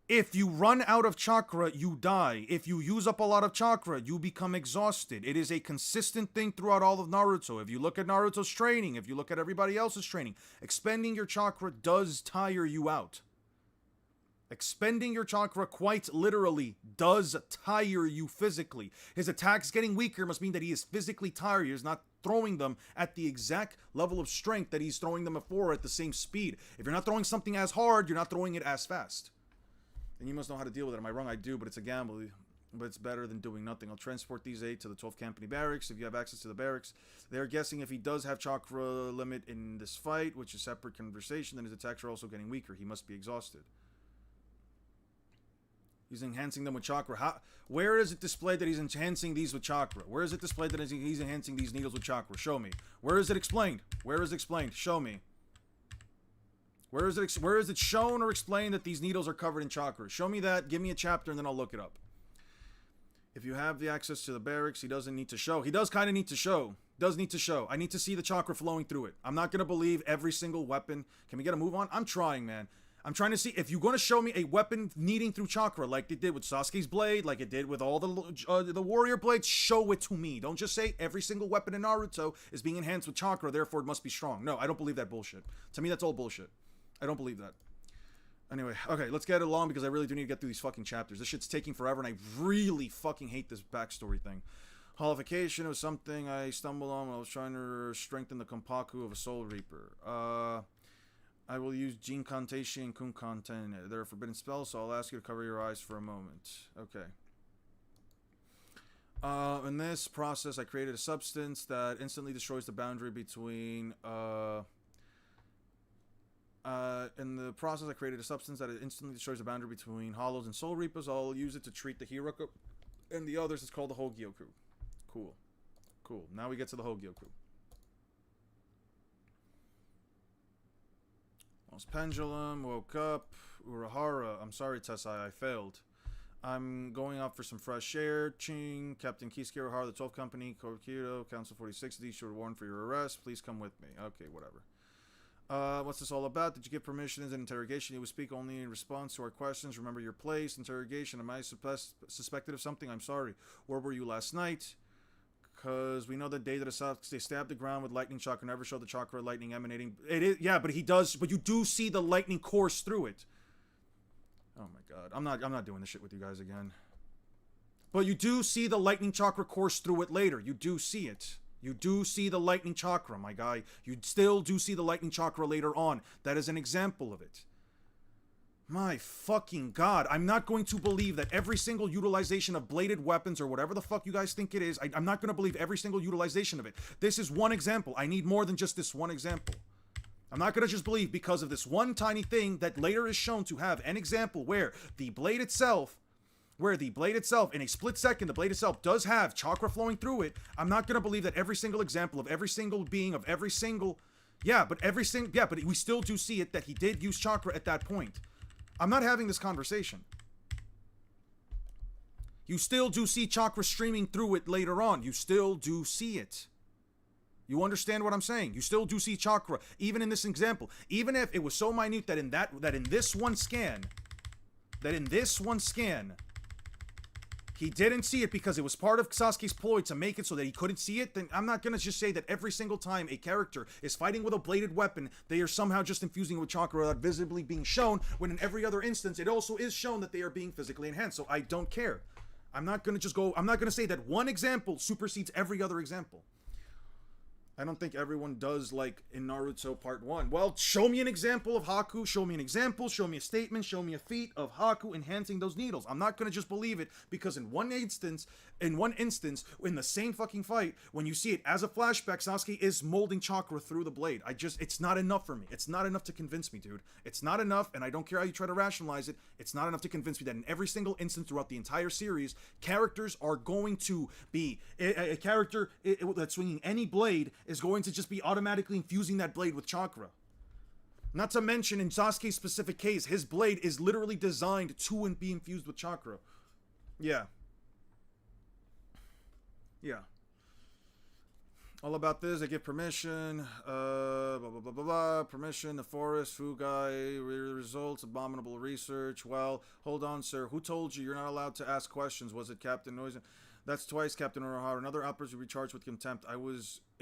if you run out of chakra, you die. If you use up a lot of chakra, you become exhausted. It is a consistent thing throughout all of Naruto. If you look at Naruto's training, if you look at everybody else's training, expending your chakra does tire you out. Expending your chakra quite literally does tire you physically. His attacks getting weaker must mean that he is physically tired. He is not throwing them at the exact level of strength that he's throwing them before at the same speed. If you're not throwing something as hard, you're not throwing it as fast. And you must know how to deal with it. Am I wrong? I do, but it's a gamble. But it's better than doing nothing. I'll transport these 8 to the 12th Company barracks if you have access to the barracks. They're guessing if he does have chakra limit in this fight, which is separate conversation, then his attacks are also getting weaker. He must be exhausted. He's enhancing them with chakra. Where is it displayed that he's enhancing these with chakra? Where is it displayed that he's enhancing these needles with chakra? Show me. Where is it explained? Where is it explained? Show me. Where is it shown or explained that these needles are covered in chakra? Show me that. Give me a chapter and then I'll look it up. If you have the access to the barracks, he doesn't need to show. He does kind of need to show. Does need to show. I need to see the chakra flowing through it. I'm not going to believe every single weapon. Can we get a move on? I'm trying, man. I'm trying to see if you're going to show me a weapon needing through chakra like they did with Sasuke's blade, like it did with all the warrior blades. Show it to me. Don't just say every single weapon in Naruto is being enhanced with chakra, therefore it must be strong. No, I don't believe that bullshit. To me, that's all bullshit. I don't believe that. Anyway, okay, let's get it along because I really do need to get through these fucking chapters. This shit's taking forever and I really fucking hate this backstory thing. Holification was something I stumbled on when I was trying to strengthen the Kompaku of a Soul Reaper. I will use Jinkanteshi and Kunkanten. They're forbidden spells, so I'll ask you to cover your eyes for a moment. Okay. In this process, I created a substance that instantly destroys the boundary between... in the process, I created a substance that instantly destroys the boundary between Hollows and Soul Reapers. I'll use it to treat the Hiroko and the others. It's called the Hogyoku. Cool. Cool. Now we get to the Hogyoku. Lost Pendulum, woke up. Urahara, I'm sorry, Tessai, I failed. I'm going out for some fresh air. Ching, Captain Kisuke Urahara, the 12th Company, Kokido, Council 46D, short warrant for your arrest. Please come with me. Okay, whatever. What's this all about? Did you give permission as an interrogation? You will speak only in response to our questions. Remember your place. Interrogation. Am I suspected of something? I'm sorry. Where were you last night? Because we know the day that they stabbed the ground with lightning chakra, never showed the chakra lightning emanating. It is, yeah, but he does, but you do see the lightning course through it. Oh my god. I'm not doing this shit with you guys again. But you do see the lightning chakra course through it later. You do see it. You do see the lightning chakra, my guy. You still do see the lightning chakra later on. That is an example of it. My fucking god. I'm not going to believe that every single utilization of bladed weapons or whatever the fuck you guys think it is, I'm not going to believe every single utilization of it. This is one example. I need more than just this one example. I'm not going to just believe because of this one tiny thing that later is shown to have an example where the blade itself, in a split second, the blade itself does have chakra flowing through it. I'm not going to believe that every single example of every single being, of every single... but we still do see it that he did use chakra at that point. I'm not having this conversation. You still do see chakra streaming through it later on. You still do see it. You understand what I'm saying? You still do see chakra, even in this example. Even if it was so minute that in this one scan, he didn't see it because it was part of Sasuke's ploy to make it so that he couldn't see it, then I'm not going to just say that every single time a character is fighting with a bladed weapon, they are somehow just infusing with chakra without visibly being shown, when in every other instance, it also is shown that they are being physically enhanced. So I don't care. I'm not going to say that one example supersedes every other example. I don't think everyone does like in Naruto Part 1. Well, show me an example of Haku, show me an example, show me a statement, show me a feat of Haku enhancing those needles. I'm not going to just believe it because in one instance, in the same fucking fight, when you see it as a flashback, Sasuke is molding chakra through the blade. It's not enough for me. It's not enough to convince me, dude. It's not enough, and I don't care how you try to rationalize it. It's not enough to convince me that in every single instance throughout the entire series, characters are going to be... A character that's swinging any blade is going to just be automatically infusing that blade with chakra. Not to mention, in Sasuke's specific case, his blade is literally designed to be infused with chakra. Yeah. Yeah. All about this, I give permission, blah, blah, blah, blah, blah, permission, the forest, Fugai, results, abominable research. Well, hold on, sir. Who told you you're not allowed to ask questions? Was it Captain Noise? That's twice, Captain Orohara. Another outburst will be charged with contempt. It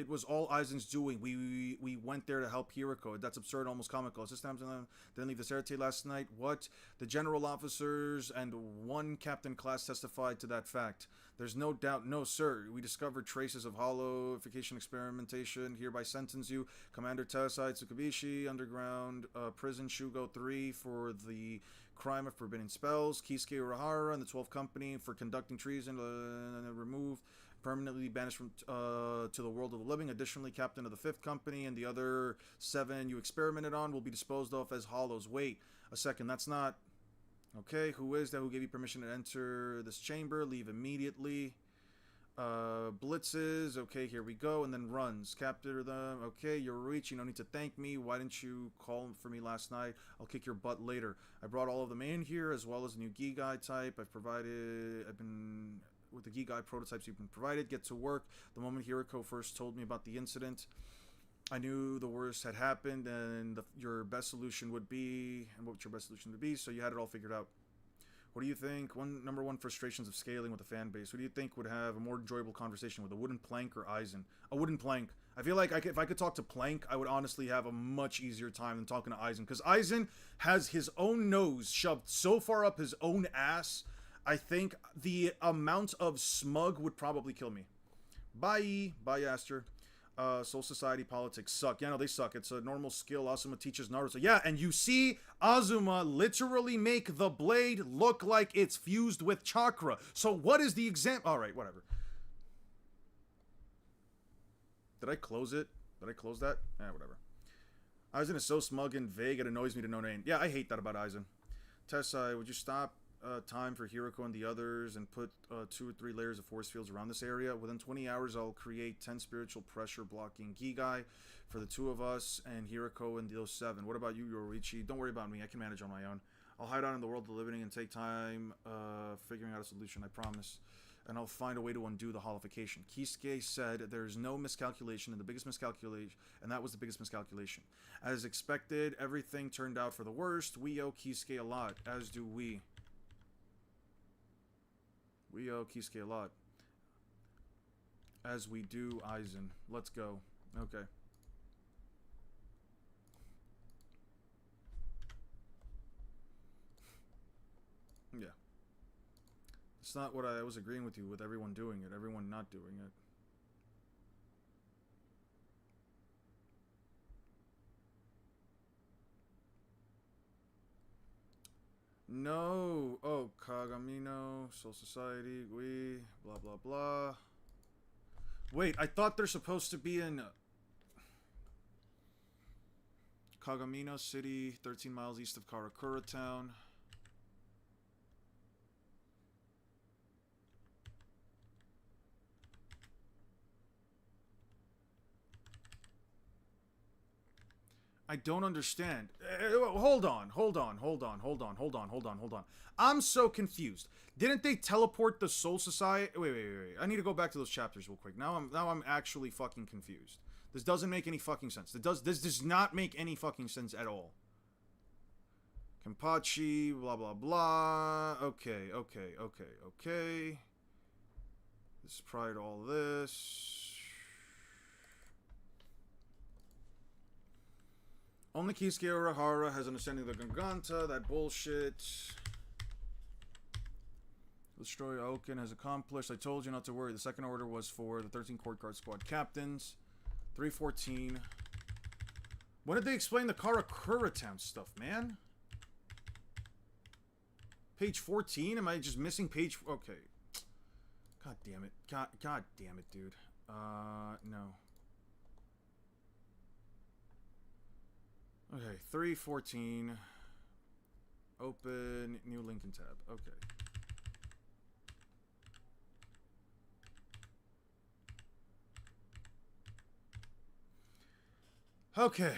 was all Aizen's doing. We went there to help Hiriko. That's absurd, almost comical. System didn't leave the Serite last night. What? The general officers and one captain class testified to that fact. There's no doubt. No, sir. We discovered traces of hollowification experimentation. Hereby sentence you, Commander Taisai Tsukubishi, Underground Prison Shugo 3 for the crime of forbidden spells. Kisuke Urahara and the 12th Company for conducting treason, removed, permanently banished from to the world of the living. Additionally, Captain of the 5th Company and the other 7 you experimented on will be disposed of as hollows. Wait a second, that's not... Okay, who is that? Who gave you permission to enter this chamber? Leave immediately. Blitzes. Okay, here we go. And then runs. Capture them. Okay, Yoruichi, no need to thank me. Why didn't you call for me last night? I'll kick your butt later. I brought all of them in here, as well as the new Gigai type. I've been with the Gigai prototypes you've been provided. Get to work. The moment Hiriko first told me about the incident, I knew the worst had happened, and what your best solution would be, so you had it all figured out. What do you think? Number one frustrations of scaling with the fan base. Who do you think would have a more enjoyable conversation with, a wooden plank or Aizen? A wooden plank. I feel like if I could talk to Plank, I would honestly have a much easier time than talking to Aizen, because Aizen has his own nose shoved so far up his own ass, I think the amount of smug would probably kill me. Bye, Aster. Soul Society politics suck. Yeah, no, they suck. It's a normal skill Asuma teaches Naruto. Yeah, and you see Azuma literally make the blade look like it's fused with chakra. So what is the example? Alright, whatever. Did I close it? Did I close that? Whatever. Aizen is so smug and vague, it annoys me to no name. Yeah, I hate that about Aizen. Tessai, would you stop time for Hiriko and the others and put 2 or 3 layers of force fields around this area? Within 20 hours, I'll create 10 spiritual pressure blocking Gigai for the 2 of us and Hiriko and those 7. What about you, Yoruichi? Don't worry about me. I can manage on my own. I'll hide out in the world of the living and take time figuring out a solution, I promise. And I'll find a way to undo the holification. Kisuke said there's no miscalculation, and the biggest miscalculation, and that was the biggest miscalculation. As expected, everything turned out for the worst. We owe Kisuke a lot, as do we. We owe Kisuke a lot. As we do, Aizen. Let's go. Okay. Yeah. It's not what I was agreeing with you with everyone doing it, everyone not doing it. No. Oh, Kagamino, Soul Society, Gui, blah, blah, blah. Wait, I thought they're supposed to be in Kagamino City, 13 miles east of Karakura Town. I don't understand. Hold on. I'm so confused. Didn't they teleport the Soul Society? Wait. I need to go back to those chapters real quick. Now I'm actually fucking confused. This doesn't make any fucking sense. This does not make any fucking sense at all. Kenpachi, blah blah blah. Okay. This is prior to all this. Only Kisuke Urahara has understanding of the Ganganta, that bullshit. Destroy Oaken has accomplished. I told you not to worry. The second order was for the 13 Court Guard Squad captains. 314. When did they explain the Karakura Town stuff, man? Page 14? Am I just missing page... Okay. God damn it. God damn it, dude. No. Okay, 314. Open new Lincoln tab. Okay. Okay.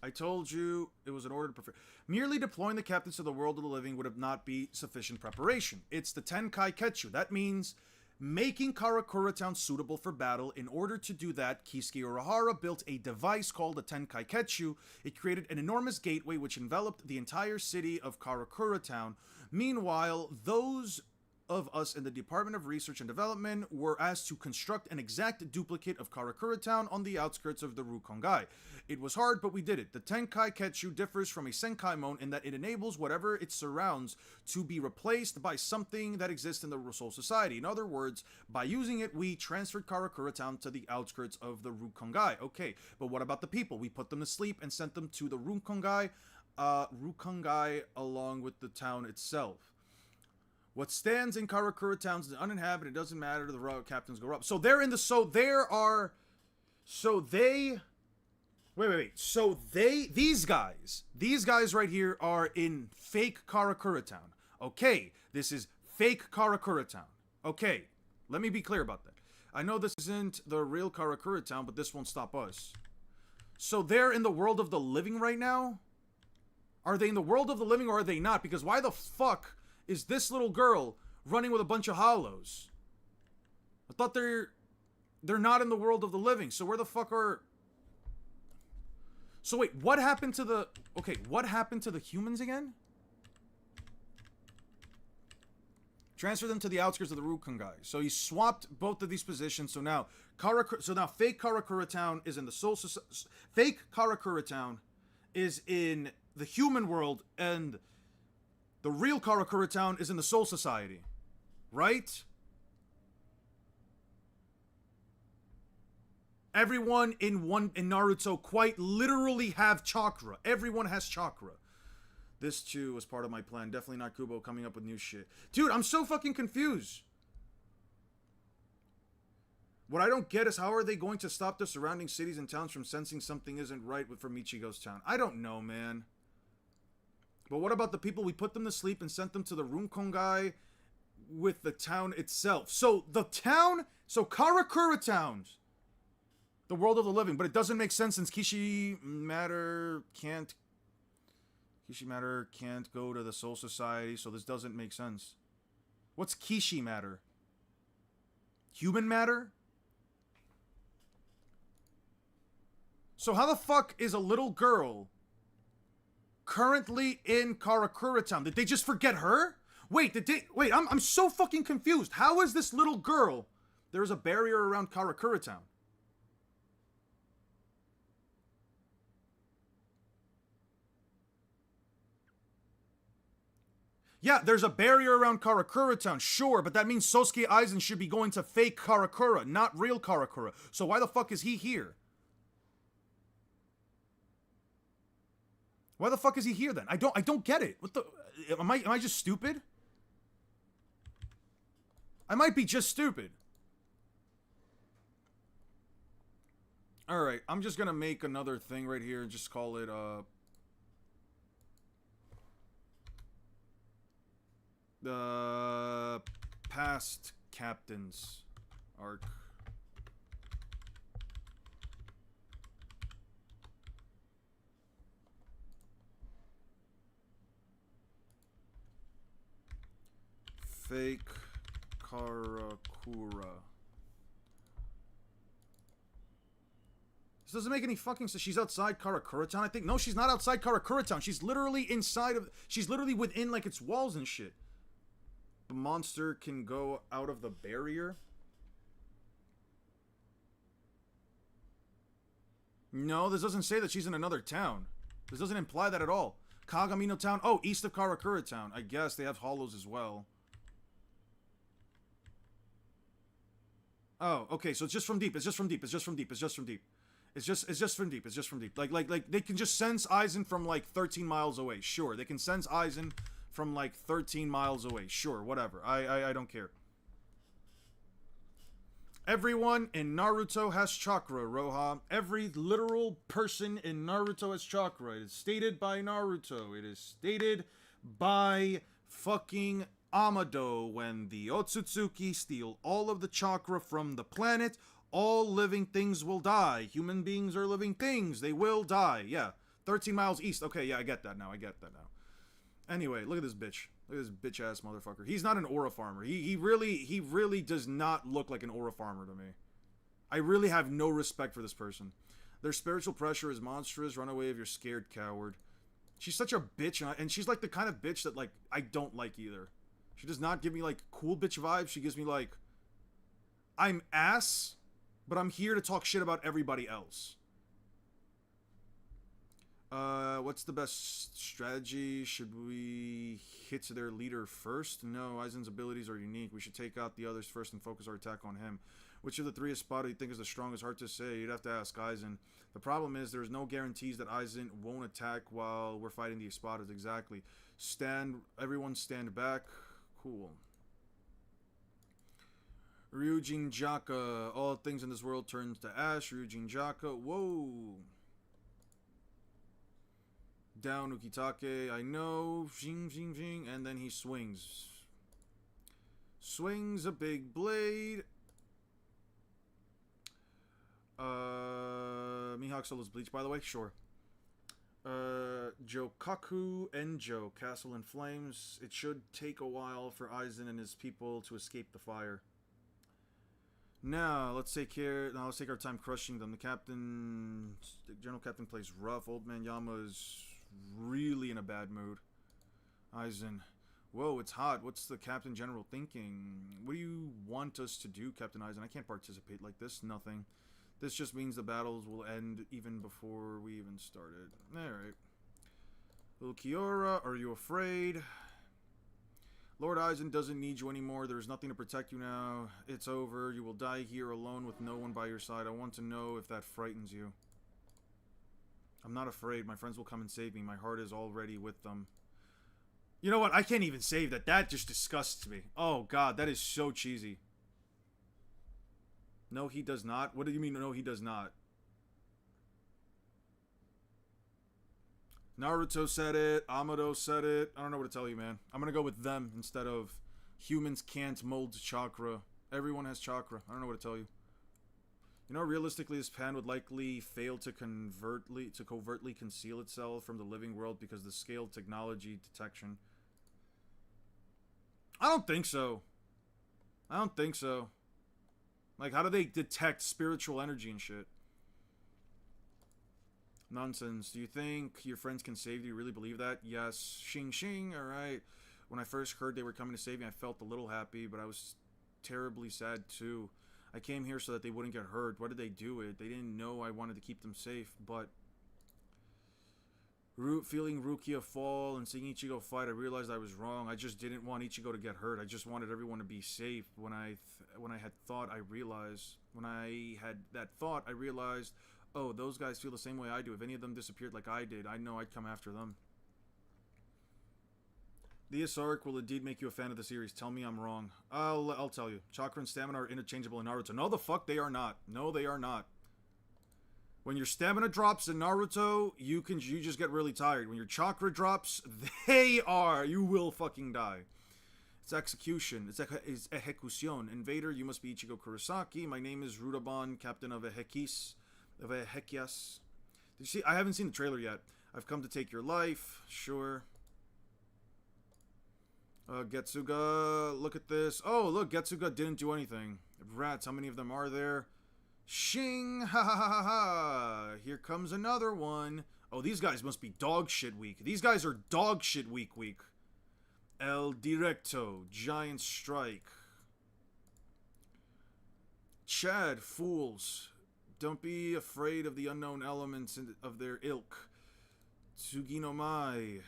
I told you it was an order to prefer. Merely deploying the captains to the world of the living would have not be sufficient preparation. It's the Tenkai Ketchu. That means making Karakura Town suitable for battle. In order to do that, Kisuke Urahara built a device called the Tenkai Ketchu. It created an enormous gateway which enveloped the entire city of Karakura Town. Meanwhile, those of us in the Department of Research and Development were asked to construct an exact duplicate of Karakura Town on the outskirts of the Rukongai. It was hard, but we did it. The Tenkai Ketchu differs from a Senkaimon in that it enables whatever it surrounds to be replaced by something that exists in the Soul Society. In other words, by using it, we transferred Karakura Town to the outskirts of the Rukongai. Okay, but what about the people? We put them to sleep and sent them to the Rukongai along with the town itself. What stands in Karakura Town is uninhabited. It doesn't matter. The royal captains go up. So they're in the... So there are... So they... Wait. So they... These guys right here are in fake Karakura Town. Okay. This is fake Karakura Town. Okay. Let me be clear about that. I know this isn't the real Karakura Town, but this won't stop us. So they're in the world of the living right now? Are they in the world of the living or are they not? Because why the fuck is this little girl running with a bunch of hollows? I thought they're not in the world of the living. So where the fuck are... So wait, what happened to the... Okay, what happened to the humans again? Transfer them to the outskirts of the Rukongai. So he swapped both of these positions. So now fake Karakura Town is in the Soul Society. Fake Karakura Town is in the human world, and the real Karakura Town is in the Soul Society. Right? Everyone in Naruto quite literally have chakra. Everyone has chakra. This too was part of my plan. Definitely not Kubo coming up with new shit. Dude, I'm so fucking confused. What I don't get is how are they going to stop the surrounding cities and towns from sensing something isn't right for Michigo's town? I don't know, man. But what about the people? We put them to sleep and sent them to the Runkongai with the town itself. So the town, so Karakura Towns, the world of the living, but it doesn't make sense since Kishi Matter can't go to the Soul Society, so this doesn't make sense. What's Kishi Matter? Human matter? So how the fuck is a little girl currently in Karakura Town? Did they just forget her? Wait, I'm so fucking confused. How is this little girl There is a barrier around Karakura Town. Yeah, there's a barrier around Karakura Town, sure, but that means Sosuke Aizen should be going to fake Karakura, not real Karakura. So why the fuck is he here? Why the fuck is he here then? I don't get it. What the am I just stupid? I might be just stupid. Alright, I'm just gonna make another thing right here and just call it the past captains arc. Fake Karakura. This doesn't make any fucking sense. She's outside Karakura Town, I think. No, she's not outside Karakura Town. She's literally inside of... She's literally within, like, its walls and shit. The monster can go out of the barrier? No, this doesn't say that she's in another town. This doesn't imply that at all. Kagamino Town? Oh, east of Karakura Town. I guess they have hollows as well. Oh, okay, so it's just from deep. It's just from deep. It's just from deep. It's just from deep. It's just from deep. It's just from deep. Like they can just sense Aizen from like 13 miles away. Sure, they can sense Aizen from like 13 miles away. Sure, whatever. I don't care. Everyone in Naruto has chakra, Roha. Every literal person in Naruto has chakra. It is stated by Naruto. It is stated by fucking Amado. When the Otsutsuki steal all of the chakra from the planet, all living things will die. Human beings are living things. They will die. Yeah. 13 miles east. Okay, yeah, I get that now. I get that now. Anyway, look at this bitch. Look at this bitch-ass motherfucker. He's not an aura farmer. He really does not look like an aura farmer to me. I really have no respect for this person. Their spiritual pressure is monstrous. Run away if you're scared, coward. She's such a bitch, and she's like the kind of bitch that, like, I don't like either. She does not give me, like, cool bitch vibes. She gives me, like, I'm ass, but I'm here to talk shit about everybody else. What's the best strategy? Should we hit their leader first? No, Aizen's abilities are unique. We should take out the others first and focus our attack on him. Which of the three Espada do you think is the strongest? Hard to say. You'd have to ask Aizen. The problem is there's no guarantees that Aizen won't attack while we're fighting the Espadas. Exactly. Everyone stand back. Cool. Ryujin Jaka. All things in this world turns to ash. Ryujin Jaka. Whoa. Down Ukitake. I know. Jing, jing, jing. And then he swings. Swings a big blade. Mihawk Solo's Bleach, by the way. Sure. Jokaku Enjo. Castle in Flames. It should take a while for Aizen and his people to escape the fire. Now, let's take our time crushing them. The General Captain plays rough. Old Man Yama is really in a bad mood. Aizen. Whoa, it's hot. What's the Captain General thinking? What do you want us to do, Captain Aizen? I can't participate like this. Nothing. This just means the battles will end even before we even started. Alright. Little Kiora, are you afraid? Lord Aizen doesn't need you anymore. There's nothing to protect you now. It's over. You will die here alone with no one by your side. I want to know if that frightens you. I'm not afraid. My friends will come and save me. My heart is already with them. You know what? I can't even save that. That just disgusts me. Oh, God. That is so cheesy. No, he does not. What do you mean, no, he does not? Naruto said it. Amado said it. I don't know what to tell you, man. I'm gonna go with them instead of humans can't mold chakra. Everyone has chakra. I don't know what to tell you. You know, realistically, this pan would likely fail to covertly conceal itself from the living world because of the scale of technology detection. I don't think so. I don't think so. Like, how do they detect spiritual energy and shit? Nonsense. Do you think your friends can save you? Do you really believe that? Yes. Shing shing. Alright. When I first heard they were coming to save me, I felt a little happy, but I was terribly sad too. I came here so that they wouldn't get hurt. Why did they do it? They didn't know I wanted to keep them safe, but... Feeling Rukia fall and seeing Ichigo fight, I realized I was wrong. I just didn't want Ichigo to get hurt. I just wanted everyone to be safe. When I had that thought, I realized, oh, those guys feel the same way I do. If any of them disappeared like I did, I know I'd come after them. This arc will indeed make you a fan of the series. Tell me I'm wrong. I'll tell you. Chakra and stamina are interchangeable in Naruto. No, the fuck they are not. No, they are not. When your stamina drops in Naruto, you just get really tired. When your chakra drops, you will fucking die. It's execution. It's ejecution. Invader, you must be Ichigo Kurosaki. My name is Rudabon, captain of Ehekias. Did you see? I haven't seen the trailer yet. I've come to take your life. Sure. Getsuga, look at this. Oh, look, Getsuga didn't do anything. Rats, how many of them are there? Shing! Ha ha ha ha ha! Here comes another one. Oh, these guys must be dog shit weak. These guys are dog shit weak. El Directo, Giant Strike. Chad, fools. Don't be afraid of the unknown elements of their ilk. Tsugi no Mai.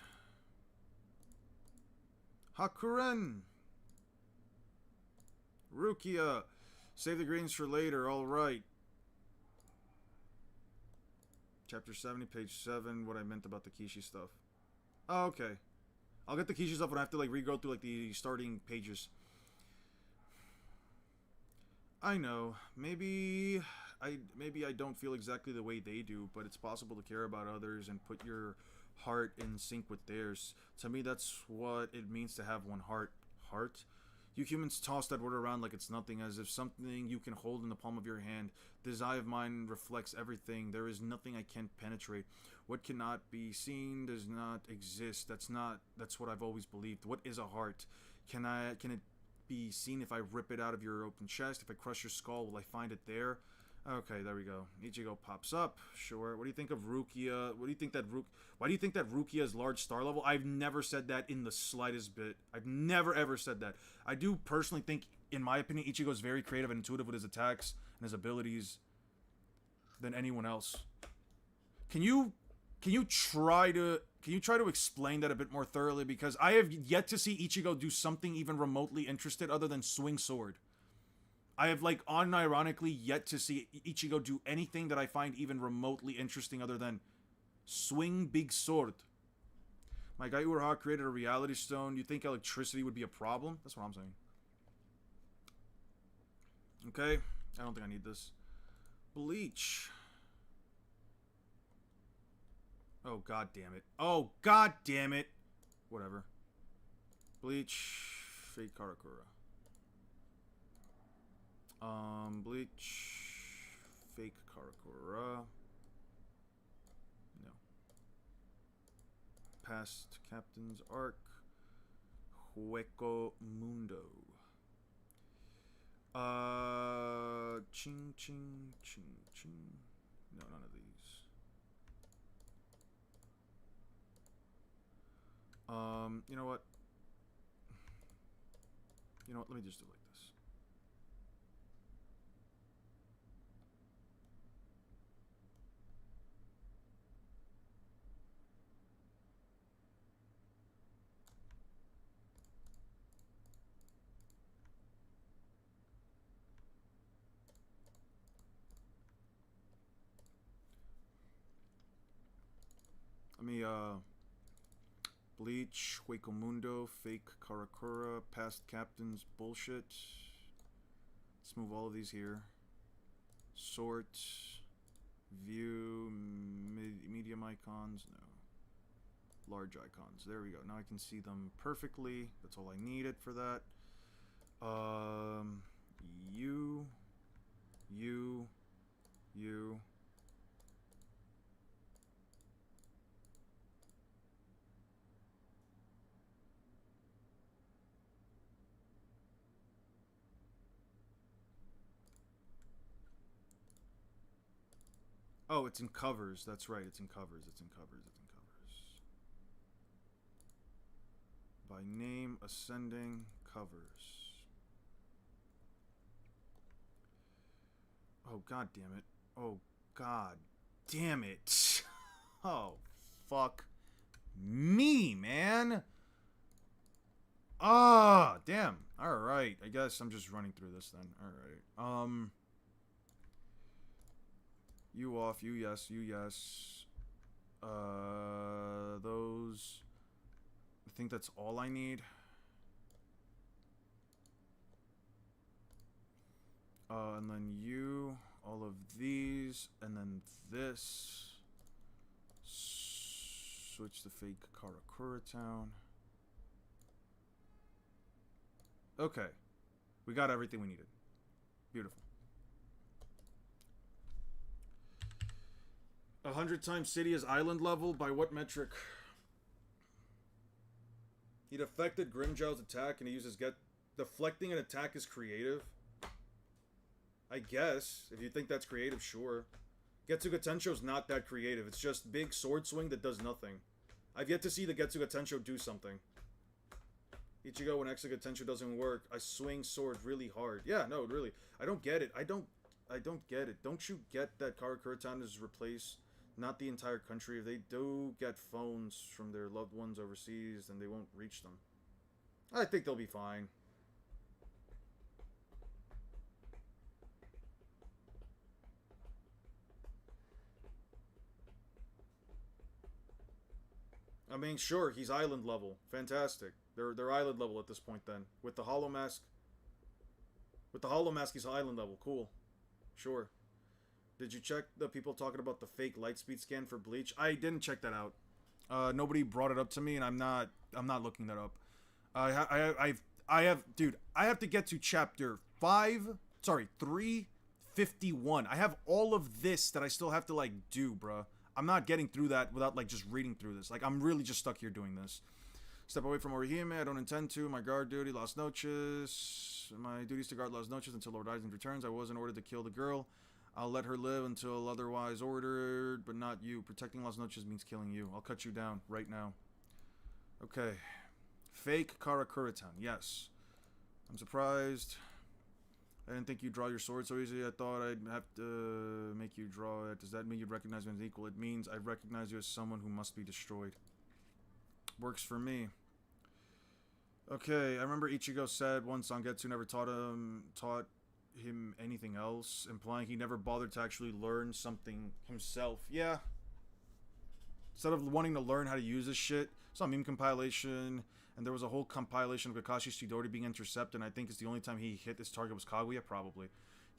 Hakuren. Rukia. Save the greens for later, alright. Chapter 70, page 7, what I meant about the Kishi stuff. Oh, okay. I'll get the Kishi stuff when I have to, like, re-go through, like, the starting pages. I know. Maybe I don't feel exactly the way they do, but it's possible to care about others and put your heart in sync with theirs. To me, that's what it means to have one heart. Heart? You humans toss that word around like it's nothing, as if something you can hold in the palm of your hand. This eye of mine reflects everything. There is nothing I can't penetrate. What cannot be seen does not exist. That's what I've always believed. What is a heart? Can it be seen if I rip it out of your open chest? If I crush your skull, will I find it there? Okay, there we go. Ichigo pops up. Sure. What do you think of Rukia? Why do you think that Rukia is large star level? I've never said that in the slightest bit. I've never ever said that. I do personally think, in my opinion, Ichigo is very creative and intuitive with his attacks and his abilities than anyone else. Can you try to explain that a bit more thoroughly? Because I have yet to see Ichigo do something even remotely interested other than swing sword. I have, like, unironically yet to see Ichigo do anything that I find even remotely interesting other than swing big sword. My guy Uraha created a reality stone. You think electricity would be a problem? That's what I'm saying. Okay. I don't think I need this. Bleach. Oh, god damn it. Oh, god damn it. Whatever. Bleach. Fake Karakura. Bleach. Fake Karakura. No. Past Captain's Arc. Hueco Mundo. Ching, ching, ching, ching. No, none of these. You know what? Let me just do it like this. Let me, Bleach, Hueco Mundo, Fake Karakura, Past Captains, bullshit. Let's move all of these here. Sort, view, medium icons, no. Large icons, there we go. Now I can see them perfectly. That's all I needed for that. You. Oh, it's in covers. That's right. It's in covers. It's in covers. It's in covers. By name, ascending, covers. Oh, god damn it. Oh, god damn it. Oh, fuck me, man. Ah, damn. Alright, I guess I'm just running through this then. Alright. You off, you yes, you yes. Those... I think that's all I need. And then you, all of these, and then this. Switch the fake Karakura Town. Okay. We got everything we needed. Beautiful. 100 times city is island level? By what metric? He deflected Grimjow's attack and he uses get... Deflecting an attack is creative? I guess. If you think that's creative, sure. Getsuga Tensho's not that creative. It's just big sword swing that does nothing. I've yet to see the Getsuga Tensho do something. Ichigo, when Exuga Tensho doesn't work, I swing sword really hard. Yeah, no, really. I don't get it. I don't get it. Don't you get that Karakura Town is replaced? Not the entire country. If they do get phones from their loved ones overseas, then they won't reach them. I think they'll be fine. I mean, sure, he's island level. Fantastic. They're island level at this point then. With the Hollow Mask. With the Hollow Mask, he's island level. Cool. Sure. Did you check the people talking about the fake Lightspeed scan for Bleach? I didn't check that out. Nobody brought it up to me, and I'm not looking that up. I have to get to chapter 351. I have all of this that I still have to, like, do, bruh. I'm not getting through that without, like, just reading through this. Like, I'm really just stuck here doing this. Step away from Orihime. I don't intend to. My guard duty, Las Noches. My duty is to guard Las Noches until Lord Aizen returns. I wasn't ordered to kill the girl. I'll let her live until otherwise ordered, but not you. Protecting Las Noches means killing you. I'll cut you down right now. Okay. Fake Karakura Town. Yes. I'm surprised. I didn't think you'd draw your sword so easily. I thought I'd have to make you draw it. Does that mean you'd recognize me as equal? It means I recognize you as someone who must be destroyed. Works for me. Okay, I remember Ichigo said once Zangetsu never taught him anything else, implying he never bothered to actually learn something himself. Yeah. Instead of wanting to learn how to use this shit, saw a meme compilation, and there was a whole compilation of Kakashi's Chidori being intercepted, and I think it's the only time he hit his target was Kaguya, probably.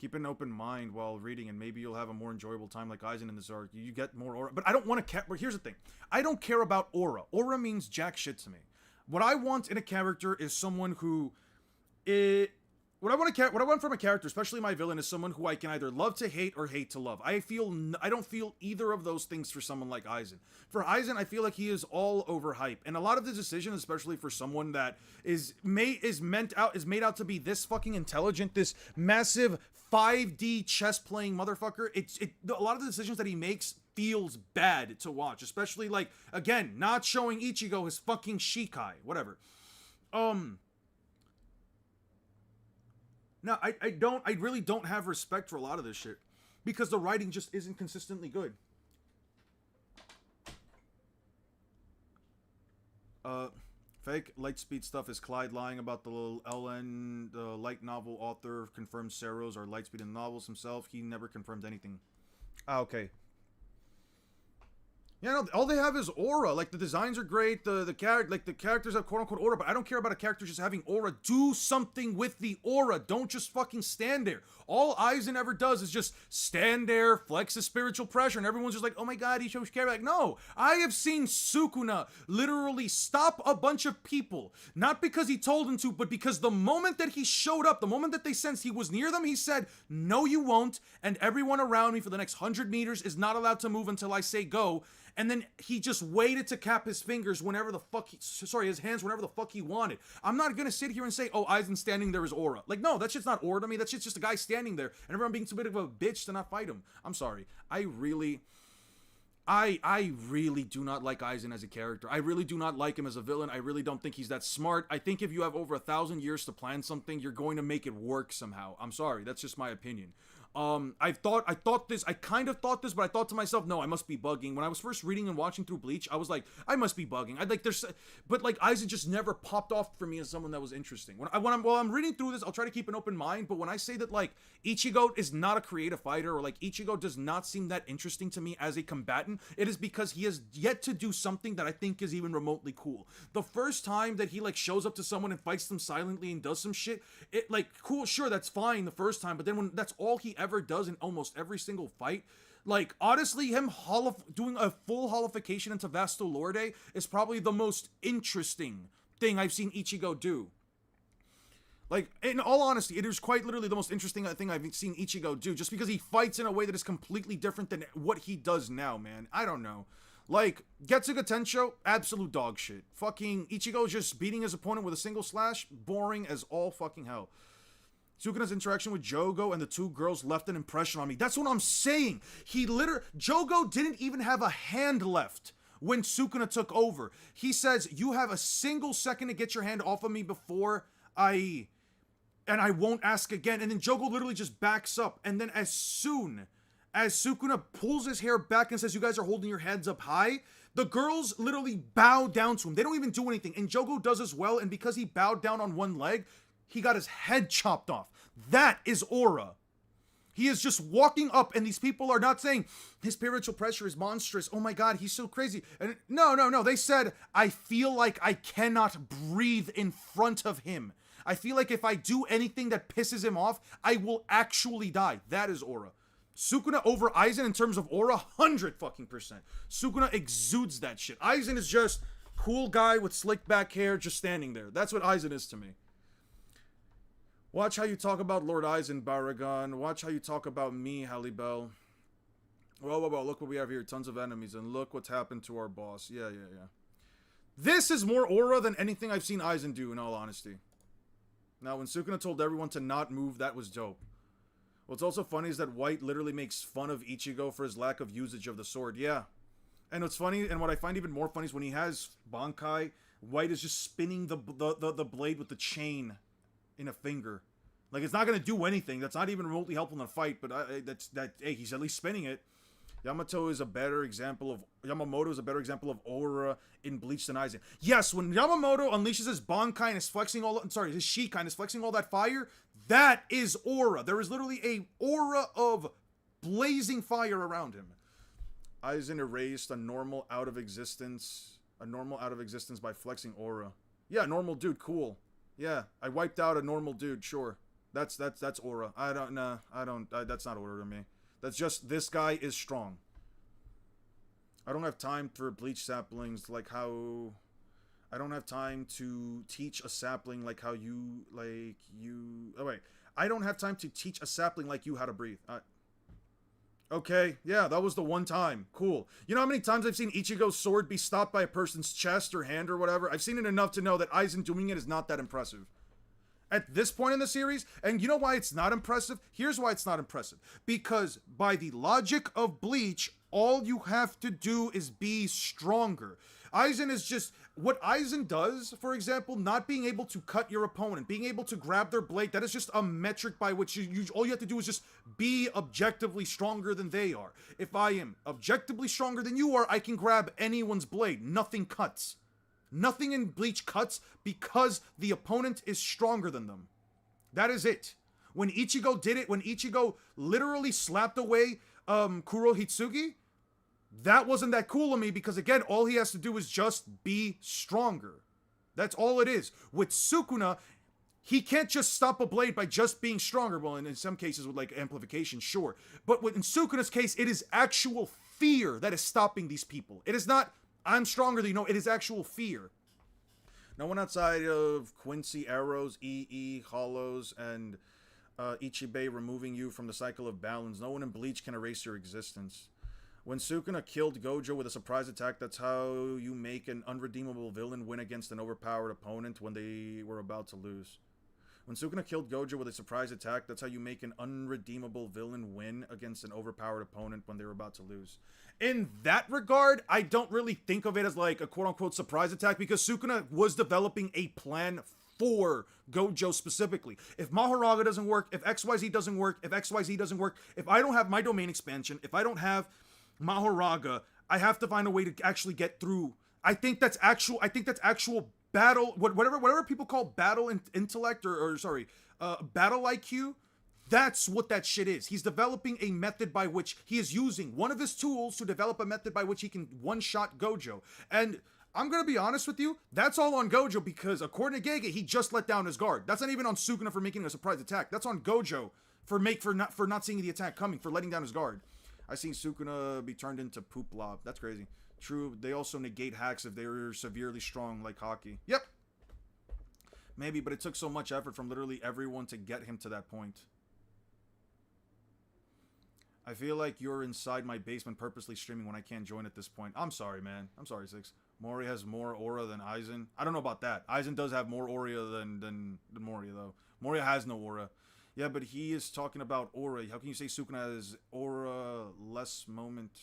Keep an open mind while reading, and maybe you'll have a more enjoyable time like Aizen in this arc. You get more aura. But I don't want to but here's the thing. I don't care about aura. Aura means jack shit to me. What I want in a character is someone who... What I want from a character, especially my villain, is someone who I can either love to hate or hate to love. I don't feel either of those things for someone like Aizen. For Aizen, I feel like he is all overhype, and a lot of the decisions, especially for someone that is made out to be this fucking intelligent, this massive 5D chess playing motherfucker. A lot of the decisions that he makes feels bad to watch, especially, like, again, not showing Ichigo his fucking Shikai, whatever. No, I really don't have respect for a lot of this shit. Because the writing just isn't consistently good. Fake Lightspeed stuff is Clyde lying about the LN, the light novel author, confirmed Seros or Lightspeed in the novels himself. He never confirmed anything. Ah, okay. Yeah, no, all they have is aura. Like, the designs are great, the characters have quote-unquote aura, but I don't care about a character just having aura. Do something with the aura. Don't just fucking stand there. All Aizen ever does is just stand there, flex his spiritual pressure, and everyone's just like, oh my god, he shows care. Like, no. I have seen Sukuna literally stop a bunch of people. Not because he told him to, but because the moment that he showed up, the moment that they sensed he was near them, he said, no you won't, and everyone around me for the next 100 meters is not allowed to move until I say go. And then he just waited to cap his fingers whenever the fuck his hands whenever the fuck he wanted. I'm not gonna sit here and say, oh, Aizen standing there is aura. Like, no, that shit's not aura to me. That shit's just a guy standing there and everyone being too big of a bitch to not fight him. I'm sorry. I really do not like Aizen as a character. I really do not like him as a villain. I really don't think he's that smart. I think if you have over 1,000 years to plan something, you're going to make it work somehow. I'm sorry. That's just my opinion. I kind of thought this, but I thought to myself, no, I must be bugging. When I was first reading and watching through Bleach, I was like, I must be bugging. But like Aizen just never popped off for me as someone that was interesting. While I'm reading through this, I'll try to keep an open mind. But when I say that like Ichigo is not a creative fighter, or like Ichigo does not seem that interesting to me as a combatant, it is because he has yet to do something that I think is even remotely cool. The first time that he like shows up to someone and fights them silently and does some shit, it like cool, sure, that's fine the first time, but then when that's all he ever does in almost every single fight, like honestly, him doing a full holification into Vasto Lorde is probably the most interesting thing I've seen Ichigo do. Like, in all honesty, it is quite literally the most interesting thing I've seen Ichigo do, just because he fights in a way that is completely different than what he does now, man. I don't know. Like, Getsuga Tensho, absolute dog shit. Fucking Ichigo just beating his opponent with a single slash, boring as all fucking hell. Sukuna's interaction with Jogo and the two girls left an impression on me. That's what I'm saying. Jogo didn't even have a hand left when Sukuna took over. He says, you have a single second to get your hand off of me before I won't ask again. And then Jogo literally just backs up. And then as soon as Sukuna pulls his hair back and says, you guys are holding your heads up high, the girls literally bow down to him. They don't even do anything. And Jogo does as well. And because he bowed down on one leg, he got his head chopped off. That is aura. He is just walking up, and these people are not saying, his spiritual pressure is monstrous. Oh my god, he's so crazy. And no. They said, I feel like I cannot breathe in front of him. I feel like if I do anything that pisses him off, I will actually die. That is aura. Sukuna over Aizen in terms of aura, 100%. Sukuna exudes that shit. Aizen is just cool guy with slick back hair just standing there. That's what Aizen is to me. Watch how you talk about Lord Aizen, Baragon. Watch how you talk about me, Halibel. Whoa, look what we have here. Tons of enemies. And look what's happened to our boss. Yeah. This is more aura than anything I've seen Aizen do, in all honesty. Now, when Sukuna told everyone to not move, that was dope. What's also funny is that White literally makes fun of Ichigo for his lack of usage of the sword. Yeah. And what's funny, and what I find even more funny is when he has Bankai, White is just spinning the blade with the chain in a finger. Like, it's not going to do anything. That's not even remotely helpful in a fight, but hey, he's at least spinning it. Yamamoto is a better example of aura in Bleach than Aizen. Yes, when Yamamoto unleashes his Bankai and is flexing his Shikai and is flexing all that fire, that is aura. There is literally a aura of blazing fire around him. Aizen erased a normal out of existence by flexing aura. Yeah, normal dude, cool. Yeah, I wiped out a normal dude, sure. That's aura. That's not aura to me. That's just, this guy is strong. I don't have time for Bleach saplings like how... I don't have time to teach a sapling like how you... Oh, wait. I don't have time to teach a sapling like you how to breathe. Okay, yeah, that was the one time. Cool. You know how many times I've seen Ichigo's sword be stopped by a person's chest or hand or whatever? I've seen it enough to know that Aizen doing it is not that impressive. At this point in the series, and you know why it's not impressive? Here's why it's not impressive. Because by the logic of Bleach, all you have to do is be stronger. Aizen is just... What Aizen does, for example, not being able to cut your opponent, being able to grab their blade, that is just a metric by which all you have to do is just be objectively stronger than they are. If I am objectively stronger than you are, I can grab anyone's blade. Nothing cuts. Nothing in Bleach cuts because the opponent is stronger than them. That is it. When Ichigo did it, when Ichigo literally slapped away Kuro Hitsugi, that wasn't that cool to me because, again, all he has to do is just be stronger. That's all it is. With Sukuna, he can't just stop a blade by just being stronger. Well, in some cases with, like, amplification, sure. But in Sukuna's case, it is actual fear that is stopping these people. It is not, I'm stronger than you. No, it is actual fear. No one outside of Quincy, Arrows, Hollows, and Ichibei removing you from the cycle of balance. No one in Bleach can erase your existence. When Sukuna killed Gojo with a surprise attack, that's how you make an unredeemable villain win against an overpowered opponent when they were about to lose. When Sukuna killed Gojo with a surprise attack, that's how you make an unredeemable villain win against an overpowered opponent when they were about to lose. In that regard, I don't really think of it as like a quote-unquote surprise attack because Sukuna was developing a plan for Gojo specifically. If Mahoraga doesn't work, if XYZ doesn't work, if XYZ doesn't work, if I don't have my domain expansion, if I don't have Mahoraga, I have to find a way to actually get through. I think that's actual battle, whatever people call battle intellect or battle IQ. That's what that shit is. He's developing a method by which he is using one of his tools to develop a method by which he can one-shot Gojo. And I'm gonna be honest with you, that's all on Gojo because according to Gege, he just let down his guard. That's not even on Sukuna for making a surprise attack. That's on Gojo for not seeing the attack coming, for letting down his guard. I seen Sukuna be turned into poop blob. That's crazy. True, they also negate hacks if they were severely strong like hockey. Yep. Maybe, but it took so much effort from literally everyone to get him to that point. I feel like you're inside my basement purposely streaming when I can't join at this point. I'm sorry, man. I'm sorry, Six. Mori has more aura than Aizen. I don't know about that. Aizen does have more aura than Moria, though. Moria has no aura. Yeah, but he is talking about aura. How can you say Sukuna has aura less moment?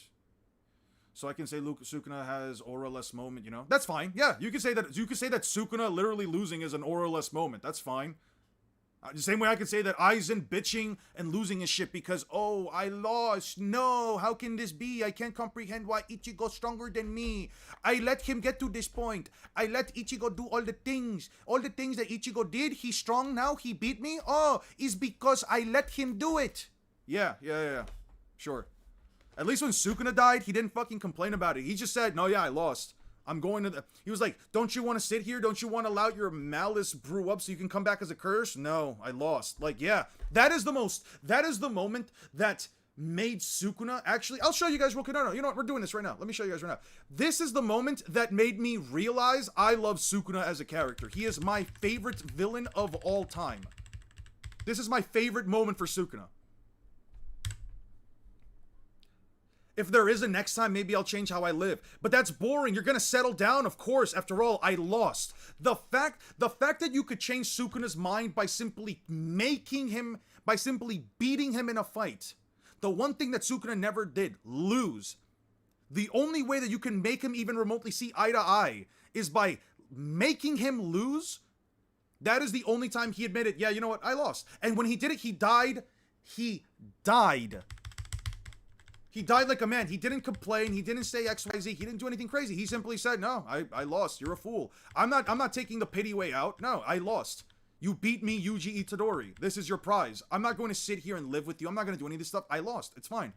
So I can say Sukuna has aura less moment, you know? That's fine. Yeah, you can say that. You can say that Sukuna literally losing is an aura less moment. That's fine. The same way I could say that Aizen bitching and losing his shit because, oh, I lost. No, how can this be? I can't comprehend why Ichigo's stronger than me. I let him get to this point. I let Ichigo do all the things. All the things that Ichigo did, he's strong now, he beat me. Oh, is because I let him do it. Yeah. Sure. At least when Sukuna died, he didn't fucking complain about it. He just said, no, yeah, I lost. I'm going to the... He was like, don't you want to sit here? Don't you want to allow your malice brew up so you can come back as a curse? No, I lost. Like, yeah. That is the moment that made Sukuna... Actually, I'll show you guys real quick. No, you know what? We're doing this right now. Let me show you guys right now. This is the moment that made me realize I love Sukuna as a character. He is my favorite villain of all time. This is my favorite moment for Sukuna. If there is a next time, maybe I'll change how I live. But that's boring. You're gonna settle down, of course. After all, I lost. The fact that you could change Sukuna's mind by simply beating him in a fight. The one thing that Sukuna never did, lose. The only way that you can make him even remotely see eye to eye is by making him lose. That is the only time he admitted, yeah, you know what, I lost. And when he did it, he died. He died. He died like a man. He didn't complain. He didn't say XYZ. He didn't do anything crazy. He simply said, no, I lost. You're a fool. I'm not taking the pity way out. No, I lost. You beat me, Yuji Itadori. This is your prize. I'm not going to sit here and live with you. I'm not going to do any of this stuff. I lost. It's fine.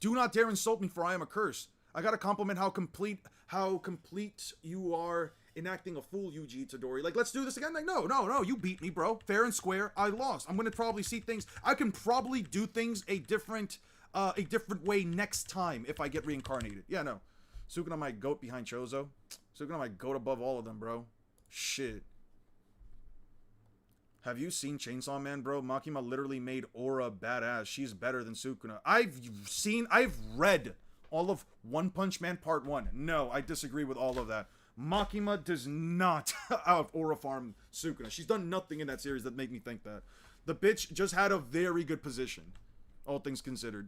Do not dare insult me, for I am a curse. I gotta compliment how complete you are enacting a fool, Yuji Itadori. Like, let's do this again. Like, no, you beat me, bro. Fair and square. I lost. I'm gonna probably see things. I can probably do things a different way next time if I get reincarnated. Yeah, no. Sukuna my goat behind Chozo. Sukuna my goat above all of them, bro. Shit. Have you seen Chainsaw Man, bro? Makima literally made Aura badass. She's better than Sukuna. I've read all of One Punch Man Part 1. No, I disagree with all of that. Makima does not out Aura farm Sukuna. She's done nothing in that series that make me think that. The bitch just had a very good position, all things considered.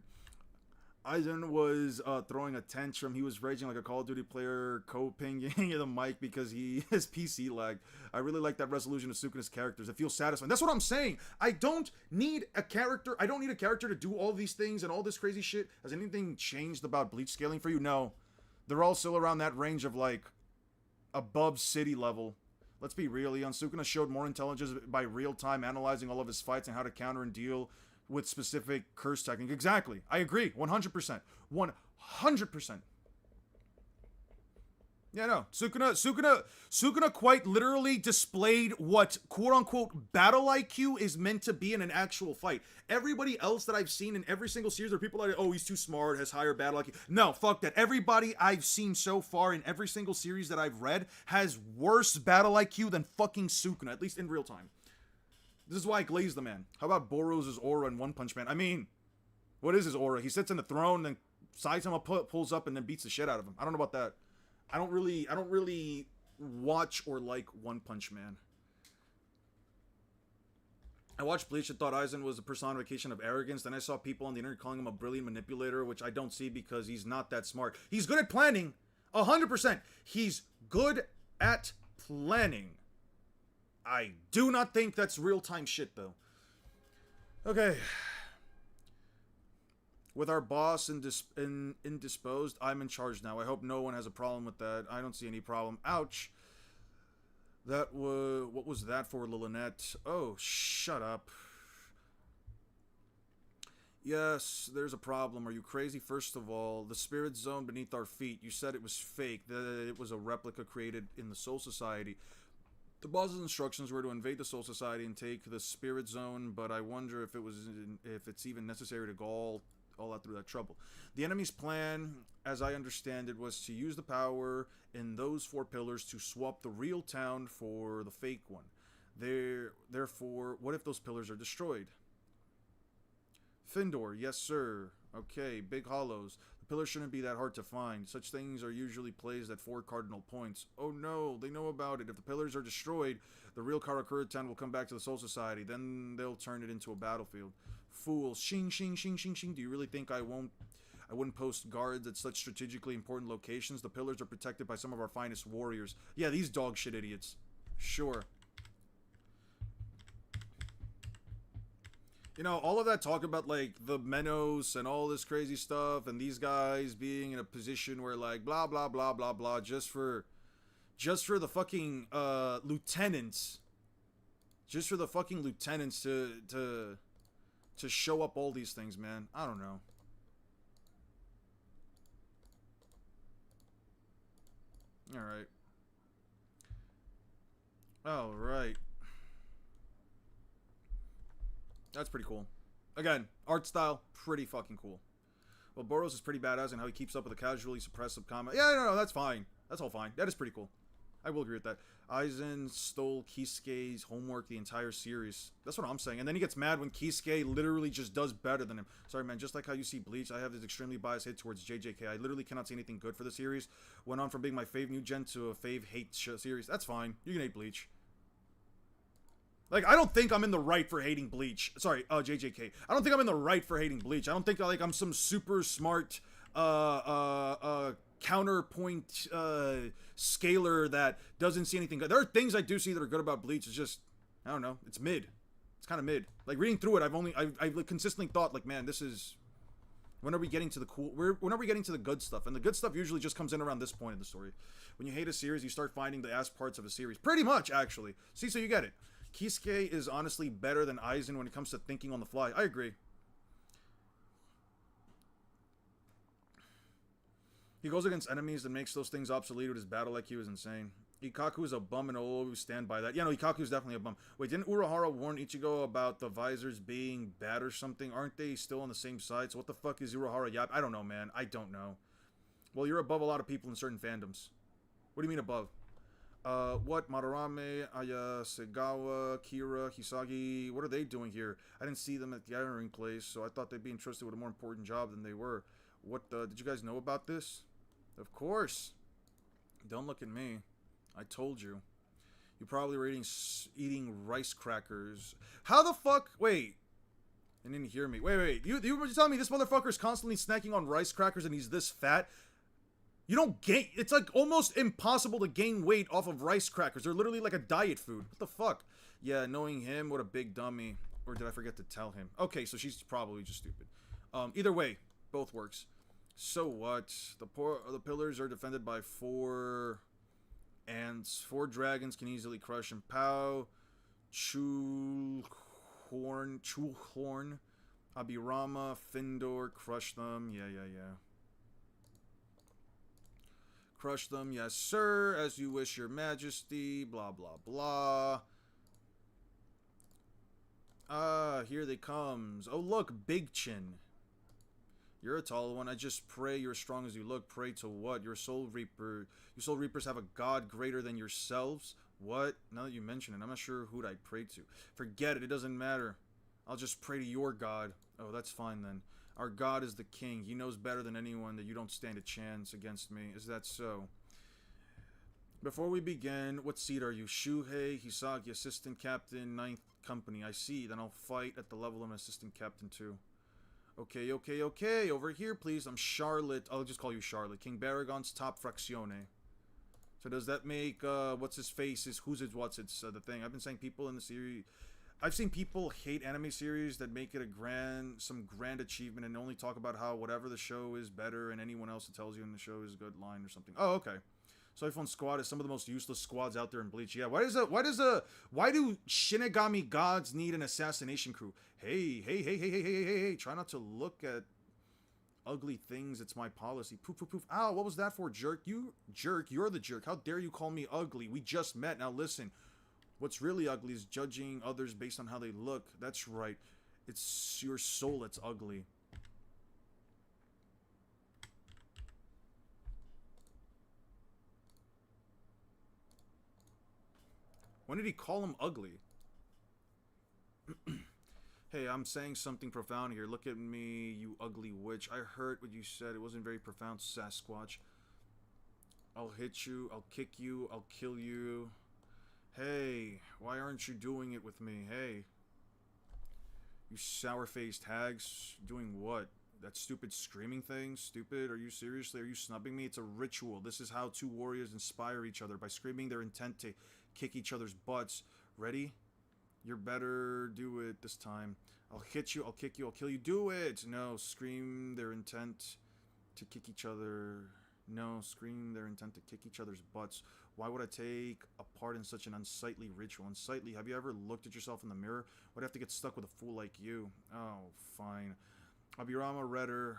Aizen was throwing a tantrum. He was raging like a Call of Duty player, co-pinging the mic because his PC lagged. I really like that resolution of Sukuna's characters. It feels satisfying. That's what I'm saying. I don't need a character to do all these things and all this crazy shit. Has anything changed about Bleach scaling for you? No. They're all still around that range of, like, above city level. Let's be real, Leon. Sukuna showed more intelligence by real-time analyzing all of his fights and how to counter and deal with specific curse technique. Exactly. I agree. 100%. 100%. Yeah, no. Sukuna quite literally displayed what quote-unquote battle IQ is meant to be in an actual fight. Everybody else that I've seen in every single series, there are people like, oh, he's too smart, has higher battle IQ. No, fuck that. Everybody I've seen so far in every single series that I've read has worse battle IQ than fucking Sukuna, at least in real time. This is why I glaze the man. How about Boros' aura in One Punch Man? I mean, what is his aura? He sits in the throne, then Saitama pulls up and then beats the shit out of him. I don't know about that. I don't really watch or like One Punch Man. I watched Bleach and thought Aizen was a personification of arrogance. Then I saw people on the internet calling him a brilliant manipulator, which I don't see because he's not that smart. He's good at planning, 100%. He's good at planning. I do not think that's real-time shit, though. Okay. With our boss indisposed, I'm in charge now. I hope no one has a problem with that. I don't see any problem. Ouch. That was... What was that for, Lilynette? Oh, shut up. Yes, there's a problem. Are you crazy? First of all, the spirit zone beneath our feet. You said it was fake. That it was a replica created in the Soul Society. The boss's instructions were to invade the Soul Society and take the spirit zone, but I wonder if it's even necessary to go all out through that trouble. The enemy's plan, as I understand it, was to use the power in those 4 pillars to swap the real town for the fake one. Therefore, what if those pillars are destroyed? Findor, yes sir. Okay, big hollows. The pillars shouldn't be that hard to find. Such things are usually placed at 4 cardinal points. Oh no, they know about it. If the pillars are destroyed, the real Karakura town will come back to the Soul Society. Then they'll turn it into a battlefield. Fools. Shing, shing, shing, shing, shing. Do you really think I wouldn't post guards at such strategically important locations? The pillars are protected by some of our finest warriors. Yeah, these dog shit idiots. Sure. You know, all of that talk about, like, the Menos and all this crazy stuff, and these guys being in a position where, like, blah, blah, blah, blah, blah, just for the fucking, lieutenants. Just for the fucking lieutenants to show up all these things, man. I don't know. Alright. Alright. That's pretty cool. Again, art style, pretty fucking cool. Well, Boros is pretty badass in how he keeps up with a casually suppressive comment. Yeah, no, that's fine. That's all fine. That is pretty cool. I will agree with that. Aizen stole Kisuke's homework the entire series. That's what I'm saying. And then he gets mad when Kisuke literally just does better than him. Sorry, man. Just like how you see Bleach, I have this extremely biased hate towards JJK. I literally cannot see anything good for the series. Went on from being my fave new gen to a fave hate series. That's fine. You can hate Bleach. Like, I don't think I'm in the right for hating Bleach. Sorry, JJK. I don't think I'm in the right for hating Bleach. I don't think, like, I'm some super smart, counterpoint, scaler that doesn't see anything good. There are things I do see that are good about Bleach. It's just, I don't know. It's mid. It's kind of mid. Like, reading through it, I've consistently thought, like, man, this is... When are we getting to the cool... When are we getting to the good stuff? And the good stuff usually just comes in around this point in the story. When you hate a series, you start finding the ass parts of a series. Pretty much, actually. See, so you get it. Kisuke is honestly better than Aizen when it comes to thinking on the fly. I agree. He goes against enemies and makes those things obsolete with his battle IQ is insane. Ikaku is a bum and I'll always stand by that. Yeah, no, Ikaku is definitely a bum. Wait, didn't Urahara warn Ichigo about the visors being bad or something? Aren't they still on the same side? So what the fuck is Urahara Yap? I don't know, man. I don't know. Well, you're above a lot of people in certain fandoms. What do you mean above? What? Madarame, Aya, Segawa, Kira, Hisagi, what are they doing here? I didn't see them at the gathering place, so I thought they'd be entrusted with a more important job than they were. What, did you guys know about this? Of course. Don't look at me. I told you. You probably were eating rice crackers. How the fuck? Wait. I didn't hear me. Wait. You were telling me this motherfucker is constantly snacking on rice crackers and he's this fat? You don't gain... It's like almost impossible to gain weight off of rice crackers. They're literally like a diet food. What the fuck? Yeah, knowing him, what a big dummy. Or did I forget to tell him? Okay, so she's probably just stupid. Either way, both works. So what? The pillars are defended by 4 ants. 4 dragons can easily crush him. Pow. Chulhorn. Abirama. Findor. Crush them. Yeah. Crush them, yes sir, as you wish your majesty, blah blah blah. Here they comes. Oh look, Big Chin. You're a tall one, I just pray you're as strong as you look. Pray to what? Your soul reaper. You soul reapers have a god greater than yourselves? What? Now that you mention it, I'm not sure who'd I pray to. Forget it, it doesn't matter. I'll just pray to your god. Oh, that's fine then. Our God is the king. He knows better than anyone that you don't stand a chance against me. Is that so? Before we begin, what seat are you? Shuhei Hisagi, Assistant Captain, 9th Company. I see. Then I'll fight at the level of an Assistant Captain too. Okay. Over here, please. I'm Charlotte. I'll just call you Charlotte. King Baragon's top Frazione. So does that make what's his face is who's it what's it's the thing? I've been saying people in the series. I've seen people hate anime series that make it some grand achievement and only talk about how whatever the show is better and anyone else that tells you in the show is a good line or something. Oh, okay. Soy Phone Squad is some of the most useless squads out there in Bleach. Yeah, why do Shinigami gods need an assassination crew? Hey, try not to look at ugly things. It's my policy. Poof, poof, poof. Ow, what was that for, jerk? You jerk, you're the jerk. How dare you call me ugly? We just met. Now listen. What's really ugly is judging others based on how they look. That's right. It's your soul that's ugly. When did he call him ugly? Hey, I'm saying something profound here. Look at me, you ugly witch. I heard what you said. It wasn't very profound, Sasquatch. I'll hit you. I'll kick you. I'll kill you. Hey, why aren't you doing it with me? Hey. You sour-faced hags. Doing what? That stupid screaming thing? Stupid? Are you seriously? Are you snubbing me? It's a ritual. This is how two warriors inspire each other. By screaming their intent to kick each other's butts. Ready? You better do it this time. I'll hit you. I'll kick you. I'll kill you. Do it! No, scream their intent to kick each other. No, scream their intent to kick each other's butts. Why would I take a part in such an unsightly ritual? Unsightly? Have you ever looked at yourself in the mirror? Would have to get stuck with a fool like you. Oh, fine. Abirama Redder,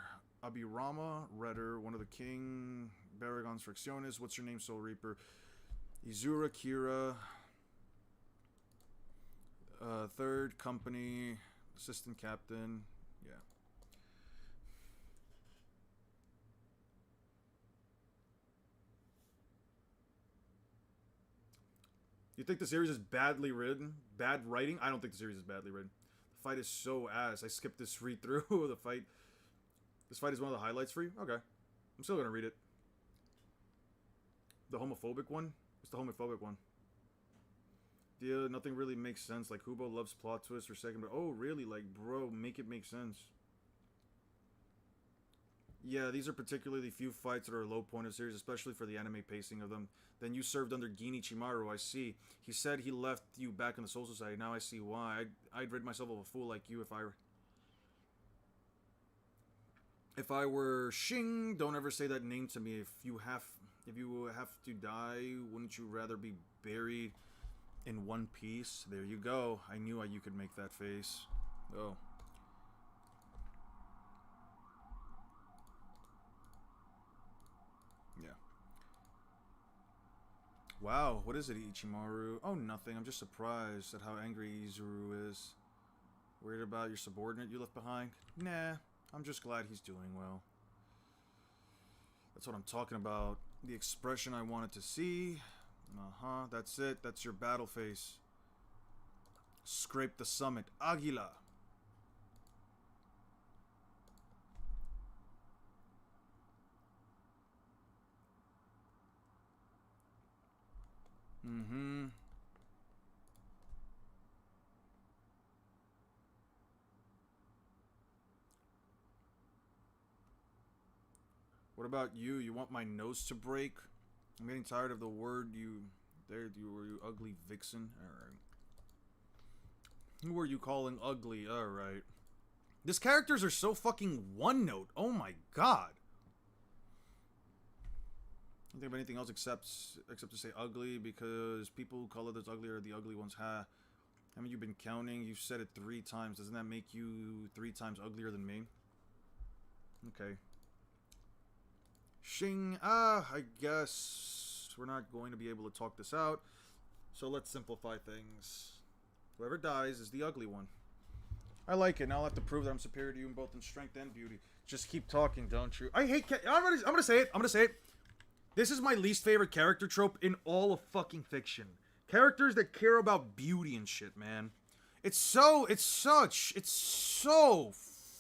one of the King Baragons Fricciones. What's your name, Soul Reaper? Izura Kira. Third Company. Assistant Captain. Yeah. You think the series is badly written? Bad writing? I don't think the series is badly written. The fight is so ass. I skipped this read through. The fight. This fight is one of the highlights for you? Okay. I'm still gonna read it. The homophobic one? What's the homophobic one? Yeah, nothing really makes sense. Like, Hubo loves plot twists for second, but oh, really? Like, bro, make it make sense. Yeah, these are particularly few fights that are a low point of the series, especially for the anime pacing of them. Then you served under Ginichimaru, I see. He said he left you back in the Soul Society. Now I see why. I'd rid myself of a fool like you if I were Shing. Don't ever say that name to me. If you have to die, wouldn't you rather be buried in one piece? There you go. I knew you could make that face. Oh. Yeah. Wow, what is it, Ichimaru? Oh, nothing. I'm just surprised at how angry Izuru is. Worried about your subordinate you left behind? Nah, I'm just glad he's doing well. That's what I'm talking about. The expression I wanted to see. Uh-huh, that's it. That's your battle face. Scrape the summit. Aguila. Mm-hmm. What about you? You want my nose to break? I'm getting tired of the word you ugly vixen. Alright. Who were you calling ugly? Alright. These characters are so fucking one note. Oh my god. I don't think of anything else except to say ugly, because people who call others ugly are the ugly ones. Ha. I mean, you've been counting. You've said it 3 times. Doesn't that make you 3 times uglier than me? Okay. Shing. I guess we're not going to be able to talk this out. So let's simplify things. Whoever dies is the ugly one. I like it. Now I'll have to prove that I'm superior to you in both in strength and beauty. Just keep talking, don't you? I hate I'm gonna say it. This is my least favorite character trope in all of fucking fiction. Characters that care about beauty and shit, man. It's so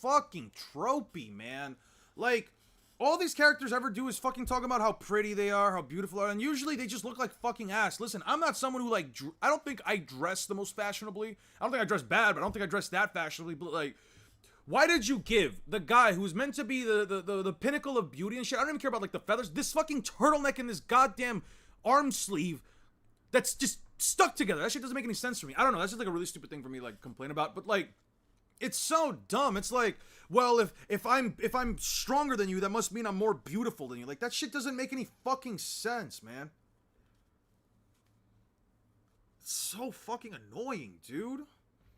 fucking tropey, man. Like, all these characters ever do is fucking talk about how pretty they are, how beautiful they are, and usually they just look like fucking ass. Listen, I'm not someone who, like, I don't think I dress the most fashionably. I don't think I dress bad, but I don't think I dress that fashionably, but, like, why did you give the guy who's meant to be the pinnacle of beauty and shit, I don't even care about, like, the feathers, this fucking turtleneck and this goddamn arm sleeve that's just stuck together. That shit doesn't make any sense to me. I don't know. That's just like a really stupid thing for me to like complain about. But like, it's so dumb. It's like, well, if I'm stronger than you, that must mean I'm more beautiful than you. Like, that shit doesn't make any fucking sense, man. It's so fucking annoying, dude.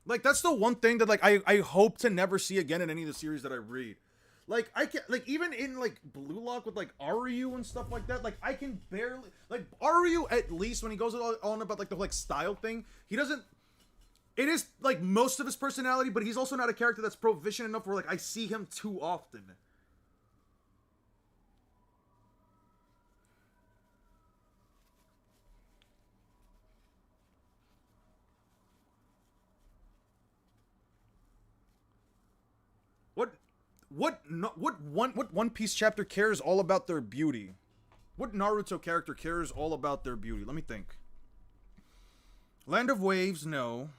Like, that's the one thing that like I hope to never see again in any of the series that I read. Like, I can, like, even in, like, Blue Lock with, like, Aryu and stuff like that, like, I can barely, like, Aryu, at least, when he goes on about, like, the, like, style thing, he doesn't, it is, like, most of his personality, but he's also not a character that's proficient enough where, like, I see him too often. What One Piece chapter cares all about their beauty? What Naruto character cares all about their beauty? Let me think. Land of Waves, no.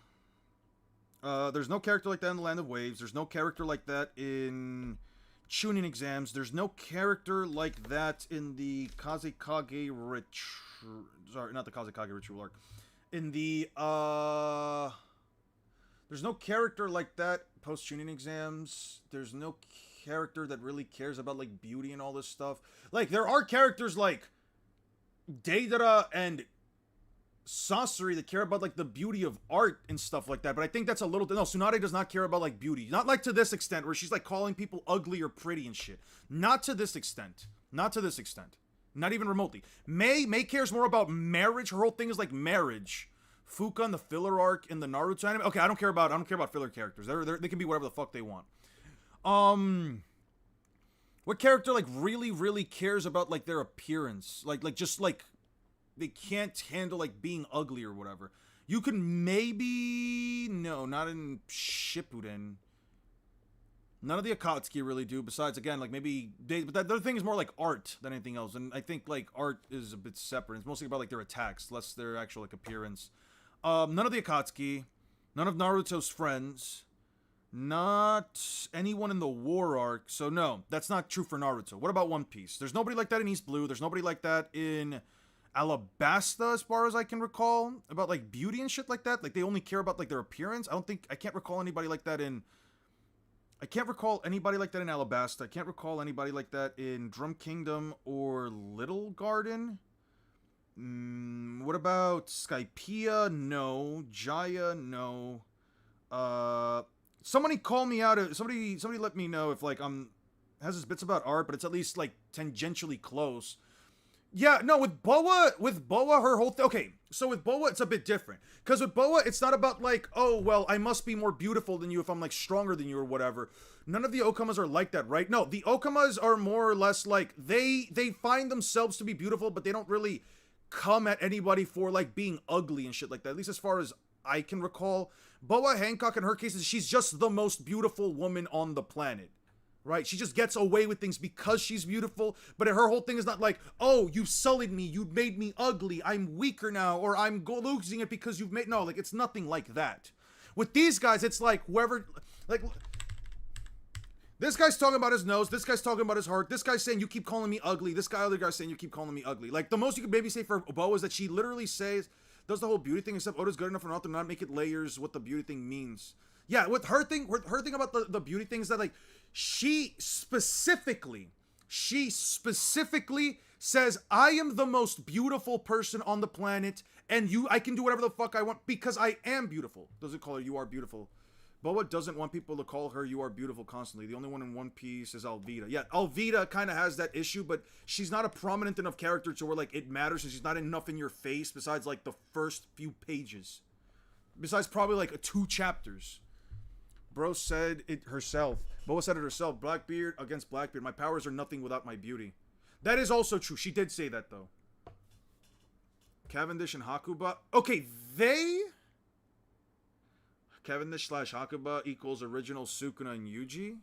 There's no character like that in the Land of Waves. There's no character like that in Chunin Exams. There's no character like that in the Kazekage Ritual... Sorry, not the Kazekage Ritual arc. In the, There's no character like that post Chunin Exams. There's no character that really cares about, like, beauty and all this stuff. Like, there are characters like Deidara and Sasori that care about, like, the beauty of art and stuff like that, but I think that's a little... No, Tsunade does not care about, like, beauty. Not, like, to this extent, where she's, like, calling people ugly or pretty and shit. Not to this extent. Not to this extent. Not even remotely. May cares more about marriage. Her whole thing is, like, marriage. Fuka and the filler arc in the Naruto anime. Okay, I don't care about filler characters. They can be whatever the fuck they want. What character, like, really cares about, like, their appearance? Like, just, like, they can't handle, like, being ugly or whatever. You can maybe... No, not in Shippuden. None of the Akatsuki really do, besides, again, like, maybe... But that other thing is more, like, art than anything else. And I think, like, art is a bit separate. It's mostly about, like, their attacks, less their actual, like, appearance. None of the Akatsuki. None of Naruto's friends. Not anyone in the war arc. So no, that's not true for Naruto. What about One Piece? There's nobody like that in East Blue. There's nobody like that in Alabasta, as far as I can recall. About, like, beauty and shit like that. Like, they only care about, like, their appearance. I can't recall anybody like that in... I can't recall anybody like that in Alabasta. I can't recall anybody like that in Drum Kingdom or Little Garden. What about Skypiea? No. Jaya? No. Somebody call me out. Somebody let me know if, like, has his bits about art, but it's at least, like, tangentially close. Yeah, no, with Boa, her whole thing... Okay, so with Boa, it's a bit different. Because with Boa, it's not about, like, oh, well, I must be more beautiful than you if I'm, like, stronger than you or whatever. None of the Okamas are like that, right? No, the Okamas are more or less, like, they find themselves to be beautiful, but they don't really come at anybody for, like, being ugly and shit like that. At least as far as I can recall. Boa Hancock, in her case, she's just the most beautiful woman on the planet. Right? She just gets away with things because she's beautiful, but her whole thing is not like, oh, you sullied me, you made me ugly, I'm weaker now, or I'm losing it because you've made... No, like, it's nothing like that. With these guys, it's like, whoever... Like, this guy's talking about his nose, this guy's talking about his heart, this guy's saying, you keep calling me ugly, this other guy's saying, you keep calling me ugly. Like, the most you could maybe say for Boa is that she literally says, does the whole beauty thing, except Oda's good enough for not to not make it layers what the beauty thing means. Yeah, with her thing about the beauty thing is that, like, she specifically says, I am the most beautiful person on the planet, and I can do whatever the fuck I want because I am beautiful. Doesn't call her you are beautiful. Boa doesn't want people to call her you are beautiful constantly. The only one in One Piece is Alvida. Yeah, Alvida kind of has that issue, but she's not a prominent enough character to where, like, it matters, and she's not enough in your face besides, like, the first few pages. Besides probably, like, 2 chapters. Bro said it herself. Boa said it herself. Blackbeard against Blackbeard. My powers are nothing without my beauty. That is also true. She did say that, though. Cavendish and Hakuba. Okay, Cavendish / Hakuba equals original Sukuna and Yuji.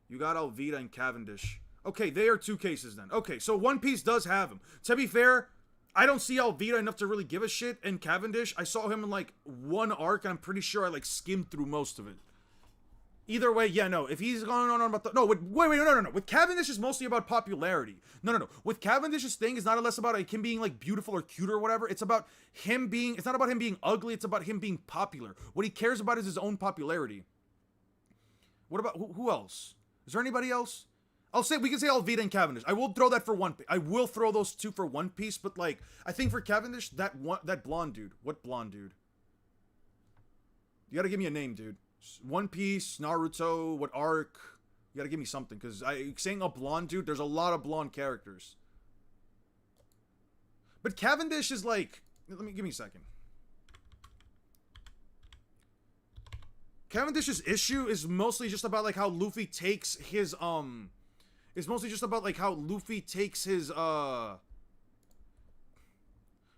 You got Alvida and Cavendish. Okay, they are 2 cases then. Okay, so One Piece does have him. To be fair, I don't see Alvida enough to really give a shit. And Cavendish, I saw him in, like, 1 arc, and I'm pretty sure I, like, skimmed through most of it. Either way, yeah, no. If he's going on about the wait, no. With Cavendish, it's mostly about popularity. No. With Cavendish's thing, it's not less about like him being like beautiful or cute or whatever. It's about him being. It's not about him being ugly. It's about him being popular. What he cares about is his own popularity. What about who else? Is there anybody else? We can say Alvida and Cavendish. I will throw that for One Piece. I will throw those two for One Piece, but like I think for Cavendish, that blonde dude. What blonde dude? You gotta give me a name, dude. One Piece, Naruto, what arc? You gotta give me something, because saying a blonde dude, there's a lot of blonde characters. But Cavendish is like, give me a second. Cavendish's issue is mostly just about like how Luffy takes his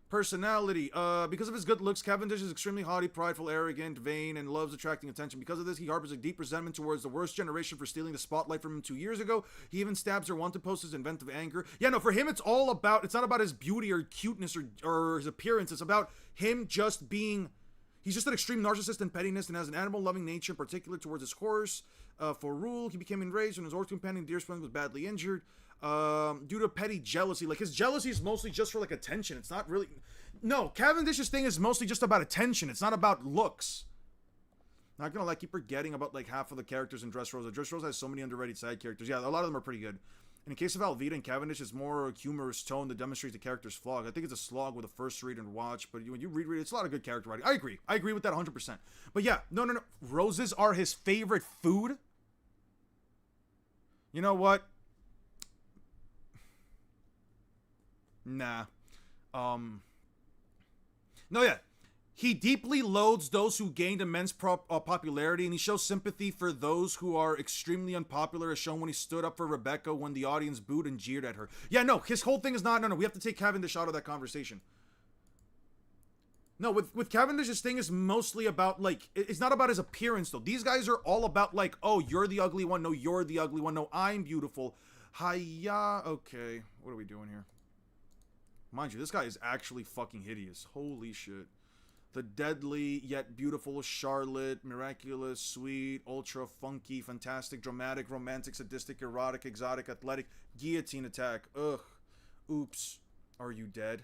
personality. Because of his good looks, Cavendish is extremely haughty, prideful, arrogant, vain, and loves attracting attention. Because of this, he harbors a deep resentment towards the worst generation for stealing the spotlight from him 2 years ago. He even stabs their wanted posters in inventive anger. Yeah, no, for him, it's not about his beauty or cuteness or his appearance. It's about him just being... He's just an extreme narcissist and pettiness and has an animal-loving nature, in particular towards his horse. For rule, he became enraged when his horse companion Deerspun was badly injured. Due to petty jealousy. Like, his jealousy is mostly just for, like, attention. It's not really... No, Cavendish's thing is mostly just about attention. It's not about looks. Not gonna, like, keep forgetting about, like, half of the characters in Dressrosa. Dressrosa has so many underrated side characters. Yeah, a lot of them are pretty good. In the case of Alvida and Cavendish, it's more a humorous tone that demonstrates the character's flaw. I think it's a slog with a first read and watch, but when you read it, it's a lot of good character writing. I agree with that 100%. But yeah, no. Roses are his favorite food? You know what? Nah. No, yeah. He deeply loathes those who gained immense popularity, and he shows sympathy for those who are extremely unpopular, as shown when he stood up for Rebecca when the audience booed and jeered at her. Yeah, no, his whole thing is not, no, we have to take Cavendish out of that conversation. No, with Cavendish, his thing is mostly about, like, it's not about his appearance, though. These guys are all about, like, oh, you're the ugly one, no, you're the ugly one, no, I'm beautiful. Hiya, okay, what are we doing here? Mind you, this guy is actually fucking hideous. Holy shit. The deadly yet beautiful Charlotte, miraculous, sweet, ultra funky, fantastic, dramatic, romantic, sadistic, erotic, exotic, athletic, guillotine attack. Ugh. Oops. Are you dead?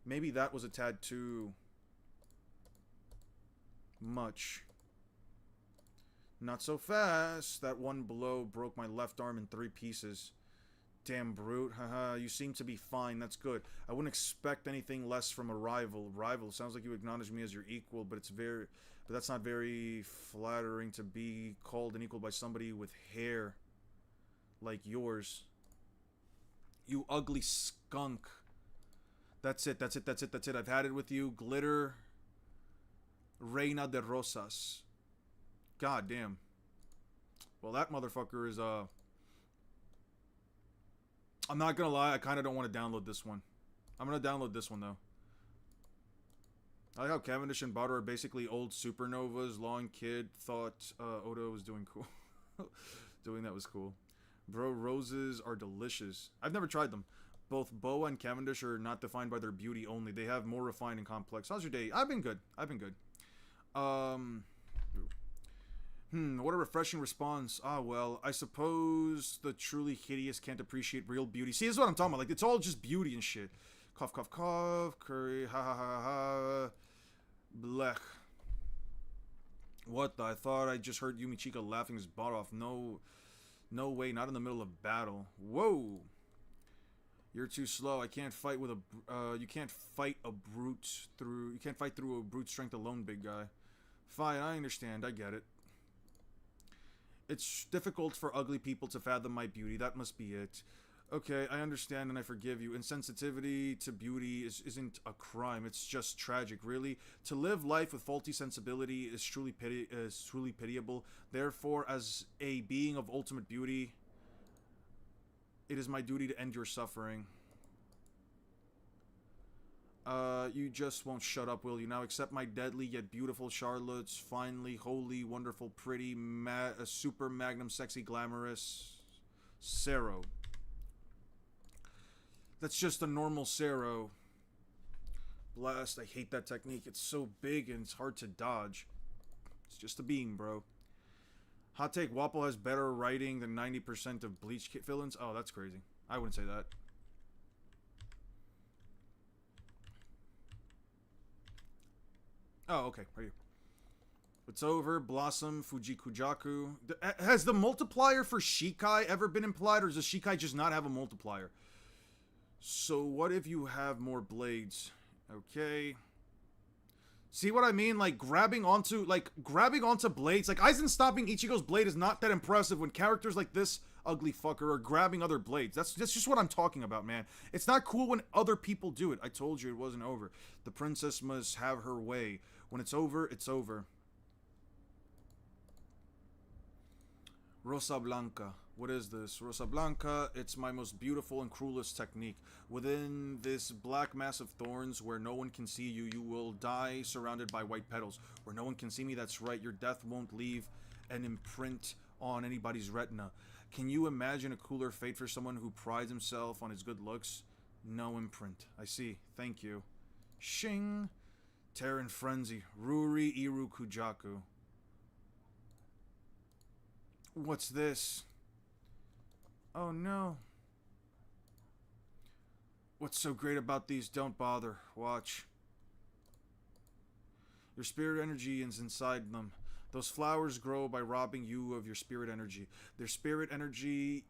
Maybe that was a tad too much. Not so fast. That one blow broke my left arm in 3 pieces. Damn brute, haha, you seem to be fine, that's good. I wouldn't expect anything less from a rival. Rival, sounds like you acknowledge me as your equal, but that's not very flattering to be called an equal by somebody with hair like yours. You ugly skunk. That's it. I've had it with you. Glitter Reina de Rosas. God damn. Well, that motherfucker is, I'm not gonna lie, I kind of don't want to download this one. I'm gonna download this one, though. I like how Cavendish and Bauer are basically old supernovas. Long Kid thought Oda was doing cool. Doing that was cool. Bro, roses are delicious. I've never tried them. Both Boa and Cavendish are not defined by their beauty only. They have more refined and complex. How's your day? I've been good. What a refreshing response. Ah, well, I suppose the truly hideous can't appreciate real beauty. See, this is what I'm talking about. Like, it's all just beauty and shit. Cough, cough, cough. Curry, ha, ha, ha, ha. Blech. What the? I thought I just heard Yumi Chica laughing his butt off. No way, not in the middle of battle. Whoa. You're too slow. I can't fight with you can't fight through a brute strength alone, big guy. Fine, I understand. I get it. It's difficult for ugly people to fathom my beauty. That must be it. Okay, I understand and I forgive you. Insensitivity to beauty isn't a crime. It's just tragic, really. To live life with faulty sensibility is truly pitiable. Therefore, as a being of ultimate beauty, it is my duty to end your suffering. You just won't shut up, will you? Now accept my deadly yet beautiful Charlotte's finely, holy, wonderful, pretty, super magnum, sexy, glamorous Cero. That's just a normal Cero. Blast, I hate that technique. It's so big and it's hard to dodge. It's just a beam, bro. Hot take, Wapol has better writing than 90% of Bleach villains. Oh, that's crazy. I wouldn't say that. Oh, okay. Right here. It's over. Blossom, Fujikujaku. Has the multiplier for Shikai ever been implied, or does Shikai just not have a multiplier? So what if you have more blades? Okay. See what I mean? Like grabbing onto blades. Like Aizen stopping Ichigo's blade is not that impressive when characters like this ugly fucker are grabbing other blades. That's just what I'm talking about, man. It's not cool when other people do it. I told you it wasn't over. The princess must have her way. When it's over, it's over. Rosa Blanca. What is this? Rosa Blanca, it's my most beautiful and cruelest technique. Within this black mass of thorns where no one can see you, you will die surrounded by white petals. Where no one can see me, that's right, your death won't leave an imprint on anybody's retina. Can you imagine a cooler fate for someone who prides himself on his good looks? No imprint. I see. Thank you. Shing. Terran Frenzy. Ruri Iru Kujaku. What's this? Oh no. What's so great about these? Don't bother. Watch. Your spirit energy is inside them. Those flowers grow by robbing you of your spirit energy. Their spirit energy,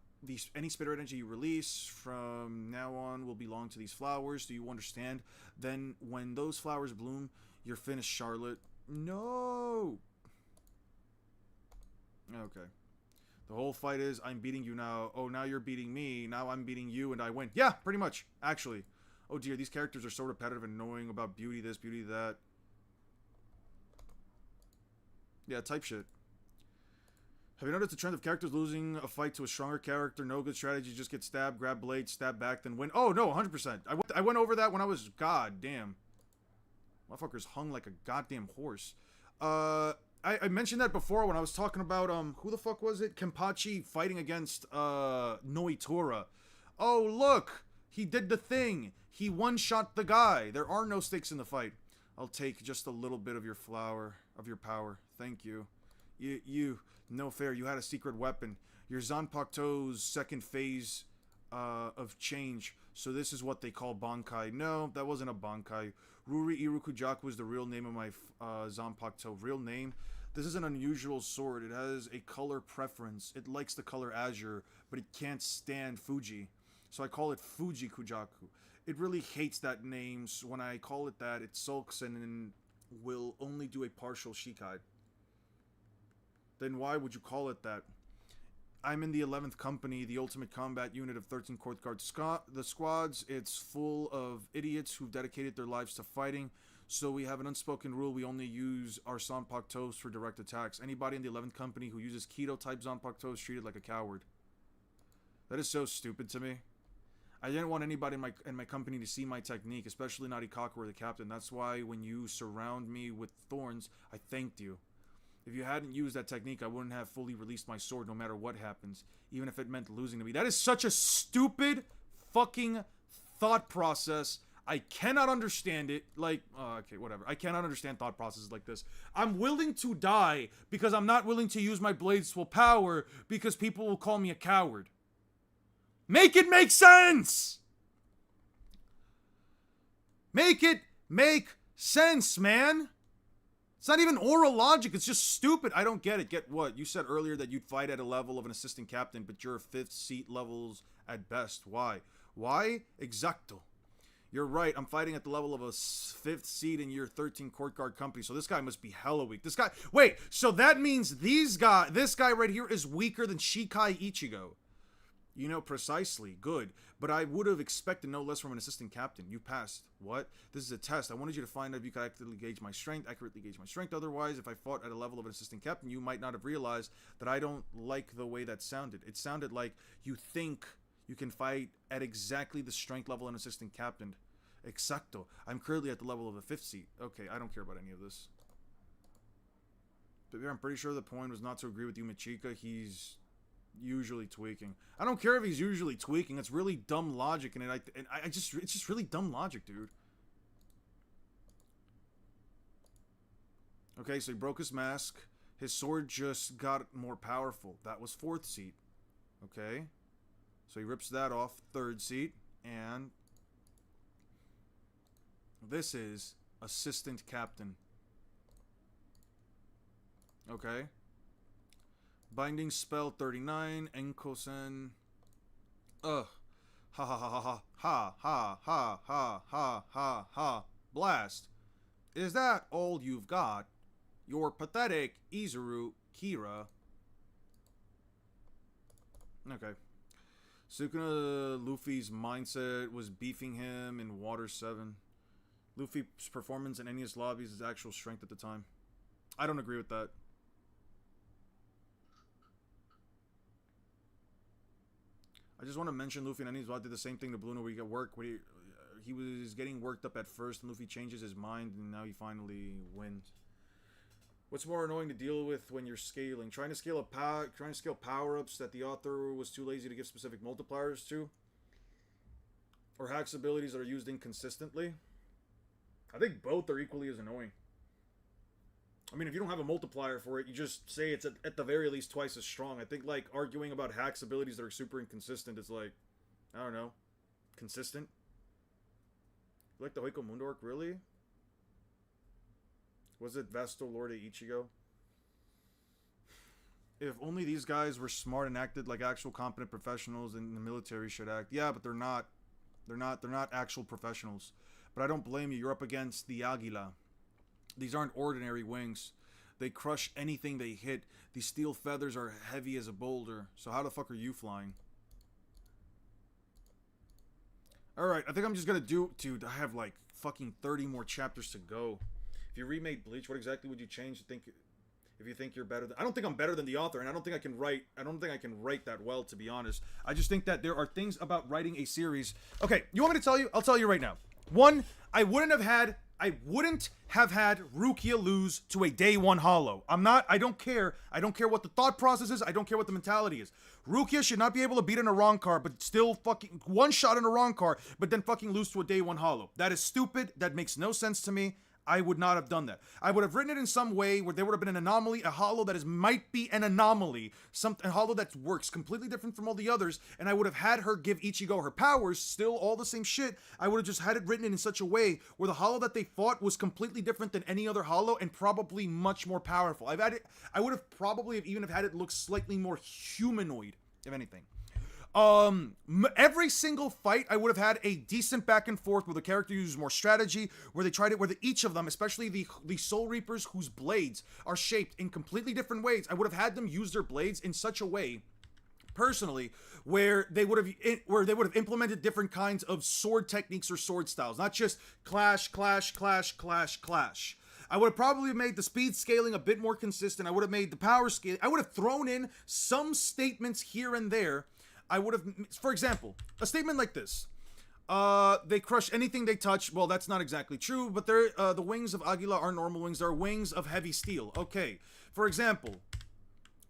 any spirit energy you release from now on will belong to these flowers. Do you understand? Then when those flowers bloom, you're finished, Charlotte. No. Okay. The whole fight is, I'm beating you now. Oh, now you're beating me. Now I'm beating you and I win. Yeah, pretty much. Actually. Oh dear, these characters are so repetitive and annoying about beauty this, beauty that. Yeah, type shit. Have you noticed the trend of characters losing a fight to a stronger character? No good strategy, just get stabbed, grab blade, stab back, then win. Oh, no, 100%. I went over that when I was... God damn. Motherfuckers hung like a goddamn horse. I mentioned that before when I was talking about, who the fuck was it? Kenpachi fighting against, Noitora. Oh, look! He did the thing! He one-shot the guy! There are no stakes in the fight. I'll take just a little bit of your flower, of your power. Thank you. No fair, you had a secret weapon. Your Zanpakuto's second phase, of change. So this is what they call Bankai. No, that wasn't a Bankai. Ruri Irukujaku was the real name of my Zanpakuto. Real name? This is an unusual sword. It has a color preference. It likes the color azure, but it can't stand Fuji. So I call it Fuji Kujaku. It really hates that name, so when I call it that, it sulks and will only do a partial Shikai. Then why would you call it that? I'm in the 11th Company, the ultimate combat unit of 13 Court Guard the squads. It's full of idiots who've dedicated their lives to fighting. So we have an unspoken rule. We only use our Zanpakutos for direct attacks. Anybody in the 11th Company who uses Keto-type Zanpakuto is treated like a coward. That is so stupid to me. I didn't want anybody in my company to see my technique, especially not Ikaku or the captain. That's why when you surround me with thorns, I thanked you. If you hadn't used that technique, I wouldn't have fully released my sword no matter what happens, even if it meant losing to me. That is such a stupid fucking thought process. I cannot understand it. Like, okay, whatever. I cannot understand thought processes like this. I'm willing to die because I'm not willing to use my blade's full power because people will call me a coward. Make it make sense! Make it make sense, man! It's not even oral logic, it's just stupid. I don't get it. Get what? You said earlier that you'd fight at a level of an assistant captain, but you're 5th seat levels at best. Why? Why? Exacto. You're right, I'm fighting at the level of a 5th seat in your 13 Court Guard company, so this guy must be hella weak. This guy... Wait, so that means this guy right here is weaker than Shikai Ichigo. You know precisely. Good. But I would have expected no less from an assistant captain. You passed. What? This is a test. I wanted you to find out if you could accurately gauge my strength. Otherwise, if I fought at a level of an assistant captain, you might not have realized that I don't like the way that sounded. It sounded like you think you can fight at exactly the strength level an assistant captain. Exacto. I'm currently at the level of a 5th seat. Okay, I don't care about any of this. But yeah, I'm pretty sure the point was not to agree with you, Michika. He's... usually tweaking. I don't care if he's usually tweaking. It's really dumb logic, and it's just really dumb logic, dude. Okay, so he broke his mask. His sword just got more powerful. That was 4th seat. Okay. So he rips that off. 3rd seat. And this is assistant captain. Okay. Binding spell 39. Enkosen. Ugh. Ha ha ha ha ha ha ha ha ha ha ha. Blast. Is that all you've got? Your pathetic Izuru Kira. Okay. Sukuna Luffy's mindset was beefing him in Water 7. Luffy's performance in Enies lobbies is actual strength at the time. I don't agree with that. I just want to mention Luffy and Enies did the same thing to Bluno where he got work. Where he was getting worked up at first, and Luffy changes his mind, and now he finally wins. What's more annoying to deal with when you're scaling? Trying to scale power-ups that the author was too lazy to give specific multipliers to? Or hacks abilities that are used inconsistently? I think both are equally as annoying. I mean, if you don't have a multiplier for it, you just say it's at the very least twice as strong. I think, like, arguing about hacks abilities that are super inconsistent is like, I don't know, consistent? You like the Hoiko Moondork, really? Was it Vesto Lord Ichigo? If only these guys were smart and acted like actual competent professionals, then the military should act. Yeah, but they're not. They're not actual professionals. But I don't blame you. You're up against the Águila. These aren't ordinary wings. They crush anything they hit. These steel feathers are heavy as a boulder. So how the fuck are you flying? Alright, I think I'm just gonna Dude, I have like fucking 30 more chapters to go. If you remade Bleach, what exactly would you change to think... If you think you're better than... I don't think I'm better than the author, and I don't think I can write that well, to be honest. I just think that there are things about writing a series... Okay, you want me to tell you? I'll tell you right now. One, I wouldn't have had Rukia lose to a day 1 hollow. I don't care. I don't care what the thought process is. I don't care what the mentality is. Rukia should not be able to beat in a wrong car, but still fucking one shot in a wrong car, but then fucking lose to a day 1 hollow. That is stupid. That makes no sense to me. I would not have done that. I would have written it in some way where there would have been an anomaly, a hollow that might be an anomaly, a hollow that works completely different from all the others, and I would have had her give Ichigo her powers, still all the same shit. I would have just had it written in such a way where the hollow that they fought was completely different than any other hollow and probably much more powerful. I would have probably even had it look slightly more humanoid, if anything. Every single fight, I would have had a decent back and forth where the character uses more strategy, where each of them, especially the Soul Reapers whose blades are shaped in completely different ways, I would have had them use their blades in such a way, personally, where they would have implemented different kinds of sword techniques or sword styles, not just clash, clash, clash, clash, clash. I would have probably made the speed scaling a bit more consistent. I would have made the power scale. I would have thrown in some statements here and there. I would have, for example, a statement like this. They crush anything they touch. Well, that's not exactly true, but the wings of Águila are normal wings. They're wings of heavy steel. Okay. For example,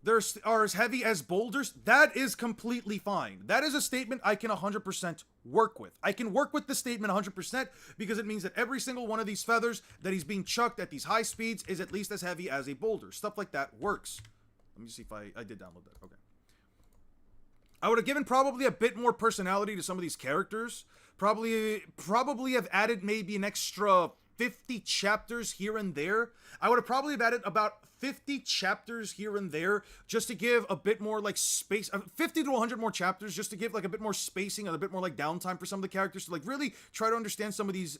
they are as heavy as boulders. That is completely fine. That is a statement I can 100% work with. I can work with the statement 100% because it means that every single one of these feathers that he's being chucked at these high speeds is at least as heavy as a boulder. Stuff like that works. Let me see if I did download that. Okay. I would have given probably a bit more personality to some of these characters. Probably have added maybe an extra 50 chapters here and there. I would have probably added about 50 chapters here and there just to give a bit more like space, 50 to 100 more chapters just to give like a bit more spacing and a bit more like downtime for some of the characters to like really try to understand some of these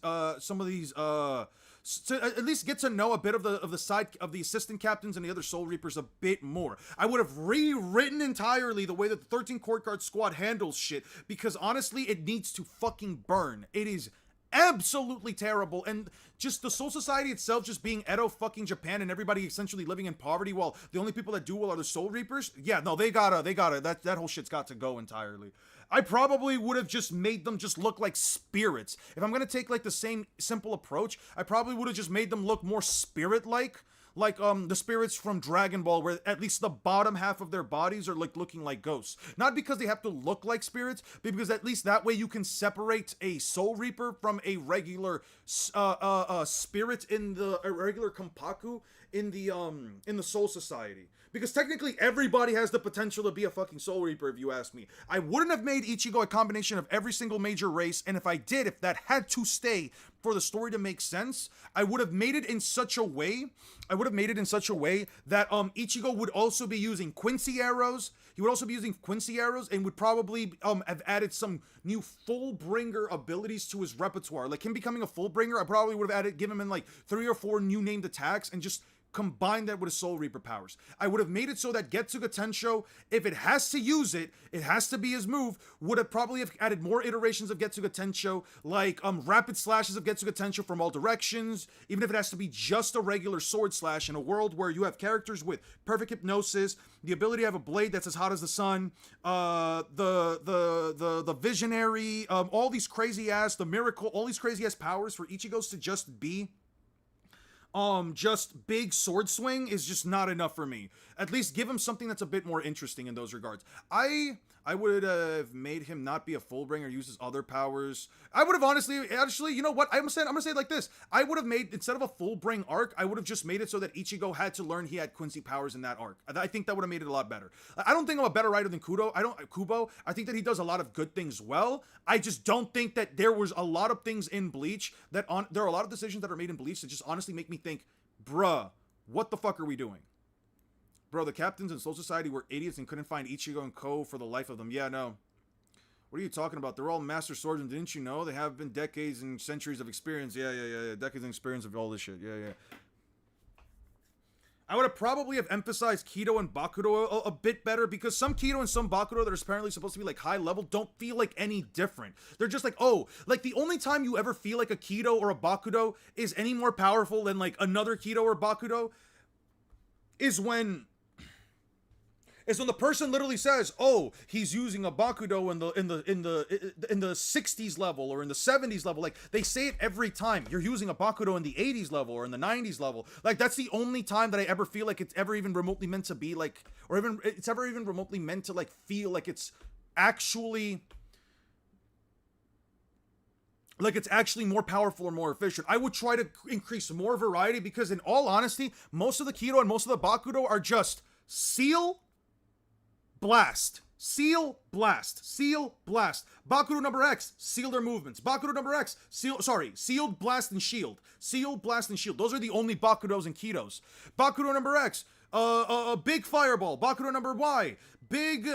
to at least get to know a bit of the side of the assistant captains and the other Soul Reapers a bit more. I would have rewritten entirely the way that the 13 Court Guard Squad handles shit because honestly it needs to fucking burn. It is absolutely terrible, and just the Soul Society itself just being Edo fucking Japan and everybody essentially living in poverty while the only people that do well are the Soul Reapers. Yeah, no, they gotta that whole shit's got to go entirely. I probably would have just made them just look like spirits. If I'm gonna take like the same simple approach, I probably would have just made them look more spirit-like the spirits from Dragon Ball, where at least the bottom half of their bodies are like looking like ghosts. Not because they have to look like spirits, but because at least that way you can separate a Soul Reaper from a regular spirit in a regular Kompaku in the Soul Society. Because technically everybody has the potential to be a fucking Soul Reaper, if you ask me. I wouldn't have made Ichigo a combination of every single major race, and if I did, if that had to stay for the story to make sense, I would have made it in such a way that Ichigo would also be using Quincy arrows. He would also be using Quincy arrows and would probably have added some new Fullbringer abilities to his repertoire. Like him becoming a Fullbringer, I probably would have given him in like 3 or 4 new named attacks and just combine that with his Soul Reaper powers. I would have made it so that Getsuga Tensho, if it has to use it, it has to be his move, would have probably have added more iterations of Getsuga Tensho, like rapid slashes of Getsuga Tensho from all directions, even if it has to be just a regular sword slash in a world where you have characters with perfect hypnosis, the ability to have a blade that's as hot as the sun, the visionary, all these crazy ass, the miracle, all these crazy ass powers for Ichigo's to just be just big sword swing is just not enough for me. At least give him something that's a bit more interesting in those regards. I would have made him not be a Fullbringer, use his other powers. I would have actually, you know what? I'm gonna say it like this. I would have made, instead of a Fullbring arc, I would have just made it so that Ichigo had to learn he had Quincy powers in that arc. I think that would have made it a lot better. I don't think I'm a better writer than Kubo. I think that he does a lot of good things well. I just don't think that there was a lot of things in Bleach there are a lot of decisions that are made in Bleach that just honestly make me think, bruh, what the fuck are we doing? Bro, the captains in Soul Society were idiots and couldn't find Ichigo and Ko for the life of them. Yeah, no. What are you talking about? They're all master swordsmen, didn't you know? They have been decades and centuries of experience. Yeah. Decades and experience of all this shit. Yeah. I would have probably have emphasized Kido and Bakudo a bit better, because some Kido and some Bakudo that are apparently supposed to be like high level don't feel like any different. They're just like, oh, like the only time you ever feel like a Kido or a Bakudo is any more powerful than like another Kido or Bakudo is when the person literally says, "Oh, he's using a Bakudo in the 60s level or in the 70s level." Like they say it every time. You're using a Bakudo in the 80s level or in the 90s level. Like that's the only time that I ever feel like it's ever even remotely meant to be like, or even it's ever even remotely meant to like feel like it's actually more powerful or more efficient. I would try to increase more variety, because in all honesty, most of the Kido and most of the Bakudo are just seal, blast, seal, blast, seal, blast. Bakudo number X, seal their movements. Bakudo number X, sealed, blast, and shield. Seal, blast, and shield. Those are the only Bakudos and Kidos. Bakudo number X, a big fireball. Bakudo number Y, big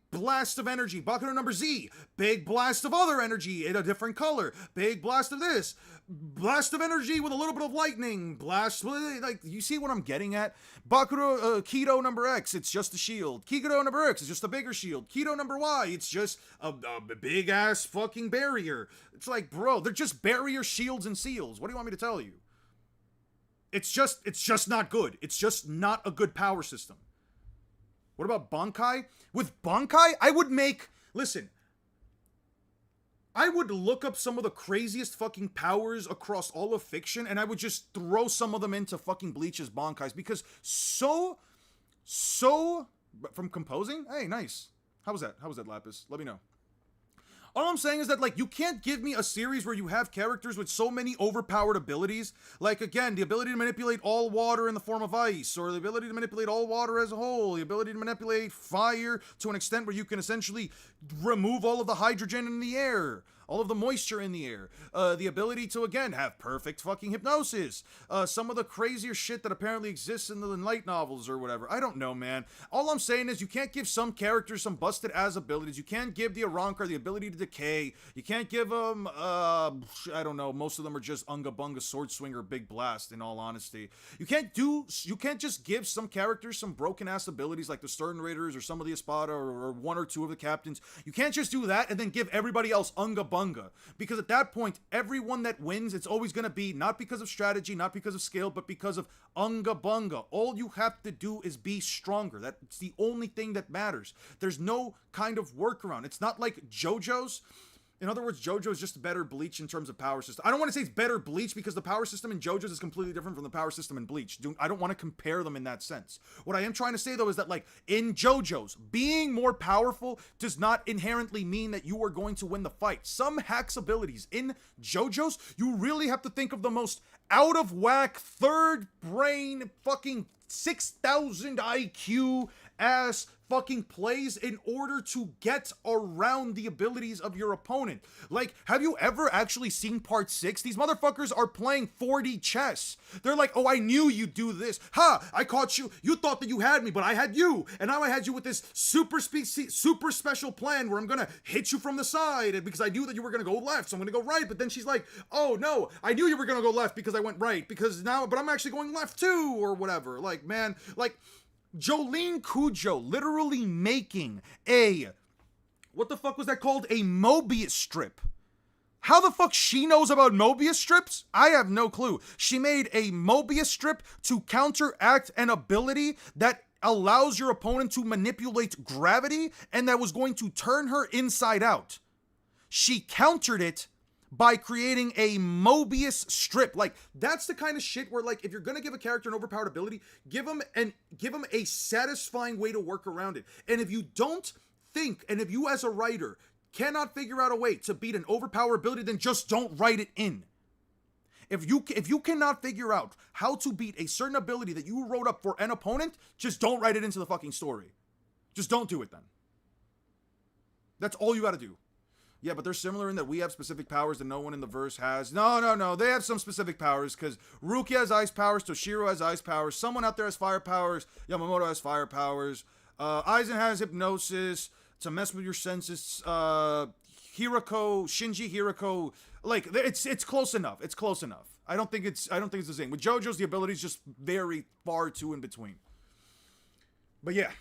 blast of energy. Bakudo number Z, big blast of other energy in a different color. Big blast of this. Blast of energy with a little bit of lightning. Blast, like, you see what I'm getting at? Bakudo, Kido number X, it's just a shield. Kido number X, it's just a bigger shield. Kido number Y, it's just a big ass fucking barrier. It's like, bro, they're just barrier, shields, and seals. What do you want me to tell you? It's just not good. It's just not a good power system. What about Bankai? With Bankai, I would look up some of the craziest fucking powers across all of fiction, and I would just throw some of them into fucking Bleach's Bankais, because so from composing? Hey, nice. How was that, Lapis? Let me know. All I'm saying is that, like, you can't give me a series where you have characters with so many overpowered abilities. Like, again, the ability to manipulate all water in the form of ice, or the ability to manipulate all water as a whole, the ability to manipulate fire to an extent where you can essentially remove all of the hydrogen in the air, all of the moisture in the air, the ability to, again, have perfect fucking hypnosis, some of the crazier shit that apparently exists in the light novels or whatever. I don't know, man. All I'm saying is you can't give some characters some busted ass abilities. You can't give the Arankar the ability to decay. You can't give them, I don't know, most of them are just Unga Bunga Sword Swinger Big Blast, in all honesty. You can't just give some characters some broken ass abilities like the Stern Raiders or some of the Espada or one or two of the captains. You can't just do that and then give everybody else Unga Bunga. Because at that point, everyone that wins, it's always going to be not because of strategy, not because of skill, but because of Unga Bunga. All you have to do is be stronger. That's the only thing that matters. There's no kind of workaround. It's not like JoJo's. In other words, JoJo's just better Bleach in terms of power system. I don't want to say it's better Bleach because the power system in JoJo's is completely different from the power system in Bleach. I don't want to compare them in that sense. What I am trying to say though is that like in JoJo's, being more powerful does not inherently mean that you are going to win the fight. Some hacks abilities in JoJo's, you really have to think of the most out of whack, third brain, fucking 6,000 IQ ass fucking plays in order to get around the abilities of your opponent. Like, have you ever actually seen part 6? These motherfuckers are playing 4D chess. They're like, oh, I knew you'd do this. Ha, I caught you. You thought that you had me, but I had you. And now I had you with this super special plan where I'm gonna hit you from the side because I knew that you were gonna go left, so I'm gonna go right. But then she's like, oh no, I knew you were gonna go left because I went right because now, but I'm actually going left too, or whatever. Like, man, like, Jolene Cujo literally making what the fuck was that called? A Mobius strip. How the fuck she knows about Mobius strips? I have no clue. She made a Mobius strip to counteract an ability that allows your opponent to manipulate gravity and that was going to turn her inside out. She countered it by creating a Mobius strip. Like, that's the kind of shit where, like, if you're gonna give a character an overpowered ability, give them a satisfying way to work around it. And if you don't think, and if you as a writer cannot figure out a way to beat an overpowered ability, then just don't write it in. If you cannot figure out how to beat a certain ability that you wrote up for an opponent, just don't write it into the fucking story. Just don't do it then. That's all you gotta do. Yeah, but they're similar in that we have specific powers that no one in the verse has. No. They have some specific powers because Rukia has ice powers, Toshiro has ice powers, someone out there has fire powers, Yamamoto has fire powers, Aizen has hypnosis to mess with your senses, Shinji Hirako, like, it's close enough. It's close enough. I don't think it's the same. With JoJo's, the abilities just vary far too in between. But yeah.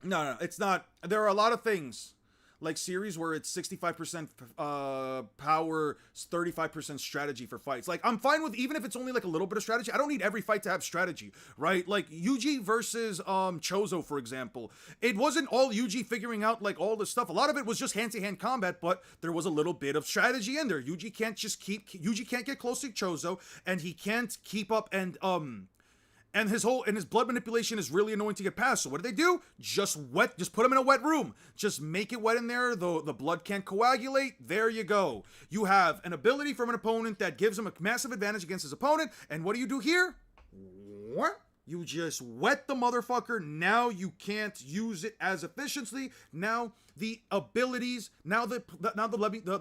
No, it's not. There are a lot of things like series where it's 65% power, 35% strategy for fights. Like, I'm fine with even if it's only like a little bit of strategy. I don't need every fight to have strategy, right? Like Yuji versus Chozo, for example. It wasn't all Yuji figuring out like all the stuff. A lot of it was just hand-to-hand combat, but there was a little bit of strategy in there. Yuji can't get close to Chozo, and he can't keep up and his blood manipulation is really annoying to get past. So what do? Just put him in a wet room. Just make it wet in there. The blood can't coagulate. There you go. You have an ability from an opponent that gives him a massive advantage against his opponent. And what do you do here? What? You just wet the motherfucker. Now you can't use it as efficiently. Now the abilities, now the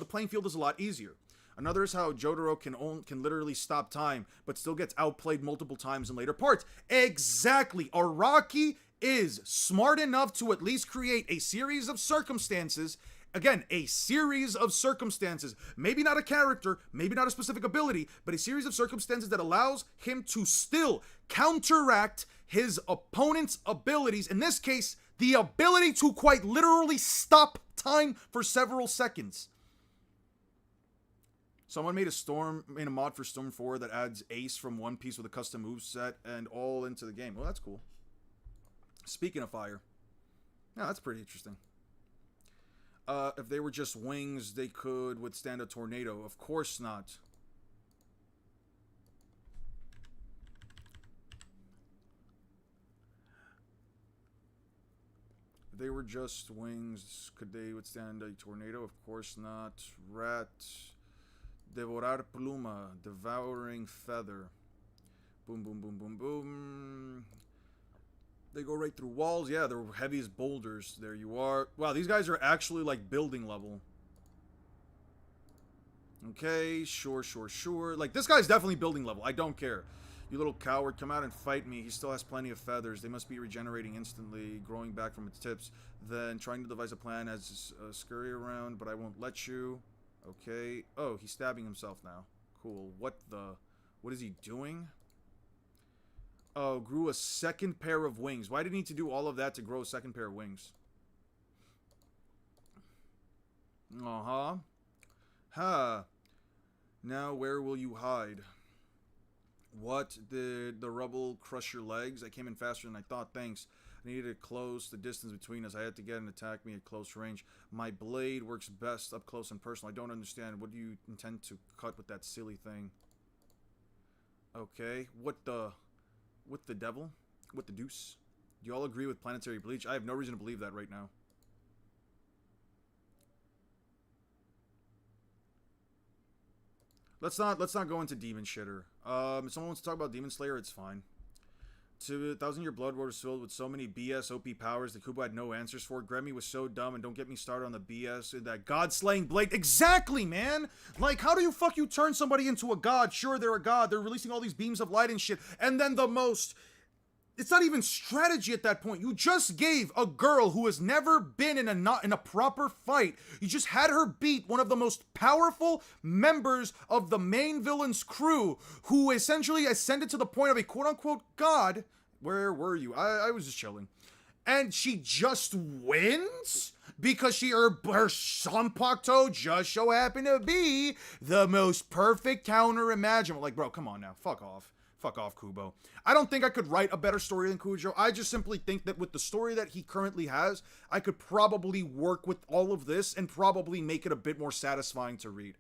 playing field is a lot easier. Another is how Jotaro can literally stop time, but still gets outplayed multiple times in later parts. Exactly. Araki is smart enough to at least create a series of circumstances. Again, a series of circumstances. Maybe not a character, maybe not a specific ability, but a series of circumstances that allows him to still counteract his opponent's abilities. In this case, the ability to quite literally stop time for several seconds. Someone made a mod for Storm 4 that adds Ace from One Piece with a custom moveset and all into the game. Well, that's cool. Speaking of fire. Yeah, that's pretty interesting. If they were just wings, they could withstand a tornado. Of course not. If they were just wings, could they withstand a tornado? Of course not. Rat. Devorar pluma, devouring feather. Boom, boom, boom, boom, boom. They go right through walls. Yeah, they're heavy as boulders. There you are. Wow, these guys are actually like building level. Okay, sure. Like, this guy's definitely building level. I don't care. You little coward, come out and fight me. He still has plenty of feathers. They must be regenerating instantly, growing back from its tips. Then trying to devise a plan as scurry around, but I won't let you. Okay. Oh, he's stabbing himself now. Cool. What is he doing? Oh, grew a second pair of wings. Why did he need to do all of that to grow a second pair of wings? Uh-huh. Huh. Now where will you hide? What? Did the rubble crush your legs? I came in faster than I thought. Thanks. I needed to close the distance between us. I had to get an attack me at close range. My blade works best up close and personal. I don't understand. What do you intend to cut with that silly thing? Okay. What the devil? What the deuce? Do you all agree with planetary bleach? I have no reason to believe that right now. Let's not go into Demon Shitter. If someone wants to talk about Demon Slayer, it's fine. 2,000-Year Blood War was filled with so many BS OP powers that Kubo had no answers for. Gremmy was so dumb, and don't get me started on the BS in that God-slaying blade. Exactly, man! Like, how do you turn somebody into a god? Sure, they're a god. They're releasing all these beams of light and shit. And then the most... It's not even strategy at that point. You just gave a girl who has never been in a proper fight. You just had her beat one of the most powerful members of the main villain's crew, who essentially ascended to the point of a quote-unquote god. Where were you? I was just chilling. And she just wins? Because her Zanpakuto just so happened to be the most perfect counter imaginable. Like, bro, come on now. Fuck off. Fuck off, Kubo. I don't think I could write a better story than Kujo. I just simply think that with the story that he currently has, I could probably work with all of this and probably make it a bit more satisfying to read.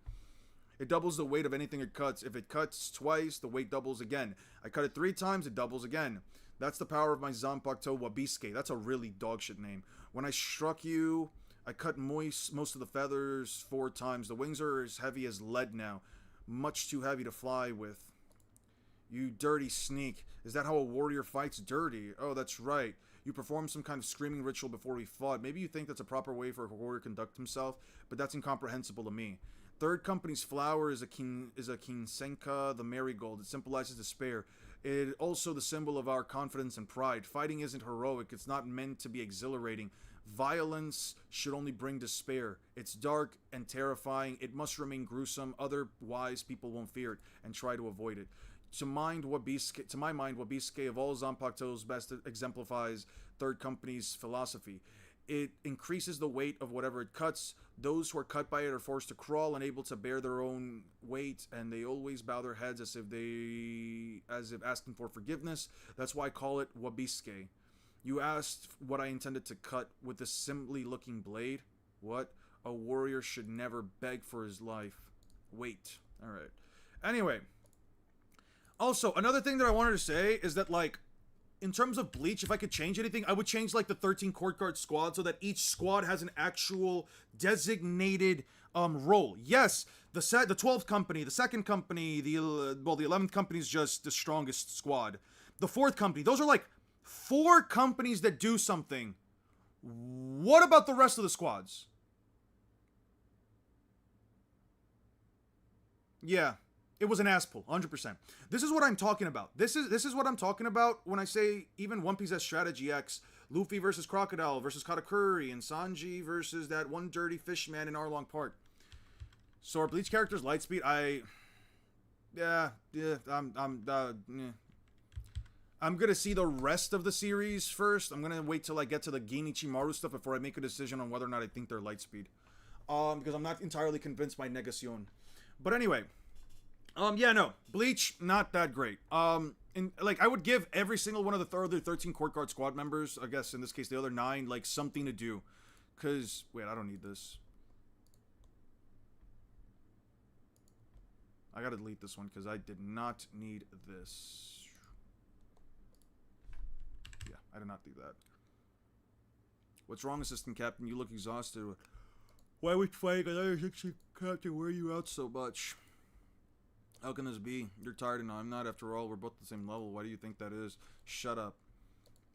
It doubles the weight of anything it cuts. If it cuts twice, the weight doubles again. I cut it 3 times, it doubles again. That's the power of my Zanpakuto Wabisuke. That's a really dogshit name. When I struck you, I cut most of the feathers 4 times. The wings are as heavy as lead now. Much too heavy to fly with. You dirty sneak. Is that how a warrior fights? Dirty? Oh, that's right. You performed some kind of screaming ritual before we fought. Maybe you think that's a proper way for a warrior to conduct himself, but that's incomprehensible to me. Third Company's flower is a kinsenka, the marigold. It symbolizes despair. It is also the symbol of our confidence and pride. Fighting isn't heroic. It's not meant to be exhilarating. Violence should only bring despair. It's dark and terrifying. It must remain gruesome. Otherwise, people won't fear it and try to avoid it. To my mind, Wabisuke of all Zanpakutos best exemplifies Third Company's philosophy. It increases the weight of whatever it cuts. Those who are cut by it are forced to crawl, unable to bear their own weight, and they always bow their heads as if asking for forgiveness. That's why I call it Wabisuke. You asked what I intended to cut with this simply looking blade. What? A warrior should never beg for his life. Wait. Alright. Anyway. Also, another thing that I wanted to say is that, like, in terms of Bleach, if I could change anything, I would change, like, the 13 Court Guard squad so that each squad has an actual designated role. Yes, the 12th Company, the 2nd Company, the 11th Company is just the strongest squad. The 4th Company, those are, like, 4 companies that do something. What about the rest of the squads? Yeah. It was an ass pull, 100%. This is what I'm talking about. This is what I'm talking about when I say even One Piece has Strategy X. Luffy versus Crocodile versus Katakuri and Sanji versus that one dirty fish man in Arlong Park. So our Bleach characters Lightspeed, I'm gonna see the rest of the series first. I'm gonna wait till I get to the Genichimaru stuff before I make a decision on whether or not I think they're Lightspeed. Because I'm not entirely convinced by Negacion. But anyway. Yeah, no. Bleach, not that great. I would give every single one of the other 13 Court Guard squad members, I guess in this case the other 9, like, something to do. Because, wait, I don't need this. I gotta delete this one because I did not need this. Yeah, I did not need that. What's wrong, Assistant Captain? You look exhausted. Why are we fighting another Assistant Captain? Why are you out so much? How can this be? You're tired and I'm not. After all, we're both the same level. Why do you think that is? Shut up.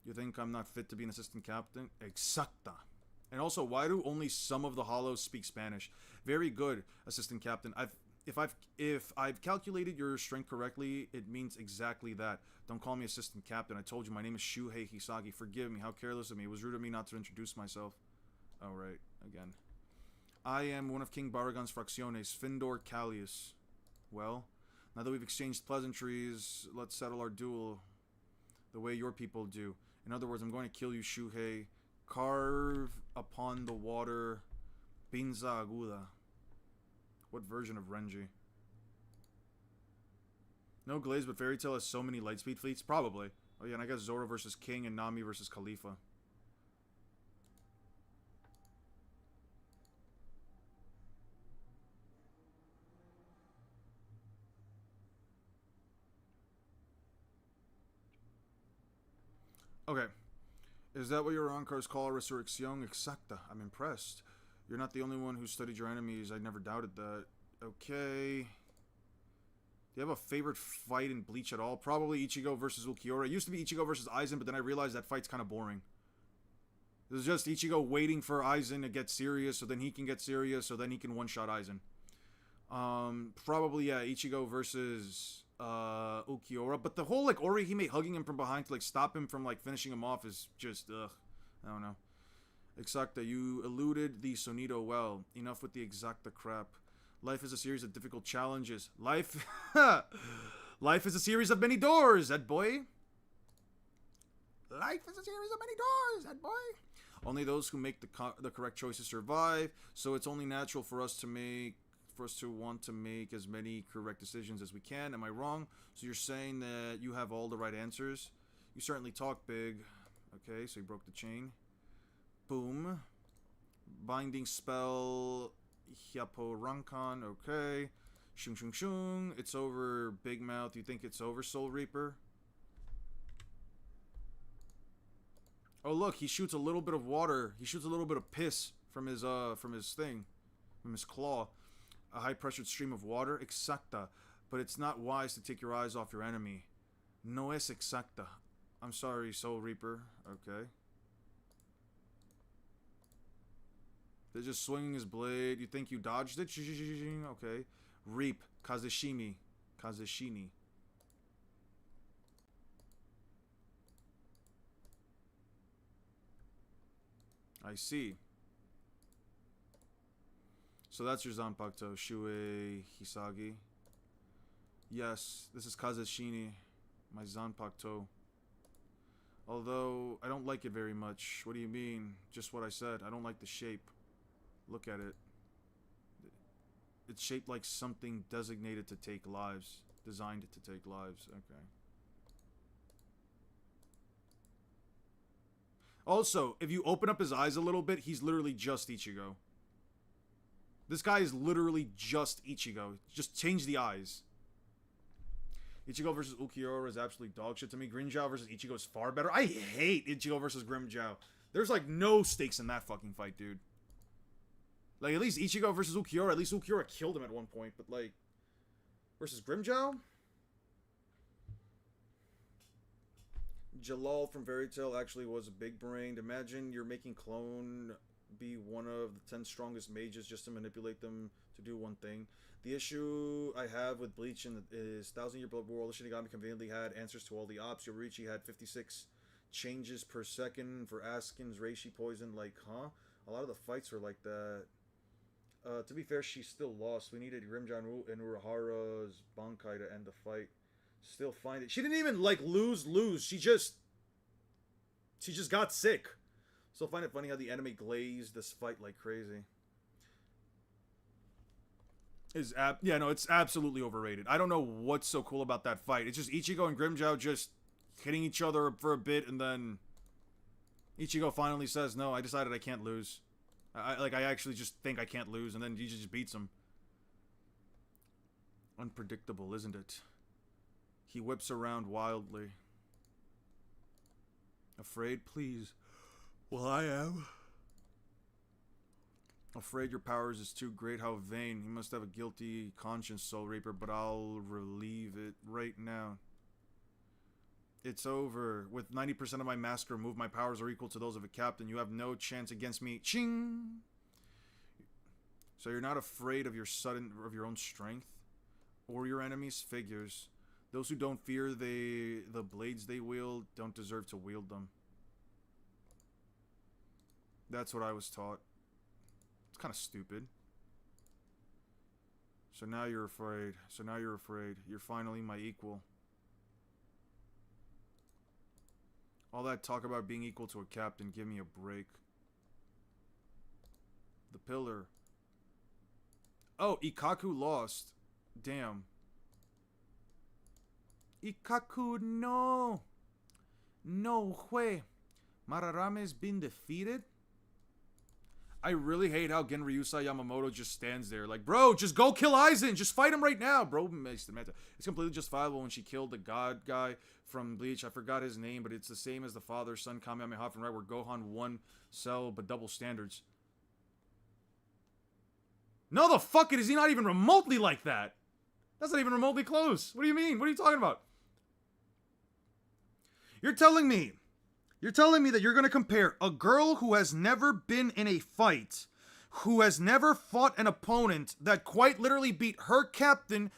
You think I'm not fit to be an assistant captain? Exacta. And also, why do only some of the Hollows speak Spanish? Very good, assistant captain. If I've calculated your strength correctly, it means exactly that. Don't call me assistant captain. I told you my name is Shuhei Hisagi. Forgive me. How careless of me. It was rude of me not to introduce myself. Oh, right. Again. I am one of King Baragon's Fracciones, Findor Callius. Well, now that we've exchanged pleasantries, let's settle our duel the way your people do. In other words, I'm going to kill you, Shuhei. Carve upon the water, Pinza Aguda. What version of Renji? No glaze, but Fairy Tail has so many Lightspeed fleets? Probably. Oh yeah, and I got Zoro versus King and Nami versus Khalifa. Okay. Is that what your Ankars call Resurrección Exacta? I'm impressed. You're not the only one who studied your enemies. I never doubted that. Okay. Do you have a favorite fight in Bleach at all? Probably Ichigo versus Ulquiorra. It used to be Ichigo versus Aizen, but then I realized that fight's kind of boring. It was just Ichigo waiting for Aizen to get serious, so then he can get serious, so then he can one-shot Aizen. Probably, yeah, Ichigo versus Ulquiorra. But the whole, like, Orihime hugging him from behind to, like, stop him from, like, finishing him off is just, ugh. I don't know. Exacta, you eluded the Sonido well. Enough with the Exacta crap. Life is a series of difficult challenges. Life... Life is a series of many doors, that boy. Life is a series of many doors, that boy. Only those who make the correct choices survive, so it's only natural for us to want to make as many correct decisions as we can. Am I wrong? So you're saying that you have all the right answers? You certainly talk big. Okay, so you broke the chain. Boom. Binding spell. Hyapo Rankan. Okay. Shung shung shung. It's over, Big Mouth. You think it's over, Soul Reaper? Oh look, he shoots a little bit of water. He shoots a little bit of piss from his thing. From his claw. A high-pressured stream of water. Exacta. But it's not wise to take your eyes off your enemy. No es exacta. I'm sorry, Soul Reaper. Okay. They're just swinging his blade. You think you dodged it? Okay. Reap. Kazeshimi. Kazeshini. I see. So that's your Zanpakuto. Shuei Hisagi. Yes, this is Kazeshini. My Zanpakuto. Although, I don't like it very much. What do you mean? Just what I said. I don't like the shape. Look at it. It's shaped like something designated to take lives. Designed to take lives. Okay. Also, if you open up his eyes a little bit, he's literally just Ichigo. This guy is literally just Ichigo. Just change the eyes. Ichigo versus Ulquiorra is absolutely dog shit to me. Grimmjow versus Ichigo is far better. I hate Ichigo versus Grimmjow. There's like no stakes in that fucking fight, dude. Like, at least Ichigo versus Ulquiorra, at least Ulquiorra killed him at one point, but like... Versus Grimmjow? Jalal from Fairy Tail actually was a big-brained. Imagine you're making Clone be one of the 10 strongest mages just to manipulate them to do one thing. The issue I have with Bleach is 1000-Year Blood War. All the Shinigami conveniently had answers to all the ops. Yoruichi had 56 changes per second for Askin's Reishi poison. Like, huh? A lot of the fights were like that. To be fair, she still lost. We needed Grimmjow and Urahara's Bankai to end the fight. Still find it. She didn't even, like, lose. She just got sick. Still find it funny how the anime glazed this fight like crazy. Yeah, no, it's absolutely overrated. I don't know what's so cool about that fight. It's just Ichigo and Grimmjow just hitting each other for a bit, and then Ichigo finally says, no, I decided I can't lose. I actually just think I can't lose, and then he just beats him. Unpredictable, isn't it? He whips around wildly. Afraid, please. Well, I am. Afraid your powers is too great. How vain. You must have a guilty conscience, Soul Reaper, but I'll relieve it right now. It's over. With 90% of my mask removed, my powers are equal to those of a captain. You have no chance against me. Ching! So you're not afraid of your own strength? Or your enemies' figures. Those who don't fear the blades they wield don't deserve to wield them. That's what I was taught. It's kind of stupid. So now you're afraid. You're finally my equal. All that talk about being equal to a captain, give me a break. The pillar. Oh, Ikkaku lost. Damn. Ikkaku, no! No way. Mararame's been defeated? I really hate how Genryusa Yamamoto just stands there. Like, bro, just go kill Aizen. Just fight him right now, bro. It's completely justifiable when she killed the god guy from Bleach. I forgot his name, but it's the same as the father-son Kamehameha from Right, where Gohan won Cell, but double standards. No, the fuck it is he not even remotely like that? That's not even remotely close. What do you mean? What are you talking about? You're telling me that you're going to compare a girl who has never been in a fight, who has never fought an opponent that quite literally beat her captain,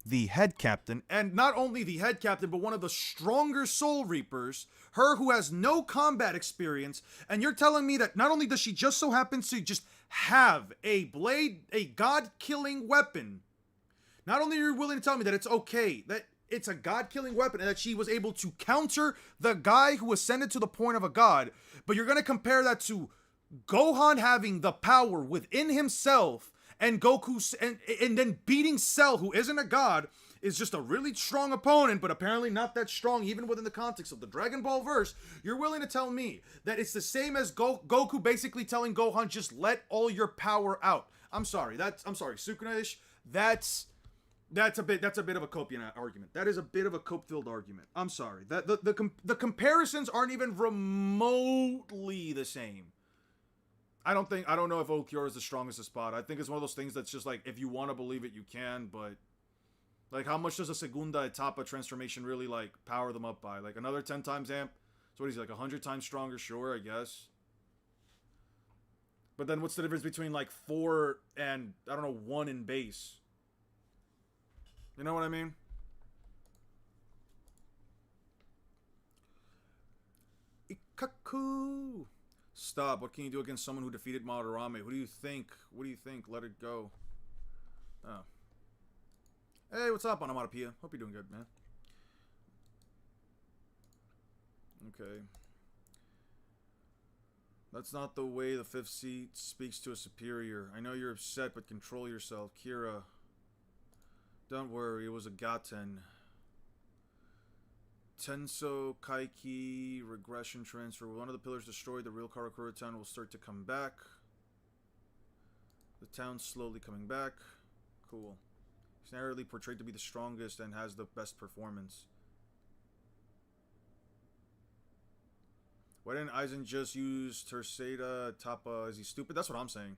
the head captain, and not only the head captain, but one of the stronger Soul Reapers, her who has no combat experience, and you're telling me that not only does she just so happen to just have a blade, a god-killing weapon, not only are you willing to tell me that it's okay, that it's a god-killing weapon, and that she was able to counter the guy who ascended to the point of a god, but you're going to compare that to Gohan having the power within himself, and Goku, and then beating Cell, who isn't a god, is just a really strong opponent, but apparently not that strong, even within the context of the Dragon Ball verse. You're willing to tell me that it's the same as Goku basically telling Gohan, just let all your power out. I'm sorry, Sukuna-ish, that's a bit of a Copian argument. That is a bit of a Cope-filled argument. I'm sorry. That the comparisons aren't even remotely the same. I don't know if Okiura is the strongest spot. I think it's one of those things that's just like, if you want to believe it, you can, but like, how much does a Segunda Etapa transformation really like power them up by? Like another 10 times amp? So what is he, like 100 times stronger? Sure, I guess. But then what's the difference between like 4 and, I don't know, 1 in base? You know what I mean? Ikaku! Stop. What can you do against someone who defeated Madarame? Who do you think? What do you think? Let it go. Oh. Hey, what's up, Onomatopoeia? Hope you're doing good, man. Okay. That's not the way the 5th seat speaks to a superior. I know you're upset, but control yourself. Kira. Don't worry, it was a Gaten. Tenso Kaiki regression transfer. One of the pillars destroyed, the real Karakura town will start to come back. The town's slowly coming back. Cool. He's narrowly portrayed to be the strongest and has the best performance. Why didn't Aizen just use Terceda Tapa? Is he stupid? That's what I'm saying.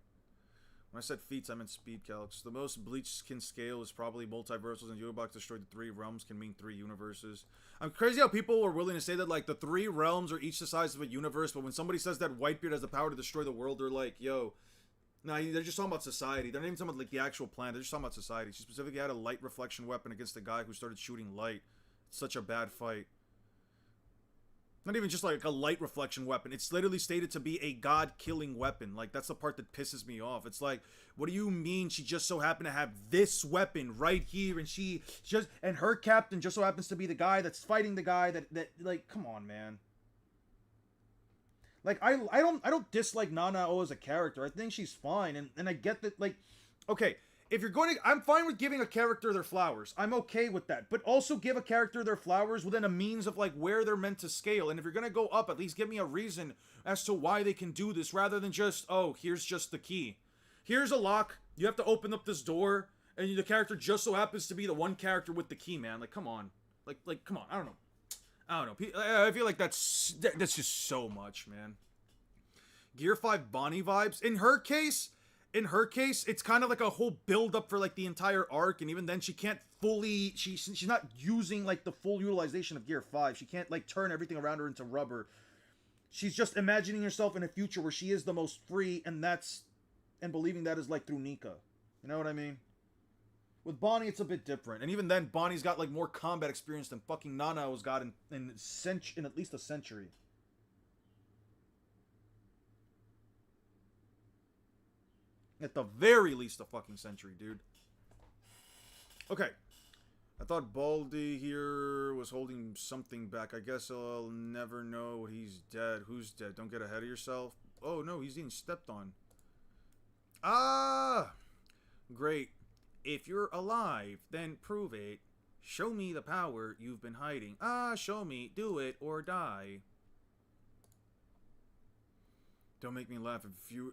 When I said feats, I meant speed calcs. The most Bleach can scale is probably multiversals, and Yobox destroyed the 3 realms can mean 3 universes. I'm crazy how people are willing to say that, like, the 3 realms are each the size of a universe, but when somebody says that Whitebeard has the power to destroy the world, they're like, yo, nah, they're just talking about society. They're not even talking about, like, the actual planet. They're just talking about society. She specifically had a light reflection weapon against the guy who started shooting light. It's such a bad fight. Not even just like a light reflection weapon. It's literally stated to be a god-killing weapon. Like, that's the part that pisses me off. It's like, what do you mean she just so happened to have this weapon right here, and her captain just so happens to be the guy that's fighting the guy that like, come on, man. Like, I don't dislike Nanao as a character. I think she's fine, and I get that, like, okay, if you're going to, I'm fine with giving a character their flowers. I'm okay with that. But also give a character their flowers within a means of, like, where they're meant to scale. And if you're going to go up, at least give me a reason as to why they can do this, rather than just, oh, here's just the key. Here's a lock. You have to open up this door, and the character just so happens to be the one character with the key, man. Like, come on. Like, come on. I don't know. I feel like that's just so much, man. Gear 5 Bonnie vibes. In her case, it's kind of like a whole build-up for, like, the entire arc, and even then, she can't fully, she's not using, like, the full utilization of Gear 5. She can't, like, turn everything around her into rubber. She's just imagining herself in a future where she is the most free, and believing that is, like, through Nika. You know what I mean? With Bonnie, it's a bit different, and even then, Bonnie's got, like, more combat experience than fucking Nanao's got in at least a century. At the very least, a fucking century, dude. Okay. I thought Baldy here was holding something back. I guess I'll never know. He's dead. Who's dead? Don't get ahead of yourself. Oh, no, he's getting stepped on. Ah! Great. If you're alive, then prove it. Show me the power you've been hiding. Ah, show me. Do it or die. Don't make me laugh.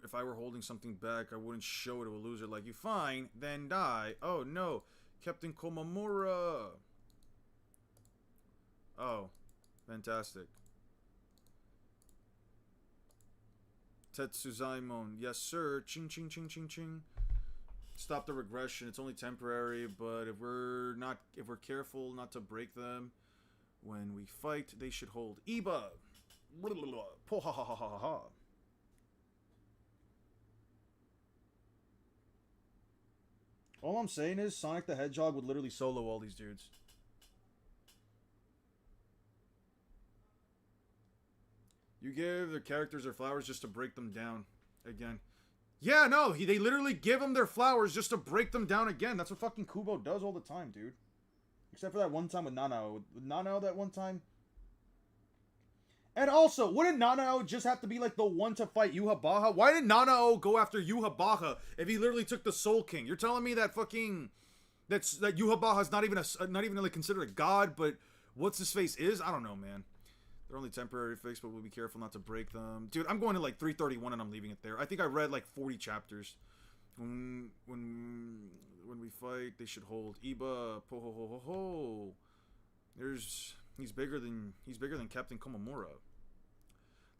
If I were holding something back, I wouldn't show it to a loser like you. Fine, then die. Oh no, Captain Komamura. Oh, fantastic. Tetsuzaimon, yes sir. Ching ching ching ching ching. Stop the regression. It's only temporary, but if we're careful not to break them when we fight, they should hold. Iba. Po ha ha ha ha ha. All I'm saying is Sonic the Hedgehog would literally solo all these dudes. You give their characters their flowers just to break them down again. Yeah, no, they literally give them their flowers just to break them down again. That's what fucking Kubo does all the time, dude. Except for that one time with Nanao. With Nanao that one time. And also, wouldn't Nanao just have to be like the one to fight Yuhabaha? Why did Nanao go after Yuhabaha if he literally took the Soul King? You're telling me that fucking that Yuhabaha is not even like considered a god, but what's his face is? I don't know, man. They're only temporary fix, but we'll be careful not to break them. Dude, I'm going to like 331 and I'm leaving it there. I think I read like 40 chapters. When we fight, they should hold. Iba, po ho ho ho ho. He's bigger than Captain Komamura.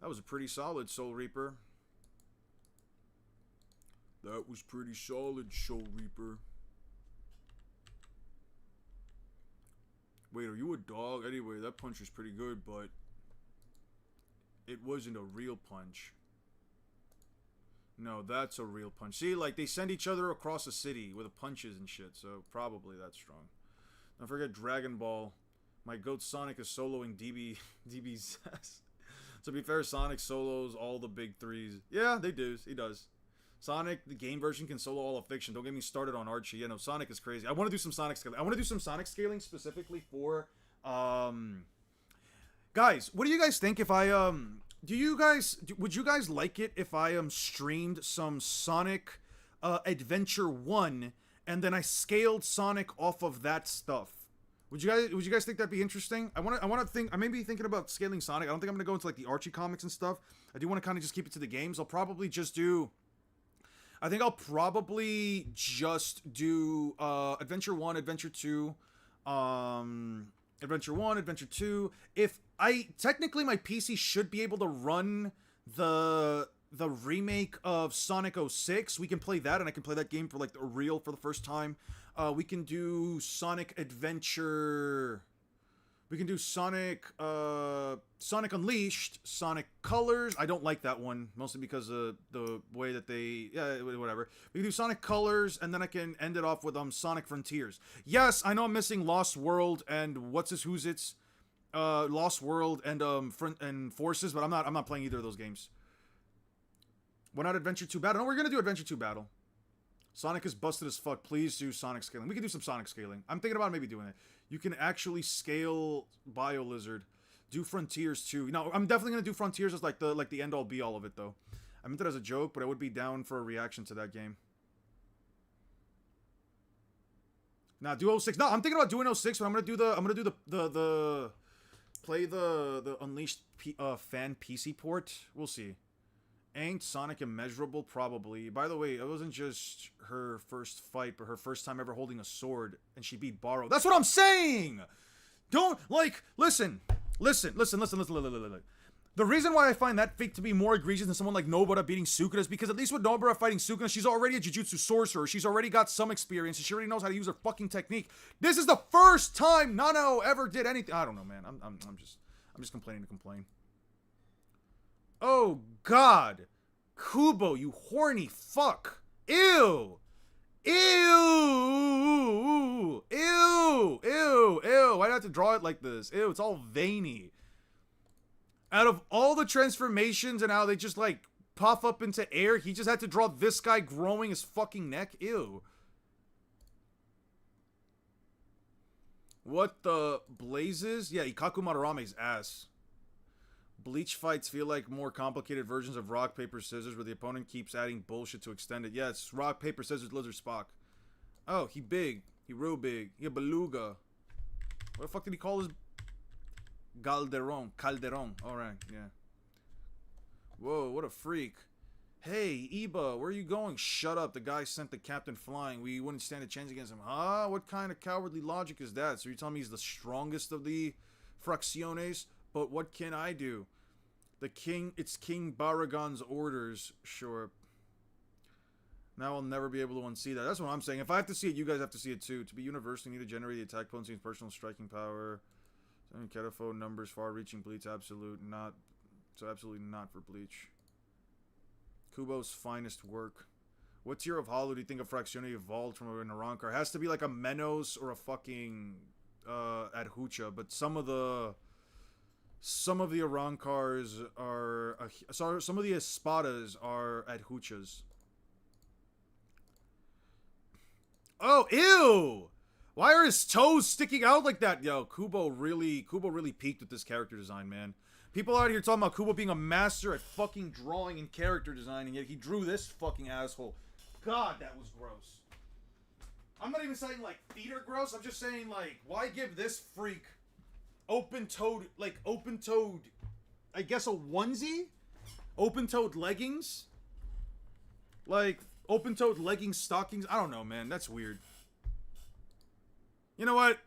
That was a pretty solid Soul Reaper. That was pretty solid, Soul Reaper. Wait, are you a dog? Anyway, that punch was pretty good, but it wasn't a real punch. No, that's a real punch. See, like, they send each other across the city with the punches and shit, so probably that's strong. Don't forget Dragon Ball. My goat Sonic is soloing DB's ass. To be fair, Sonic solos all the big threes. Yeah, they do. He does. Sonic, the game version, can solo all of Fiction. Don't get me started on Archie. Yeah, no, Sonic is crazy. I want to do some Sonic scaling. I want to do some Sonic scaling specifically for, guys, what do you guys think if I, would you guys like it if I, streamed some Sonic, Adventure 1, and then I scaled Sonic off of that stuff? Would you guys think that'd be interesting? I may be thinking about scaling Sonic. I don't think I'm gonna go into like the Archie comics and stuff. I do want to kind of just keep it to the games. I'll probably just do. I think I'll probably just do Adventure 1, Adventure 2, Adventure 1, Adventure 2. If I technically my PC should be able to run the remake of Sonic 06. We can play that, and I can play that game for like real for the first time. We can do Sonic Adventure. We can do Sonic Unleashed, Sonic Colors. I don't like that one, mostly because of the way that they, yeah, whatever. We can do Sonic Colors, and then I can end it off with Sonic Frontiers. Yes, I know I'm missing Lost World and who's it's, Lost World and Forces, but I'm not playing either of those games. Why not Adventure 2 Battle? No, we're gonna do Adventure 2 Battle. Sonic is busted as fuck. Please do Sonic scaling. We can do some Sonic scaling. I'm thinking about maybe doing it. You can actually scale BioLizard. Do Frontiers too. No, I'm definitely gonna do Frontiers as like the end all be all of it though. I meant it as a joke, but I would be down for a reaction to that game. Nah, do 06. No, I'm thinking about doing 06, but I'm gonna do the play the Unleashed fan PC port. We'll see. Ain't Sonic immeasurable? Probably. By the way, it wasn't just her first fight, but her first time ever holding a sword, and she beat Barrow. That's what I'm saying! Don't, like, listen. The reason why I find that fake to be more egregious than someone like Nobara beating Sukuna is because at least with Nobara fighting Sukuna, she's already a Jujutsu sorcerer. She's already got some experience, and she already knows how to use her fucking technique. This is the first time Nanao ever did anything. I don't know, man. I'm just complaining to complain. Oh, God. Kubo, you horny fuck. Ew. Ew. Ew. Ew. Ew. Why'd I have to draw it like this? Ew, it's all veiny. Out of all the transformations and how they just, like, puff up into air, he just had to draw this guy growing his fucking neck? Ew. What the blazes? Yeah, Ikaku Madarame's ass. Bleach fights feel like more complicated versions of rock, paper, scissors, where the opponent keeps adding bullshit to extend it. Yeah, it's rock, paper, scissors, lizard, Spock. Oh, he big. He real big. He a beluga. What the fuck did he call his... Calderon. Alright, yeah. Whoa, what a freak. Hey, Iba, where are you going? Shut up. The guy sent the captain flying. We wouldn't stand a chance against him. Huh? What kind of cowardly logic is that? So you're telling me he's the strongest of the fracciones? But what can I do? It's King Baragon's orders. Sure. Now I'll never be able to unsee that. That's what I'm saying. If I have to see it, you guys have to see it too. To be universal, you need to generate the attack potency and personal striking power. Ketaphone numbers, far-reaching bleach, absolutely not for Bleach. Kubo's finest work. What tier of Hollow do you think a Fraccione evolved from an Arankar? It has to be like a Menos or a fucking Adhucha, but some of the Arankars are sorry, some of the Espadas are Adhuchas. Oh, ew! Why are his toes sticking out like that? Yo, Kubo really peaked with this character design, man. People out here talking about Kubo being a master at fucking drawing and character design, and yet he drew this fucking asshole. God, that was gross. I'm not even saying, like, feet are gross. I'm just saying, like, why give this freak open-toed, I guess a onesie? Open-toed leggings? Like, open-toed leggings, stockings? I don't know, man. That's weird. You know what?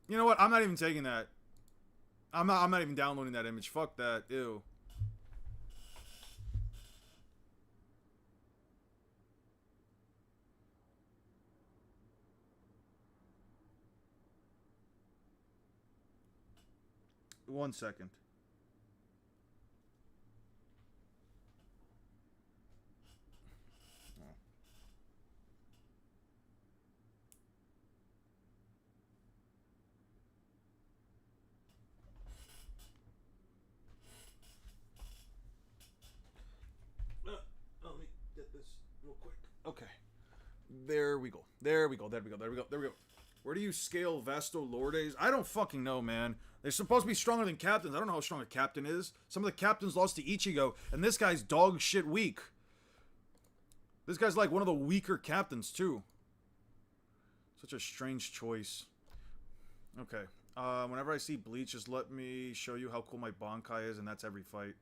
I'm not even taking that. I'm not even downloading that image. Fuck that. Ew. One second. Let me get this real quick. Okay. There we go. Where do you scale Vasto Lordes? I don't fucking know, man. They're supposed to be stronger than captains. I don't know how strong a captain is. Some of the captains lost to Ichigo, and this guy's dog shit weak. This guy's like one of the weaker captains, too. Such a strange choice. Okay. Whenever I see Bleach, just let me show you how cool my Bankai is, and that's every fight.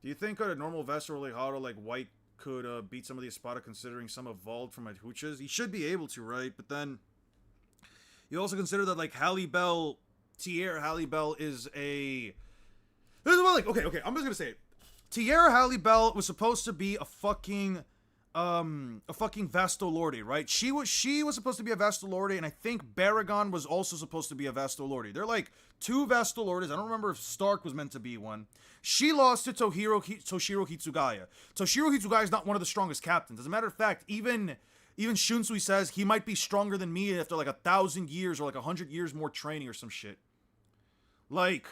Do you think a normal Vestal Lehado like White could beat some of the Espada considering some evolved from Adhuchas? He should be able to, right? But then you also consider that like Tierra Hallibell is a... Okay, I'm just gonna say it. Tierra Hallibell was supposed to be a fucking Vastolorde, right? She was supposed to be a Vastolorde, and I think Baragon was also supposed to be a Vastolorde. They're like two Vastolordes. I don't remember if Stark was meant to be one. She lost to Toshiro Hitsugaya. Toshiro Hitsugaya is not one of the strongest captains. As a matter of fact, even Shunsui says he might be stronger than me after like 1,000 years or like 100 years more training or some shit. Like,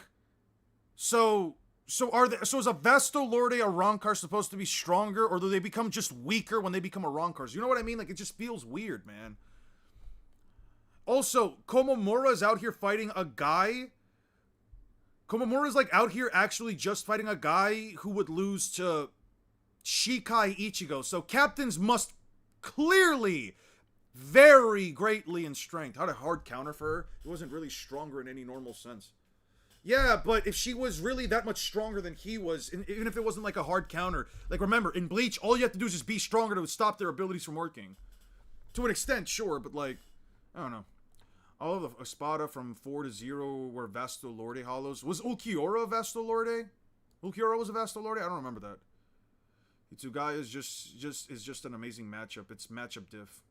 so is a Vastolorde Arankar supposed to be stronger, or do they become just weaker when they become Arankars? You know what I mean? Like, it just feels weird, man. Also, Komomura is out here fighting a guy. Komomura is like out here actually just fighting a guy who would lose to Shikai Ichigo. So captains must clearly vary greatly in strength. How to hard counter for her? It wasn't really stronger in any normal sense. Yeah, but if she was really that much stronger than he was, even if it wasn't like a hard counter, like remember, in Bleach, all you have to do is just be stronger to stop their abilities from working. To an extent, sure, but like, I don't know. All of the Espada from 4 to 0 were Vastolorde hollows. Was Ulquiorra a Vastolorde? Ulquiorra was a Vastolorde? I don't remember that. Hitsugaya is just an amazing matchup. It's matchup diff.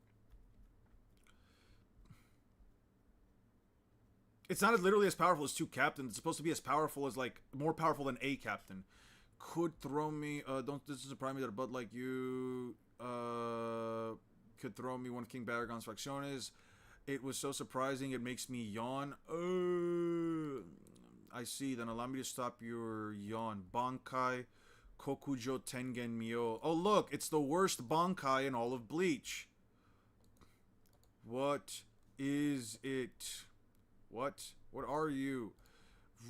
It's not literally as powerful as two captains. It's supposed to be as powerful as, like, more powerful than a captain. Could throw me, don't, this is surprise me that a bud like you, could throw me one King Baragon's Fracciones. It was so surprising, it makes me yawn. I see, then allow me to stop your yawn. Bankai Kokujo Tengen Myo. Oh look, it's the worst Bankai in all of Bleach. What is it? What are you?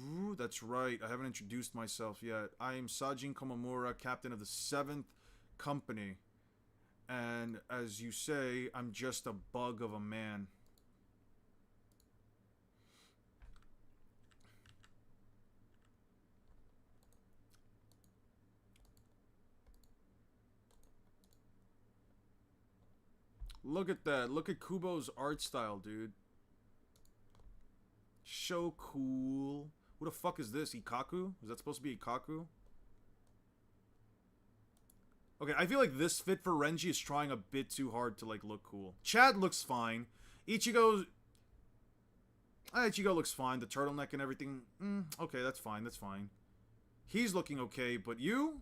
Ooh, that's right, I haven't introduced myself yet. I am Sajin Komomura, captain of the 7th Company. And as you say, I'm just a bug of a man. Look at that. Look at Kubo's art style, dude. So cool. Who the fuck is this? Ikaku? Is that supposed to be Ikaku? Okay, I feel like this fit for Renji is trying a bit too hard to, like, look cool. Chad looks fine. Ichigo looks fine. The turtleneck and everything. Okay, that's fine. That's fine. He's looking okay, but you?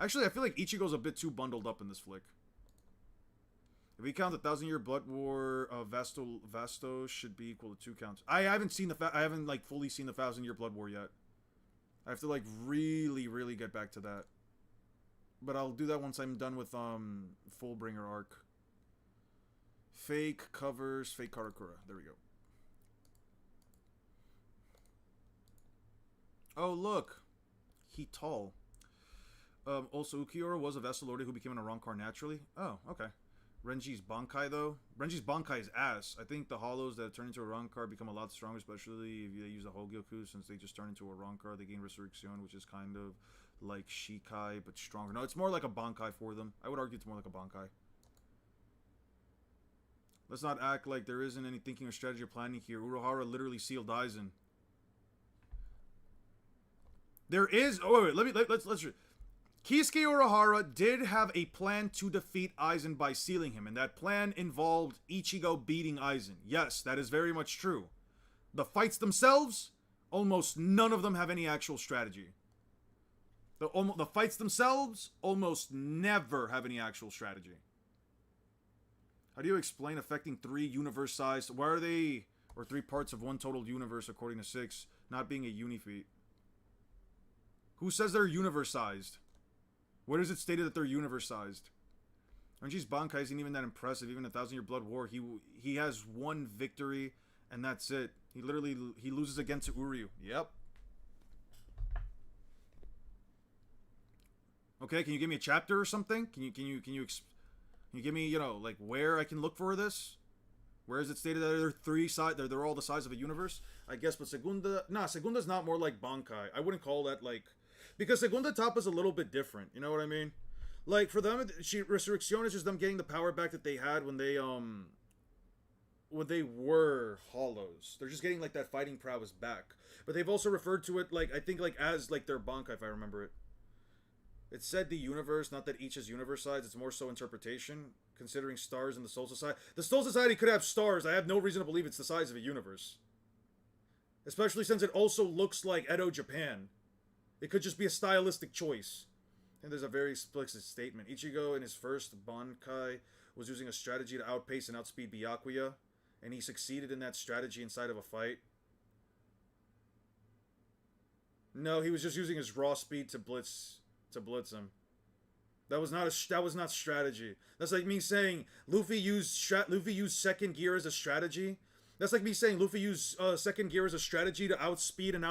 Actually, I feel like Ichigo's a bit too bundled up in this flick. If we count the 1,000-Year Blood War, Vasto should be equal to 2 counts. I haven't seen I haven't, like, fully seen the 1,000-Year Blood War yet. I have to, like, really, really get back to that. But I'll do that once I'm done with, Fullbringer arc. Fake covers, fake Karakura. There we go. Oh, look. He tall. Also, Ukiura was a Vessel Lord who became an Arrancar naturally. Oh, okay. Renji's Bankai, though. Renji's Bankai is ass. I think the hollows that turn into a Arrancar become a lot stronger, especially if they use the Hogyoku, since they just turn into a Arrancar. They gain Resurrection, which is kind of like Shikai, but stronger. No, it's more like a Bankai for them. I would argue it's more like a Bankai. Let's not act like there isn't any thinking or strategy or planning here. Uruhara literally sealed Aizen. There is... Oh, wait, let's... Kisuke Urahara did have a plan to defeat Aizen by sealing him, and that plan involved Ichigo beating Aizen. Yes, that is very much true. The fights themselves, almost none of them have any actual strategy. The fights themselves almost never have any actual strategy. How do you explain affecting 3 universe-sized... Why are they... Or 3 parts of one total universe, according to 6, not being a unifeat? Who says they're universe-sized? Where is it stated that they're universe-sized? Renji's Bankai isn't even that impressive. Even in 1,000-Year Blood War, he has 1 victory, and that's it. He loses again to Uryu. Yep. Okay, can you give me a chapter or something? Can you give me, you know, like, where I can look for this? Where is it stated that they're 3 sides? They're all the size of a universe? I guess, but Segunda... Nah, Segunda's not more like Bankai. I wouldn't call that, like... Because Segunda Top is a little bit different, you know what I mean? Like, for them, Resurrection is just them getting the power back that they had when they were hollows. They're just getting, like, that fighting prowess back. But they've also referred to it, like, I think, like, as, like, their Bankai, if I remember it. It said the universe, not that each is universe size, it's more so interpretation, considering stars in the Soul Society. The Soul Society could have stars, I have no reason to believe it's the size of a universe. Especially since it also looks like Edo Japan. It could just be a stylistic choice. And there's a very explicit statement. Ichigo in his first Bankai was using a strategy to outpace and outspeed Byakuya, and he succeeded in that strategy inside of a fight. No, he was just using his raw speed to blitz him. That was not strategy. That's like me saying Luffy used second gear as a strategy. That's like me saying Luffy used second gear as a strategy to outspeed and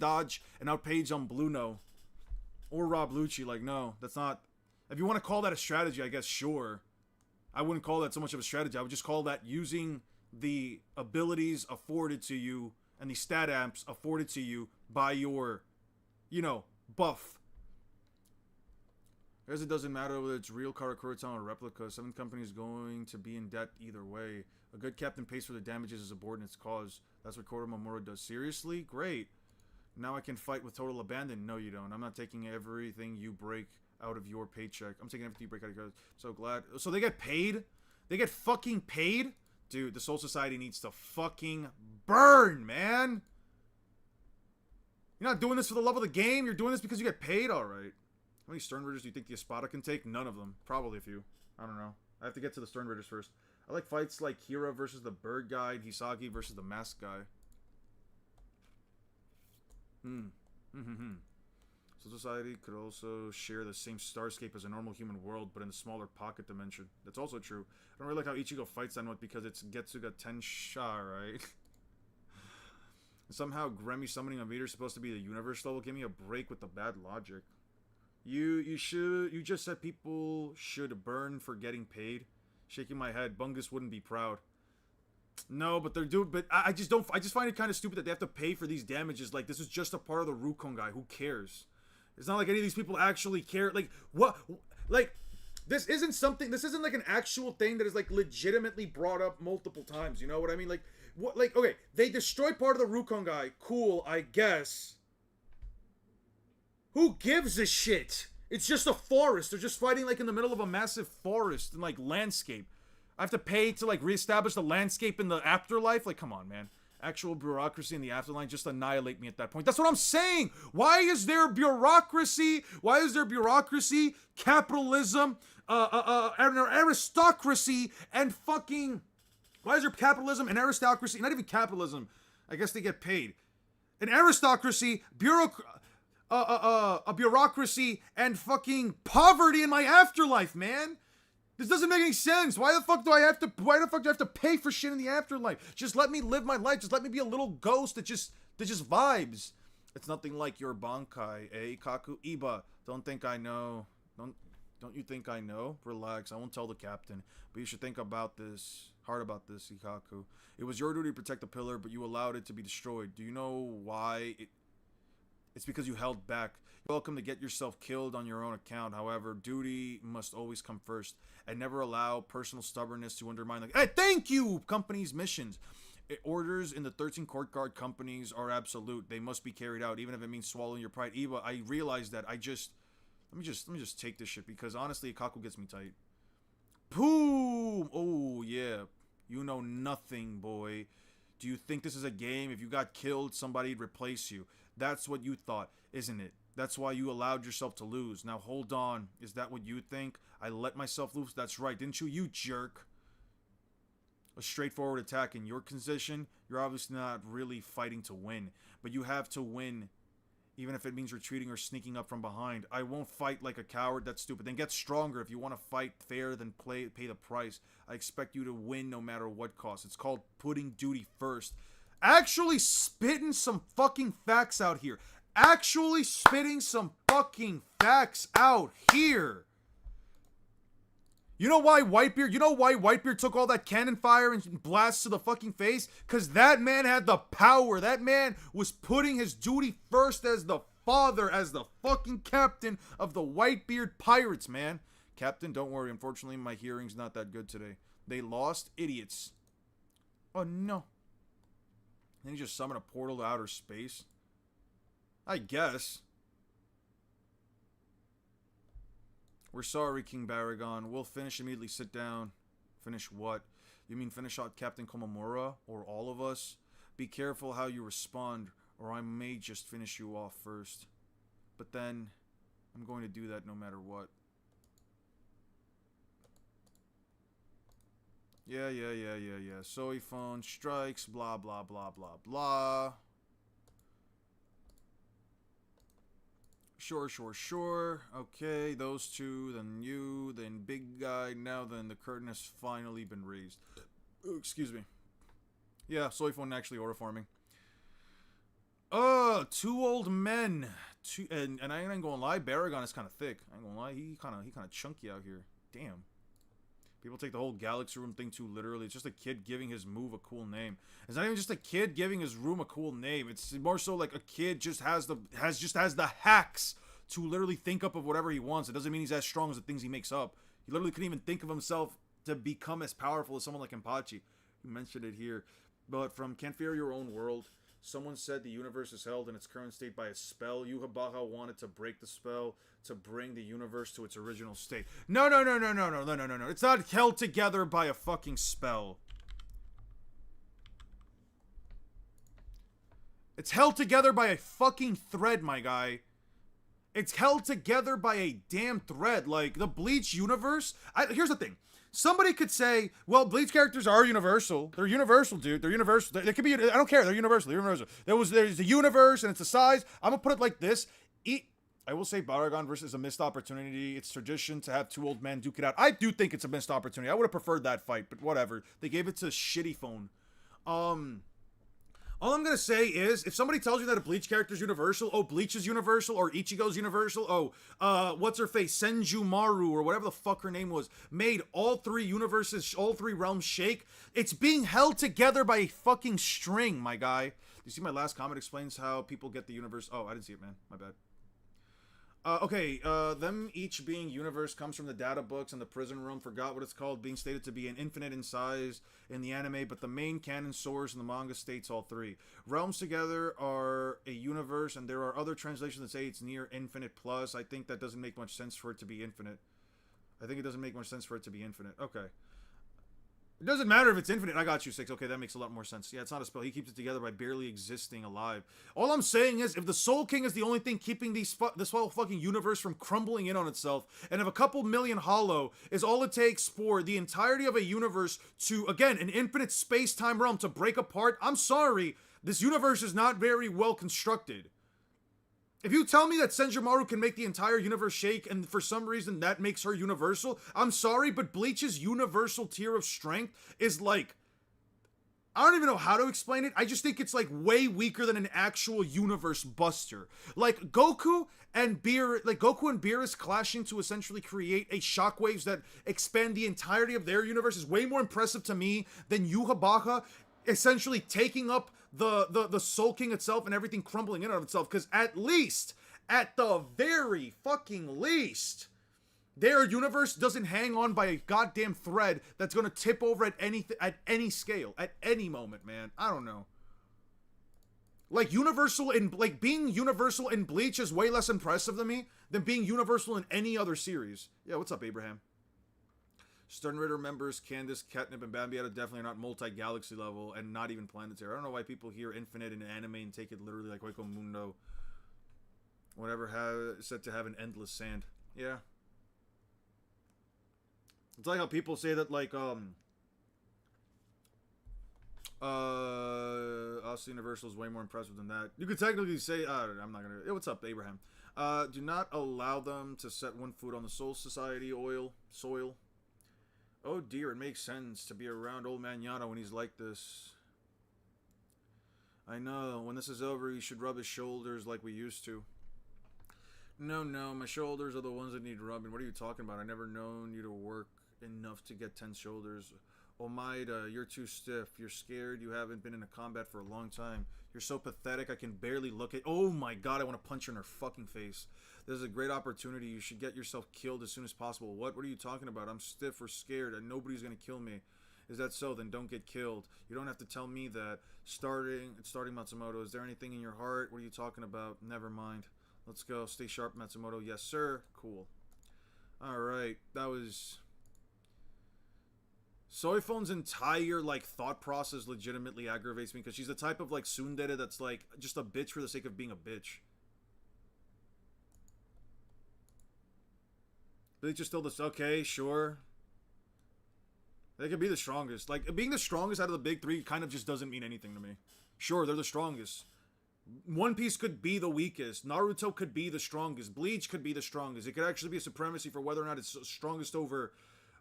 dodge and outpage on Bluno or Rob Lucci. Like, no, that's not. If you want to call that a strategy, I guess sure. I wouldn't call that so much of a strategy. I would just call that using the abilities afforded to you and the stat amps afforded to you by your, you know, buff. I guess it doesn't matter whether it's real Karakura-san or replica. 7th Company is going to be in debt either way. A good captain pays for the damages as a subordinate's cause. That's what Koro Momura does. Seriously? Great. Now I can fight with total abandon. No, you don't. I'm not taking everything you break out of your paycheck. I'm taking everything you break out of your... So glad. So they get paid? They get fucking paid? Dude, the Soul Society needs to fucking burn, man! You're not doing this for the love of the game? You're doing this because you get paid? Alright. How many Stern Ridders do you think the Espada can take? None of them. Probably a few. I don't know. I have to get to the Stern Ridders first. I like fights like Hira versus the Bird Guy, Hisagi versus the Mask Guy. Soul Society could also share the same starscape as a normal human world, but in a smaller pocket dimension. That's also true. I don't really like how Ichigo fights that much because it's Getsuga Tensha, right? Somehow Gremmy summoning a meter is supposed to be the universe level. Give me a break with the bad logic. You just said people should burn for getting paid. Shaking my head. Bungus wouldn't be proud. No, but they're doing. But I just find it kind of stupid that they have to pay for these damages. Like, this is just a part of the Rukon guy. Who cares? It's not like any of these people actually care. Like, what? Like, this isn't something. This isn't like an actual thing that is like legitimately brought up multiple times. You know what I mean? Like what? Like okay, they destroy part of the Rukon guy. Cool, I guess. Who gives a shit? It's just a forest. They're just fighting like in the middle of a massive forest and like landscape. I have to pay to like reestablish the landscape in the afterlife. Like, come on, man. Actual bureaucracy in the afterlife just annihilate me at that point. That's what I'm saying. Why is there bureaucracy? Why is there bureaucracy, capitalism, an aristocracy, and fucking... Why is there capitalism and aristocracy? Not even capitalism. I guess they get paid. An aristocracy, a bureaucracy, and fucking poverty in my afterlife, man. This doesn't make any sense. Why the fuck do I have to pay for shit in the afterlife? Just let me live my life. Just let me be a little ghost that just vibes. It's nothing like your Bankai, eh, Kaku? Iba, don't think I know. Don't you think I know? Relax, I won't tell the captain. But you should think about this, hard about this, Ikaku. It was your duty to protect the pillar, but you allowed it to be destroyed. Do you know why? It's because you held back. You're welcome to get yourself killed on your own account. However, duty must always come first, and never allow personal stubbornness to undermine the... Hey, thank you! Company's missions. Orders in the 13 court guard companies are absolute. They must be carried out, even if it means swallowing your pride. Eva, I realize that. Let me just take this shit, because honestly, Ikaku gets me tight. Boom! Oh, yeah. You know nothing, boy. Do you think this is a game? If you got killed, somebody'd replace you. That's what you thought, isn't it? That's why you allowed yourself to lose. Now hold on. Is that what you think? I let myself lose? That's right, didn't you? You jerk. A straightforward attack in your position, you're obviously not really fighting to win. But you have to win, even if it means retreating or sneaking up from behind. I won't fight like a coward. That's stupid. Then get stronger. If you want to fight fair, then pay the price. I expect you to win no matter what cost. It's called putting duty first. Actually spitting some fucking facts out here. Actually spitting some fucking facts out here. You know why Whitebeard took all that cannon fire and blasts to the fucking face? Because that man had the power. That man was putting his duty first as the father, as the fucking captain of the Whitebeard Pirates, man. Captain, don't worry. Unfortunately, my hearing's not that good today. They lost, idiots. Oh, no. Then he just summoned a portal to outer space? I guess. We're sorry, King Baragon. We'll finish immediately. Sit down. Finish what? You mean finish out Captain Komamura? Or all of us? Be careful how you respond, or I may just finish you off first. But then, I'm going to do that no matter what. Yeah. Soy phone strikes, blah, blah, blah, blah, blah. Sure. Okay, those two, then you, then big guy. Now then, the curtain has finally been raised. Excuse me. Yeah, soy phone actually order farming. Two old men. And I ain't gonna lie, Baragon is kind of thick. I ain't gonna lie, he kind of chunky out here. Damn. People take the whole Galaxy Room thing too literally. It's just a kid giving his move a cool name. It's not even just a kid giving his room a cool name. It's more so like a kid just has the hacks to literally think up of whatever he wants. It doesn't mean he's as strong as the things he makes up. He literally couldn't even think of himself to become as powerful as someone like Kenpachi. You mentioned it here. But from Can't Fear Your Own World, someone said the universe is held in its current state by a spell. Yuhabaha wanted to break the spell to bring the universe to its original state. No. It's not held together by a fucking spell. It's held together by a fucking thread, my guy. It's held together by a damn thread. Like, the Bleach universe... Here's the thing. Somebody could say, well, Bleach characters are universal. They're universal, dude. They're universal. They could be... I don't care. They're universal. They're universal. There's a universe, and it's a size. I'm gonna put it like this. I will say Baragon versus a missed opportunity. It's tradition to have two old men duke it out. I do think it's a missed opportunity. I would have preferred that fight, but whatever. They gave it to Shitty Phone. All I'm gonna say is, if somebody tells you that a Bleach character is universal, oh, Bleach is universal, or Ichigo's universal, oh, what's her face, Senju Maru, or whatever the fuck her name was, made all three universes, all three realms shake, it's being held together by a fucking string, my guy. You see my last comment explains how people get the universe. Oh, I didn't see it, man. My bad. Them each being universe comes from the data books and the prison room. Forgot what it's called. Being stated to be an infinite in size in the anime, but the main canon source in the manga states all three. Realms together are a universe, and there are other translations that say it's near infinite plus. I think that doesn't make much sense for it to be infinite. Okay. It doesn't matter if it's infinite. I got you, 6. Okay, that makes a lot more sense. Yeah, it's not a spell. He keeps it together by barely existing alive. All I'm saying is, if the Soul King is the only thing keeping this whole fucking universe from crumbling in on itself, and if a couple million hollow is all it takes for the entirety of a universe to, again, an infinite space-time realm to break apart, I'm sorry, this universe is not very well constructed. If you tell me that Senjumaru can make the entire universe shake, and for some reason that makes her universal, I'm sorry, but Bleach's universal tier of strength is like, I don't even know how to explain it. I just think it's like way weaker than an actual universe buster. Like Goku and Beerus clashing to essentially create a shockwaves that expand the entirety of their universe is way more impressive to me than Yuha essentially taking up the Soul King itself and everything crumbling in on itself. Because at the very fucking least, their universe doesn't hang on by a goddamn thread that's gonna tip over at any scale, at any moment, man. I don't know. Like being universal in Bleach is way less impressive to me than being universal in any other series. Yeah, what's up, Abraham? Sternritter members Candace, Catnip, and Bambi are definitely not multi-galaxy level and not even planetary. I don't know why people hear infinite in anime and take it literally like Hueco Mundo. Whatever said to have an endless sand. Yeah. It's like how people say that like us Universal is way more impressive than that. You could technically say I'm not gonna what's up, Abraham? Do not allow them to set one foot on the Soul Society soil. Oh dear, it makes sense to be around old man Yano when he's like this. I know, when this is over, you should rub his shoulders like we used to. No, my shoulders are the ones that need rubbing. What are you talking about? I never known you to work enough to get 10 shoulders. Omaida, you're too stiff. You're scared. You haven't been in a combat for a long time. You're so pathetic, I can barely look at... Oh my god, I want to punch her in her fucking face. There's a great opportunity. You should get yourself killed as soon as possible. What are you talking about? I'm stiff or scared and nobody's gonna kill me. Is that so? Then don't get killed. You don't have to tell me that. Starting Matsumoto. Is there anything in your heart? What are you talking about? Never mind. Let's go. Stay sharp, Matsumoto. Yes, sir. Cool. Alright. That was... Soifon's entire, like, thought process legitimately aggravates me because she's the type of, like, tsundere that's, like, just a bitch for the sake of being a bitch. Bleach is still this. Okay, sure. They could be the strongest. Like, being the strongest out of the big three kind of just doesn't mean anything to me. Sure, they're the strongest. One Piece could be the weakest. Naruto could be the strongest. Bleach could be the strongest. It could actually be a supremacy for whether or not it's strongest over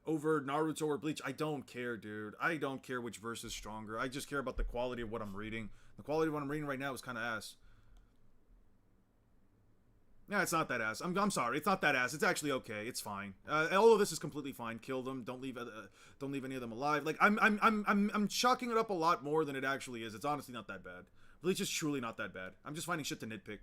Naruto or Bleach. I don't care, dude. I don't care which verse is stronger. I just care about the quality of what I'm reading. The quality of what I'm reading right now is kind of ass. Yeah, it's not that ass. I'm sorry. It's not that ass. It's actually okay. It's fine. All of this is completely fine. Kill them. Don't leave any of them alive. Like I'm chalking it up a lot more than it actually is. It's honestly not that bad. Bleach is truly not that bad. I'm just finding shit to nitpick.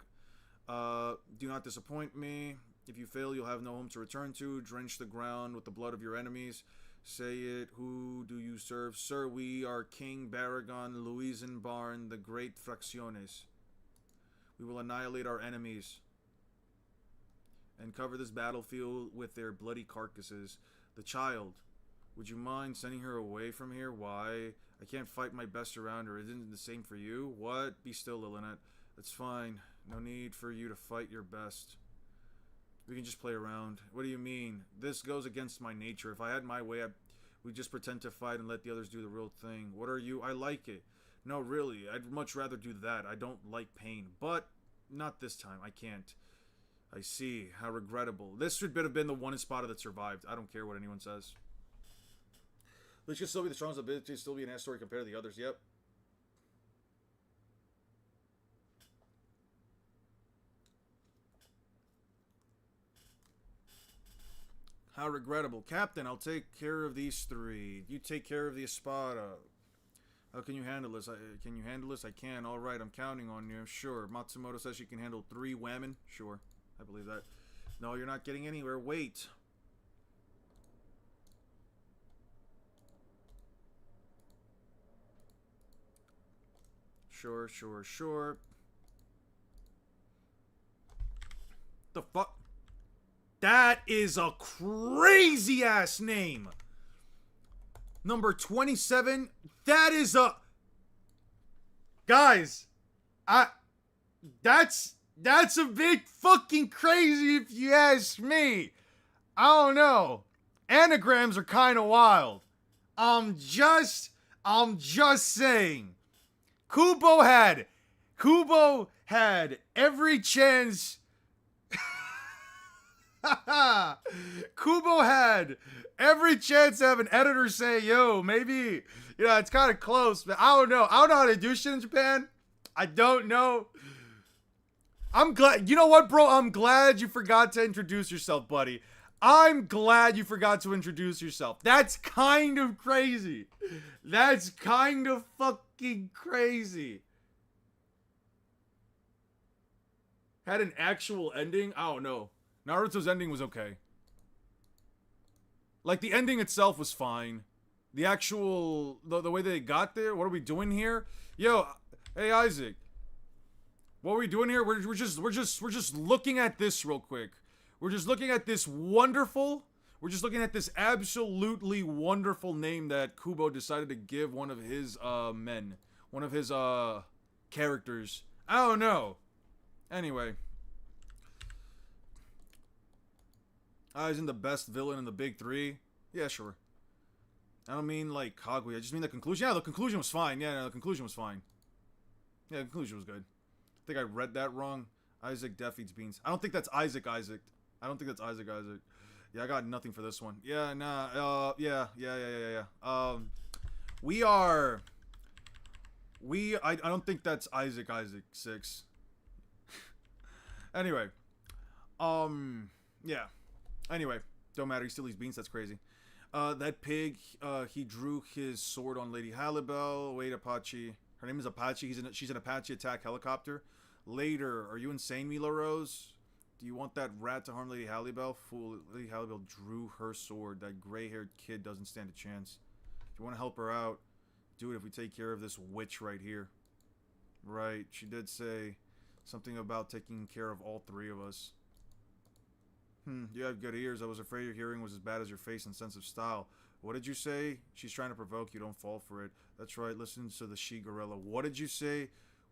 Do not disappoint me. If you fail, you'll have no home to return to. Drench the ground with the blood of your enemies. Say it. Who do you serve? Sir, we are King Baragon, Luisenbarn, the great Fracciones. We will annihilate our enemies and cover this battlefield with their bloody carcasses. The child. Would you mind sending her away from here? Why? I can't fight my best around her. Isn't it the same for you? What? Be still, Lilith. That's fine. No need for you to fight your best. We can just play around. What do you mean? This goes against my nature. If I had my way, we'd just pretend to fight and let the others do the real thing. What are you? I like it. No, really. I'd much rather do that. I don't like pain. But not this time. I can't. I see. How regrettable. This should have been the one Espada that survived. I don't care what anyone says. Let's just still be the strongest ability, still be an ass story compared to the others. Yep. How regrettable. Captain, I'll take care of these three. You take care of the Espada. How can you handle this? Can you handle this? I can. Alright, I'm counting on you. Sure. Matsumoto says she can handle 3 women. Sure. I believe that. No, you're not getting anywhere. Wait. Sure, sure, sure. The fuck? That is a crazy ass name. Number 27. That is a... Guys, that's a bit fucking crazy if you ask me. I don't know. Anagrams are kind of wild. I'm just saying. Kubo had every chance. Kubo had every chance to have an editor say, yo, maybe, it's kind of close, but I don't know. I don't know how to do shit in Japan. I don't know. I'm glad. You know what, bro? I'm glad you forgot to introduce yourself, buddy. I'm glad you forgot to introduce yourself. That's kind of crazy. That's kind of fucking crazy. Had an actual ending? I don't know. Naruto's ending was okay. Like, the ending itself was fine. The actual... The way they got there? What are we doing here? Yo, hey, Isaac. What are we doing here? We're just looking at this real quick. We're just looking at this wonderful... We're just looking at this absolutely wonderful name that Kubo decided to give one of his, men. One of his, characters. I don't know. Anyway. Isn't the best villain in the big three? Yeah, sure. I don't mean, like, Kaguya. I just mean the conclusion. Yeah, the conclusion was fine. Yeah, no, the conclusion was fine. Yeah, the conclusion was good. I think I read that wrong. Isaac Death eats beans. I don't think that's Isaac. I don't think that's Isaac. Yeah, I got nothing for this one. Yeah, nah, yeah. I don't think that's Isaac 6. Anyway. Yeah. Anyway, don't matter, he still eats beans, that's crazy. That pig, he drew his sword on Lady Halibel. Wait, Apache. Her name is Apache, she's an Apache attack helicopter. Later, are you insane, Mila Rose? Do you want that rat to harm Lady Halibel? Fool, Lady Halibel drew her sword. That gray-haired kid doesn't stand a chance. If you want to help her out, do it if we take care of this witch right here. Right, she did say something about taking care of all three of us. You have good ears. I was afraid your hearing was as bad as your face and sense of style. What did you say? She's trying to provoke you. Don't fall for it. That's right. Listen to the she-gorilla. What did you say?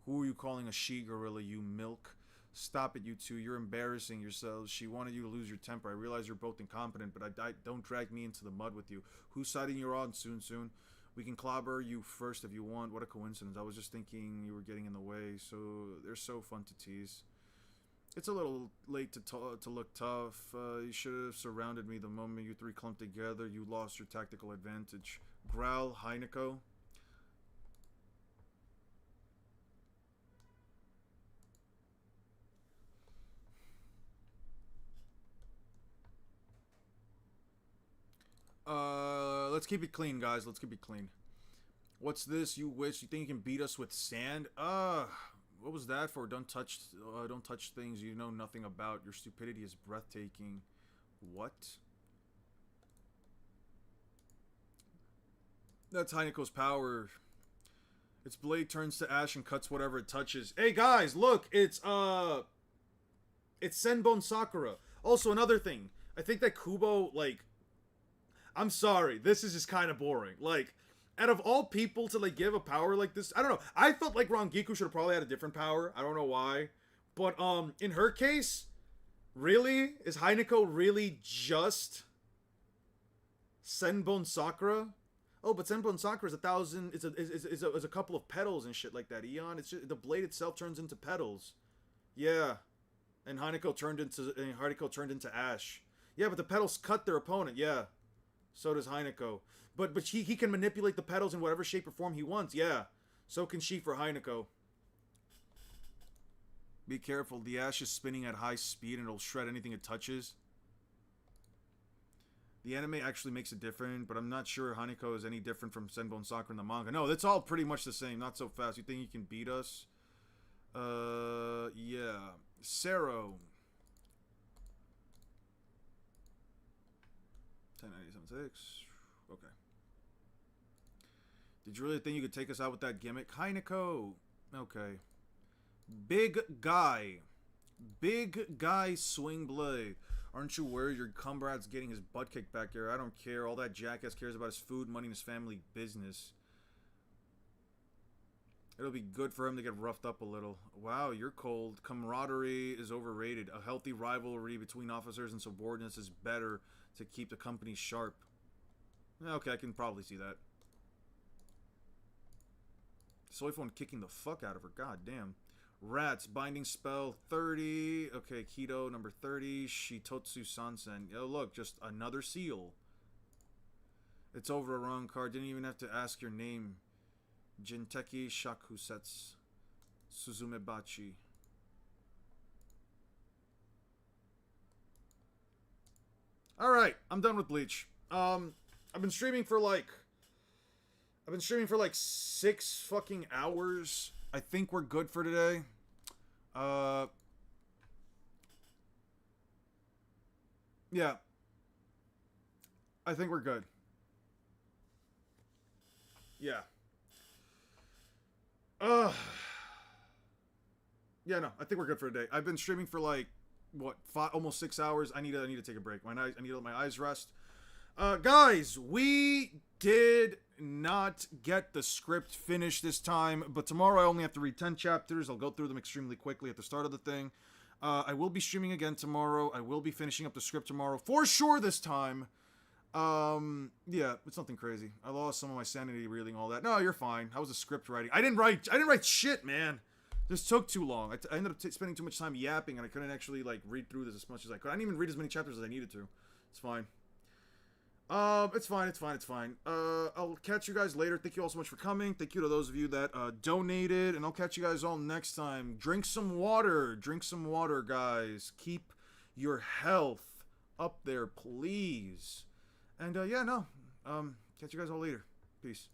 Who are you calling a she-gorilla, you milk? Stop it, you two. You're embarrassing yourselves. She wanted you to lose your temper. I realize you're both incompetent, but I don't drag me into the mud with you. Whose siding you're on, soon? We can clobber you first if you want. What a coincidence. I was just thinking you were getting in the way. So they're so fun to tease. It's a little late to look tough. You should have surrounded me the moment you three clumped together. You lost your tactical advantage. Growl, Heineko. Let's keep it clean, guys. Let's keep it clean. What's this? You wish? You think you can beat us with sand? What was that for? Don't touch things you know nothing about. Your stupidity is breathtaking. What? That's Heineko's power. Its blade turns to ash and cuts whatever it touches. Hey guys, look, it's Senbon Sakura. Also, another thing. I think that Kubo, like, I'm sorry, this is just kind of boring. Like, out of all people to, like, give a power like this, I don't know. I felt like Rangiku should have probably had a different power. I don't know why. But, in her case, really? Is Heineko really just Senbon Sakura? Oh, but Senbon Sakura is a couple of petals and shit like that, Eon. It's just, the blade itself turns into petals. Yeah. And Heineko turned into ash. Yeah, but the petals cut their opponent, yeah. So does Heineko. But he can manipulate the petals in whatever shape or form he wants, yeah. So can she for Heineko. Be careful, the ash is spinning at high speed and it'll shred anything it touches. The anime actually makes it different, but I'm not sure Haneko is any different from Senbon Sakura in the manga. No, it's all pretty much the same, not so fast. You think you can beat us? Yeah. Sero. 1097.6. Okay. Did you really think you could take us out with that gimmick? Heineko. Okay. Big guy. Big guy swing blade. Aren't you worried your comrade's getting his butt kicked back here? I don't care. All that jackass cares about his food, money, and his family business. It'll be good for him to get roughed up a little. Wow, you're cold. Camaraderie is overrated. A healthy rivalry between officers and subordinates is better to keep the company sharp. Okay, I can probably see that. Soy phone kicking the fuck out of her. God damn. Rats, binding spell 30. Okay, keto number 30. Shitotsu Sansen. Oh, look, just another seal. It's over a wrong card. Didn't even have to ask your name. Jinteki Shakusetsu Suzumebachi. Alright, I'm done with Bleach. I've been streaming for like 6 fucking hours. I think we're good for today. Yeah. I think we're good. Yeah. Yeah, no, I think we're good for today. I've been streaming for like, what, almost 6 hours. I need to take a break. I need to let my eyes rest. Guys, we did not get the script finished this time, but tomorrow I only have to read 10 chapters. I'll go through them extremely quickly at the start of the thing. I will be streaming again tomorrow. I will be finishing up the script tomorrow for sure this time. Yeah, it's nothing crazy. I lost some of my sanity reading all that. No, you're fine. How was the script writing? I didn't write shit, man. This took too long. I ended up spending too much time yapping, and I couldn't actually like read through this as much as I could. I didn't even read as many chapters as I needed to. It's fine. It's fine. I'll catch you guys later. Thank you all so much for coming. Thank you to those of you that donated, and I'll catch you guys all next time. Drink some water, guys. Keep your health up there, please. And yeah, no. Catch you guys all later. Peace.